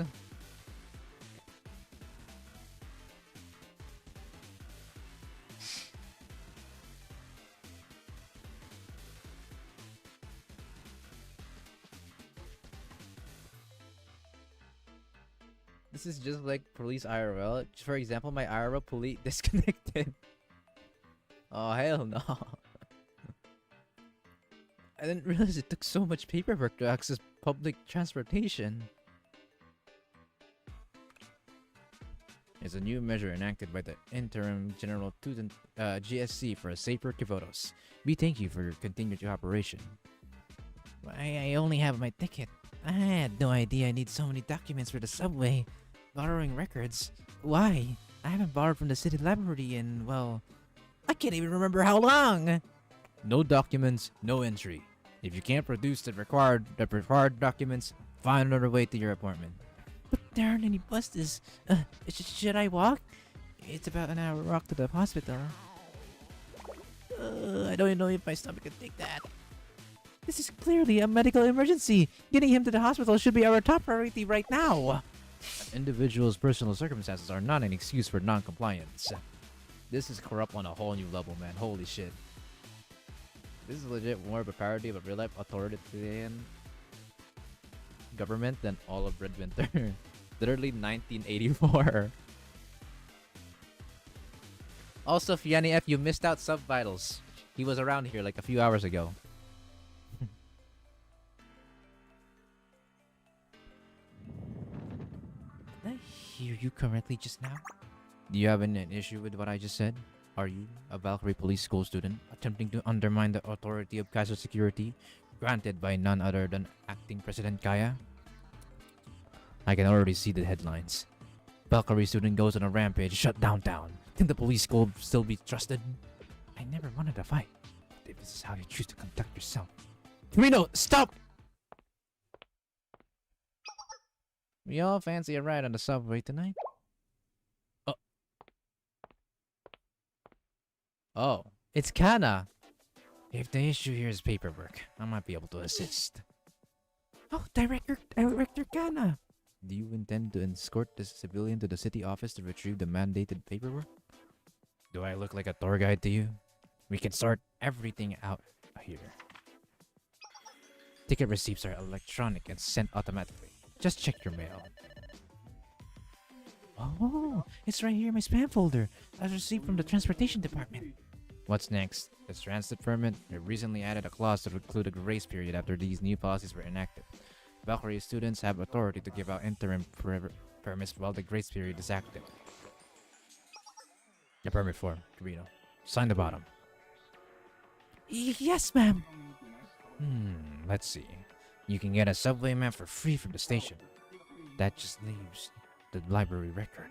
This is just like police IRL. For example, my IRL police disconnected. Oh, hell no. I didn't realize it took so much paperwork to access public transportation. It's a new measure enacted by the Interim General Student GSC for a safer Kivotos. We thank you for your continued cooperation. I only have my ticket. I had no idea I need so many documents for the subway. Borrowing records? Why? I haven't borrowed from the city library in, well, I can't even remember how long. No documents, no entry. If you can't produce the required documents, find another way to your apartment. But there aren't any buses. Should I walk? It's about an hour walk to the hospital. I don't even know if my stomach can take that. This is clearly a medical emergency. Getting him to the hospital should be our top priority right now. An individual's personal circumstances are not an excuse for non-compliance. This is corrupt on a whole new level, man. Holy shit. This is legit more of a parody of a real-life authoritarian government than all of Red Winter. Literally 1984. Also, Fiani F, you missed out Subvitals. He was around here like a few hours ago. Did I hear you correctly just now? Do you have an issue with what I just said? Are you, a Valkyrie Police School student, attempting to undermine the authority of Kaiser Security? Granted by none other than acting President Kaya. I can already see the headlines. Valkyrie student goes on a rampage, shut down town. Can the police will still be trusted? I never wanted a fight. But if this is how you choose to conduct yourself. Reno, stop! We all fancy a ride on the subway tonight? Oh, it's Kana. If the issue here is paperwork, I might be able to assist. Oh, Director Kana. Do you intend to escort this civilian to the city office to retrieve the mandated paperwork? Do I look like a tour guide to you? We can sort everything out here. Ticket receipts are electronic and sent automatically. Just check your mail. Oh, it's right here in my spam folder. I received from the transportation department. What's next? The transit permit. We recently added a clause to include a grace period after these new policies were enacted. Valkyrie students have authority to give out interim permits while the grace period is active. The permit form, Carino. Sign the bottom. Yes, ma'am. Let's see. You can get a subway map for free from the station. That just leaves the library record.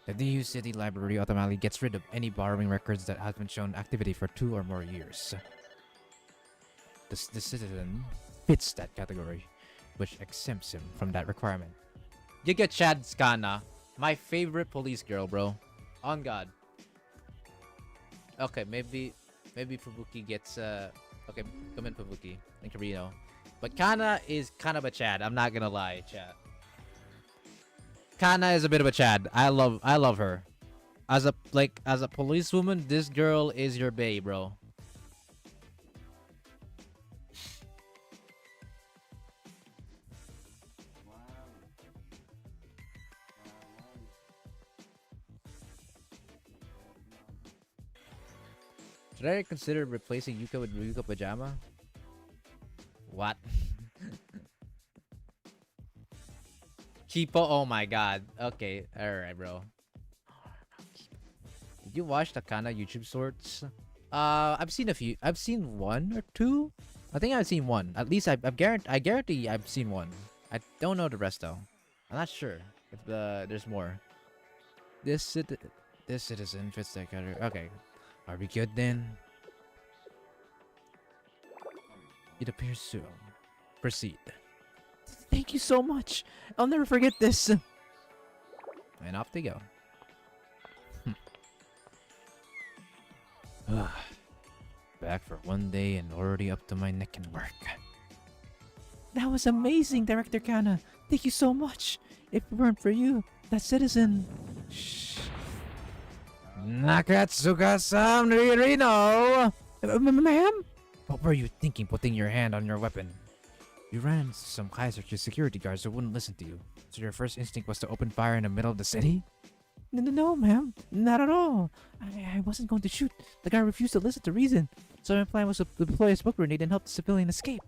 The DU City Library automatically gets rid of any borrowing records that have been shown activity for 2 or more years. The citizen fits that category, which exempts him from that requirement. You get Chad Skana, my favorite police girl, bro. On God. Okay, maybe Fubuki gets okay, come in Fubuki and Carino. But Kana is kind of a Chad. I'm not gonna lie, Chad. Kana is a bit of a Chad. I love her. As a policewoman, this girl is your bae, bro. Should I consider replacing Yuka with Ryuka Pajama? What? Kipo, oh my god. Okay, alright, bro. Did you watch the Kana YouTube shorts? I've seen a few. I've seen 1 or 2. I think I've seen 1. At least I guarantee I've seen 1. I don't know the rest though. I'm not sure if there's more. This citizen fits that category. Okay, are we good then? It appears so. Proceed. Thank you so much. I'll never forget this. And off they go. Back for one day and already up to my neck in work. That was amazing, Director Kana. Thank you so much. If it weren't for you, that citizen... Shh. Nakatsuka-san Ririno! Ma'am? What were you thinking putting your hand on your weapon? You ran into some Kaiser security guards who wouldn't listen to you. So your first instinct was to open fire in the middle of the city? No, ma'am. Not at all. I wasn't going to shoot. The guy refused to listen to reason. So my plan was to deploy a smoke grenade and help the civilian escape.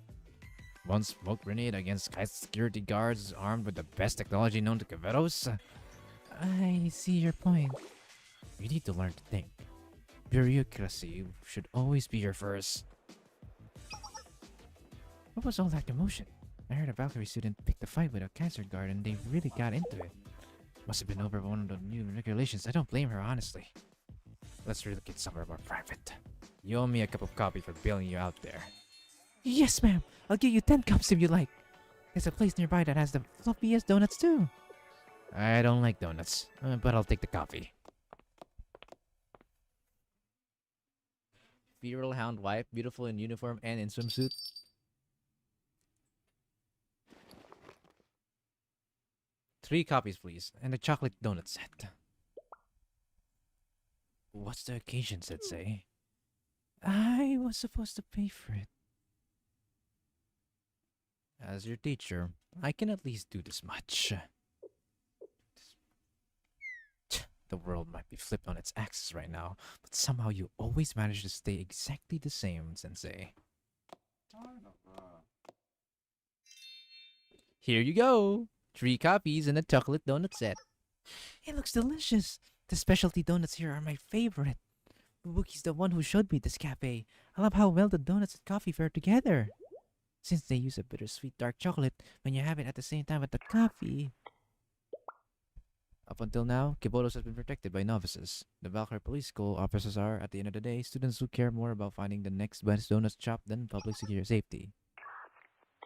One smoke grenade against Kaiser security guards armed with the best technology known to Caveros? I see your point. You need to learn to think. Bureaucracy should always be your first. What was all that commotion? I heard a Valkyrie student picked a fight with a Kaiser guard and they really got into it. Must have been over one of the new regulations. I don't blame her, honestly. Let's really get somewhere more private. You owe me a cup of coffee for bailing you out there. Yes, ma'am. I'll give you 10 cups if you like. There's a place nearby that has the fluffiest donuts too. I don't like donuts, but I'll take the coffee. Feral hound wife, beautiful in uniform and in swimsuit. Three copies, please, and a chocolate donut set. What's the occasion, Sensei? I was supposed to pay for it. As your teacher, I can at least do this much. The world might be flipped on its axis right now, but somehow you always manage to stay exactly the same, Sensei. Here you go! 3 copies and a chocolate donut set. It looks delicious. The specialty donuts here are my favorite. Fubuki's the one who showed me this cafe. I love how well the donuts and coffee fare together. since they use a bittersweet dark chocolate when you have it at the same time with the coffee. Up until now, Kibotos has been protected by novices. The Valkyrie Police School officers are, at the end of the day, students who care more about finding the next best donut shop than public security safety.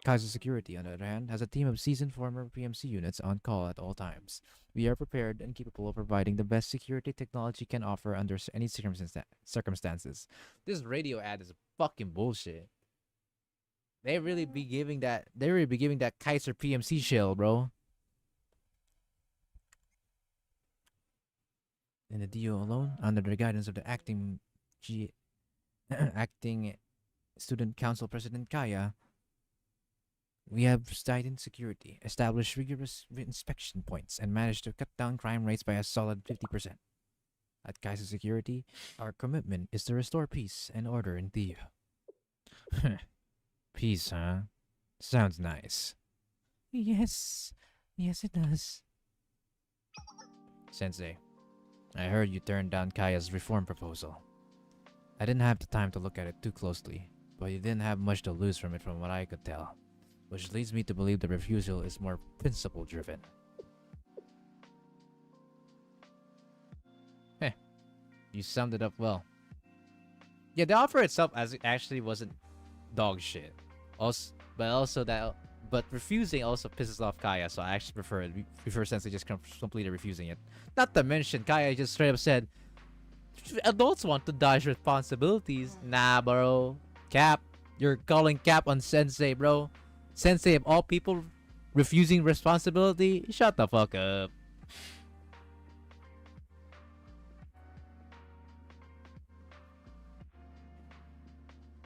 Kaiser Security, on the other hand, has a team of seasoned former PMC units on call at all times. We are prepared and capable of providing the best security technology can offer under any circumstances. This radio ad is fucking bullshit. They really be giving that. They really be giving that Kaiser PMC shell, bro. In the DO alone, under the guidance of the acting student council president Kaya, we have tightened security, established rigorous inspection points, and managed to cut down crime rates by a solid 50%. At Kaiser Security, our commitment is to restore peace and order in Theo. Peace, huh? Sounds nice. Yes, yes, it does. Sensei, I heard you turned down Kaya's reform proposal. I didn't have the time to look at it too closely, but you didn't have much to lose from it from what I could tell, which leads me to believe the refusal is more principle-driven. Heh, you summed it up well. Yeah, the offer itself actually wasn't dog shit. But refusing also pisses off Kaya, so I actually prefer Sensei just completely refusing it. Not to mention, Kaya just straight up said, adults want to dodge responsibilities. Nah, bro. Cap, you're calling Cap on Sensei, bro. Sensei of all people refusing responsibility? Shut the fuck up.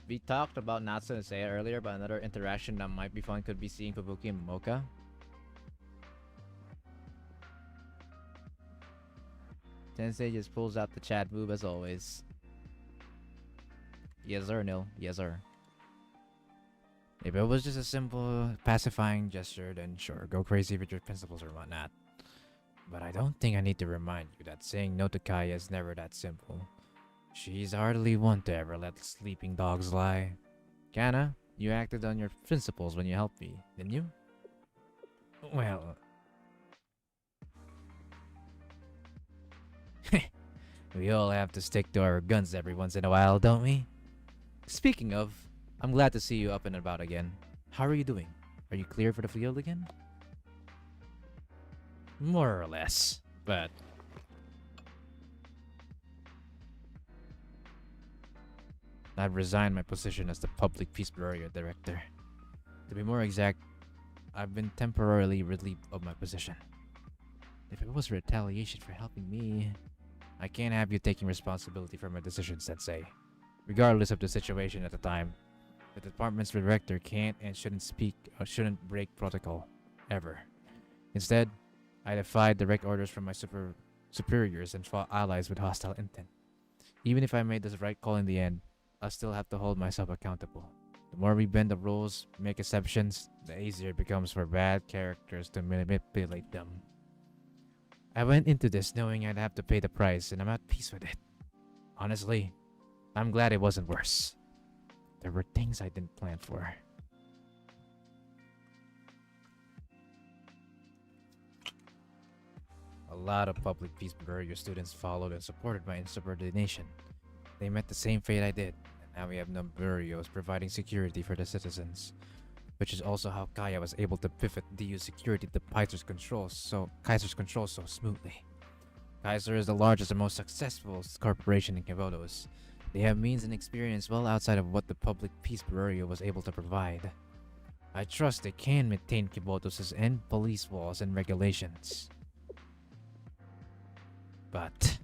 We talked about Natsu and Seiya earlier, but another interaction that might be fun could be seeing Fubuki and Mocha. Sensei just pulls out the chat move as always. Yes sir, Nil. Yes sir. If it was just a simple pacifying gesture, then sure, go crazy with your principles or whatnot. But I don't think I need to remind you that saying no to Kaya is never that simple. She's hardly one to ever let sleeping dogs lie. Kana, you acted on your principles when you helped me, didn't you? Well... we all have to stick to our guns every once in a while, don't we? Speaking of, I'm glad to see you up and about again. How are you doing? Are you clear for the field again? More or less, but... I've resigned my position as the Public Peace Bureau Director. To be more exact, I've been temporarily relieved of my position. If it was retaliation for helping me, I can't have you taking responsibility for my decision, Sensei. Regardless of the situation at the time, the department's director can't and shouldn't speak or shouldn't break protocol, ever. Instead, I defied direct orders from my superiors and fought allies with hostile intent. Even if I made the right call in the end, I still have to hold myself accountable. The more we bend the rules, make exceptions, the easier it becomes for bad characters to manipulate them. I went into this knowing I'd have to pay the price, and I'm at peace with it. Honestly, I'm glad it wasn't worse. There were things I didn't plan for. A lot of Public Peace Bureau students followed and supported my insubordination. They met the same fate I did, and now we have no bureaus providing security for the citizens. Which is also how Kaya was able to pivot DU's security to Kaiser's control so smoothly. Kaiser is the largest and most successful corporation in Kibotos. They have means and experience well outside of what the Public Peace Bureau was able to provide. I trust they can maintain Kibotos' and police laws and regulations. But...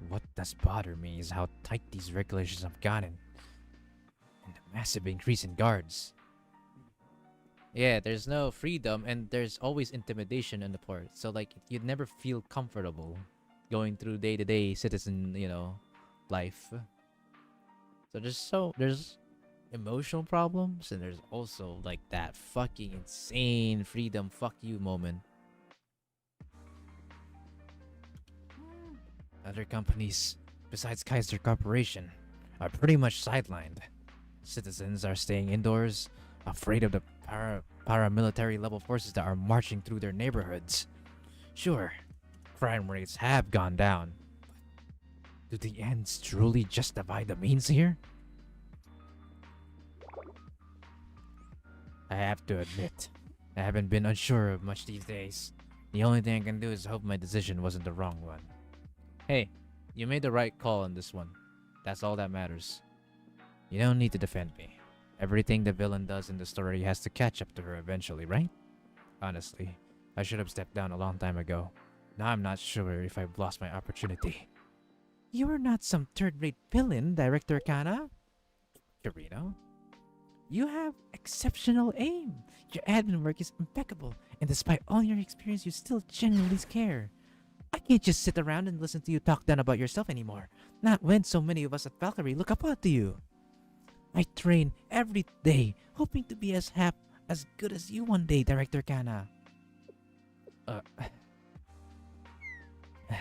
what does bother me is how tight these regulations have gotten. And the massive increase in guards. Yeah, there's no freedom and there's always intimidation in the port. So like, you'd never feel comfortable going through day-to-day citizen, life. So there's emotional problems and there's also like that fucking insane freedom fuck you moment. Other companies, besides Kaiser Corporation, are pretty much sidelined. Citizens are staying indoors, afraid of the paramilitary level forces that are marching through their neighborhoods. Sure, crime rates have gone down. Do the ends truly justify the means here? I have to admit, I haven't been unsure of much these days. The only thing I can do is hope my decision wasn't the wrong one. Hey, you made the right call on this one. That's all that matters. You don't need to defend me. Everything the villain does in the story has to catch up to her eventually, right? Honestly, I should have stepped down a long time ago. Now I'm not sure if I've lost my opportunity. You are not some third-rate villain, Director Kana. Kirino. You have exceptional aim. Your admin work is impeccable, and despite all your experience, you still genuinely care. I can't just sit around and listen to you talk down about yourself anymore. Not when so many of us at Valkyrie look up to you. I train every day, hoping to be as good as you one day, Director Kana.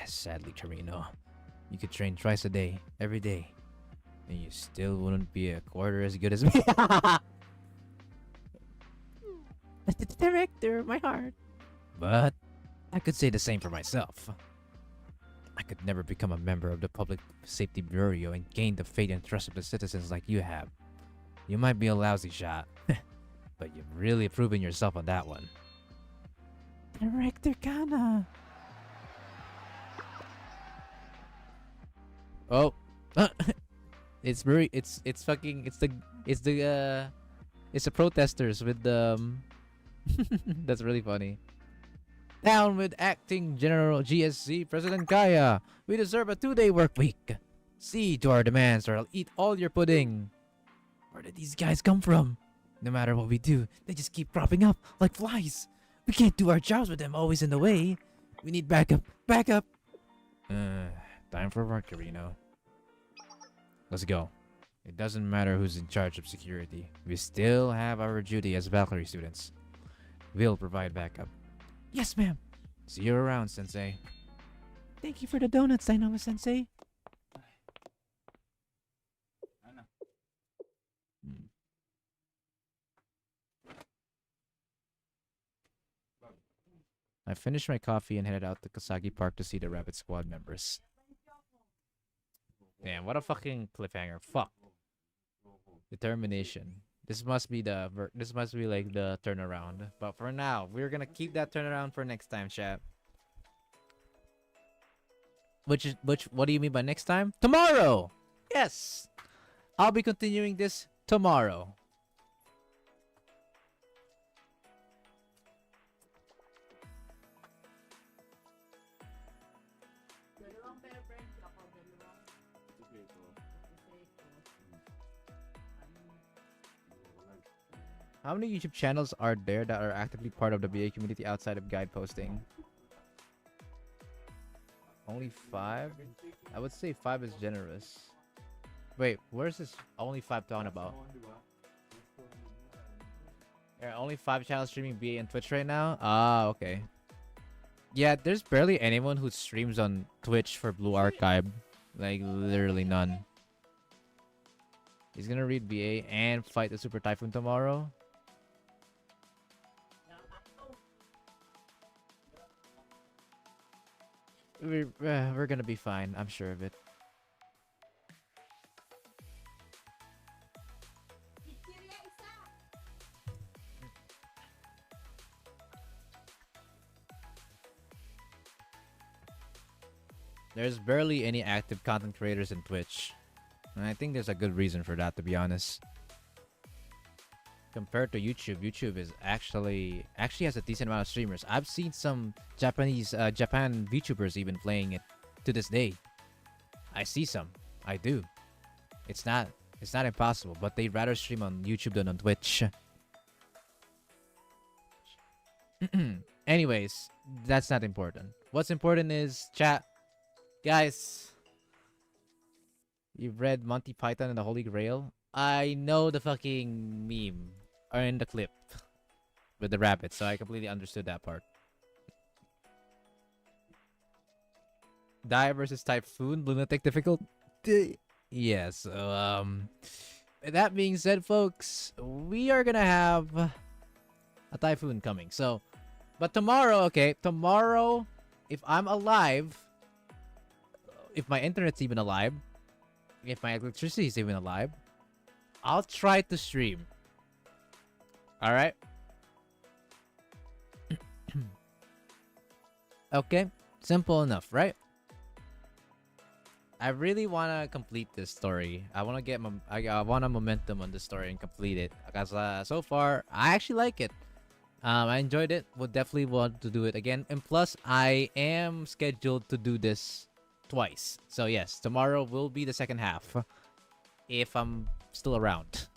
Sadly, Carino, you could train twice a day, every day, and you still wouldn't be a quarter as good as me. Director, my heart. But I could say the same for myself. I could never become a member of the Public Safety Bureau and gain the faith and trust of the citizens like you have. You might be a lousy shot, but you've really proven yourself on that one. Director Kana. Oh, it's the protesters with the. That's really funny. Down with acting General GSC President Kaya. We deserve a 2-day work week. See to our demands or I'll eat all your pudding. Where did these guys come from? No matter what we do, they just keep cropping up like flies. We can't do our jobs with them always in the way. We need backup. Backup! Time for work, Carino. Let's go. It doesn't matter who's in charge of security. We still have our duty as Valkyrie students. We'll provide backup. Yes, ma'am. See you around, Sensei. Thank you for the donuts, Dynamo Sensei. I finished my coffee and headed out to Kasagi Park to see the Rabbit Squad members. Damn, what a fucking cliffhanger. Fuck. Determination. This must be like the turnaround. But for now, we're gonna keep that turnaround for next time, chat. What do you mean by next time? Tomorrow! Yes! I'll be continuing this tomorrow. How many YouTube channels are there that are actively part of the BA community outside of guide posting? Only 5? I would say 5 is generous. Wait, where's this only 5 talking about? There are only 5 channels streaming BA and Twitch right now? Ah, okay. Yeah, there's barely anyone who streams on Twitch for Blue Archive. Like, literally none. He's gonna read BA and fight the Super Typhoon tomorrow. We're gonna be fine. I'm sure of it. There's barely any active content creators in Twitch. And I think there's a good reason for that, to be honest. Compared to YouTube, YouTube is actually has a decent amount of streamers. I've seen some Japan VTubers even playing it to this day. I see some. I do. It's not impossible, but they'd rather stream on YouTube than on Twitch. Anyways, that's not important. What's important is chat. Guys, you've read Monty Python and the Holy Grail? I know the fucking meme or in the clip with the rabbit, so I completely understood that part. Die versus Typhoon, Lunatic difficult. Yes. So, that being said, folks, we are gonna have a Typhoon coming. So, but tomorrow, okay, tomorrow, if I'm alive, if my internet's even alive, if my electricity is even alive, I'll try to stream. All right. Okay. Simple enough, right? I really wanna complete this story. I wanna get I want a momentum on this story and complete it. Because so far, I actually like it. I enjoyed it. Would definitely want to do it again. And plus, I am scheduled to do this twice. So yes, tomorrow will be the second half, if I'm still around.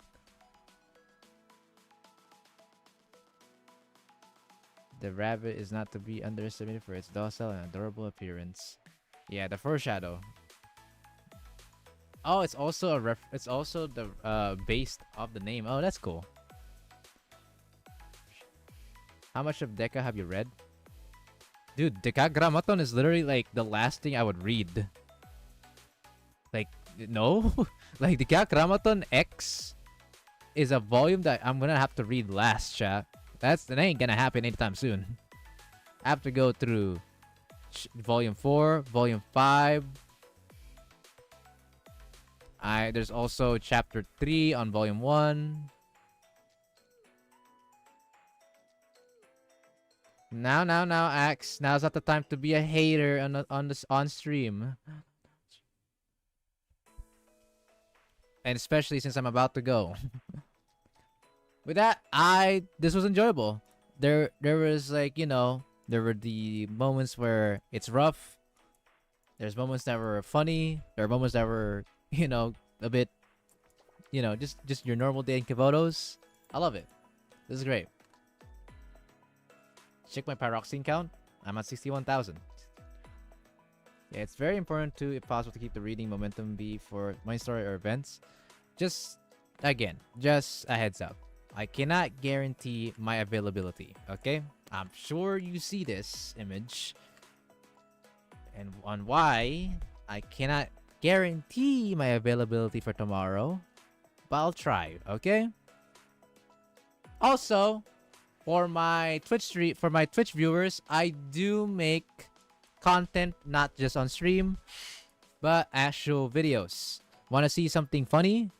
The rabbit is not to be underestimated for its docile and adorable appearance. Yeah, the foreshadow. Oh, it's also it's also the based of the name. Oh, that's cool. How much of Deca have you read? Dude, Decagrammaton is literally like the last thing I would read. Like, no? Like, Decagrammaton X is a volume that I'm gonna have to read last, chat. That ain't gonna happen anytime soon. I have to go through volume 4, volume 5. There's also chapter 3 on volume 1. Now, Axe. Now's not the time to be a hater on stream. And especially since I'm about to go. With that, this was enjoyable. There was like, there were the moments where it's rough. There's moments that were funny. There are moments that were, a bit, just your normal day in Kivotos. I love it. This is great. Check my pyroxene count. I'm at 61,000. Yeah, it's very important to, if possible, to keep the reading momentum be for my story or events. Just a heads up. I cannot guarantee my availability, okay? I'm sure you see this image. And on why I cannot guarantee my availability for tomorrow. But I'll try, okay? Also, for my Twitch viewers, I do make content not just on stream, but actual videos. Want to see something funny?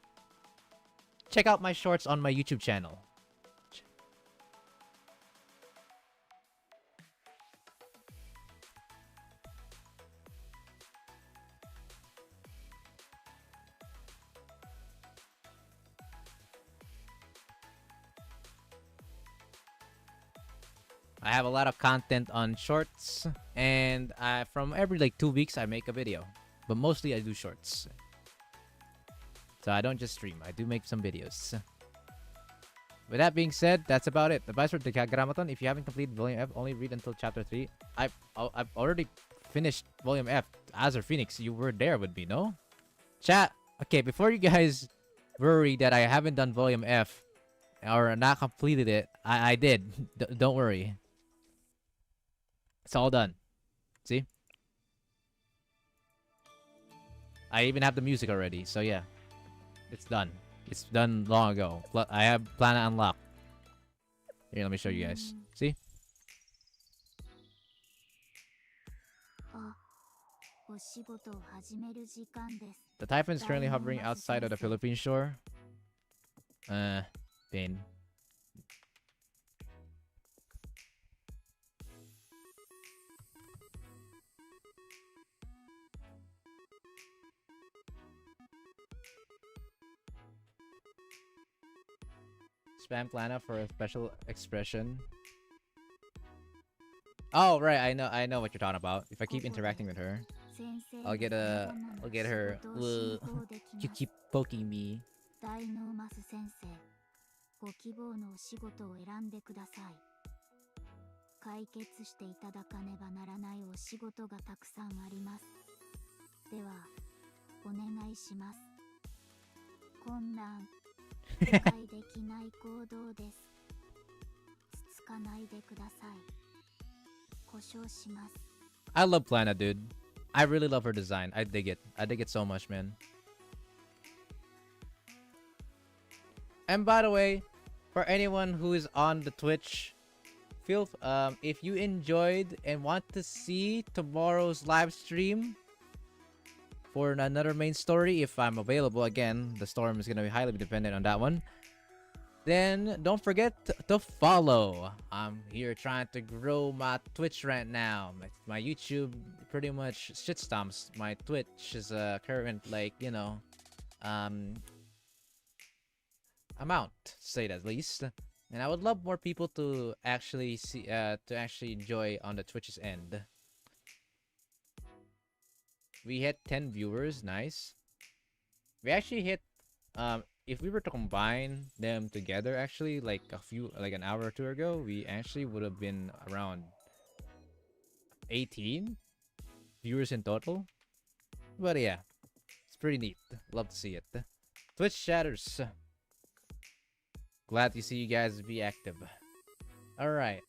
Check out my shorts on my YouTube channel. I have a lot of content on shorts, and from every like 2 weeks I make a video, but mostly I do shorts. So I don't just stream, I do make some videos. With that being said, that's about it. Advice for Decagrammaton: if you haven't completed Volume F, only read until Chapter 3. I've already finished Volume F. Azure Phoenix, you were there with me, no? Chat, okay, before you guys worry that I haven't done Volume F or not completed it, I did. Don't worry. It's all done. See? I even have the music already, so yeah. It's done. It's done long ago. I have Planet unlocked. Here, let me show you guys. See? The typhoon is currently hovering outside of the Philippine shore. Pain. Spam Plana for a special expression. Oh right, I know what you're talking about. If I keep interacting with her, I'll get her. You keep poking me. 大ノーマス先生、ご希望のお仕事を選んでください。解決していただかねばならないお仕事がたくさんあります。では、お願いします。困難、理解できない行動です。つつかないでください。故障します。I love Plana, dude. I really love her design. I dig it. I dig it so much, man. And by the way, for anyone who is on the Twitch, if you enjoyed and want to see tomorrow's live stream for another main story, if I'm available again, the storm is gonna be highly dependent on that one. Then don't forget to follow. I'm here trying to grow my Twitch right now. My YouTube pretty much shitstomps. My Twitch is a current amount, to say it at least. And I would love more people to actually enjoy on the Twitch's end. We hit 10 viewers, nice. We actually hit if we were to combine them together, actually, like an hour or two ago, we actually would have been around 18 viewers in total. But yeah, it's pretty neat. Love to see it. Twitch chatters. Glad to see you guys be active. Alright.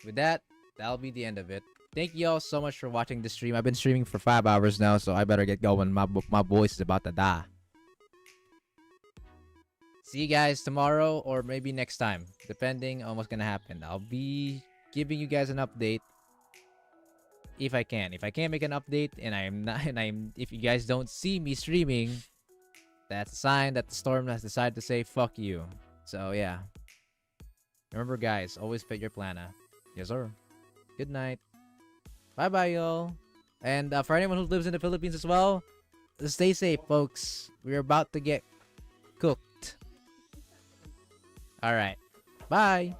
With that, that'll be the end of it. Thank you all so much for watching this stream. I've been streaming for 5 hours now, so I better get going. My voice is about to die. See you guys tomorrow or maybe next time, depending on what's gonna happen. I'll be giving you guys an update if I can. If I can't make an update if you guys don't see me streaming, that's a sign that the storm has decided to say fuck you. So yeah. Remember guys, always fit your planner. Yes sir. Good night. Bye bye y'all. And for anyone who lives in the Philippines as well, stay safe folks. We're about to get cooked. Alright. Bye.